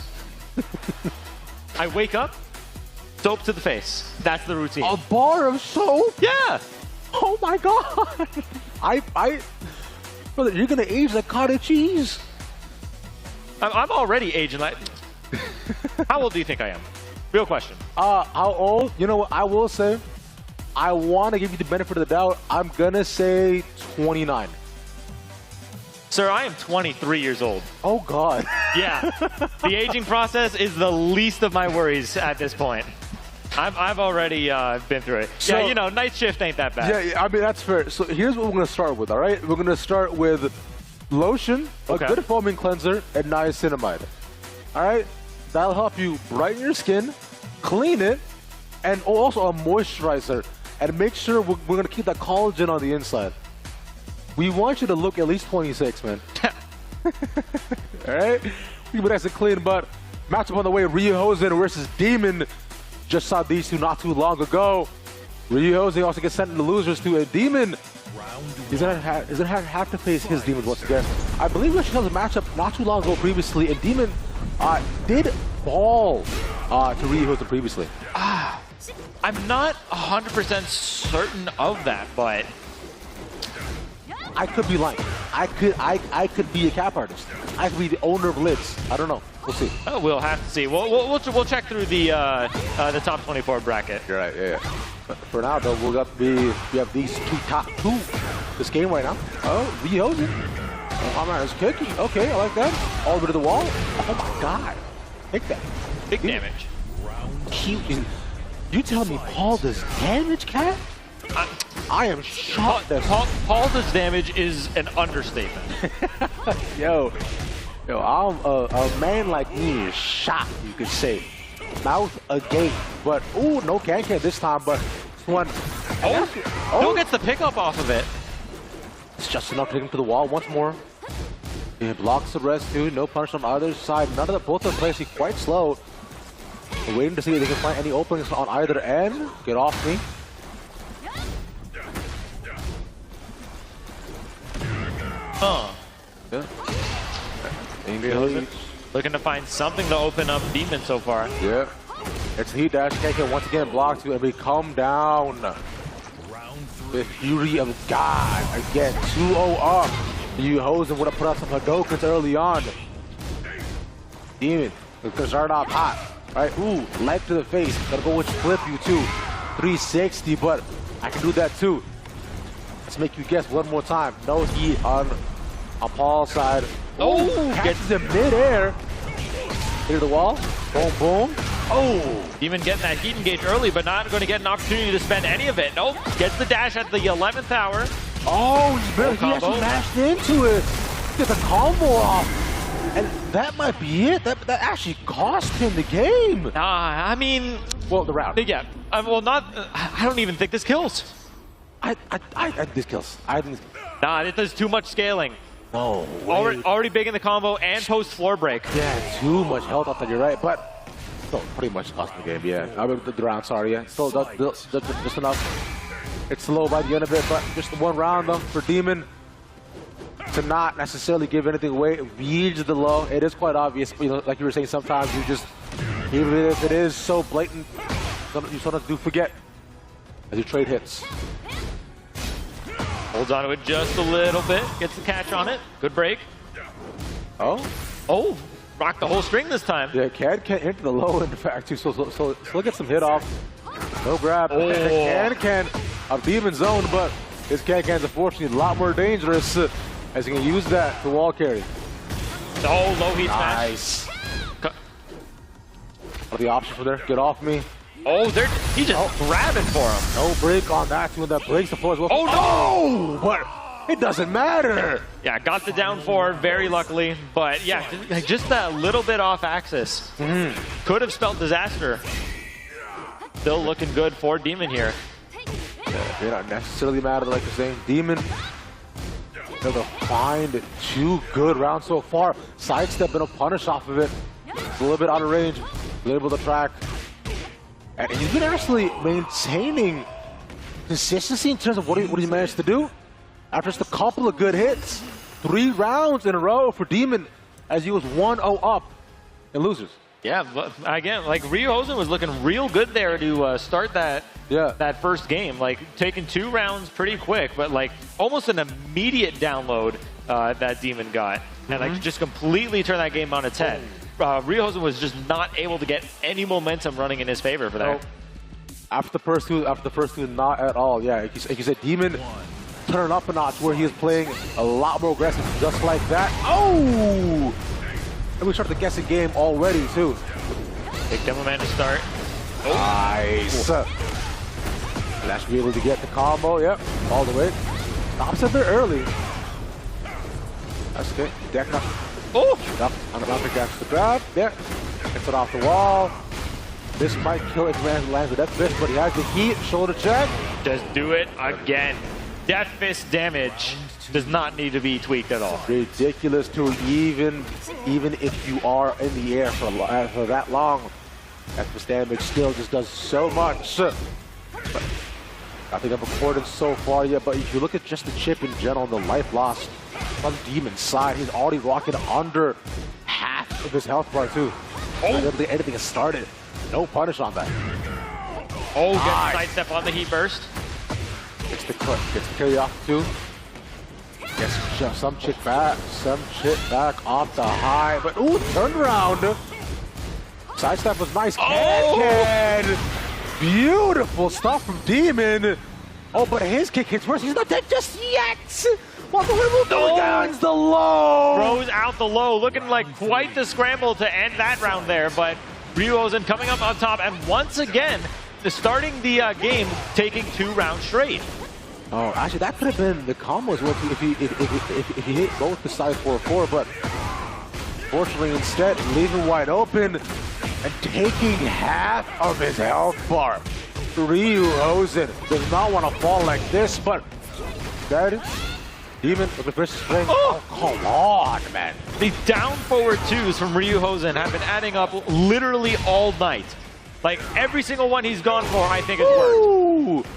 I wake up, soap to the face. That's the routine. A bar of soap? Yeah. Oh my God. Brother, you're gonna age like cottage cheese. I'm already aging like. How old do you think I am? Real question. How old? You know what? I will say, I want to give you the benefit of the doubt. I'm gonna say 29. Sir, I am 23 years old. Oh God. Yeah. The aging process is the least of my worries at this point. I've already been through it. So, yeah, you know, night shift ain't that bad. Yeah, I mean, that's fair. So here's what we're gonna start with. All right, we're gonna start with lotion, a good foaming cleanser, and niacinamide. All right, that'll help you brighten your skin, clean it, and also a moisturizer. And make sure we're gonna keep that collagen on the inside. We want you to look at least 26, man. All right, keep it nice and clean. But matchup on the way: Hosen versus Demon. Just saw these two not too long ago. Hosen also gets sent in the losers to a Demon. He's gonna have to face his Demons once again. I believe we actually had a matchup not too long ago previously, and Demon did fall to Hosen previously. I'm not 100% certain of that, but I could be lying. I could be a cap artist. I could be the owner of lids. I don't know. We'll see. Oh, we'll have to see. We'll check through the top 24 bracket. You're right. Yeah. But for now, though, we have these top two this game right now. Oh, Hosen. Oh man, it's cookie. Okay, I like that. All the way to the wall. Oh my God. Take that. Big damage. Cute. You tell me Paul does damage, Cat? I am shocked. Paul does damage is an understatement. Yo, I'm a man like me is shocked, you could say. Mouth agape, but ooh, no can this time, but this one. Still gets the pickup off of it. It's just enough to take him to the wall once more. It blocks the rest too, no punish on either side. None of the both are playing quite slow. We're waiting to see if they can find any openings on either end. Get off me. Yeah. Looking to find something to open up Demon so far. Yeah. It's heat dash. TEKKEN once again blocked to and we come down. The fury of God. Again, 2-0 up. Hosen would have put out some Hadokens early on. Demon, because start off hot. Right, ooh, leg to the face. Gotta go with flip you too. 360, but I can do that too. Let's make you guess one more time. No heat on Paul's side. Oh, catches him midair. Hit the wall. Boom, boom. Oh. Even getting that heat engage early, but not going to get an opportunity to spend any of it. Nope. Gets the dash at the 11th hour. Oh, he actually mashed into it. Gets a combo off. And that might be it. That actually cost him the game. I mean, well, the round. Yeah. Well, not. I don't even think this kills. This kills. Nah, it does too much scaling. No. Already big in the combo and post floor break. Yeah, too much health off that. You're right, but still pretty much cost the game. Yeah, I mean the round. Sorry, yeah, still just enough. It's slow by the end of it, but just one round though for Demon. to not necessarily give anything away, reads the low. It is quite obvious, you know, like you were saying, sometimes you just, even if it is so blatant, you sometimes do forget as you trade hits. Holds on to it just a little bit. Gets the catch on it. Good break. Oh? Oh, rocked the whole string this time. Yeah, can't into the low in fact too. So look at some hit off. No grab. Oh. Can of Demon's Zone, but this can's unfortunately a lot more dangerous as he can use that to wall carry. Oh, low heat smash. Nice. What are the options for there? Get off me. Oh, he's just grabbing for him. No break on that too, and that breaks the floor as well. Oh no! But it doesn't matter. Yeah, got the down 4 very luckily, but yeah, just that little bit off axis. Could have spelled disaster. Still looking good for Demon here. Yeah, they don't necessarily matter, like you're saying. Demon, able to find 2 good rounds so far. Sidestep and a punish off of it. It's a little bit out of range. Able to track. And he's been actually maintaining consistency in terms of what he managed to do. After just a couple of good hits, 3 rounds in a row for Demon as he was 1-0 up in losers. Yeah, but again, like Ryu Hosen was looking real good there to start that first game. Like taking 2 rounds pretty quick, but like almost an immediate download that Demon got, and like just completely turn that game on its head. Ryu Hosen was just not able to get any momentum running in his favor for that. After the first two, not at all. Yeah, like you said, Demon turn up a notch where he is playing a lot more aggressive, just like that. Oh! And we start the guessing game already too. Big demo man to start. Oh. Nice. That's be able to get the combo. Yep, all the way. Stops a bit early. That's good. Deck up. Oh! Up on the bumper catch the grab. Yeah. Gets it off the wall. This might kill if man lands with Death Fist, but he has the heat. Shoulder check. Just do it again. Death Fist damage does not need to be tweaked at all. Ridiculous to even if you are in the air for that long. Death Fist damage still just does so much. But I think I've recorded so far yet, but if you look at just the chip in general, the life lost on Demon's side, he's already rocking under half of his health bar too. I don't think anything has started. No punish on that. Oh, good sidestep on the heat burst. Gets the carry off too. Gets some chick back off the high, but ooh, turnaround. Sidestep was nice. Can. Beautiful stuff from Demon. Oh, but his kick hits worse. He's not dead just yet. Well, the will go down the low. Throws out the low, looking like quite the scramble to end that round there, but Ryu Hosen coming up on top, and once again, starting the game, taking 2 rounds straight. Oh, actually, that could have been the combos if he hit both the side 4-4, but fortunately, instead, leaving wide open and taking half of his health bar. Ryu Hosen does not want to fall like this, but that Demon with the first spring. Oh, come on, man. The down forward 2s from Ryu Hosen have been adding up literally all night. Like every single one he's gone for, I think has worked.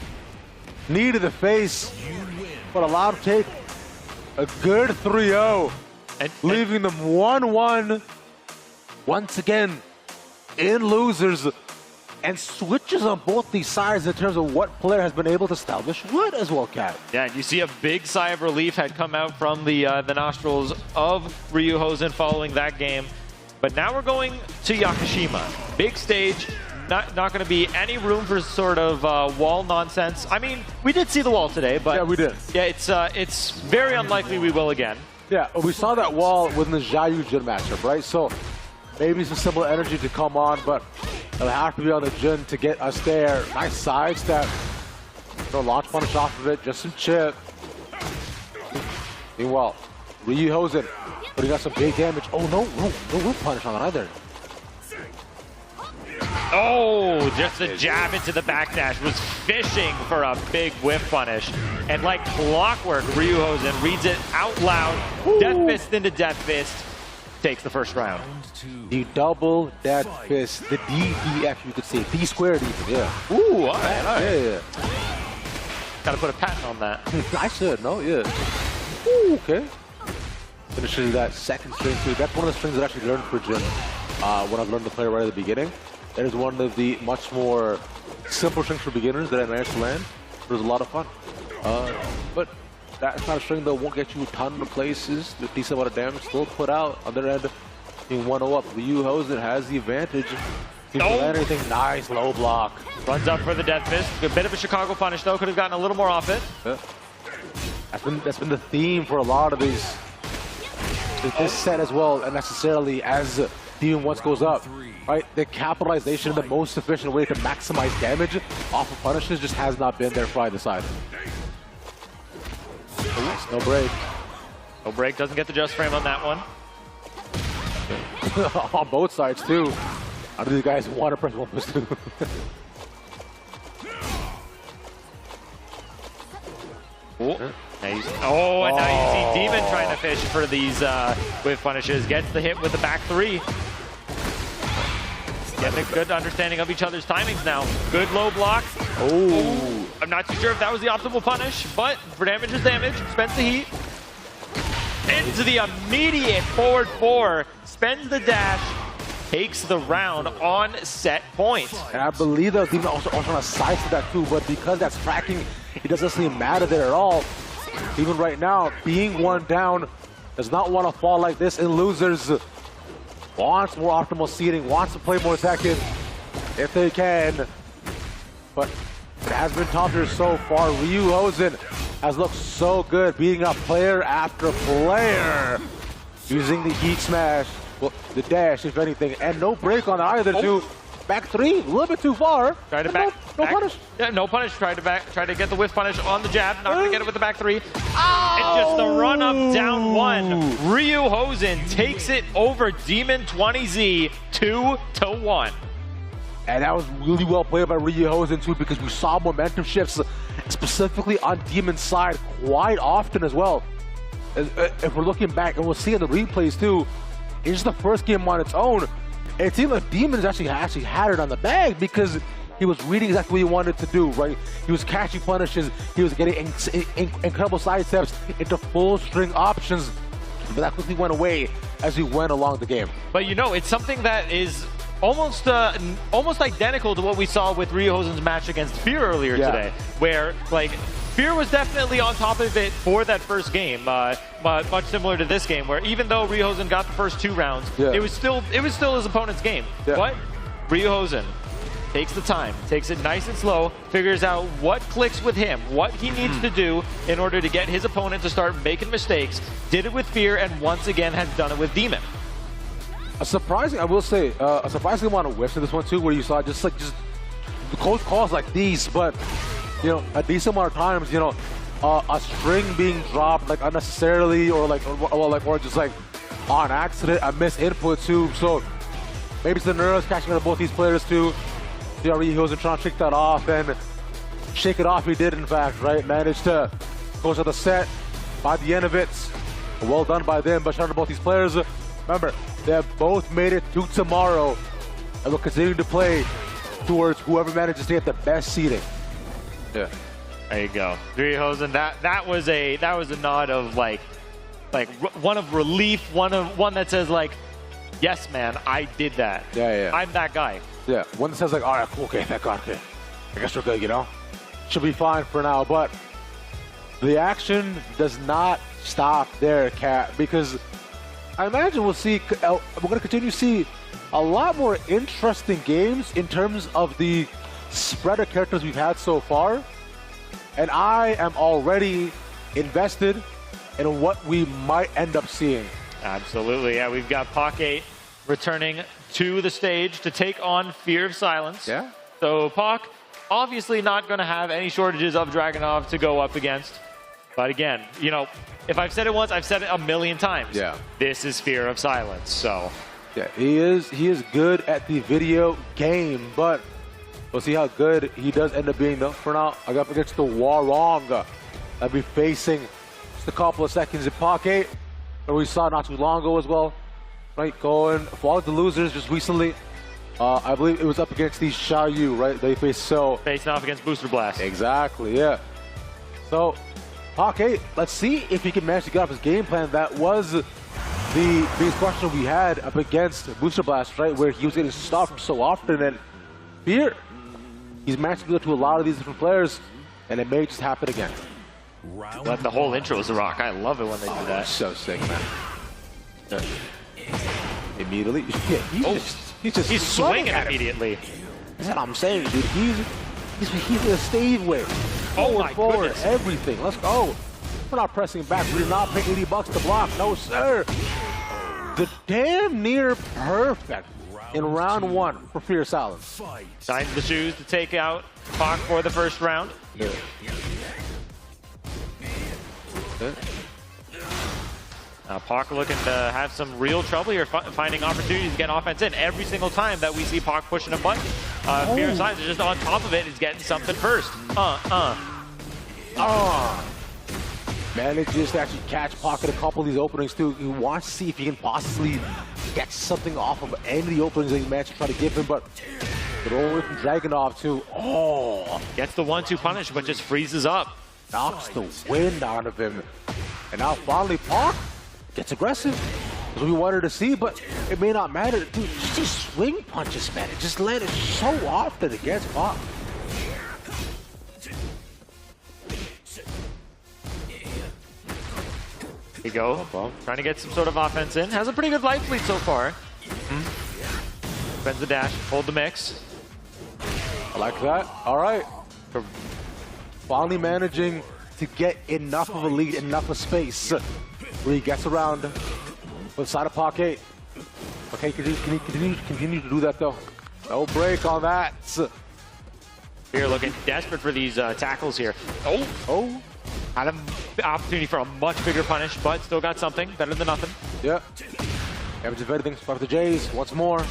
Knee to the face, but allowed to take a good 3-0, leaving them 1-1 once again in losers, and switches on both these sides in terms of what player has been able to establish what as well, Cat. Yeah, and you see a big sigh of relief had come out from the nostrils of Ryu Hosen following that game. But now we're going to Yakushima. Big stage. Not going to be any room for sort of wall nonsense. I mean, we did see the wall today, but yeah, we did. Yeah, it's very unlikely we will again. Yeah, we saw that wall within the Xiaoyu Jin matchup, right? So maybe some similar energy to come on, but it'll have to be on the Jin to get us there. Nice sidestep. No launch punish off of it, just some chip. Meanwhile, Ryu Hosen putting out some big damage. Oh no whip punish on it either. Oh, just a jab into the backdash. Was fishing for a big whip punish. And like clockwork, Ryu Hosen reads it out loud. Ooh. Death Fist into Death Fist. Takes the first round. The double Death Fist. The DDF, you could say. D squared even, yeah. Ooh, all right. Yeah. Gotta put a patent on that. I should, no? Yeah. Ooh, okay. finishes that second string too. That's one of the strings that I actually learned for Jin when I learned to play right at the beginning. That is one of the much more simple strings for beginners that I managed to land. It was a lot of fun. But that kind of string though won't get you a ton of places. A decent amount of damage still put out. On their end, being 1-0 up. Ryu Hosen has the advantage. He can land anything. Nice low block. Runs up for the death fist. A bit of a Chicago punish though. Could have gotten a little more off it. Yeah. That's been the theme for a lot of these. This set as well, and necessarily as Demon once goes up, right? The capitalization, the most efficient way to maximize damage off of punishes just has not been there for either side. Oops, no break. No break, doesn't get the just frame on that one. On both sides too. How do these guys want to press 1+2? And now you see Demon trying to fish for these whiff punishes. Gets the hit with the back three. Getting a good understanding of each other's timings now. Good low block. Oh, I'm not too sure if that was the optimal punish, but for damage is damage. Spends the heat. Into the immediate forward 4. Spends the dash. Takes the round on set point. And I believe that Demon also on a side to that too, but because that's tracking, it doesn't seem matter there at all. Even right now, being one down, does not want to fall like this in losers. Wants more optimal seating, wants to play more second if they can. But it has been tough here so far. Ryu Hosen has looked so good, beating up player after player. Using the heat smash, well, the dash if anything, and no break on either two. Back three, a little bit too far. Tried to no punish. Yeah, no punish. Tried to get the whiff punish on the jab. Not gonna get it with the back three. And just the run up down one. Ryu Hosen takes it over Demon 20Z 2-1. And that was really well played by Ryu Hosen too, because we saw momentum shifts specifically on Demon's side quite often as well. If we're looking back, and we'll see in the replays too, it's just the first game on its own. It seemed like Demon actually had it on the bag because he was reading exactly what he wanted to do, right? He was catching punishes, he was getting incredible side steps into full string options, but that quickly went away as we went along the game. But you know, it's something that is almost identical to what we saw with Ryu Hosen's match against Fear earlier today, where like Fear was definitely on top of it for that first game, much similar to this game, where even though Ryu Hosen got the first 2 rounds, it was still his opponent's game. But Ryu Hosen takes the time, takes it nice and slow, figures out what clicks with him, what he needs to do in order to get his opponent to start making mistakes. Did it with Fear, and once again has done it with Demon. I will say, a surprising amount of whiffs in this one too, where you saw just close calls like these, but you know, a decent amount of times, you know, a string being dropped like unnecessarily, or just like on accident, a missed input too. So maybe it's the nerves catching on both these players too. Ryu Hosen trying to shake that off, and shake it off he did in fact, right? Managed to go to the set by the end of it. Well done by them, but shout out to both these players. Remember, they have both made it to tomorrow, and will continue to play towards whoever manages to get the best seeding. Yeah. There you go. Ryu Hosen, that was a nod of like one of relief, one that says like, yes man, I did that. Yeah. I'm that guy. Yeah. One that says like, all right, cool, okay, thank God, okay. I guess we're good, you know? Should be fine for now, but the action does not stop there, Cat, because I imagine we're going to continue to see a lot more interesting games in terms of the spread of characters we've had so far, and I am already invested in what we might end up seeing. Absolutely, yeah. We've got Pak8 returning to the stage to take on Fear of Silence. Yeah. So Pak, obviously not going to have any shortages of Dragunov to go up against. But again, you know, if I've said it once, I've said it a million times. Yeah. This is Fear of Silence, so. Yeah, he is good at the video game, but we'll see how good he does end up being though. For now, I got up against the Warong. I'll be facing just a couple of seconds in Pak8, where we saw not too long ago as well. Right, going for the losers just recently. I believe it was up against the Xiaoyu, right? They faced facing off against Booster Blast. Exactly, yeah. So Pak8, let's see if he can manage to get off his game plan that was the biggest question we had up against Booster Blast, right, where he was getting stopped so often, and Fear, he's managed to do it to a lot of these different players, and it may just happen again. But the whole intro is a rock. I love it when they do that. So sick, man. Immediately, yeah, he's swinging immediately. That's what I'm saying, dude. He's gonna stay with. Oh my forward, goodness. everything. Let's go. We're not pressing back. We did not pay $80 to block. No, sir. The damn near perfect in round 1 for Fear Silence. Signs the shoes to take out Pac for the first round. Yeah. Pac looking to have some real trouble here, finding opportunities to get offense in. Every single time that we see Pac pushing a button, Fear Silence is just on top of it, is getting something first. Manages to actually catch Pac at a couple of these openings too. He wants to see if he can possibly get something off of any of the openings that he managed to try to give him, but throw away from Dragunov too. Gets the 1-2 punish, but just freezes up. Knocks the wind out of him. And now finally Pac gets aggressive. That's what we wanted to see, but it may not matter. Dude, just these swing punches, man. It just landed so often against Pac. Here you go. Trying to get some sort of offense in. Has a pretty good life lead so far. Bends the dash, hold the mix. I like that. All right. Finally managing to get enough of a lead, enough of space where he gets around with side of Pac 8. Okay, can he continue to do that though? No break on that. Fear looking desperate for these tackles here. Oh. Had an opportunity for a much bigger punish, but still got something. Better than nothing. Yeah. Average of everything. Start the Jays once more.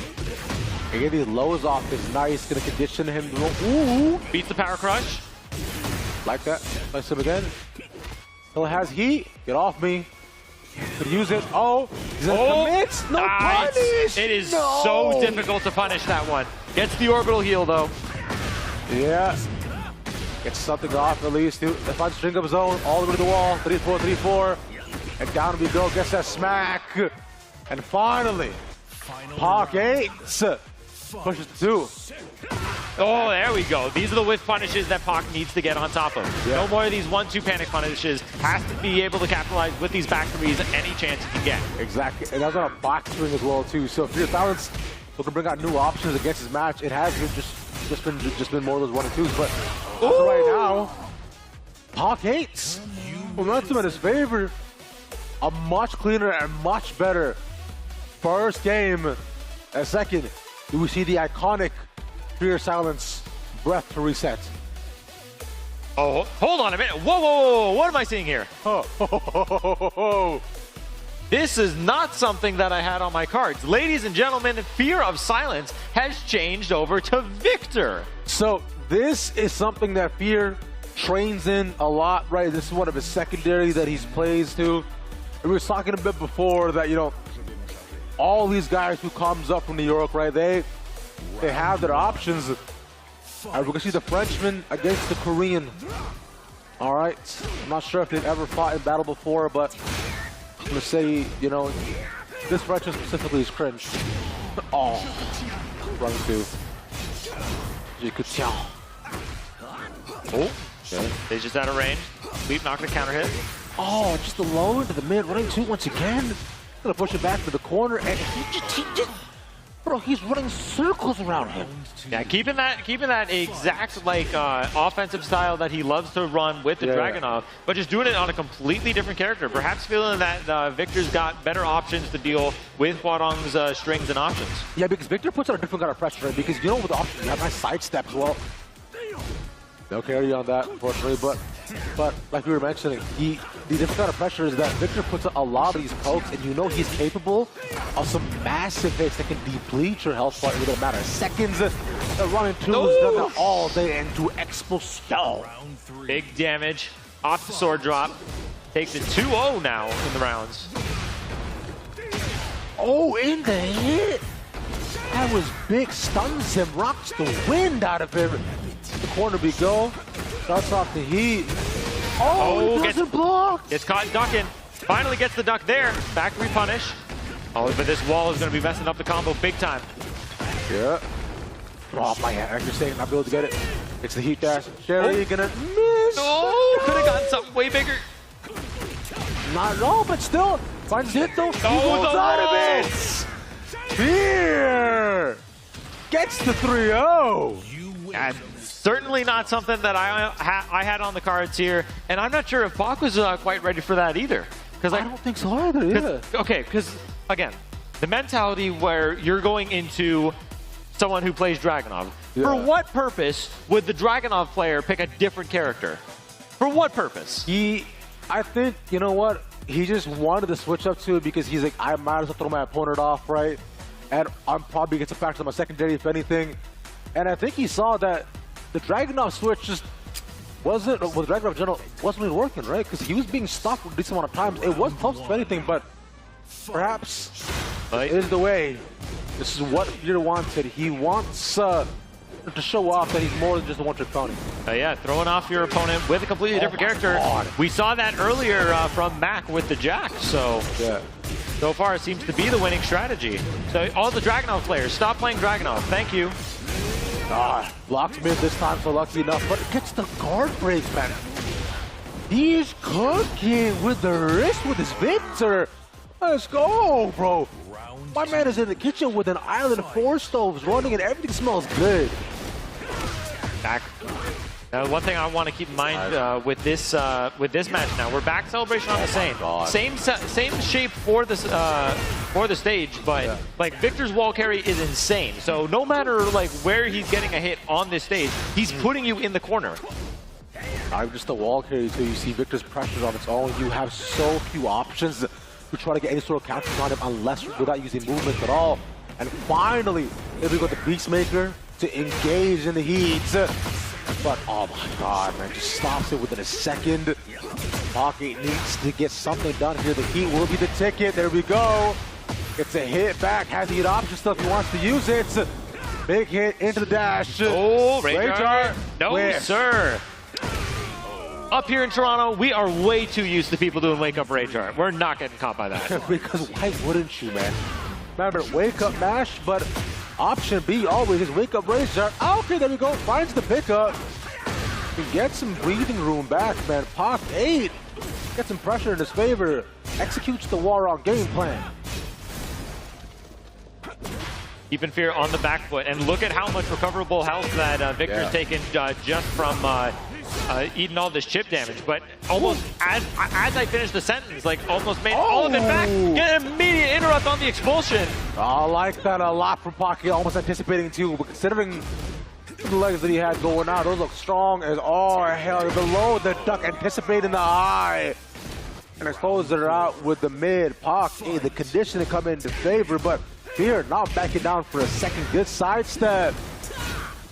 And get these lows off is nice. Gonna condition him. Ooh. Beats the power crush. Like that. Place him again. Still has heat. Get off me. Could use it. Oh. He's gonna commit. No punish. It is so difficult to punish that one. Gets the orbital heal though. Yeah. Gets something off at least. If I string up zone all the way to the wall. 3-4, 3-4. And down we go. Gets that smack. And finally, Pac 8 pushes to 2. Oh, there we go. These are the whiff punishes that Pac needs to get on top of. Yeah. No more of these 1-2 panic punishes. Has to be able to capitalize with these back threes any chance he can get. Exactly. And that's on a box swing as well too. So Fear Silence looking to bring out new options against his match. It has been just been more of those 1 and 2s, but right now, Pac 8's momentum in his favor. A much cleaner and much better first game. And second, do we see the iconic Fear Silence breath to reset? Oh, hold on a minute. Whoa. What am I seeing here? This is not something that I had on my cards. Ladies and gentlemen, Fear of Silence has changed over to Victor. So this is something that Fear trains in a lot, right? This is one of his secondary that he's plays to. And we were talking a bit before that, you know, all these guys who comes up from New York, right? They have their options. We're gonna see the Frenchman against the Korean. All right. I'm not sure if they've ever fought in battle before, but I'm gonna say, you know, this Frenchman specifically is cringe. Oh, run to. Oh, they just out of range. Sweep, knock the counter hit. Oh, just the low into the mid, running 2 once again. Gonna push it back to the corner, and he just bro, he's running circles around him. Yeah, keeping that exact like offensive style that he loves to run with the Dragunov, but just doing it on a completely different character. Perhaps feeling that Victor's got better options to deal with Hwadong's strings and options. Yeah, because Victor puts on a different kind of pressure, right? Because you know with the options, you have nice sidestep as well. No carry on that, unfortunately, but like we were mentioning, the different kind of pressure is that Victor puts a lot of these pokes, and you know he's capable of some massive hits that can deplete your health bar within a matter of seconds. The running 2 has done that all day into Expo. Big damage off the sword drop. Takes it 2-0 now in the rounds. Oh, in the hit! That was big, stuns him, rocks the wind out of him. The corner we go, starts off the heat. Oh, he doesn't block! Gets caught ducking. Finally gets the duck there. Back repunish. Oh, but this wall is going to be messing up the combo big time. Yeah. Oh, my God. You're saying not be able to get it. It's the heat dash. Sherry gonna miss. Oh, could have gotten something way bigger. Not at all, but still. Finds hit though. He Oh, goes the out of wall. it. Fear gets the 3-0. And certainly not something that I had on the cards here. And I'm not sure if Bach was quite ready for that either. Because I don't think so either, yeah. Okay, because, again, the mentality where you're going into someone who plays Dragunov. Yeah. For what purpose would the Dragunov player pick a different character? For what purpose? I think, you know what? He just wanted to switch up to it because he's like, I might as well throw my opponent off, right? And I'm probably going to factor my secondary, if anything. And I think he saw that the Dragunov switch just wasn't, with Dragunov in general, wasn't really working, right? Because he was being stopped a decent amount of times. It was close to anything, but perhaps it is the way. This is what Fear wanted. He wants to show off that he's more than just a one-trick pony. Yeah, throwing off your opponent with a completely different character. God. We saw that earlier from Mac with the Jack. So, Yeah. so far it seems to be the winning strategy. So all the Dragunov players, stop playing Dragunov. Thank you. Blocks mid this time, so lucky enough, but it gets the guard breaks, man. He's cooking with the wrist with his Victor. Let's go, bro. My man is in the kitchen with an island of 4 stoves running and everything smells good. Back. One thing I want to keep in mind with this match now, we're back celebration on the same shape for this for the stage, but like Victor's wall carry is insane. So no matter like where he's getting a hit on this stage, he's putting you in the corner. I'm just a wall carry, so you see Victor's pressures on its own. You have so few options to try to get any sort of counters on him unless without using movement at all. And finally, here we got the Beastmaker to engage in the heat. But oh my God, man, just stops it within a second. Pocket needs to get something done here. The heat will be the ticket. There we go. It's a hit back. Has the option stuff. He wants to use it. Big hit into the dash. Oh, Radar. No, Whiff. sir. Up here in Toronto, we are way too used to people doing wake up rage art. We're not getting caught by that. Because why wouldn't you, man? Remember, wake up mash, but option B always is wake up rage art. Okay, there we go. Finds the pickup. He gets some breathing room back, man. Pac 8 gets some pressure in his favor. Executes the war on game plan. Keeping Fear on the back foot, and look at how much recoverable health that Victor's taken just from eating all this chip damage. But almost as I finished the sentence, like almost made all of it back. Get an immediate interrupt on the expulsion. I like that a lot from Pocket, almost anticipating too, but considering the legs that he had going out, those look strong as all hell. Below the duck, anticipating the high. And expose it out with the mid. Pac, the conditioning come into favor, but Fear not backing down for a second. Good sidestep.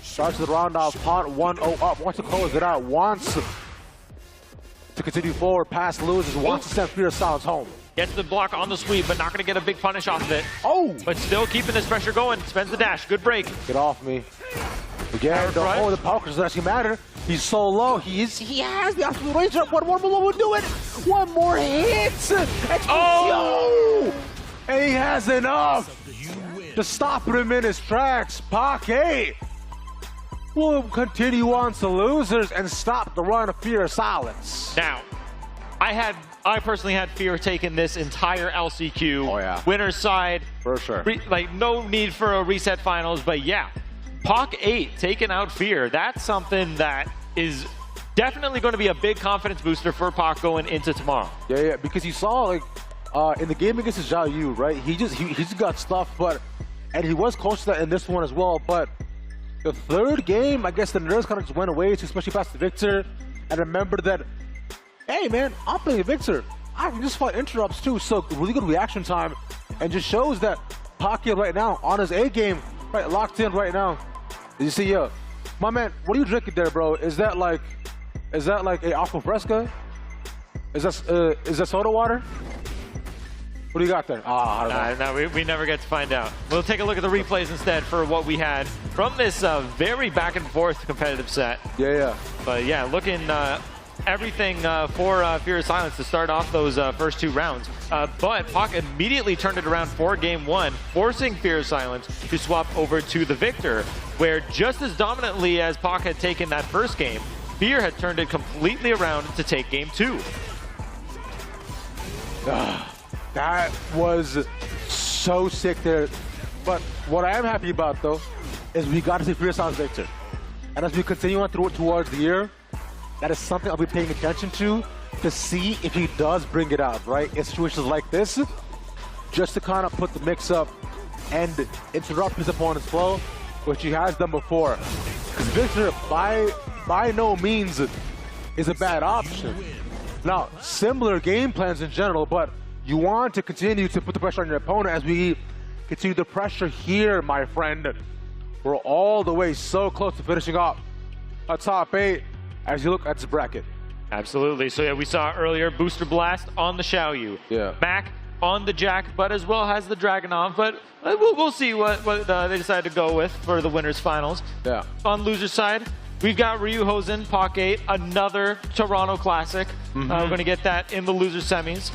Starts the round off hot 1-0 up. Wants to close it out. Wants to continue forward. Pass loses. Wants to send Fear Silence home. Gets the block on the sweep, but not going to get a big punish off of it. Oh! But still keeping this pressure going. Spends the dash. Good break. Get off me. Again, the poker doesn't actually matter. He's so low. He has the absolute range. One more below will do it. One more hit. Oh! And he has enough to stop him in his tracks. Pac 8 will continue on to losers and stop the run of Fear Silence. Now, I personally had Fear taking this entire LCQ. Oh, yeah. Winner's side. For sure. Like, no need for a reset finals, but yeah. Pac 8 taking out Fear. That's something that is definitely going to be a big confidence booster for Pac going into tomorrow. Yeah, because you saw, like, in the game against Zhao Yu, right? He just got stuff, and he was close to that in this one as well, but the third game, I guess the nerves kind of just went away, especially past the Victor, and remember that, hey man, I'm playing Victor. I can just fight interrupts too, so really good reaction time, and just shows that Pacquiao right now on his A game, right, locked in right now. You see, my man, what are you drinking there, bro? Is that like a aqua fresca? Is that soda water? What do you got there? I don't know. No, we never get to find out. We'll take a look at the replays instead for what we had from this very back and forth competitive set. Yeah. But yeah, looking everything for Fear of Silence to start off those first 2 rounds. But Pac immediately turned it around for game 1, forcing Fear of Silence to swap over to the Victor, where just as dominantly as Pac had taken that first game, Fear had turned it completely around to take game 2. That was so sick there. But what I am happy about, though, is we got to see Fear of Silence Victor. And as we continue on towards the year, that is something I'll be paying attention to see if he does bring it out, right? In situations like this, just to kind of put the mix up and interrupt his opponent's flow, which he has done before. Because Victor, by no means, is a bad option. Now, similar game plans in general, but you want to continue to put the pressure on your opponent as we continue the pressure here, my friend. We're all the way so close to finishing up a top 8 as you look at this bracket. Absolutely. So yeah, we saw earlier Booster Blast on the Xiaoyu. Yeah. Mac on the Jack, but as well has the Dragunov. But we'll see what they decide to go with for the winners finals. Yeah. On loser side, we've got Ryu Hosen, Pac 8, another Toronto Classic. We're going to get that in the loser semis.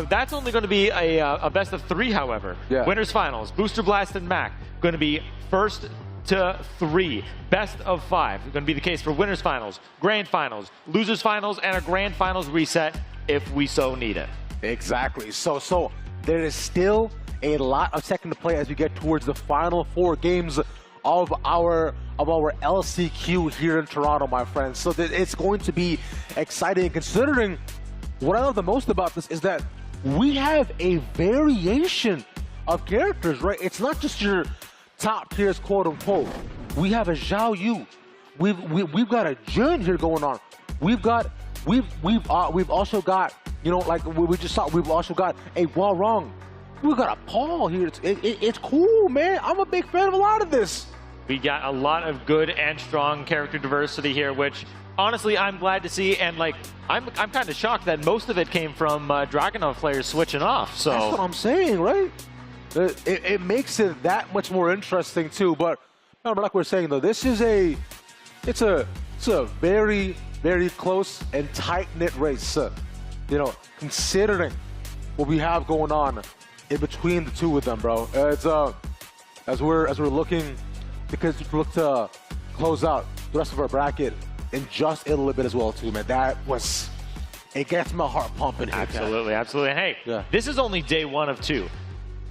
That's only going to be a best of 3, however. Yeah. Winners finals, Booster Blast and Mac, going to be first to 3, best of 5. It's going to be the case for winners finals, grand finals, losers finals, and a grand finals reset if we so need it. Exactly. So there is still a lot of Tekken to play as we get towards the final 4 games of our LCQ here in Toronto, my friends. So it's going to be exciting, considering what I love the most about this is that we have a variation of characters, right? It's not just your top tiers, quote unquote. We have a Zhao Yu. We've got a Jun here going on. We've also got, you know, like we just saw, we've also got a Warong. We've got a Paul here. It's cool, man. I'm a big fan of a lot of this. We got a lot of good and strong character diversity here, which honestly I'm glad to see. And like I'm kind of shocked that most of it came from Dragunov players switching off. So that's what I'm saying, right? It makes it that much more interesting too. But like we're saying though, this is it's a very, very close and tight-knit race. You know, considering what we have going on in between the two of them, bro. It's as we're looking, because we look to close out the rest of our bracket in just a little bit as well too, man. It gets my heart pumping here. Absolutely, absolutely. And hey, yeah. This is only day 1 of 2.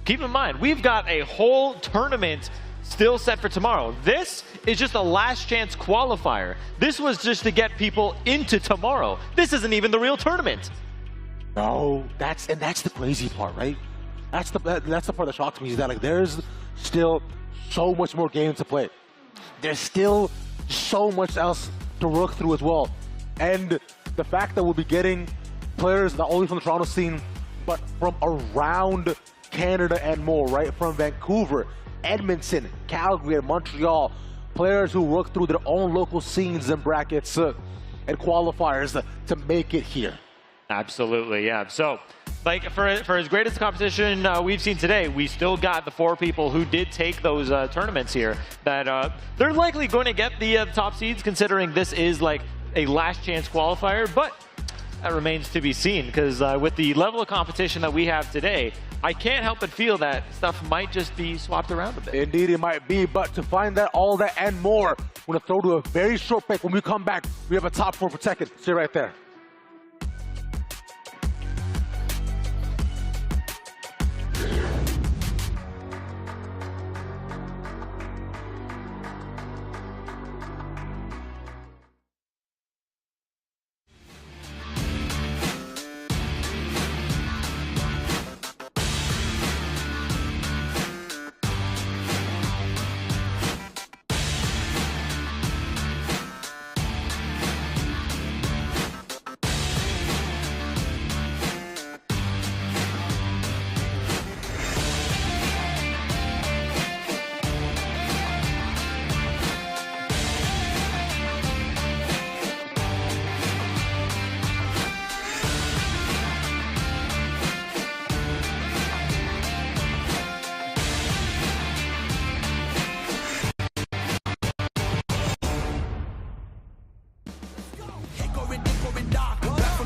Keep in mind, we've got a whole tournament still set for tomorrow. This is just a last chance qualifier. This was just to get people into tomorrow. This isn't even the real tournament. No, that's the crazy part, right? That's the part that shocks me, is that like there's still so much more games to play. There's still so much else to work through as well. And the fact that we'll be getting players not only from the Toronto scene, but from around Canada and more, right? From Vancouver, Edmonton, Calgary, and Montreal. Players who work through their own local scenes and brackets and qualifiers to make it here. Absolutely, yeah. So, like, for as great as the competition we've seen today, we still got the 4 people who did take those tournaments here that they're likely going to get the top seeds, considering this is like a last chance qualifier, but that remains to be seen, because with the level of competition that we have today, I can't help but feel that stuff might just be swapped around a bit. Indeed, it might be, but to find that, all that, and more, we're going to throw to a very short break. When we come back, we have a top 4 for Tekken. See you right there.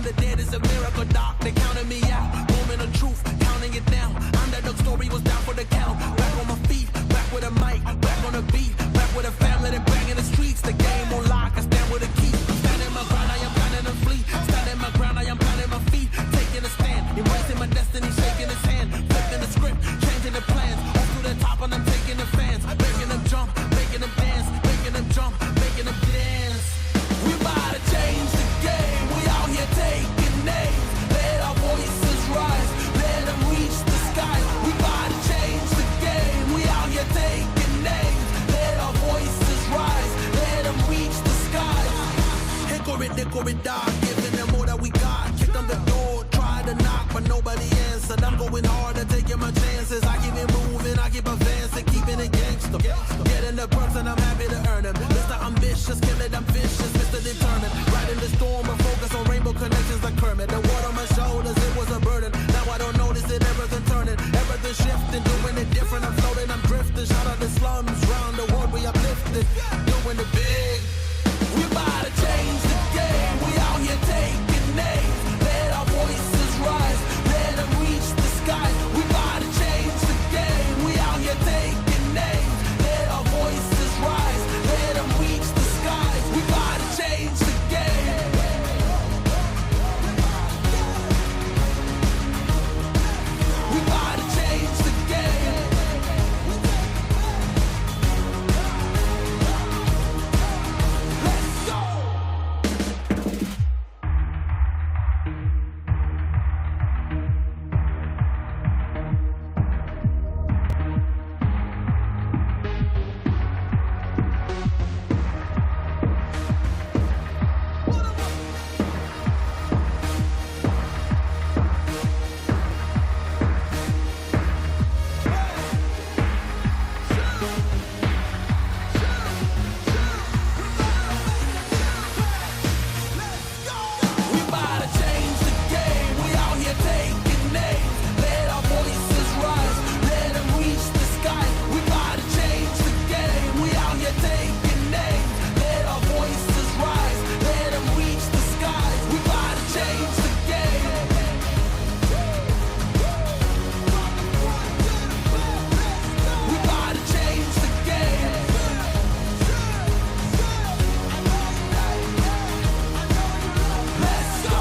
the dead is a miracle, doc. They counted me out. Moment of truth, counting it down. Underdog story was down for the count. Back on my feet, back with a mic, back on the beat, back with a family that bang in the streets. The game on lock, I stand with a key. I'm standing my ground, I am planning to flee. Standing my ground, I am planting my feet. Taking a stand, embracing my destiny, shaking his hand. Flipping the script, changing the plans. Off to the top and I'm taking the fans. Making them jump, making them dance. Making them jump, making them dance. We about to change the game. We out here taking names. Let our voices rise. Let them reach the sky. We about to change the game. We out here taking names. Let our voices rise. Let them reach the sky. Hickory dog, giving them all that we got. Kick on the door, try to knock, but nobody answered. I'm going harder, taking my chances. I keep it moving, I keep advancing, keeping it gangster. Getting the perks and I'm happy to earn them. Mr. Ambitious, kill it, I'm vicious. Mr. Determined, riding the storm, I focus on rainbow connections like Kermit. The water on my shoulders, it was a burden. Now I don't notice it, everything turning, everything shifting, doing it different. I'm floating, I'm drifting. Shout out the slums, round the world we uplifted, doing it big. We about to change the game. We out here taking names. Let our voices rise. Let them reach the sky. We about to change the game. We out here taking names. Let our voices rise. Let them reach the skies. We about to change the game. We about to change the game. Let's go. We about to change the game. We out here taking names. Let our voices rise. Let them reach the sky. We about to change the game. We out here taking names. Let our voices rise. Let them reach the skies. We about to change the game. We about to change the game. Let's go.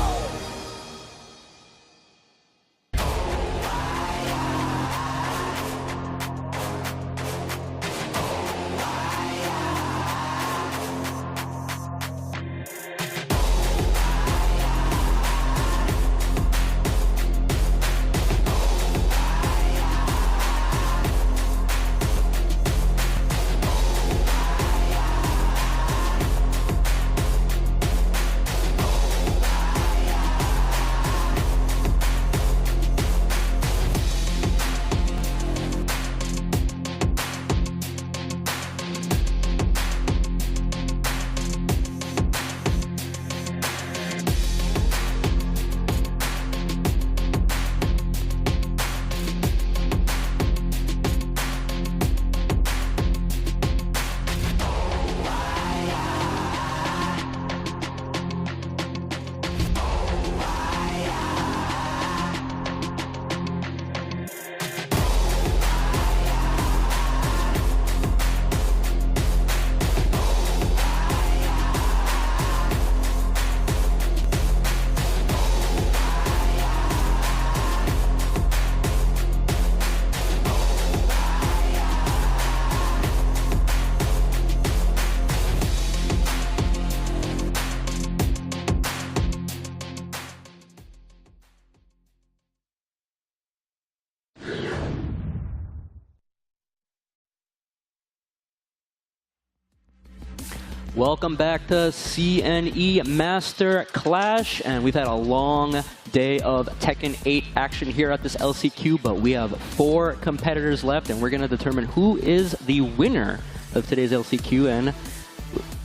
Welcome back to CNE Master Clash, and we've had a long day of Tekken 8 action here at this LCQ, but we have 4 competitors left, and we're going to determine who is the winner of today's LCQ and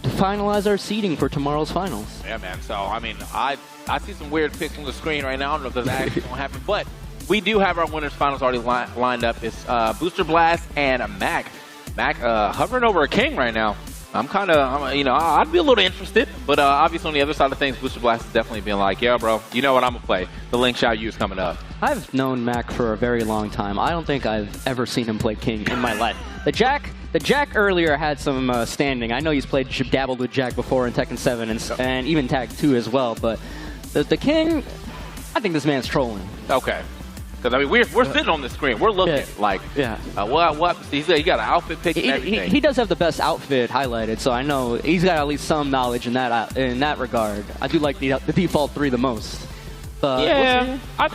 to finalize our seeding for tomorrow's finals. Yeah, man. So, I mean, I see some weird pics on the screen right now. I don't know if that's actually going to happen, but we do have our winners finals already lined up. It's Booster Blast and Mac. Mac hovering over a king right now. I'm kind of, you know, I'd be a little interested, but obviously on the other side of things, Booster Blast has definitely been like, yeah, bro, you know what I'm gonna play. The Link Xiaoyu is coming up. I've known Mac for a very long time. I don't think I've ever seen him play King in my life. The Jack earlier had some standing. I know he's dabbled with Jack before in Tekken 7 and even Tag 2 as well, but the King, I think this man's trolling. Okay. Because, I mean, we're sitting on the screen. We're looking like, what? He got an outfit pick and everything. He does have the best outfit highlighted, so I know he's got at least some knowledge in that regard. I do like the default 3 the most. But yeah, we'll see. I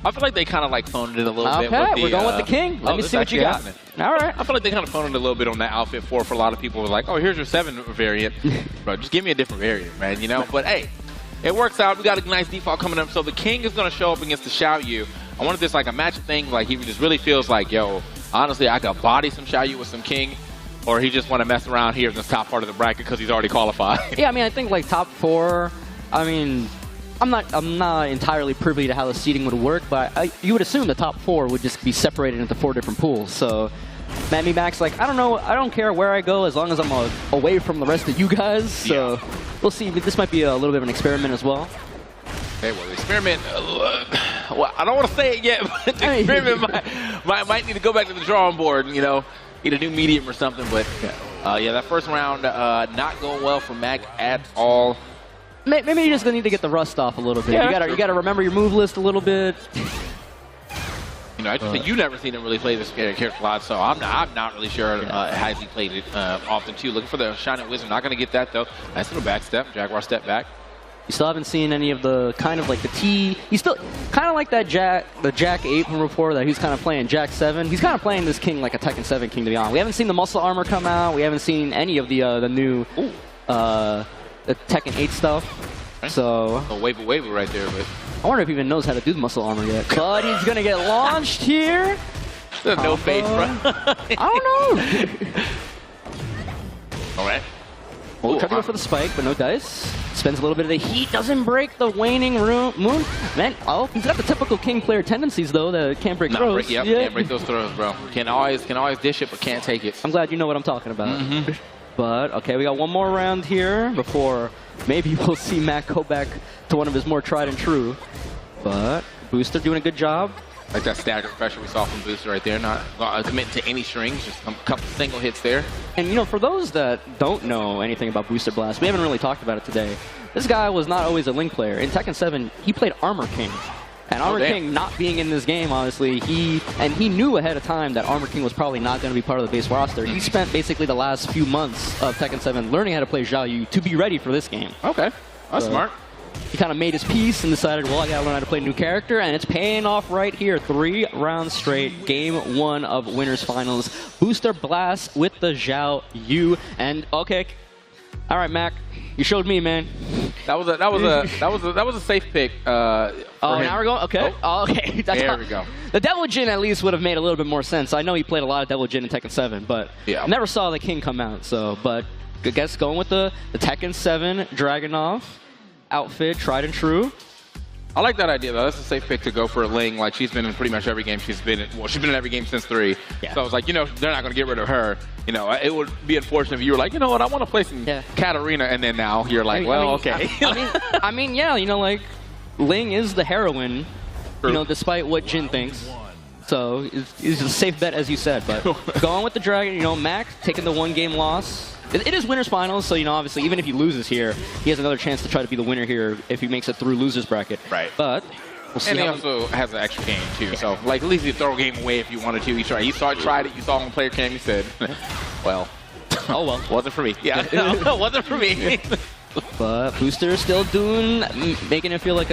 feel like they kind of like phoned it a little bit. Okay, we're going with the King. Let me see what you got. All right. I feel like they kind of phoned it a little bit on that outfit for a lot of people. Like, oh, here's your 7 variant. Bro, just give me a different variant, man, you know? But, hey. It works out. We got a nice default coming up. So the King is going to show up against the Xiaoyu. I wonder if there's like a match thing. Like he just really feels like, yo, honestly, I could body some Xiaoyu with some King. Or he just want to mess around here in this top part of the bracket because he's already qualified. Yeah, I mean, I think like top 4, I mean, I'm not entirely privy to how the seeding would work, but you would assume the top 4 would just be separated into 4 different pools. So Mammy Max, like, I don't know, I don't care where I go as long as I'm away from the rest of you guys. So we'll see. This might be a little bit of an experiment as well. Okay, well, the experiment, well, I don't want to say it yet, but the experiment might need to go back to the drawing board, you know, get a new medium or something. But yeah, that first round not going well for Mac at all. Maybe you just need to get the rust off a little bit. Yeah, you gotta remember your move list a little bit. You know, I just think you've never seen him really play this character a lot, so I'm not really sure has he played it often too. Looking for the Shining Wizard, not going to get that though. Nice little back step, Jaguar step back. You still haven't seen any of the kind of like the T. He's still kind of like that Jack 8 from before that he's kind of playing Jack 7. He's kind of playing this King like a Tekken 7 King, to be honest. We haven't seen the muscle armor come out. We haven't seen any of the new the Tekken 8 stuff. Okay. So a waiver right there, but I wonder if he even knows how to do the muscle armor yet. But he's gonna get launched here. No face, bro. I don't know. All right. Well, tried to go for the spike, but no dice. Spends a little bit of the heat. Doesn't break the waning moon. Man, he's got the typical King player tendencies though that can't break throws. Can't break those throws, bro. Can always dish it, but can't take it. I'm glad you know what I'm talking about. But okay, we got one more round here before maybe we'll see Mac go back to one of his more tried and true. But Booster doing a good job. Like that staggered pressure we saw from Booster right there, not committing to any strings, just a couple single hits there. And you know, for those that don't know anything about Booster Blast, we haven't really talked about it today. This guy was not always a Link player. In Tekken 7, he played Armor King. And Armor King not being in this game, honestly, he knew ahead of time that Armor King was probably not going to be part of the base roster. He spent basically the last few months of Tekken 7 learning how to play Xiaoyu to be ready for this game. Okay, that's smart. He kind of made his peace and decided, well, I got to learn how to play a new character, and it's paying off right here. 3 rounds straight, game 1 of Winners Finals. Booster Blast with the Xiaoyu, and okay, all right, Mac, you showed me, man. That was a safe pick. Now we're going. Okay. Okay. There we go. The Devil Jin at least would have made a little bit more sense. I know he played a lot of Devil Jin in Tekken 7, but never saw the King come out. So, but I guess going with the Tekken 7 Dragunov outfit, tried and true. I like that idea though. That's a safe pick to go for a Ling. Like she's been in pretty much every game she's been in. Well, she's been in every game since 3. Yeah. So I was like, you know, they're not going to get rid of her. You know, it would be unfortunate if you were like, you know what, I want to play some Katarina, and then now you're like, okay. I mean, yeah, you know, like Ling is the heroine. You know, despite what Jin thinks. So it's a safe bet, as you said. But going with the Dragon, you know, Mac taking the 1-game loss. It is Winners Finals, so, you know, obviously, even if he loses here, he has another chance to try to be the winner here if he makes it through losers bracket. Right. But we'll see. And he also has an extra game, too. So, like, at least you throw a game away if you wanted to. You tried it. You saw him on player cam. You said, well. Oh, well. Wasn't for me. Yeah. No, wasn't for me. But Booster is still making it feel like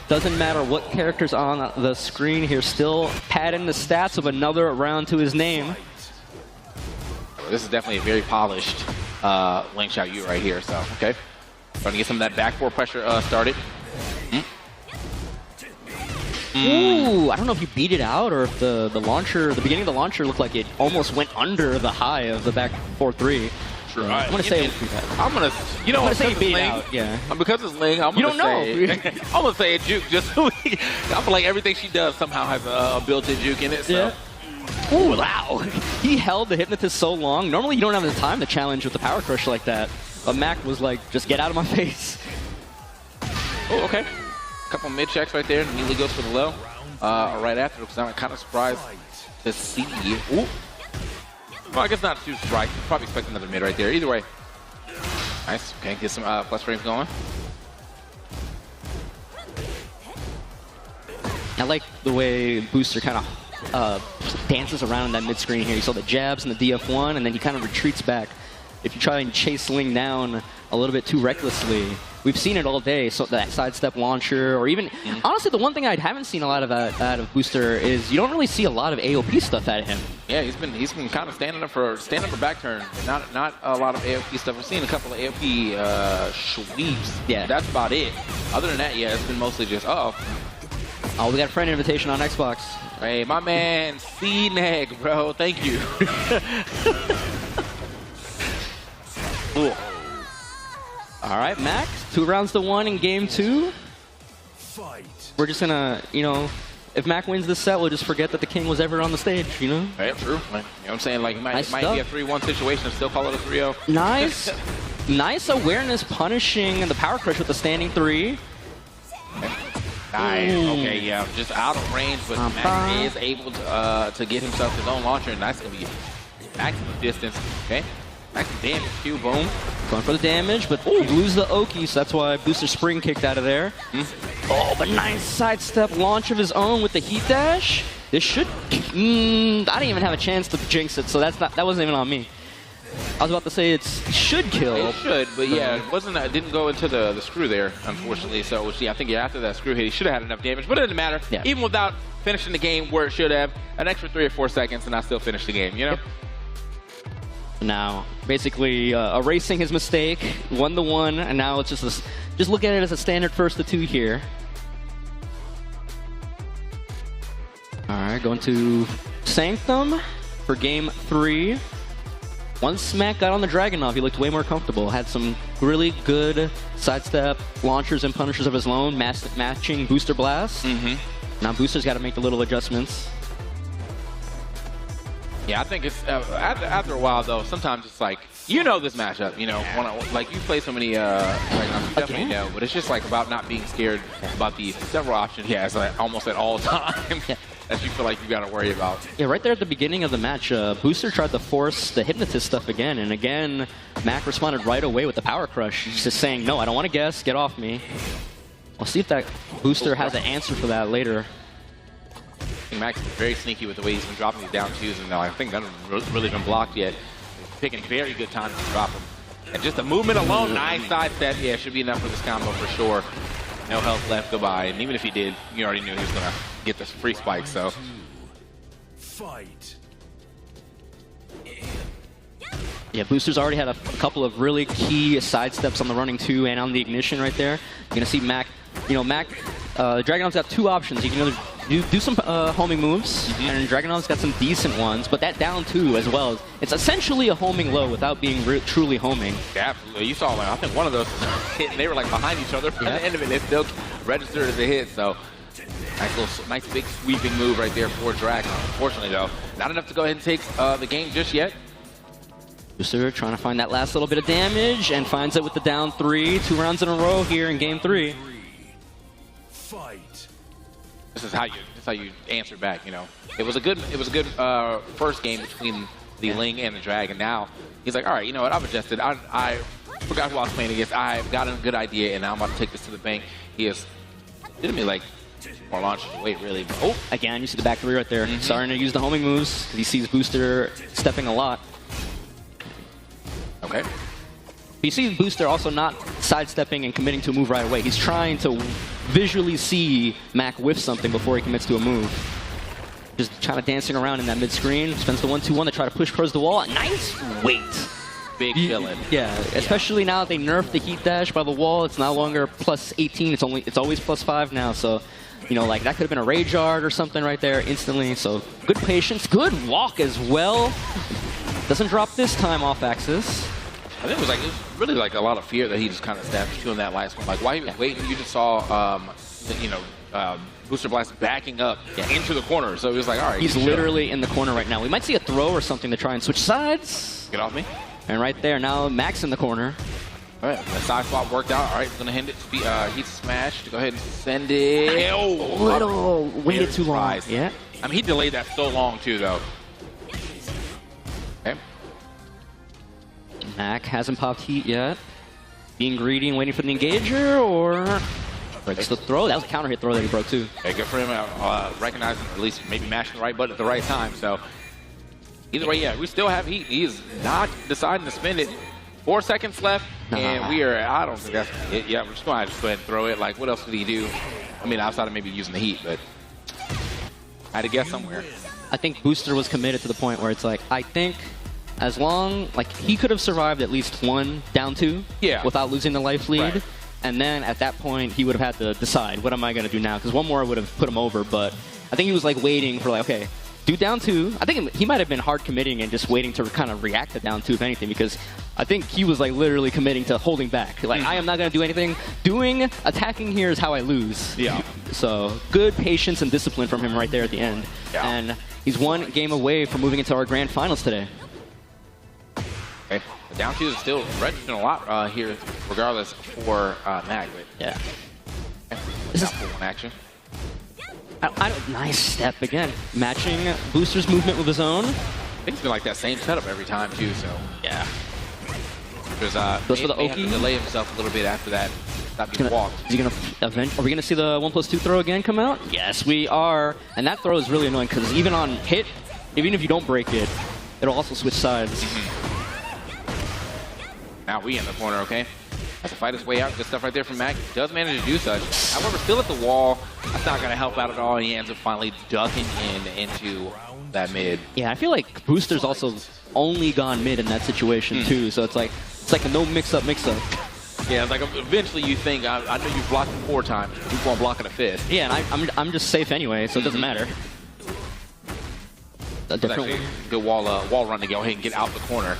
doesn't matter what character's on the screen here, still padding the stats of another round to his name. This is definitely a very polished Link Xiaoyu right here. So, okay. Trying to get some of that back 4 pressure started. Ooh, I don't know if you beat it out or if the beginning of the launcher looked like it almost went under the high of the back 4-3. Sure. I'm going to say you know, say you beat it out. Yeah. Because it's Ling, I'm going to say a juke. Just I feel like everything she does somehow has a built-in juke in it. So. Yeah. Ooh, wow. He held the Hypnotist so long. Normally you don't have the time to challenge with the Power Crush like that. But Mac was like, just get out of my face. Oh, okay. Couple mid checks right there. Immediately goes for the low. Right after, because I'm kind of surprised to see. Ooh. Well, I guess not too surprised. Probably expect another mid right there. Either way. Nice. Okay, get some plus frames going. I like the way Booster kind of dances around in that mid screen here. You saw the jabs and the DF1, and then he kind of retreats back. If you try and chase Ling down a little bit too recklessly, we've seen it all day. So that sidestep launcher, or even honestly, the one thing I haven't seen a lot of out of Booster is you don't really see a lot of AOP stuff out of him. Yeah, he's been kind of standing up for back turn. Not a lot of AOP stuff. We've seen a couple of AOP sweeps. Yeah, that's about it. Other than that, yeah, it's been mostly just oh, we got a friend invitation on Xbox. Hey, my man, C-Neg, bro. Thank you. Ooh. All right, Max. 2 rounds to 1 in game 2. We're just gonna, you know, if Mac wins this set, we'll just forget that the king was ever on the stage, you know? Yeah, true. You know what I'm saying? Like, it might be a 3-1 situation and still call it a 3-0. Nice. Nice awareness punishing the Power Crush with the standing 3. Nice. Okay, yeah, just out of range, but Mac is able to get himself his own launcher, and that's gonna be maximum distance. Okay, maximum damage. Q, boom. Going for the damage, but you lose the Oki, so that's why Booster Spring kicked out of there. Oh, but nice sidestep launch of his own with the heat dash. This should. I didn't even have a chance to jinx it, so that wasn't even on me. I was about to say it should kill. It should, but yeah, it didn't go into the screw there, unfortunately. So I think after that screw hit, he should have had enough damage, but it didn't matter. Yeah. Even without finishing the game where it should have, an extra 3 or 4 seconds, and I still finished the game. You know. Yep. Now, basically erasing his mistake, 1-1, and now it's just look at it as a standard 1st to 2 here. All right, going to Sanctum for game 3. Once Mac got on the Dragunov, he looked way more comfortable. Had some really good sidestep launchers and punishers of his own, matching Booster Blast. Now Booster's got to make the little adjustments. Yeah, I think it's after a while though. Sometimes it's like this matchup. You know, like you play so many. You definitely know, but it's just like about not being scared about the several options he has like, almost at all times. Yeah. That you feel like you got to worry about. Yeah, right there at the beginning of the match, Booster tried to force the Hypnotist stuff again, and again, Mac responded right away with the Power Crush, just saying, no, I don't want to guess, get off me. We'll see if that Booster has an answer for that later. Mac's very sneaky with the way he's been dropping these down twos, and I think none of them really been blocked yet. He's picking very good time to drop them. And just the movement alone, nice side step, yeah, should be enough for this combo for sure. No health left, goodbye. And even if he did, you already knew he was going to get this free spike, so. Fight. Yeah, Booster's already had a couple of really key sidesteps on the running 2 and on the ignition right there. You're going to see Mac, Dragunov's got 2 options. You can either do some homing moves, and Dragunov's got some decent ones, but that down 2 as well. It's essentially a homing low without being truly homing. Yeah, absolutely. You saw, like, I think one of those hit, and they were like behind each other. At the end of it, they still registered as a hit, so nice big sweeping move right there for Drac. Unfortunately, though, not enough to go ahead and take the game just yet. Booster trying to find that last little bit of damage, and finds it with the down 3. 2 rounds in a row here in game 3. Fight. This is how you answer back. You know, it was a good first game between the Ling and the Drag, and now he's like, all right, you know what? I've adjusted. I forgot who I was playing against. I've got a good idea, and now I'm about to take this to the bank. He is legitimately like more launches to wait, really. Oh, again, you see the back 3 right there. Starting to use the homing moves. He sees Booster stepping a lot. Okay. You see Booster also not sidestepping and committing to a move right away. He's trying to visually see Mac whiff something before he commits to a move. Just kind of dancing around in that mid-screen. Spends the 1-2-1 to try to push towards the wall. Nice weight. Big villain. Yeah, especially now that they nerfed the heat dash by the wall. It's no longer plus 18. It's always plus 5 now. So, you know, like that could have been a rage art or something right there instantly. So good patience, good walk as well. Doesn't drop this time off axis. I think it was really like a lot of fear that he just kind of stabbed you in that last one. Like while he was waiting, you just saw, Booster Blast backing up into the corner. So he was like, all right. He's literally in the corner right now. We might see a throw or something to try and switch sides. Get off me. And right there, now Max in the corner. All right, the side swap worked out. All right, he's going to hand it to Heat Smash to go ahead and send it. Oh, Little waited too long. Yeah. I mean, he delayed that so long, too, though. Okay. Mac hasn't popped Heat yet. Being greedy and waiting for the engager, or breaks the throw. That was a counter hit throw that he broke, too. Yeah, good for him recognizing, or at least maybe mashing the right button at the right time. So either way, yeah, we still have Heat. He's not deciding to spend it. 4 seconds left, and we are, I don't think that's it. Yeah, we're just going to just go ahead and throw it. Like, what else did he do? I mean, outside of maybe using the Heat, but I had to guess somewhere. I think Booster was committed to the point where it's like, I think as long, like, he could have survived at least one down 2 without losing the life lead. Right. And then at that point, he would have had to decide, what am I going to do now? Because one more would have put him over, but I think he was like waiting for like, okay, do down 2. I think he might have been hard committing and just waiting to kind of react to down 2, if anything, because I think he was like literally committing to holding back. Like, I am not going to do anything. Attacking here is how I lose. Yeah. So good patience and discipline from him right there at the end. Yeah. And he's one game away from moving into our grand finals today. Okay. The down 2 is still registering a lot here, regardless for Mag. But Yeah. okay. This is one action. Nice step again. Matching Booster's movement with his own. I think it's been like that same setup every time, too, so. Yeah. There's Goes for the may have to Oki. delay himself a little bit after that. Stop being walked. Is he gonna are we gonna see the 1+2 throw again come out? Yes, we are. And that throw is really annoying because even on hit, even if you don't break it, it'll also switch sides. Now we in the corner, okay? Has to fight his way out. Good stuff right there from Mac. Does manage to do such. However, still at the wall. That's not going to help out at all. He ends up finally ducking into that mid. Yeah, I feel like Booster's also only gone mid in that situation too. So it's like a no mix-up. Yeah, it's like eventually you think, I know you've blocked him 4 times. You won't block it a 5th. Yeah, and I'm just safe anyway, so it doesn't matter. A different Actually, good wall run to go ahead and get out the corner.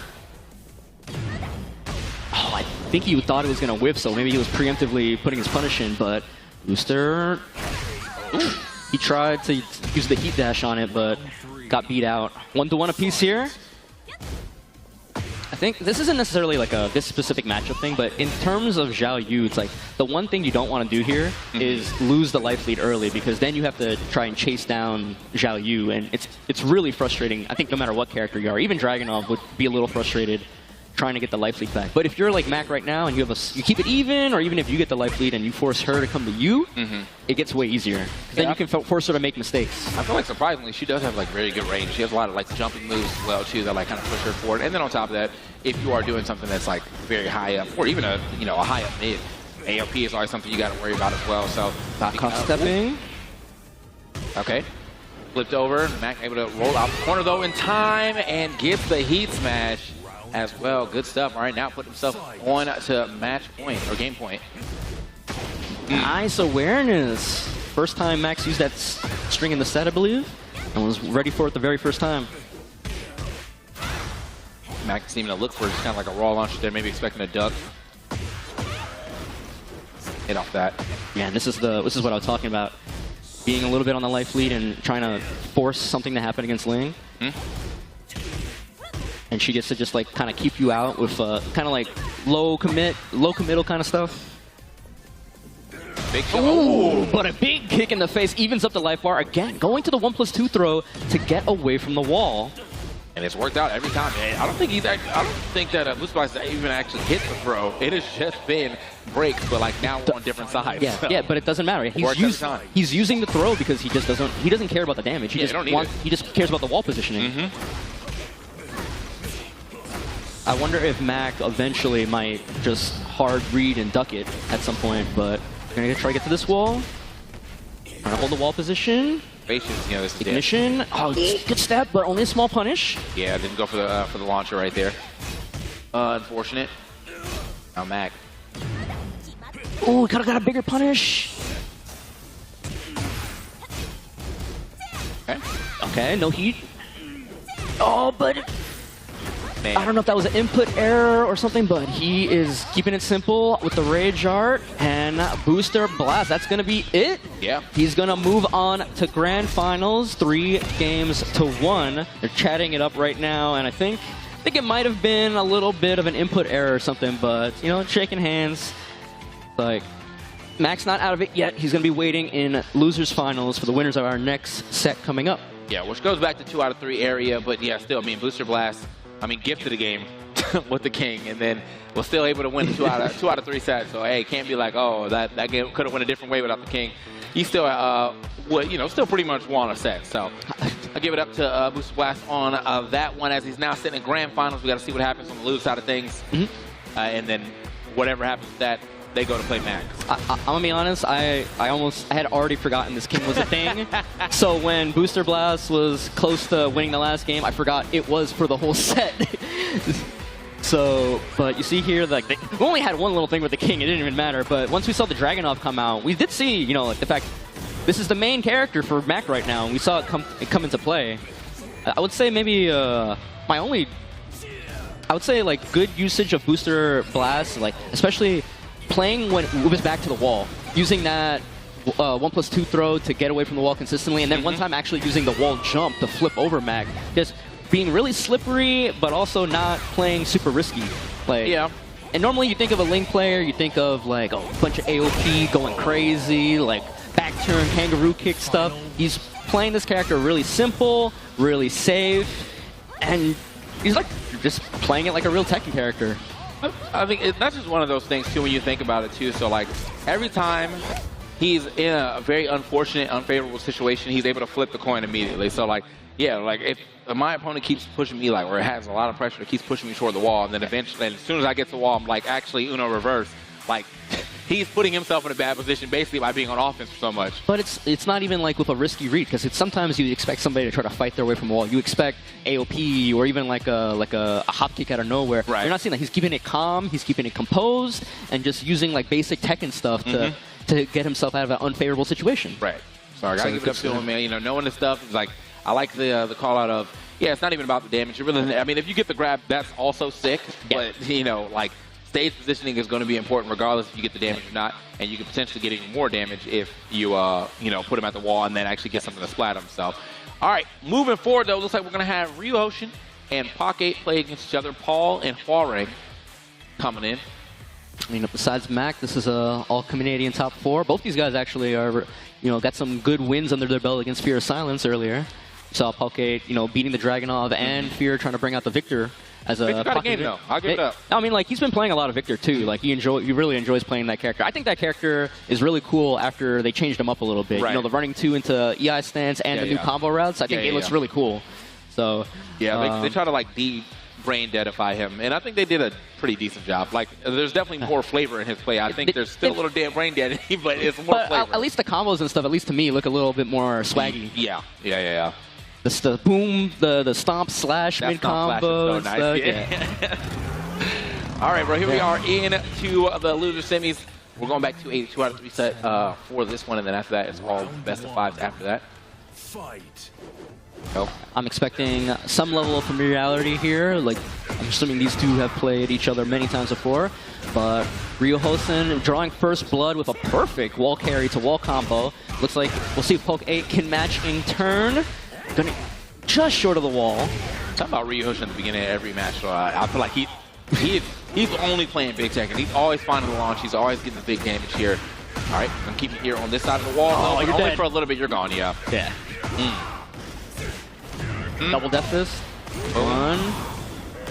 Oh, I think he thought it was going to whiff, so maybe he was preemptively putting his punish in, but Booster, he tried to use the heat dash on it, but got beat out. 1-1 apiece here. I think this isn't necessarily like this specific matchup thing, but in terms of Zhao Yu, it's like the one thing you don't want to do here is lose the life lead early, because then you have to try and chase down Zhao Yu, and it's really frustrating. I think no matter what character you are, even Dragunov would be a little frustrated trying to get the life lead back. But if you're like Mac right now and you keep it even, or even if you get the life lead and you force her to come to you, it gets way easier. Then you can force her to make mistakes. I feel like surprisingly she does have like very good range. She has a lot of like jumping moves as well too that like kind of push her forward. And then on top of that, if you are doing something that's like very high up, or even a high up mid, AOP is always something you got to worry about as well. So Back off stepping. Okay. Flipped over. Mac able to roll out the corner though in time and gets the heat smash as well. Good stuff. All right, now put himself on to match point or game point. Nice awareness. First time Max used that string in the set, I believe, and was ready for it the very first time. Mac seeming to look for just kind of like a raw launch there, maybe expecting a duck. Hit off that. Yeah, and this is what I was talking about. Being a little bit on the life lead and trying to force something to happen against Ling. And she gets to just like kind of keep you out with kind of like low committal kind of stuff. Big shot. Ooh, but a big kick in the face evens up the life bar again, going to the 1+2 throw to get away from the wall. And it's worked out every time. I don't think that Booster Blast even actually hit the throw. It has just been breaks, but like now on different sides. Yeah, so. yeah, but it doesn't matter. He's using the throw because he doesn't care about the damage. He just cares about the wall positioning. I wonder if Mac eventually might just hard read and duck it at some point, but we're gonna try to get to this wall. Trying to hold the wall position. Patience, this is Ignition. Oh, good step, but only a small punish. Yeah, didn't go for the launcher right there. Unfortunate. Now Mac. Oh, could have got a bigger punish. Okay. Okay, no heat. Oh, but I don't know if that was an input error or something, but he is keeping it simple with the Rage Art and Booster Blast. That's going to be it. Yeah. He's going to move on to Grand Finals, 3-1. They're chatting it up right now, and I think it might have been a little bit of an input error or something, but, you know, shaking hands. Like, Mac's not out of it yet. He's going to be waiting in Losers Finals for the winners of our next set coming up. Yeah, which goes back to 2 out of 3 area, but yeah, still, I mean, Booster Blast, I mean, gifted the game with the King, and then was still able to win 2 out of 3 sets. So hey, can't be like, oh, that game could have went a different way without the King. He still, would, you know, still pretty much won a set. So I give it up to Booster Blast on that one, as he's now sitting in Grand Finals. We got to see what happens on the lose side of things, and then whatever happens with that, they go to play Max. I'm gonna be honest, I had already forgotten this King was a thing. So when Booster Blast was close to winning the last game, I forgot it was for the whole set. So, but you see here, like, we only had one little thing with the King, it didn't even matter. But once we saw the Dragunov come out, we did see, you know, like the fact this is the main character for Mac right now, and we saw it come into play. I would say maybe I would say like good usage of Booster Blast, like especially playing when it was back to the wall, using that 1+2 throw to get away from the wall consistently, and then one time actually using the wall jump to flip over Mac. Just being really slippery, but also not playing super risky. Like, yeah. And normally you think of a Link player, you think of like a bunch of AOP going crazy, like back turn, kangaroo kick stuff. He's playing this character really simple, really safe, and he's like just playing it like a real Tekken character. I think that's just one of those things, too, when you think about it, too. So, like, every time he's in a very unfortunate, unfavorable situation, he's able to flip the coin immediately. So, like, yeah, like, if my opponent keeps pushing me, like, or it has a lot of pressure, it keeps pushing me toward the wall, and then eventually, as soon as I get to the wall, I'm like, actually, Uno reverse. Like, he's putting himself in a bad position basically by being on offense so much. But it's not even like with a risky read, because sometimes you expect somebody to try to fight their way from the wall. You expect AOP or even like a hop kick out of nowhere. Right. You're not seeing that. He's keeping it calm, he's keeping it composed, and just using like basic Tekken stuff to get himself out of an unfavorable situation. Right. So I gotta give it up to him, man. You know, knowing this stuff is like, I like the call out of, yeah, it's not even about the damage. You really, I mean, if you get the grab, that's also sick. Yeah. But you know, like, stage positioning is going to be important regardless if you get the damage or not, and you can potentially get even more damage if you, you know, put him at the wall and then actually get something to splat himself. All right, moving forward, though, looks like we're going to have Ryu Hosen and Pock8 play against each other. Paul and Huareng coming in. I mean, besides Mac, this is a all-Canadian top 4. Both these guys actually are, you know, got some good wins under their belt against Fear of Silence earlier. Saw Pock8, you know, beating the Dragunov and Fear trying to bring out the Victor. As a got a game, though. I'll give it up. I mean, like, he's been playing a lot of Victor, too. Like, he really enjoys playing that character. I think that character is really cool after they changed him up a little bit. Right. You know, the running 2 into EI stance and the new combo routes. I think it looks really cool. So, yeah, they try to, like, brain deadify him, and I think they did a pretty decent job. Like, there's definitely more flavor in his play. I think there's still a little damn brain dead, but it's more flavor. At least the combos and stuff, at least to me, look a little bit more swaggy. Yeah. The boom, the stomp slash mid combo. So nice. Yeah. All right, bro. Here we are into the loser semis. We're going back to a 2 out of 3 set for this one, and then after that, it's all best of 5s after that. Fight. So, I'm expecting some level of familiarity here. Like, I'm assuming these two have played each other many times before. But Ryu Hosen drawing first blood with a perfect wall carry to wall combo. Looks like we'll see if Poke8 can match in turn. Gonna just short of the wall. Talk about Ryu Hosen at the beginning of every match. So I feel like he's only playing big Tekken. He's always finding the launch. He's always getting the big damage here. All right, I'm gonna keep you here on this side of the wall. Oh, you're only dead. For a little bit. You're gone. Yeah. Yeah. Double death fist. 1,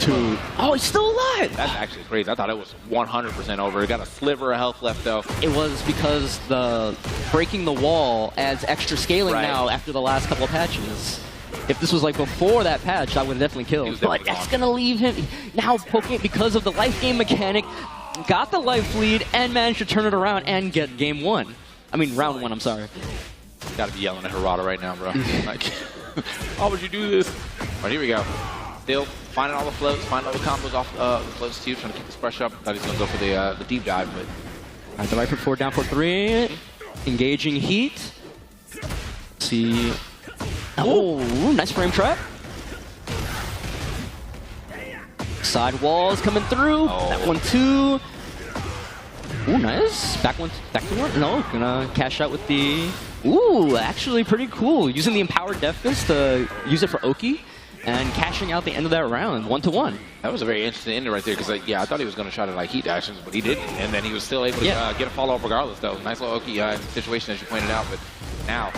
2. Oh, he's still alive! That's actually crazy. I thought it was 100% over. He got a sliver of health left, though. It was because the breaking the wall adds extra scaling now after the last couple of patches. If this was like before that patch, I would have definitely killed. But that's going to leave him. Now, Poke8, because of the life gain mechanic, got the life lead and managed to turn it around and get game 1. I mean, round 1, I'm sorry. Gotta be yelling at Harada right now, bro. Like, why would you do this? All right, here we go. Still finding all the floats, finding all the combos off the floats too, trying to keep this pressure up. Thought he was gonna go for the deep dive, but. All right, the right foot forward, down for 3. Engaging heat. See. Oh, nice frame trap. Side walls coming through. That one too. Ooh, nice. Back to one. No, gonna cash out with the... Ooh, actually pretty cool. Using the Empowered Death Fist to use it for Oki and cashing out the end of that round, 1-1. That was a very interesting ending right there because, yeah, I thought he was going to try to like heat actions, but he didn't. And then he was still able to get a follow-up regardless, though. Nice little Oki situation, as you pointed out. But now,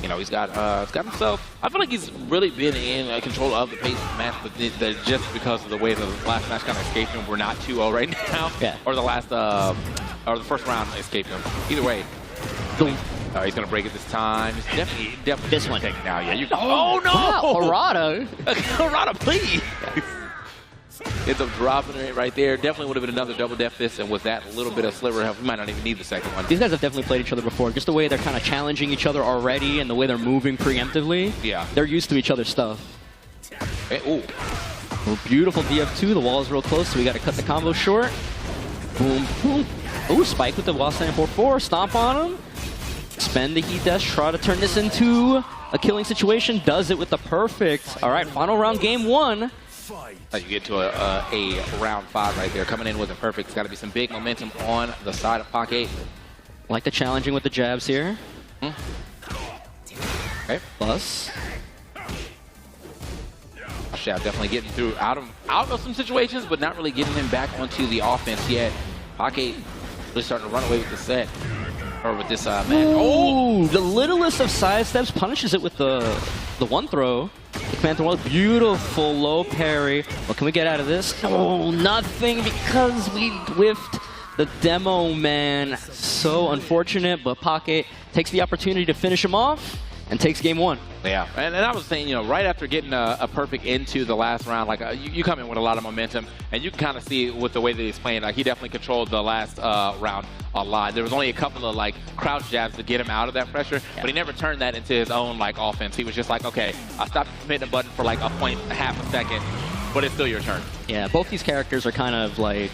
you know, he's got himself. I feel like he's really been in control of the pace of the match, but just because of the way the last match kind of escaped him, we're not 2-0 right now. Yeah. Or the last, or the first round escaped him. Either way. Boom. He's gonna break it this time. He's definitely this one. Now, yeah. You. Oh no! Wow, Harada. Harada, please. Ends up dropping it right there. Definitely would have been another double death fist, and with that a little bit of sliver health, we might not even need the second one. These guys have definitely played each other before. Just the way they're kind of challenging each other already, and the way they're moving preemptively. Yeah. They're used to each other's stuff. Hey, ooh. Well, beautiful DF2. The wall is real close, so we got to cut the combo short. Boom, boom. Ooh, spike with the wall stand 4-4. Stomp on him. Spend the heat dash, try to turn this into a killing situation. Does it with the perfect. All right, final round, game 1. You get to a round 5 right there. Coming in with a perfect. It's got to be some big momentum on the side of Pocket. Like the challenging with the jabs here. Okay. Plus. Shaft definitely getting through out of some situations, but not really getting him back onto the offense yet. Pocket really starting to run away with the set. Or with this match. Oh, the littlest of side steps punishes it with the one throw. The command throw, beautiful low parry. What can we get out of this? Oh, nothing because we whiffed the demo man. So unfortunate, but Pocket takes the opportunity to finish him off and takes game 1. Yeah, and I was saying, you know, right after getting a perfect into the last round, like you come in with a lot of momentum, and you can kind of see with the way that he's playing, like he definitely controlled the last round a lot. There was only a couple of like crouch jabs to get him out of that pressure, but he never turned that into his own like offense. He was just like, okay, I stopped hitting the button for like half a second, but it's still your turn. Yeah, both these characters are kind of like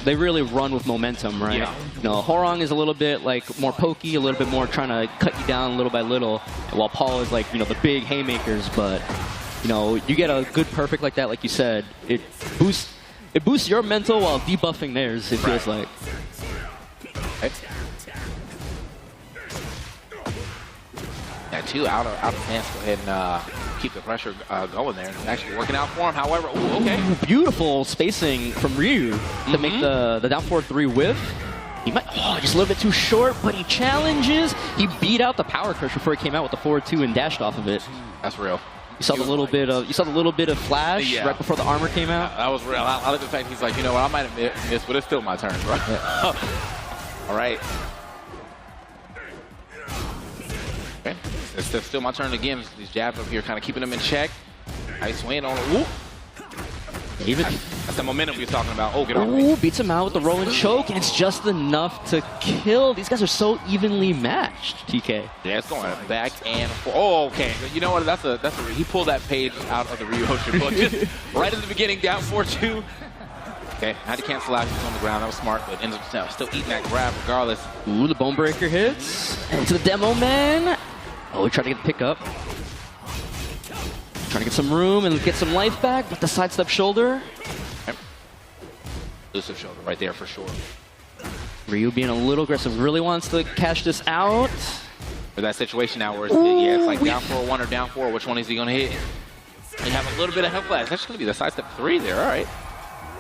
they really run with momentum, right? Yeah. You know, Horong is a little bit like more pokey, a little bit more trying to cut you down little by little, while Paul is like, you know, the big haymakers. But you know, you get a good perfect like that, like you said, it boosts your mental while debuffing theirs. It feels like. Yeah, 2 out of stance. Go ahead and keep the pressure going there. It's actually working out for him. However, ooh, okay. Beautiful spacing from Ryu to make the down 4-3 whiff. He might, just a little bit too short, but he challenges. He beat out the power crush before he came out with the 4-2 and dashed off of it. That's real. You saw the little bit of flash right before the armor came out. That was real. I like the fact he's like, you know what, I might have missed, but it's still my turn, bro. Yeah. All right. Okay. It's still my turn again. These jabs up here kind of keeping them in check. Nice win on it. That's the momentum we were talking about. Oh, get off me. Beats him out with the roll and choke, and it's just enough to kill. These guys are so evenly matched, TK. Yeah, it's going back and forth. Oh, okay. You know what? He pulled that page out of the Ryu Hosen book. Just right at the beginning, down 4-2. Okay, had to cancel out. He was on the ground. That was smart, but ends up still eating that grab regardless. Ooh, the bone breaker hits. Into the demo man. Oh, we tried to get the pick up. Trying to get some room and get some life back, but the sidestep shoulder. Okay. Elusive shoulder right there for sure. Ryu being a little aggressive, really wants to cash this out. For that situation now where it's like down 4-1 or down 4, which one is he going to hit? And have a little bit of health left. That's just going to be the sidestep 3 there, all right.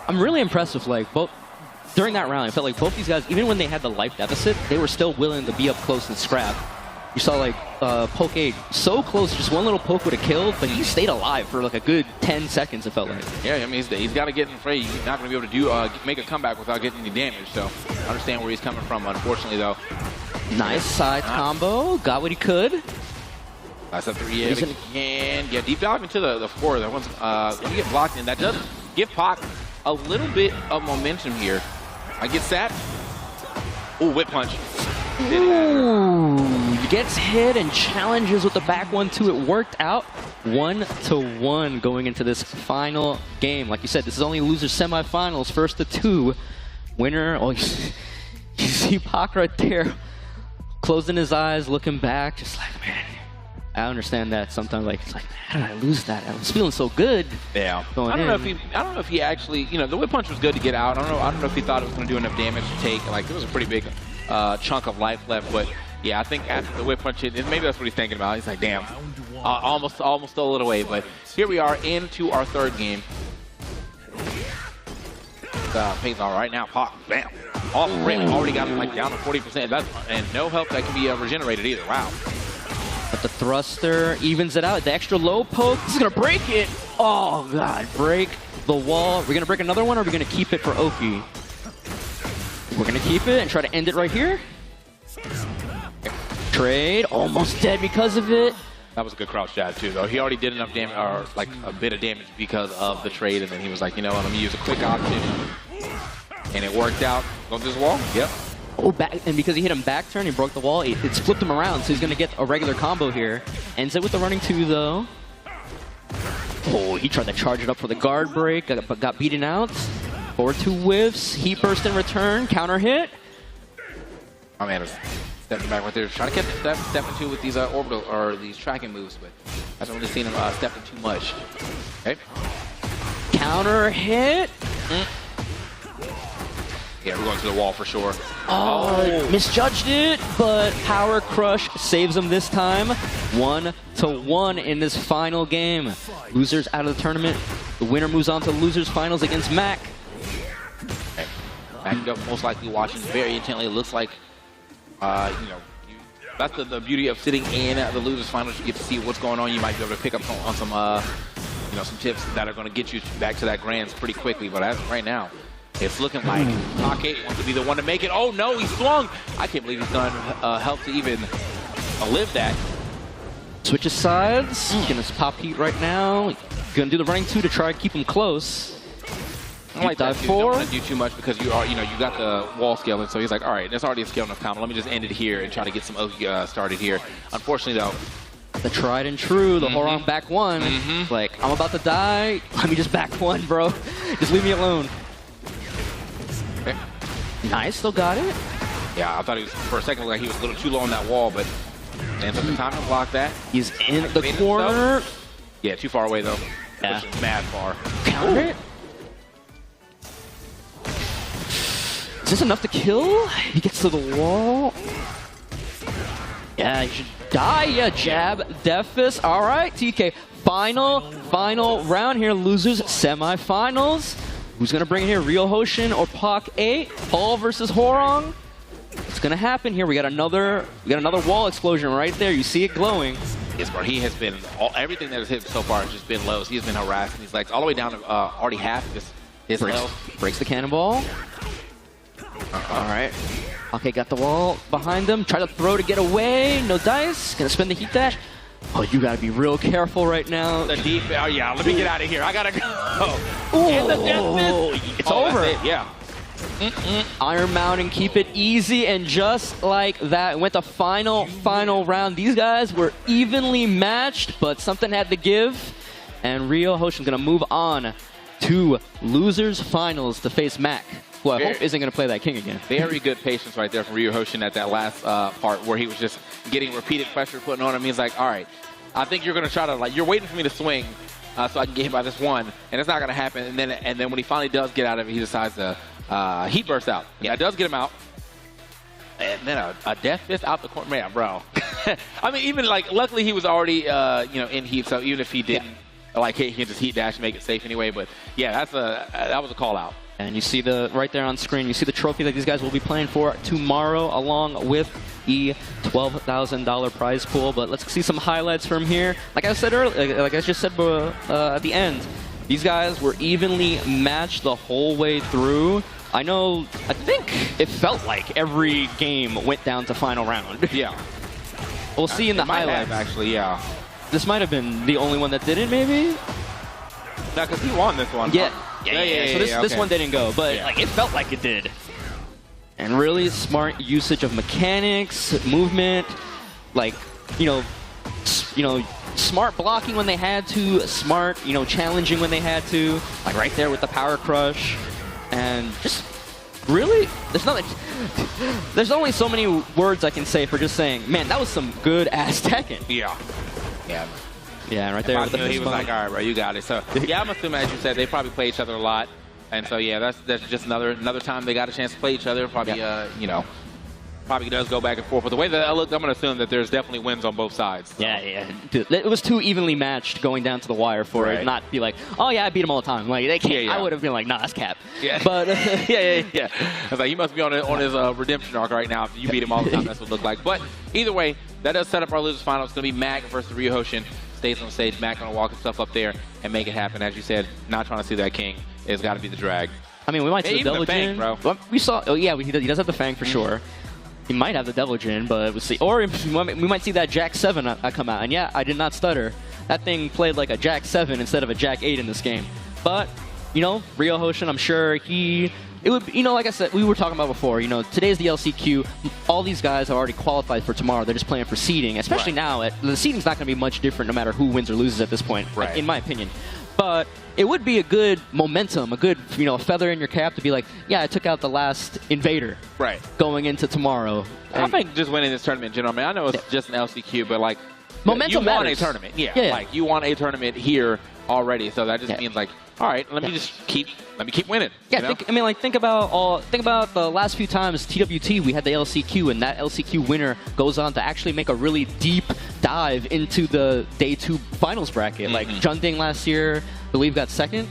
I'm really impressed with like both. During that round, I felt like both these guys, even when they had the life deficit, they were still willing to be up close and scrap. You saw like Poke so close, just one little poke would have killed, but he stayed alive for like a good 10 seconds, it felt like. Yeah, I mean, he's got to get in the fray. He's not going to be able to make a comeback without getting any damage, so I understand where he's coming from, unfortunately, though. Nice side combo, got what he could. That's a 3 yet again. Yeah, deep dive into the 4. That one's going to get blocked in. That does give Pac a little bit of momentum here. I get that. Ooh, whip punch. Ooh, gets hit and challenges with the back 1-2. It worked out 1-1 going into this final game. Like you said, this is only loser semifinals, 1st to 2. Winner, oh, you see Pac right there, closing his eyes, looking back, just like, man, I understand that sometimes, like, it's like, how did I lose that? I was feeling so good. Yeah. Going I don't in. know if he actually, you know, the whip punch was good to get out. I don't know if he thought it was going to do enough damage to take. Like, there was a pretty big chunk of life left, but yeah, I think after the whip punch hit, maybe that's what he's thinking about. He's like, damn, almost stole it away. But here we are into our third game. Pays all right now. Pop, bam, off the rip. Already got him like down to 40%. And no help that can be regenerated either. Wow. But the thruster evens it out. The extra low poke. This is going to break it. Oh, God. Break the wall. We're going to break another one, or are we going to keep it for Oki? We're going to keep it and try to end it right here. Trade. Almost dead because of it. That was a good crouch jab too, though. He already did enough damage, or like a bit of damage because of the trade, and then he was like, you know what, let me use a quick option. And it worked out. Go through this wall? Yep. Oh, back, and because he hit him back turn, he broke the wall. It's flipped him around, so he's going to get a regular combo here. Ends it with the running 2, though. Oh, he tried to charge it up for the guard break, but got beaten out. Forward 2 whiffs. Heat burst in return. Counter hit. My man is stepping back right there, trying to catch step into with these orbital or these tracking moves, but I haven't really seen him stepping too much. Okay. Counter hit. Yeah, we're going to the wall for sure. Oh, misjudged it, but Power Crush saves him this time. 1-1 in this final game. Losers out of the tournament. The winner moves on to losers finals against Mac. Okay. Mac most likely watching very intently. It looks like, you know, that's the beauty of sitting in the losers finals. You get to see what's going on. You might be able to pick up on some, you know, some tips that are going to get you back to that grands pretty quickly. But as of right now, it's looking like Take wants to be the one to make it. Oh no, he swung! I can't believe he's done help to even live that. Switches sides. Gonna pop heat right now. Gonna do the running 2 to try to keep him close. I like dive that. You 4. don't want to do too much because you are, you know, you got the wall scaling. So he's like, all right, there's already a scale enough combo. Let me just end it here and try to get some Oki started here. Unfortunately, though, the tried and true, the Horong back 1. Like, I'm about to die. Let me just back 1, bro. Just leave me alone. okay. Nice, still got it. Yeah, I thought he was for a second like he was a little too low on that wall, but ends up the time to block that. He's in the corner. Yeah, too far away though. Yeah. Which is mad far. Counter it. Is this enough to kill? He gets to the wall. Yeah, he should die. Yeah, jab, Defus. All right, TK. Final round here. Losers semifinals. Who's gonna bring it here? Real Hosen or Pak 8? Paul versus Horong. What's gonna happen here? We got another wall explosion right there. You see it glowing. Yes, bro. He has been everything that has hit so far has just been lows. He's been harassing these legs all the way down to already half of his health. Breaks the cannonball. All right. Okay, got the wall behind him. Try to throw to get away. No dice. Gonna spend the heat dash. Oh, you gotta be real careful right now. The deep. Oh yeah, let me get out of here. I gotta go. And the death miss. It's over. That's it, yeah. Iron Mountain, keep it easy, and just like that, went the final round. These guys were evenly matched, but something had to give, and Rio Hosen's gonna move on to losers finals to face Mac, who I hope isn't gonna play that king again. Very good patience right there from Rio Hosen at that last part where he was just getting repeated pressure putting on him. He's like, all right, I think you're gonna try to, like, you're waiting for me to swing so I can get hit by this one, and it's not gonna happen. And then when he finally does get out of it, he decides to heat burst out. Yeah, it does get him out. And then a death fist out the corner, man, bro. I mean, even like, luckily he was already, you know, in heat, so even if he didn't, like, he can just heat dash and make it safe anyway. But yeah, that was a call out. And you see right there on screen, you see the trophy that these guys will be playing for tomorrow, along with the $12,000 prize pool. But let's see some highlights from here. Like I said earlier, like I just said at the end, these guys were evenly matched the whole way through. I think it felt like every game went down to final round. Yeah. We'll see in the highlights. Actually, yeah. This might have been the only one that didn't, maybe? No, because he won this one. Yeah. Yeah. So this one didn't go, but like it felt like it did. And really smart usage of mechanics, movement, like, you know, smart blocking when they had to, smart, you know, challenging when they had to, like right there with the power crush, and just really, there's only so many words I can say for just saying, man, that was some good ass Tekken. Yeah. Yeah. Yeah, right there. With the He fist was bump. like, all right, bro, you got it. So, yeah, I'm assuming, as you said, they probably play each other a lot. And so, yeah, that's just another time they got a chance to play each other. Probably, you know, probably does go back and forth. But the way that I look, I'm going to assume that there's definitely wins on both sides. So. Yeah. Dude, it was too evenly matched going down to the wire for it, not be like, oh, yeah, I beat him all the time. Like, they can't. I would have been like, nah, that's cap. Yeah. But, yeah. I was like, he must be on his redemption arc right now. If you beat him all the time, that's what it looked like. But either way, that does set up our losers final. It's going to be Mac versus Ryu Hosen. Stays on stage. Mac going to walk himself up there and make it happen. As you said, not trying to see that king. It's got to be the drag. I mean, we might see the Devil Fang, Jin. bro. Well, we saw. Oh yeah, he does have the Fang for sure. He might have the Devil Jin, but we'll see. Or we might see that Jack 7 come out. And yeah, I did not stutter. That thing played like a Jack 7 instead of a Jack 8 in this game. But you know, Ryu Hosen, I'm sure it would, you know, like I said, we were talking about before, you know, today's the LCQ. All these guys have already qualified for tomorrow. They're just playing for seeding, especially now. The seeding's not going to be much different no matter who wins or loses at this point, in my opinion. But it would be a good momentum, a good, you know, feather in your cap to be like, yeah, I took out the last invader going into tomorrow. I think just winning this tournament in general, I mean, I know it's just an LCQ, but like, momentum you won matters. a tournament. Like, you won a tournament here already, so that just means like, all right, let me just keep winning. Yeah, you know? think about the last few times TWT we had the LCQ, and that LCQ winner goes on to actually make a really deep dive into the Day 2 finals bracket. Like Junding last year, I believe got second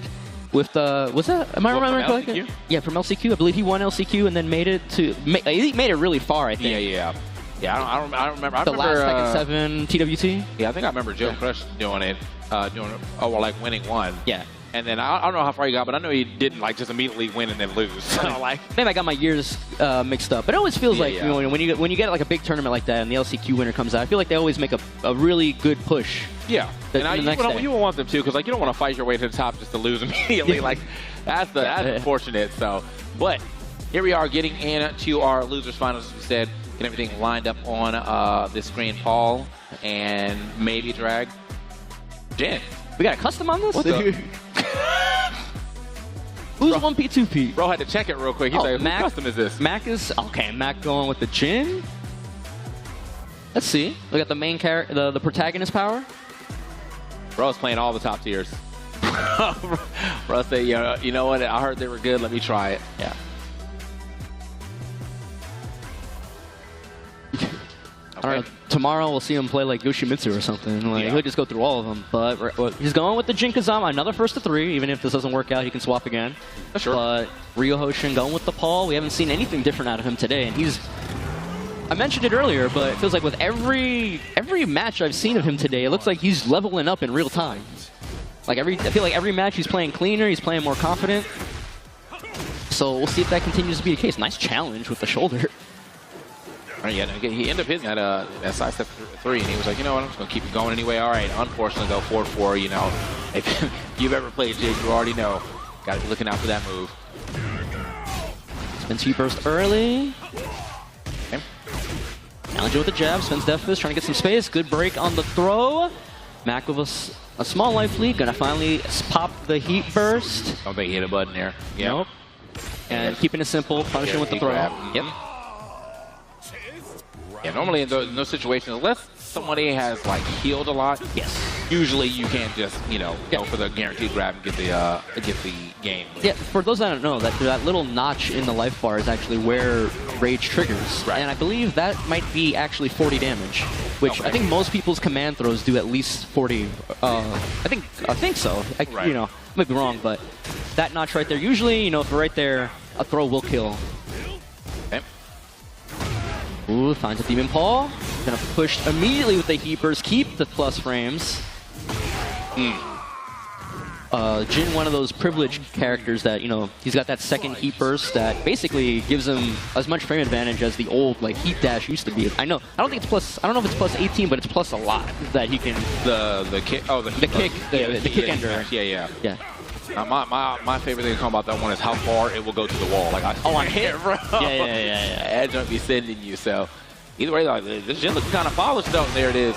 with the am I remembering correctly? Yeah, from LCQ. I believe he won LCQ and then made it to he made it really far. I think. Yeah, I don't remember. The last second 7 TWT. Yeah, I think I remember Joe Crush doing it, like winning one. Yeah. And then I don't know how far he got, but I know he didn't like just immediately win and then lose. So like, maybe I got my years mixed up, but it always feels like you know, when you get like a big tournament like that and the LCQ winner comes out, I feel like they always make a really good push. Yeah, and you want them to, because like you don't want to fight your way to the top just to lose immediately. Like that's unfortunate. So, but here we are getting into our losers finals, as we said, get everything lined up on the screen. Paul and maybe Drag. Jen. We got a custom on this? What's up? Who's 1P, 2P? Bro had to check it real quick. He's like, Mac, whose custom is this? Mac is... Okay, Mac going with the Jin. Let's see. We got the main character, the protagonist power. Bro's playing all the top tiers. Bro say, you know what? I heard they were good. Let me try it. Yeah. I don't know, tomorrow we'll see him play like Yoshimitsu or something. Like, he'll just go through all of them. But he's going with the Jin Kazama, another first to 3. Even if this doesn't work out, he can swap again. Sure. But Ryu Hosen going with the Paul. We haven't seen anything different out of him today. And he's... I mentioned it earlier, but it feels like with every match I've seen of him today, it looks like he's leveling up in real time. Like I feel like every match he's playing cleaner, he's playing more confident. So we'll see if that continues to be the case. Nice challenge with the shoulder. Yeah, he ended up hitting that side step 3, and he was like, you know what, I'm just going to keep it going anyway. All right, unfortunately, though, 4-4, you know. If you've ever played Jig, you already know. Got to be looking out for that move. Spins T-burst early. Okay. Challenge with the jab. Spins Death Fist, trying to get some space. Good break on the throw. Mac with a small life leak. Going to finally pop the Heat Burst. Don't think he hit a button there. Yep. Nope. And keeping it simple, punishing with the throw. Yep. Yeah, normally in those situations, unless somebody has like healed a lot, usually you can't just go for the guaranteed grab and get the game. Yeah, for those that don't know, that little notch in the life bar is actually where rage triggers, and I believe that might be actually 40 damage, which I think most people's command throws do at least 40. I think so. You know, I might be wrong, but that notch right there, usually, if we're right there, a throw will kill. Ooh, finds a Demon Paw. Gonna push immediately with the Heat Burst, keep the plus frames. Jin, one of those privileged characters that, he's got that second Heat Burst that basically gives him as much frame advantage as the old, Heat Dash used to be. I know if it's plus 18, but it's plus a lot that he can... The kick, the kick ender. Yeah. My favorite thing to talk about that one is how far it will go to the wall. On hit, bro. Yeah. Edge won't be sending you. So either way, this Jin looks kind of polished though. There it is.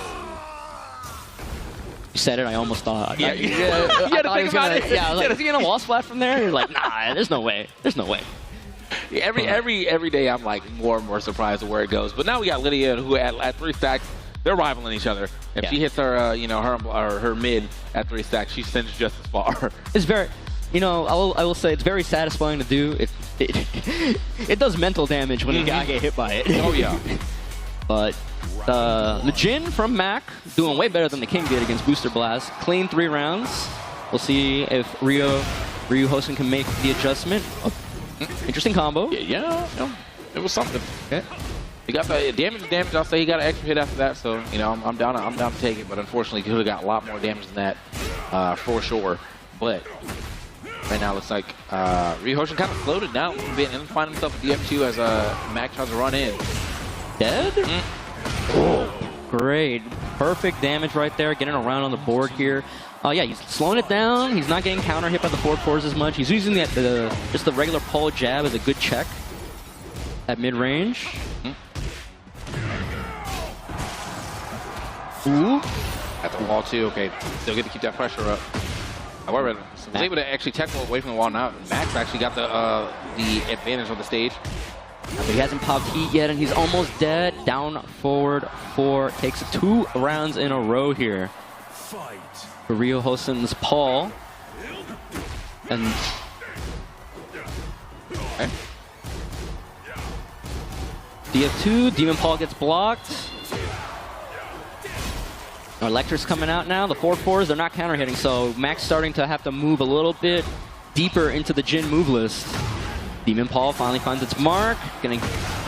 You said it. I almost thought. You had to think about it. Yeah, I was like, is he gonna wall splash from there? You're like, nah, there's no way. There's no way. Every day I'm like more and more surprised at where it goes. But now we got Lydia, who at 3 stacks they're rivaling each other. If she hits her, you know, her mid at 3 stacks, she sends just as far. It's very, you know, I will say it's very satisfying to do. It does mental damage when the guy get hit by it. Oh yeah. But the Jin from Mac doing way better than the King did against Booster Blast. Clean 3 rounds. We'll see if Ryu Hosen can make the adjustment. Interesting combo. Yeah, it was something. Okay. He got the damage. I'll say he got an extra hit after that. So you know, I'm down to take it. But unfortunately, he could have got a lot more damage than that for sure. But right now, it looks like Ryu Hosen kind of slowed it down a little bit and find himself at DF2 as Mac tries to run in. Dead? Oh, great. Perfect damage right there, getting around on the board here. Yeah, he's slowing it down. He's not getting counter hit by the forward fours as much. He's using just the regular pull jab as a good check at mid-range. Ooh. At the wall too. Okay, still get to keep that pressure up. However, was able to actually tackle away from the wall now. Max actually got the advantage on the stage. But he hasn't popped heat yet, and he's almost dead. Down, forward, 4. Takes 2 rounds in a row here for Ryu Hosen's Paul. And okay. DF2, Demon Paul gets blocked. Electric's coming out now. The 4-4s, they're not counter hitting, so Max starting to have to move a little bit deeper into the Jin move list. Demon Paul finally finds its mark. Gonna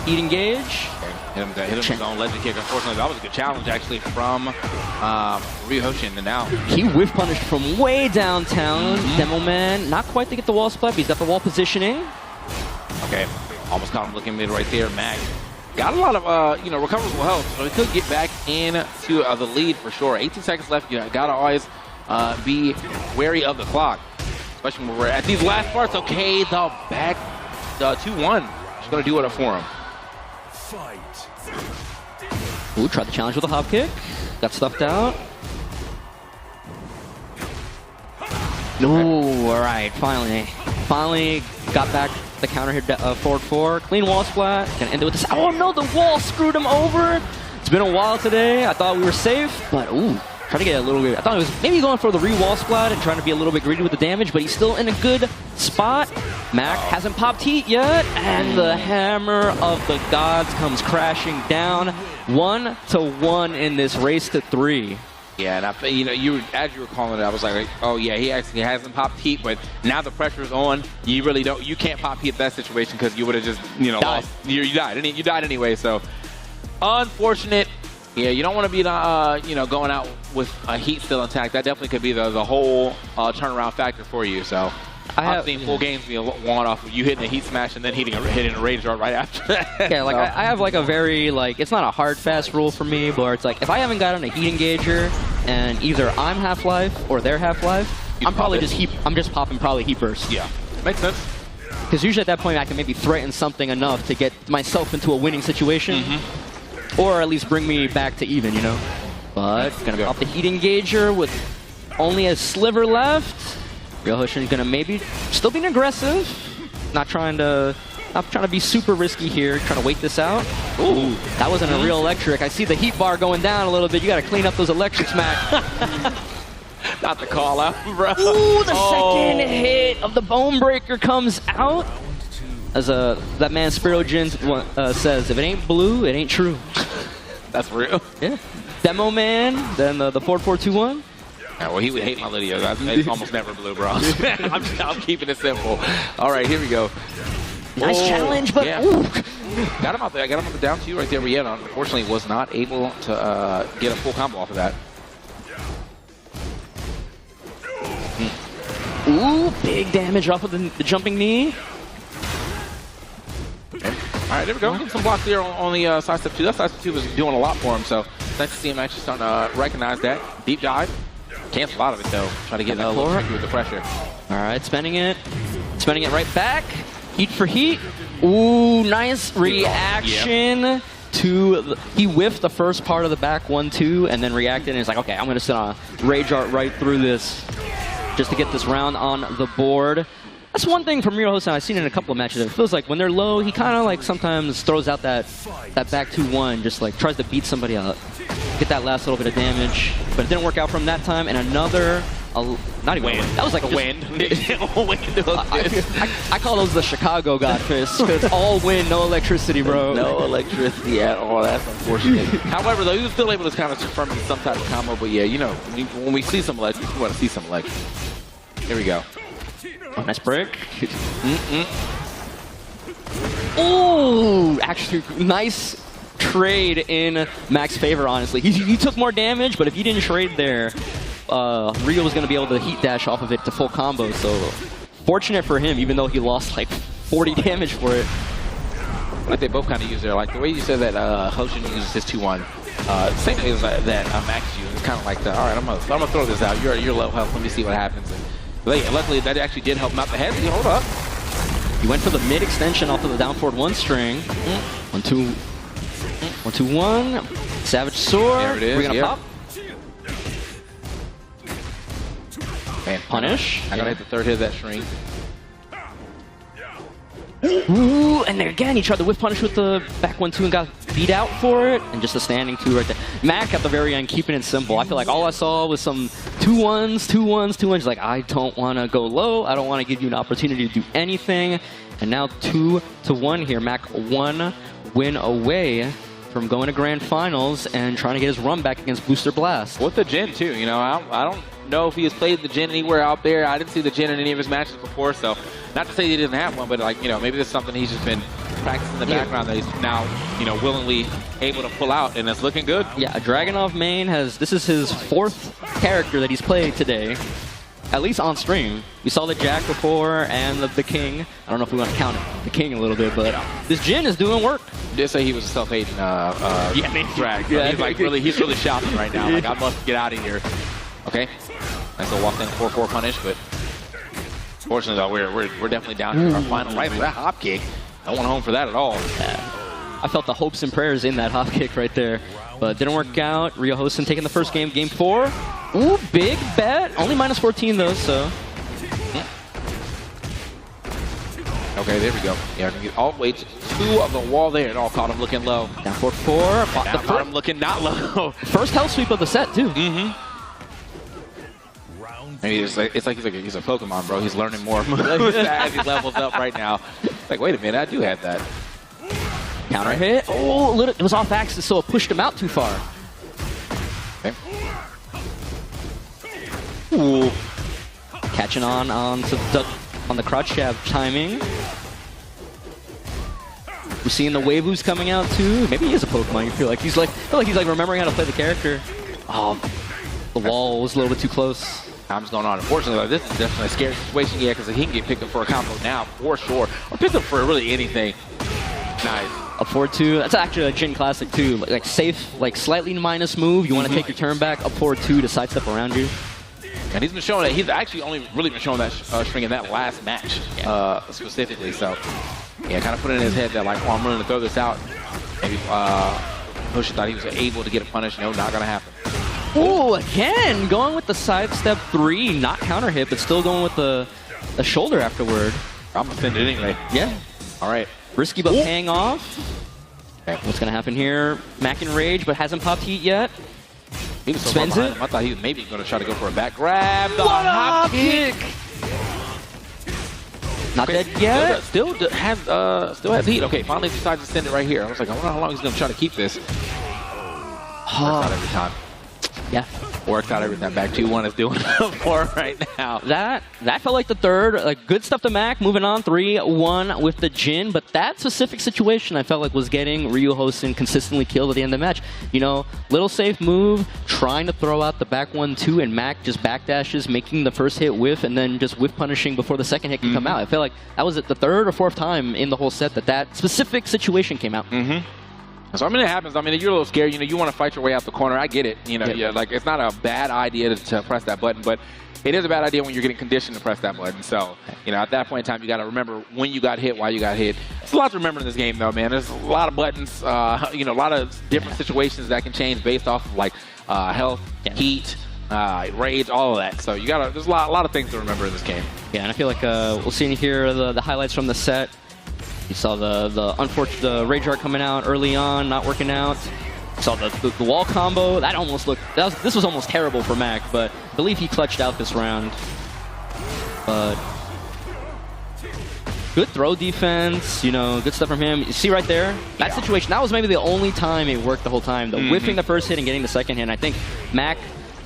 heat engage. Hit him with his own legend kick. Unfortunately, that was a good challenge actually from Ryu Hosen. And now he whiff punished from way downtown. Demo Man, not quite to get the wall split, but he's got the wall positioning. Okay, almost caught him looking mid right there. Mac got a lot of recoverable health, so he could get back into the lead for sure. 18 seconds left. You gotta always be wary of the clock, especially when we're at these last parts. Okay, the back. 2-1. Just gonna do it for him. Ooh, tried the challenge with a hop kick. Got stuffed out. Ooh, all right. Finally got back the counter hit forward 4. Clean wall splat. Gonna end it with this. Oh no, the wall screwed him over. It's been a while today. I thought we were safe, but ooh. Trying to get a little bit. I thought it was maybe going for the re-wall splat and trying to be a little bit greedy with the damage, but he's still in a good spot. Mac hasn't popped heat yet, and the hammer of the gods comes crashing down. 1-1 in this race to 3. Yeah, and as you were calling it, I was like, oh yeah, he actually hasn't popped heat, but now the pressure's on. You can't pop heat in that situation because you would have just lost. You died. You died anyway. So unfortunate. Yeah, you don't want to be going out with a heat still intact. That definitely could be the whole turnaround factor for you. So I've seen full games be won off of you hitting a heat smash and then hitting a rage art right after that. Yeah, like I have like a very it's not a hard fast rule for me, but it's like if I haven't gotten a heat engager and either I'm Half-Life or they're Half-Life, I'm just popping probably heat burst. Yeah, makes sense. Because usually at that point I can maybe threaten something enough to get myself into a winning situation. Or at least bring me back to even, But gonna pop the heat engager with only a sliver left. Ryu Hosen's gonna maybe still being aggressive. Not trying to be super risky here. Trying to wait this out. Ooh, that wasn't a real electric. I see the heat bar going down a little bit. You gotta clean up those electrics, Mac. Not the call out, bro. Ooh, the second hit of the bone breaker comes out. As that man Spiro Jin says, if it ain't blue, it ain't true. That's real. Yeah. Demo Man, then the 4-4-2-1. Yeah, well, he would hate my Lydia. It's almost never blue, bro. I'm keeping it simple. All right, here we go. Nice challenge, but ooh. Got him out there. I got him on the down 2 right there. But yeah, unfortunately, was not able to get a full combo off of that. Ooh, big damage off of the jumping knee. Okay. All right, there we go. Getting some blocks there on the side step 2. That side step 2 was doing a lot for him, so nice to see him actually starting to recognize that. Deep dive. Cancel out of it, though. Try to get a little tricky with the pressure. All right, spending it right back. Heat for heat. Ooh, nice reaction to he whiffed the first part of the back 1-2 and then reacted, and he's like, okay, I'm going to send a rage art right through this just to get this round on the board. That's one thing from Ryu Hosen I've seen in a couple of matches. It feels like when they're low, he kind of sometimes throws out that back 2-1, just tries to beat somebody up. get that last little bit of damage, but it didn't work out from that time. And another, not even Wind. a wind. That was like a Wind. I call those the Chicago Godfist, because all wind, no electricity, bro. No electricity at all. That's unfortunate. However, though, he was still able to kind of confirm some type of combo. But yeah, you know, when we see some electric, we want to see some electric. Here we go. Oh, nice break. Ooh, actually, nice trade in Mac's favor, honestly. He took more damage, but if he didn't trade there, Rio was going to be able to heat dash off of it to full combo, so fortunate for him, even though he lost like 40 damage for it. Like they both kind of use their, like the way you said that Hosen uses his 2-1, same way as that Max uses. It's kind of like, all right, I'm gonna throw this out. You're low health. Let me see what happens. And luckily, that actually did help him out the head. Hold up. He went for the mid extension off of the down forward 1 string. 1-2. 1-2-1. Savage sword. There it is. We're gonna pop. Man, Punish. I gotta hit the third hit of that string. Ooh, and there again, he tried the whiff punish with the back 1-2 and got beat out for it. And just a standing 2 right there. Mac at the very end, keeping it simple. I feel like all I saw was some 2-1s, 2-1s, 2-1s. Like, I don't want to go low. I don't want to give you an opportunity to do anything. And now 2-1 here. Mac 1 win away from going to Grand Finals and trying to get his run back against Booster Blast. With the Jin, too. You know, I don't know if he has played the Jin anywhere out there. I didn't see the Jin in any of his matches before, so not to say he doesn't have one, but like, you know, maybe this is something he's just been practicing in the background that he's now, you know, willingly able to pull out, and it's looking good. Yeah, Dragunov main this is his 4th character that he's played today, at least on stream. We saw the Jack before and the King. I don't know if we want to count the King a little bit, but this Jin is doing work. Did say he was a self-hating drag. Yeah. He's like he's really shouting right now. Like, I must get out of here. Okay. Nice little walk in 4-4 punish, but fortunately though, we're definitely down to our final right for that hop kick. I don't want home for that at all. Yeah. I felt the hopes and prayers in that hop kick right there, but didn't work out. Rio Hosen taking the first game, game 4. Ooh, big bet. Only -14 though, so. Okay, there we go. Yeah, all the way to 2 of the wall there. It all caught him looking low. Down 4-4. Caught him looking not low. First hell sweep of the set too. Maybe it's like he's a Pokemon, bro. He's learning more moves as he levels up right now. Like, wait a minute, I do have that. Counter hit. Oh, it was off axis, so it pushed him out too far. Okay. Ooh. Catching on the crotch jab timing. We're seeing the Waivus coming out too. Maybe he is a Pokemon. You feel like he's like remembering how to play the character. Oh, the wall was a little bit too close. Time's going on. Unfortunately, this is definitely a scary situation, yeah, because he can get picked up for a combo now, for sure. Or picked up for really anything. Nice. A 4-2. That's actually a Jin classic too. Like safe, like slightly minus move. You want to take your turn back. A 4-2 to sidestep around you. And he's been showing that. He's actually only really been showing that string in that last match, specifically. So, yeah, kind of put it in his head that, like, oh, I'm willing to throw this out. Maybe Push thought he was able to get a punish. No, not going to happen. Ooh, again, going with the sidestep 3, not counter hit, but still going with the shoulder afterward. I'm going to send it anyway. Yeah. All right. Risky, but paying off. Okay. What's going to happen here? Mac in rage, but hasn't popped heat yet. He was so Spends far it. him. I thought he was maybe going to try to go for a back grab. The What a hop kick. Not dead yet. Still has heat. Okay, finally decides to send it right here. I was like, I wonder how long he's going to try to keep this. Works out every time. Yeah. Works out every time. Back 2-1 is doing it for right now. That felt like the third. Like, good stuff to Mac. Moving on, 3-1 with the Jin. But that specific situation I felt like was getting Ryu Hosen consistently killed at the end of the match. You know, little safe move, trying to throw out the back 1-2, and Mac just backdashes, making the first hit whiff, and then just whiff punishing before the second hit can come out. I feel like that was the third or fourth time in the whole set that specific situation came out. So, I mean, it happens. I mean, you're a little scared. You know, you want to fight your way out the corner. I get it. You know, yeah, like, it's not a bad idea to press that button, but it is a bad idea when you're getting conditioned to press that button. So, you know, at that point in time, you got to remember when you got hit, why you got hit. There's a lot to remember in this game, though, man. There's a lot of buttons, you know, a lot of different situations that can change based off of, like, health, heat, rage, all of that. So, you got to, there's a lot of things to remember in this game. Yeah, and I feel like we'll see here the highlights from the set. You saw the Rage Art coming out early on, not working out. Saw the wall combo. That almost looked. This was almost terrible for Mac, but I believe he clutched out this round. But good throw defense, you know, good stuff from him. You see right there, that situation, that was maybe the only time it worked the whole time. The whiffing the first hit and getting the second hit. And I think Mac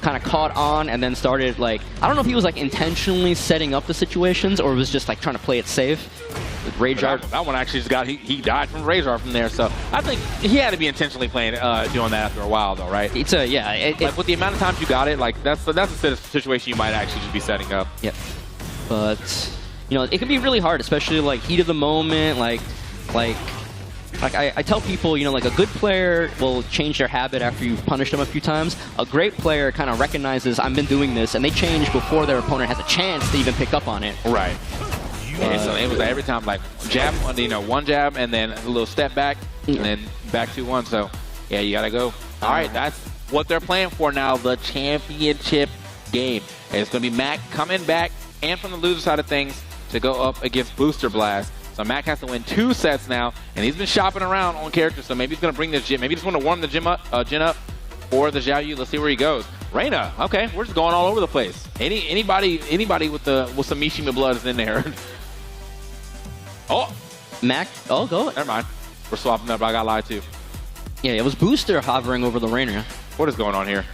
kind of caught on and then started like, I don't know if he was like intentionally setting up the situations or was just like trying to play it safe. With Rage Art. That one actually just got, he died from Rage Art from there. So I think he had to be intentionally playing, doing that after a while though, right? It's a, yeah. Like with the amount of times you got it, like that's a situation you might actually just be setting up. Yep. But, you know, it can be really hard, especially like heat of the moment, like I tell people, you know, like a good player will change their habit after you've punished them a few times. A great player kind of recognizes, I've been doing this, and they change before their opponent has a chance to even pick up on it. Right. And so it was every time like jab, you know, one jab and then a little step back and then back 2-1. So yeah, you gotta go. All right, that's what they're playing for now, the championship game. And it's gonna be Mac coming back and from the loser side of things to go up against Booster Blast. So Mac has to win 2 sets now, and he's been shopping around on characters. So maybe he's gonna bring this Jin. Maybe he just want to warm the Jin up or the Xiao Yu. Let's see where he goes. Reina, okay, we're just going all over the place. Anybody with some Mishima blood is in there. Oh, Mac, oh, go. Never mind. We're swapping up. I got lied too. Yeah, it was Booster hovering over the Reina. What is going on here?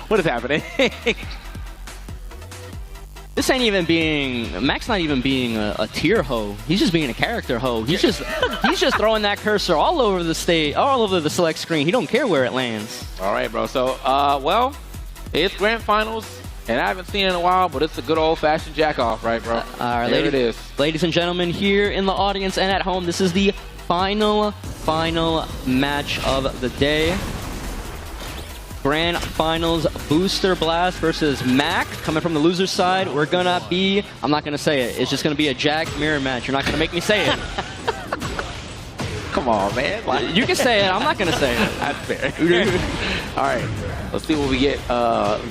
What is happening? This ain't even being, Mac's not even being a tier hoe. He's just being a character hoe. He's just throwing that cursor all over the stage, all over the select screen. He don't care where it lands. All right, bro. So, well, it's grand finals. And I haven't seen it in a while, but it's a good old-fashioned jack-off, right, bro? All right, there it is. Ladies and gentlemen, here in the audience and at home, this is the final match of the day. Grand Finals, Booster Blast versus Mac. Coming from the loser side, we're gonna be, I'm not gonna say it, it's just gonna be a Jack mirror match. You're not gonna make me say it. Come on, man. You can say it, I'm not gonna say it. That's fair. All right. Let's see what we get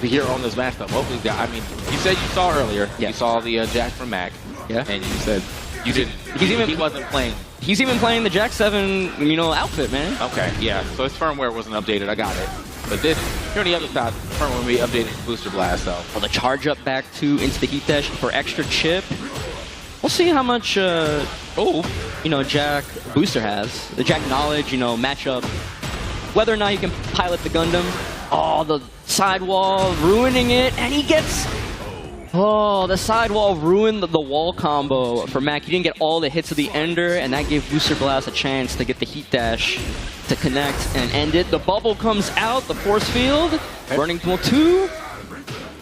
here on this matchup. What we got? I mean, you said you saw earlier. Yeah. You saw the Jack from Mac. Yeah. And you said you didn't. He wasn't playing. He's even playing the Jack 7, you know, outfit, man. Okay. Yeah. So his firmware wasn't updated. I got it. But this here on the other side, the firmware will be updated to Booster Blast. So. Well, the charge up back 2 into the heat dash for extra chip. We'll see how much, you know, Jack Booster has. The Jack knowledge, you know, matchup. Whether or not he can pilot the Gundam. Oh, the sidewall ruining it, and he gets... Oh, the sidewall ruined the wall combo for Mac. He didn't get all the hits of the Ender, and that gave Booster Blast a chance to get the heat dash to connect and end it. The bubble comes out, the force field, running to 2.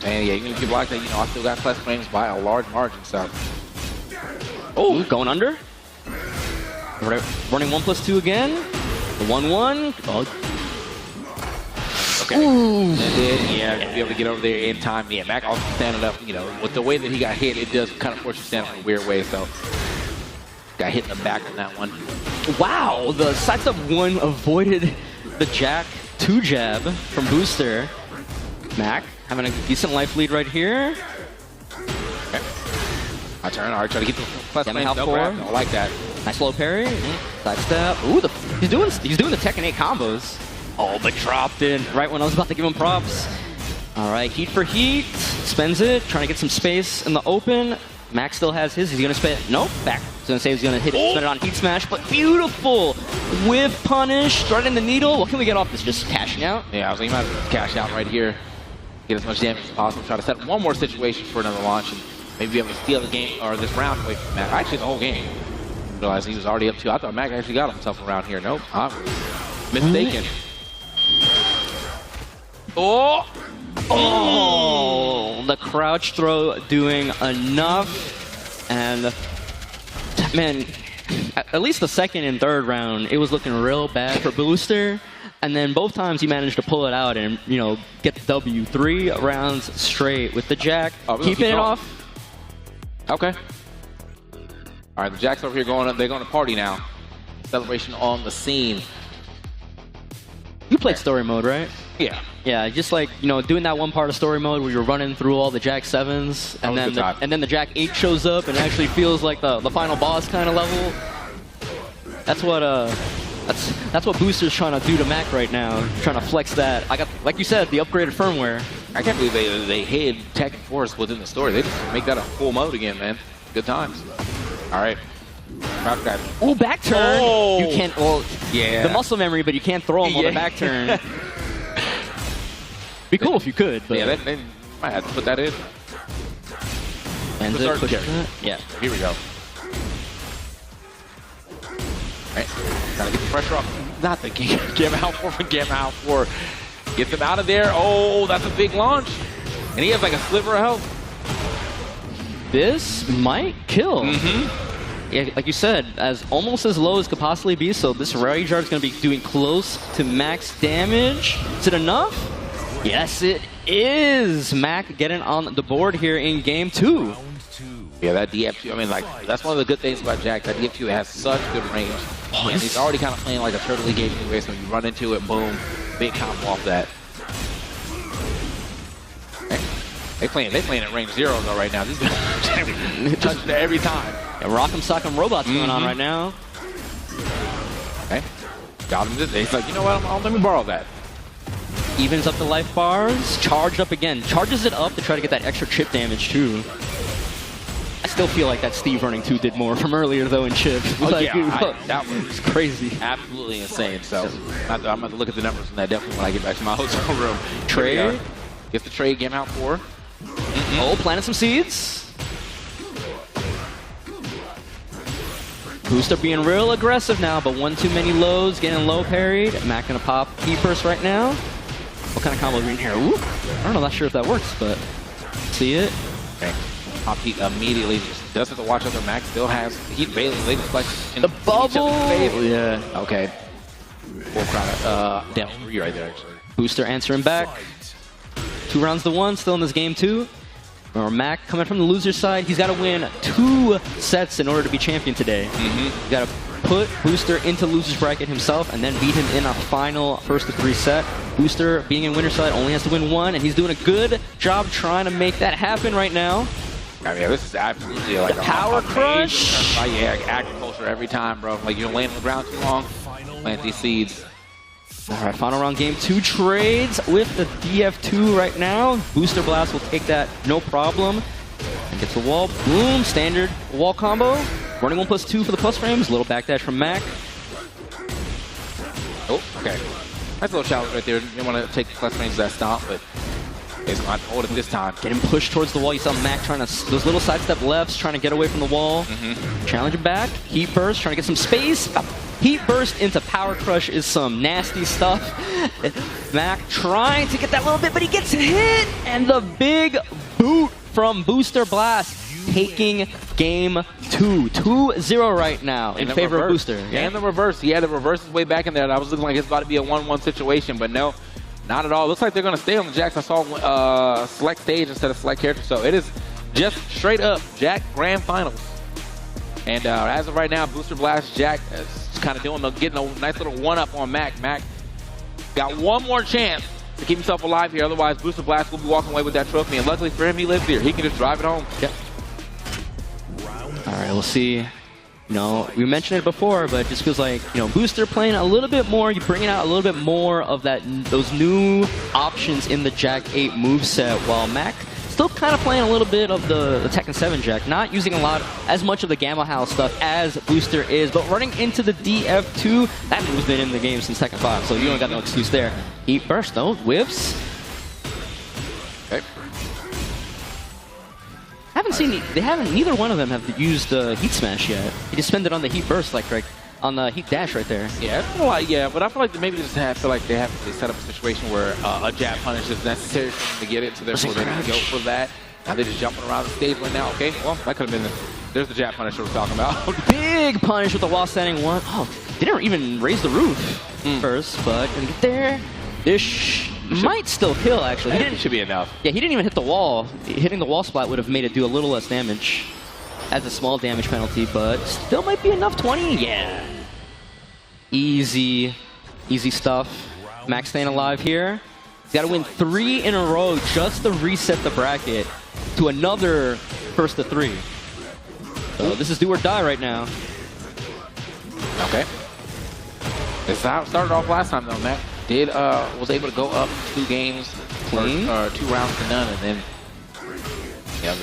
And yeah, even if you block that, you know, I still got plus frames by a large margin, so... Oh, going under. Running 1+2 again. The 1-1. Oh. Okay. And then, yeah, be able to get over there in time. Yeah, Mac also standing up, you know, with the way that he got hit, it does kind of force you to stand up in a weird way, so. Got hit in the back on that one. Wow, the sidestep 1 avoided the Jack 2 jab from Booster. Mac having a decent life lead right here. Okay. My turn. All right, try to get the plus Damn, lane. how No far? grab. I like that. Nice low parry. Sidestep. Ooh, he's doing the Tekken 8 combos. Oh, but dropped in right when I was about to give him props. All right, heat for heat. Spends it, trying to get some space in the open. Max still has his. He's going to spend it. Nope, back. He's going to say he's going to spend it on heat smash, but beautiful. Whiff punish, right in the needle. What can we get off this? Just cashing out? Yeah, I was thinking about cash out right here. Get as much damage as possible. Try to set one more situation for another launch and maybe be able to steal the game or this round away from Mac. Actually, the whole game. Realized he was already up 2. I thought Mac actually got himself around here. Nope, I was mistaken. Oh! Oh! The crouch throw doing enough. And, man, at least the second and third round, it was looking real bad for Booster. And then both times he managed to pull it out and, you know, get the W. 3 rounds straight with the Jack. Keeping it off. Okay. All right, the Jack's over here going up. They're going to party now. Celebration on the scene. You played story mode, right? Yeah. Yeah, just like, you know, doing that one part of story mode where you're running through all the Jack 7s, and then the Jack 8 shows up and actually feels like the final boss kind of level. That's what That's what Booster's trying to do to Mac right now. Trying to flex that. I got, like you said, the upgraded firmware. I can't believe they hid Tekken Force within the story. They just make that a full mode again, man. Good times. All right. Ooh, back turn. Oh. You can't. Well, yeah. The muscle memory, but you can't throw him on the back turn. Be cool if you could. But yeah, they might have to put that in. And Let's push start that. Yeah. Here we go. Right. Gotta get the pressure off. Not the Game Out 4 from Game Out 4. Get them out of there. Oh, that's a big launch. And he has like a sliver of health. This might kill. Mm-hmm. Yeah, like you said, almost as low as could possibly be, so this Rage Art is going to be doing close to max damage. Is it enough? Yes, it is! Mac getting on the board here in game 2. Yeah, that DF2, I mean, like, that's one of the good things about Jack. That DF2 has such good range. Oh, and he's already kind of playing like a turtle game anyway, so you run into it, boom, big combo off that. They playing at range 0 though right now. These guys touching it every time. Yeah, Rock'em Sock'em Robots going on right now. Okay. Got him. He's like, you know what? Let me borrow that. Evens up the life bars. Charged up again. Charges it up to try to get that extra chip damage too. I still feel like that Steve running 2 did more from earlier though in chip. Oh, like, yeah, that was crazy. Absolutely insane. So I'm going to look at the numbers on that definitely when I get back to my hotel room. Trade. Gets the trade Game Out 4. Oh, planted some seeds. Booster being real aggressive now, but one too many lows, getting low parried. Mac gonna pop E-Burst right now. What kind of combo are we in here? Ooh, I don't know, not sure if that works, but see it. Okay. Pop Heat immediately just doesn't have to watch other Mac. Still has Heat Bailey latest flex. The bubble! Yeah. Okay. Full crowd. Down 3 right there, actually. Booster answering back. 2 rounds to 1, still in this game 2. Or Mac coming from the loser side. He's got to win 2 sets in order to be champion today. He's got to put Booster into loser's bracket himself and then beat him in a final first to 3 set. Booster, being in winner's side, only has to win 1, and he's doing a good job trying to make that happen right now. I mean, this is absolutely like the power crush. Yeah, agriculture every time, bro. Like, you're laying on the ground too long, plant these seeds. All right, final round game 2 trades with the DF2 right now. Booster Blast will take that no problem. And gets the wall. Boom, standard wall combo. Running 1+2 for the plus frames. Little backdash from Mac. Oh, okay. Nice little challenge right there. You didn't want to take the plus frames of that stomp, but it's not hold it this time. Getting pushed towards the wall. You saw Mac trying to, those little sidestep lefts, trying to get away from the wall. Challenge him back. Heat burst, trying to get some space. Heat burst into power crush is some nasty stuff. Mac trying to get that little bit, but he gets hit. And the big boot from Booster Blast, taking game 2. 2-0 right now in favor of Booster. And the reverse. He had to reverse his way back in there. That was looking like it's about to be a 1-1 situation, but no. Not at all. Looks like they're going to stay on the Jacks. I saw select stage instead of select character. So it is just straight up Jack Grand Finals. And as of right now, Booster Blast Jack is kind of getting a nice little one-up on Mac. Mac got one more chance to keep himself alive here. Otherwise, Booster Blast will be walking away with that trophy. And luckily for him, he lives here. He can just drive it home. Yep. All right, we'll see. You know, we mentioned it before, but it just feels like, you know, Booster playing a little bit more, you're bringing out a little bit more of those new options in the Jack 8 moveset, while Mac still kind of playing a little bit of the Tekken 7 Jack, not using as much of the Gamma House stuff as Booster is, but running into the DF2, that move's been in the game since Tekken 5, so you don't got no excuse there. Heat burst though, whips. Okay. Neither one of them have used the Heat Smash yet. He just spent it on the Heat Burst, like on the Heat Dash right there. Yeah, it's been a lot, yeah, but I feel like maybe they set up a situation where a jab punish is necessary for them to get it, so therefore they're going to go for that. Now they're just jumping around the stage right now. Okay, well, that could have been there's the jab punish we're talking about. Big punish with the wall standing 1. Oh, didn't even raise the roof first, but gonna get there. This might still kill, actually. It should be enough. Yeah, he didn't even hit the wall. Hitting the wall splat would have made it do a little less damage as a small damage penalty, but still might be enough. 20? Yeah. Easy stuff. Max staying alive here. He's got to win 3 in a row just to reset the bracket to another first to 3. So this is do or die right now. Okay. It started off last time though. Mac was able to go up 2 games, Clean. or 2 rounds to none, and then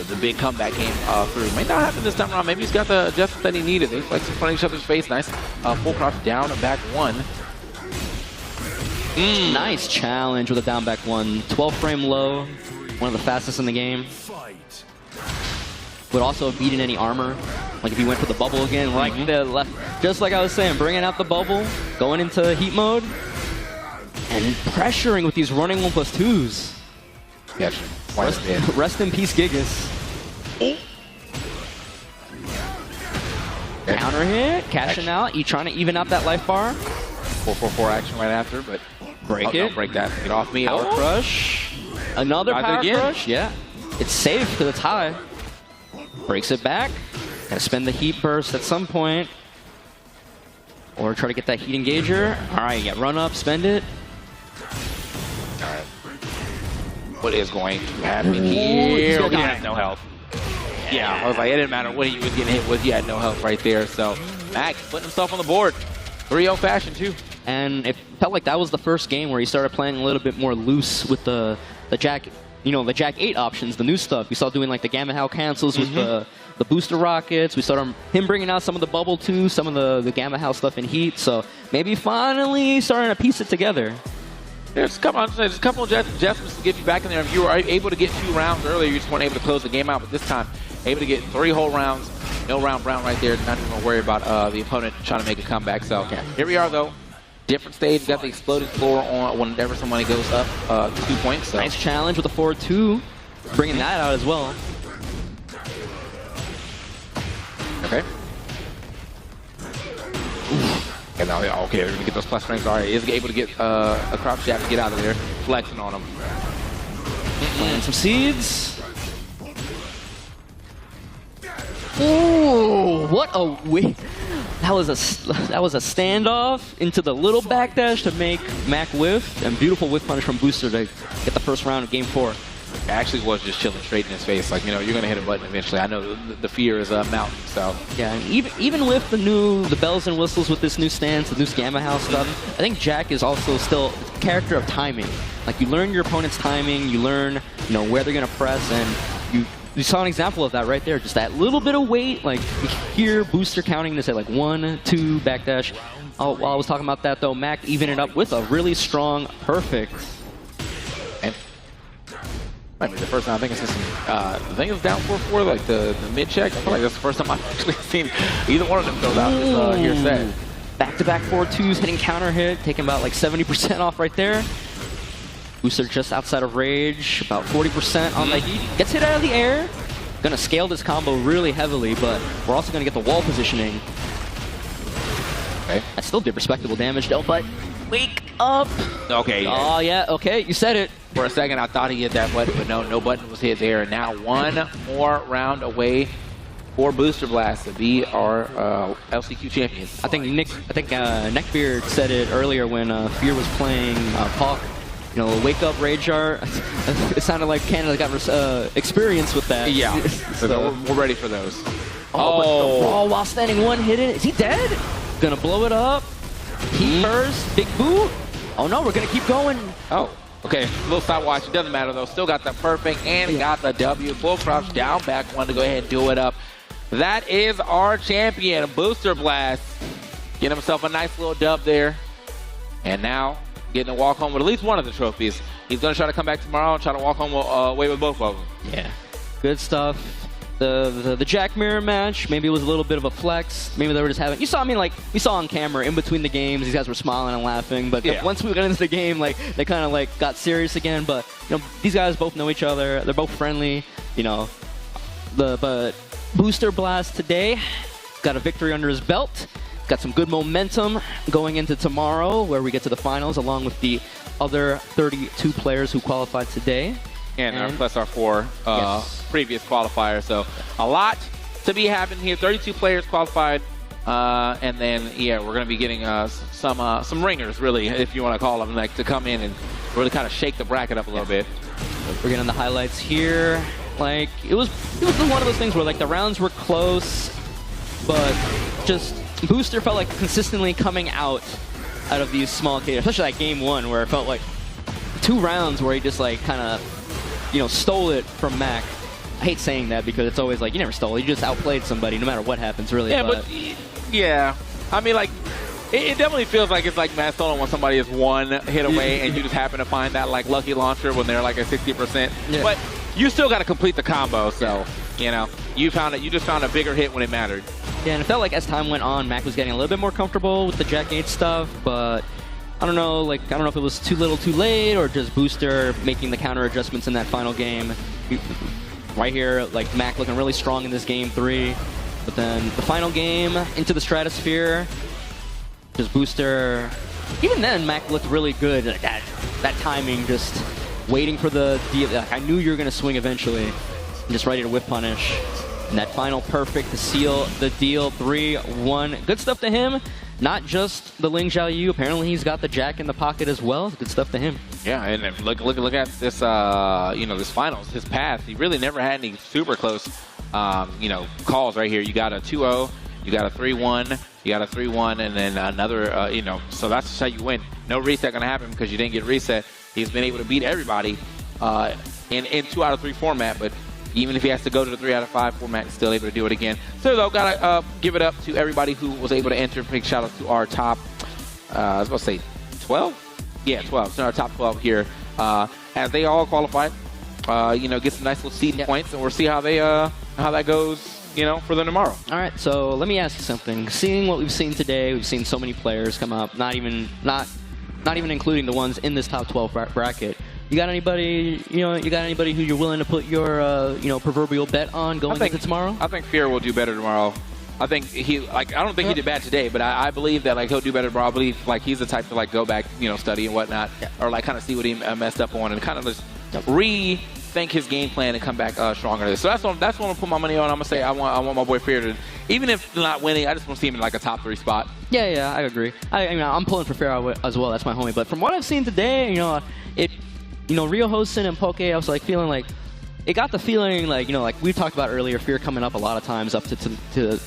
the big comeback came through. May not happen this time around. Maybe he's got the adjustment that he needed. They flex in front of each other's face. Nice full crouch down and back 1. Nice challenge with a down back 1. 12 frame low, one of the fastest in the game. Would also have beaten any armor. Like if he went for the bubble again, right the left. Just like I was saying, bringing out the bubble, going into heat mode, and pressuring with these running 1+2s. Yes. Rest in peace, Gigas. Counter hit, cashing out. You trying to even out that life bar. 4-4-4 action right after, but Break it. Don't break that. Get off me. Power crush. Another power crush. Yeah. It's safe because it's high. Breaks it back. Gotta spend the heat burst at some point. Or try to get that heat engager. Alright, you get run up, spend it. Alright. What is going to happen here? He had no health. Yeah, I was like, it didn't matter what he was getting hit with. He had no health right there. So, Max putting himself on the board. 3-0 fashion, too. And it felt like that was the first game where he started playing a little bit more loose with the Jack, the Jack 8 options, the new stuff. We saw doing like the Gamma Hal cancels with the booster rockets. We saw him bringing out some of the bubble too, some of the Gamma Hal stuff in heat. So maybe finally starting to piece it together. There's a couple of adjustments to get you back in there. If you were able to get 2 rounds earlier, you just weren't able to close the game out. But this time, able to get 3 whole rounds. No round brown right there. Not even worry about the opponent trying to make a comeback. So here we are though. Different stage. Got the exploding floor on whenever somebody goes up 2 points. So. Nice challenge with a 4-2. Bringing that out as well. Okay. And now, okay, we're gonna get those plus frames. All right, is able to get a crouch jab to get out of there, flexing on him. Planting some seeds. Ooh, what a win! That was a standoff into the little backdash to make Mac whiff, and beautiful whiff punish from Booster to get the first round of Game 4. It actually was just chilling straight in his face. Like, you're gonna hit a button eventually. I know the fear is mounting. So yeah, and even with the bells and whistles with this new stance, the new Gamma House stuff, I think Jack is also still a character of timing. Like you learn your opponent's timing, you learn where they're gonna press, and you saw an example of that right there. Just that little bit of weight, like you hear Booster counting this at like 1, 2 backdash. While I was talking about that though, Mac evened it up with a really strong perfect. Might be the first time I think it's down 4-4, like the mid check. I feel like that's the first time I've actually seen either one of them throw out this here set. Back-to-back 4-2s, hitting counter hit, taking about like 70% off right there. Booster just outside of rage, about 40% on the heat. Gets hit out of the air. Gonna scale this combo really heavily, but we're also gonna get the wall positioning. Okay. That still did respectable damage though, but wake up. Okay. Yeah. Oh yeah, okay, you said it. For a second, I thought he hit that button, but no button was hit there. And now 1 more round away for Booster Blast to be our LCQ champion. I think Neckbeard said it earlier when Fear was playing Hawk. Wake up Rage Art. It sounded like Canada got experience with that. Yeah, so we're ready for those. Oh, but the raw while standing 1 hit it. Is he dead? Gonna blow it up. Heat first, big boot. Oh no, we're gonna keep going. Oh. Okay, a little side watch. It doesn't matter though. Still got the perfect and got the W. Full crouch down back 1 to go ahead and do it up. That is our champion, Booster Blast. Getting himself a nice little dub there. And now getting to walk home with at least one of the trophies. He's going to try to come back tomorrow and try to walk home away with both of them. Yeah, good stuff. The Jack Mirror match, maybe it was a little bit of a flex. Maybe they were just having, we saw on camera in between the games, these guys were smiling and laughing. But once we got into the game, they kind of got serious again. But these guys both know each other. They're both friendly. But Booster Blast today got a victory under his belt. Got some good momentum going into tomorrow, where we get to the finals along with the other 32 players who qualified today. And plus our 4 previous qualifiers. So a lot to be happening here. 32 players qualified. And then, we're going to be getting some ringers, really, if you want to call them, to come in and really kind of shake the bracket up a little bit. We're getting the highlights here. It was one of those things where the rounds were close, but just Booster felt like consistently coming out out of these small cases, especially that game 1 where it felt like 2 rounds where he just like kind of, you know, stole it from Mac. I hate saying that because it's always like you never stole. You just outplayed somebody no matter what happens, really. Yeah, but yeah, I mean, like, it definitely feels like it's like Matt stolen when somebody is 1 hit away and you just happen to find that like lucky launcher when they're like at 60%. Yeah. But you still got to complete the combo, so you know you just found a bigger hit when it mattered. Yeah, and it felt like as time went on, Mac was getting a little bit more comfortable with the Jack 8 stuff, but I don't know, like, I don't know if it was too little too late or just Booster making the counter adjustments in that final game. Right here, like, Mac looking really strong in this game 3, but then the final game into the stratosphere, just Booster, even then Mac looked really good. Like, that timing, just waiting for the deal. Like, I knew you were going to swing eventually, and just ready to whip punish. And that final perfect to seal the deal, 3-1. Good stuff to him. Not just the Ling Xiaoyu. Apparently he's got the Jack in the pocket as well. Good stuff to him. Yeah, and look at this, you know, this finals, his path. He really never had any super close, you know, calls right here. You got a 2-0, you got a 3-1, you got a 3-1, and then another, you know, so that's just how you win. No reset gonna happen because you didn't get reset. He's been able to beat everybody in 2 out of 3 format, but even if he has to go to the 3 out of 5 format, he's still able to do it again. So, though, gotta give it up to everybody who was able to enter. Big shout out to our top, I was about to say 12? Yeah, 12. So, our top 12 here, as they all qualified, you know, get some nice little seeding points, and we'll see how they, how that goes, you know, for them tomorrow. All right, so let me ask you something. Seeing what we've seen today, we've seen so many players come up, not even including the ones in this top 12 bracket. You got anybody, you know, who you're willing to put your, you know, proverbial bet on going into tomorrow? I think Fear will do better tomorrow. I think he, like, I don't think he did bad today, but I believe that, like, he'll do better tomorrow. I believe, like, he's the type to, like, go back, you know, study and whatnot, or, like, kind of see what he messed up on and kind of just rethink his game plan and come back stronger. So that's what I'm going to put my money on. I'm going to say I want my boy Fear to, even if not winning, I just want to see him in, like, a top 3 spot. Yeah, I agree. I mean, I'm pulling for Fear as well. That's my homie. But from what I've seen today, you know, you know, Rio Hosen and Poke, I was like feeling like, it got the feeling like, you know, like we talked about earlier, Fear coming up a lot of times up to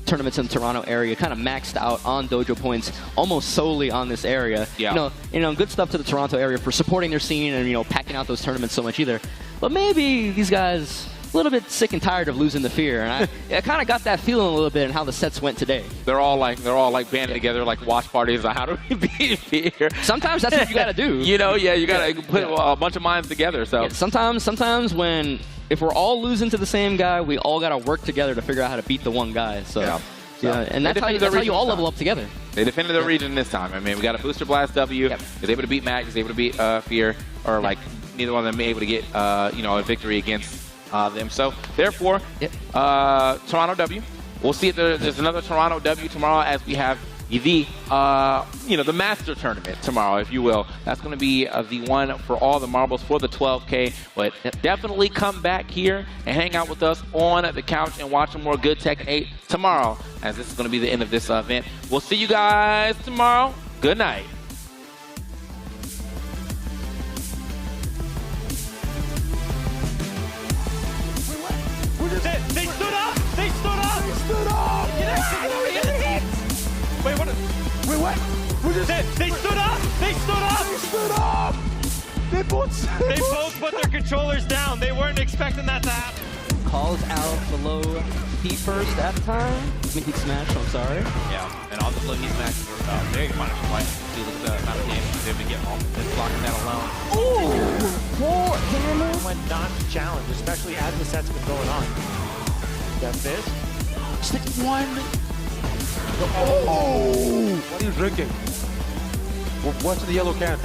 tournaments in the Toronto area, kind of maxed out on dojo points almost solely on this area. Yeah. You know, good stuff to the Toronto area for supporting their scene and, you know, packing out those tournaments so much either. But maybe these guys a little bit sick and tired of losing the Fear, and I kind of got that feeling a little bit in how the sets went today. They're all like banded together, like watch parties. Like, how do we beat Fear? Sometimes that's what you got to do. You know, you got to put a bunch of minds together. So sometimes when if we're all losing to the same guy, we all got to work together to figure out how to beat the one guy. So and that's how you all level up together. They defended their region this time. I mean, we got a Booster Blast W. Is able to beat Mac. Is able to beat Fear, or like neither one of them able to get you know, a victory against them. So therefore, Toronto W. We'll see if there's another Toronto W tomorrow, as we have the you know, the Master Tournament tomorrow, if you will. That's going to be the one for all the marbles for the 12K. But definitely come back here and hang out with us on the couch and watch some more good Tekken 8 tomorrow, as this is going to be the end of this event. We'll see you guys tomorrow. Good night. They stood up! They stood up! They stood up! Wait, what? Wait, what? They stood up! They stood up! They stood up! They both put their controllers down. They weren't expecting that to happen. Calls out the low heat first at the time. I mean, heat smash, I'm sorry. Yeah, and all the low heat smashes are very punishable. Like, see, look at the amount of damage they've been getting off this blocking that alone. Ooh! Poor camera. When not challenged, especially as the set's been going on. That fist. Stick one. Oh! What are you drinking? What's in the yellow can?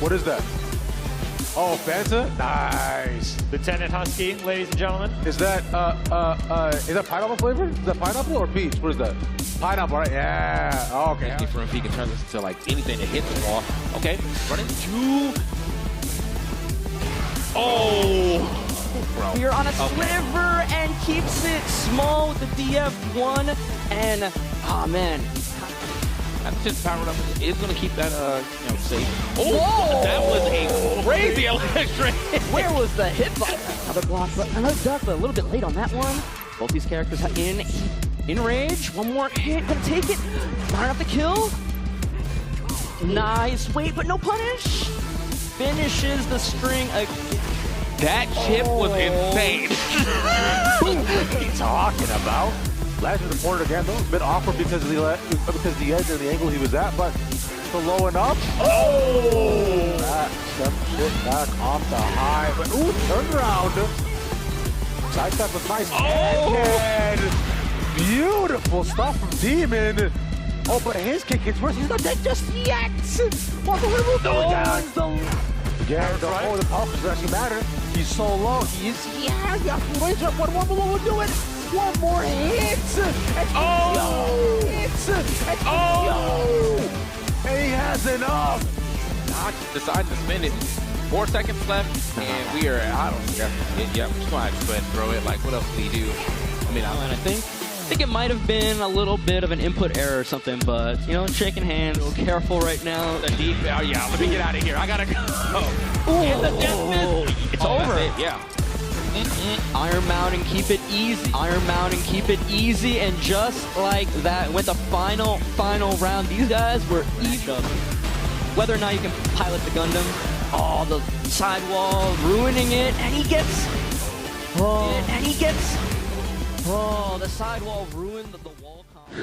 What is that? Oh, Fanta? Nice. Lieutenant Husky, ladies and gentlemen. Is that pineapple flavor? Is that pineapple or peach? What is that? Pineapple, right? Yeah. Oh, okay. If he can turn this into like anything that hits the wall. Okay, running two. Oh! Fear on a sliver and keeps it small with the DF1, and oh man. That's just powered up. It's going to keep that, you know, safe. Oh, whoa. That was a crazy electric. Where was the hitbox? Another block, but another duck, but a little bit late on that one. Both these characters in rage. One more hit, gonna take it. Not enough to kill. Nice. Wait, but no punish. Finishes the string again. That chip was insane. What are you talking about? Last year's reported again, though, a bit awkward because of the edge and the angle he was at, but the low and up. Oh! That sent shit back off the high, but ooh, turned around. Side step was nice. And beautiful stuff from Demon. Oh, but his kick hits worse. He's not dead just yet. What the hell is doing? Again, the power doesn't actually matter. He's so low. He's wait up. One more will do it. One more hit. And he has enough. Notch decides to spin it. 4 seconds left, and we are out of here. Yeah, we're just gonna have to go ahead and throw it. Like, what else did he do? I mean, I think it might have been a little bit of an input error or something, but you know, shaking hands, a little careful right now. The deep. Oh yeah, let me get out of here. I gotta go. And the death miss. It's over. That's it, yeah. Iron Mountain, keep it easy. Iron Mountain, keep it easy, and just like that, went the final round. These guys were even. Whether or not you can pilot the Gundam, oh, the sidewall ruining it, and he gets. Oh, the sidewall ruined the wall combo.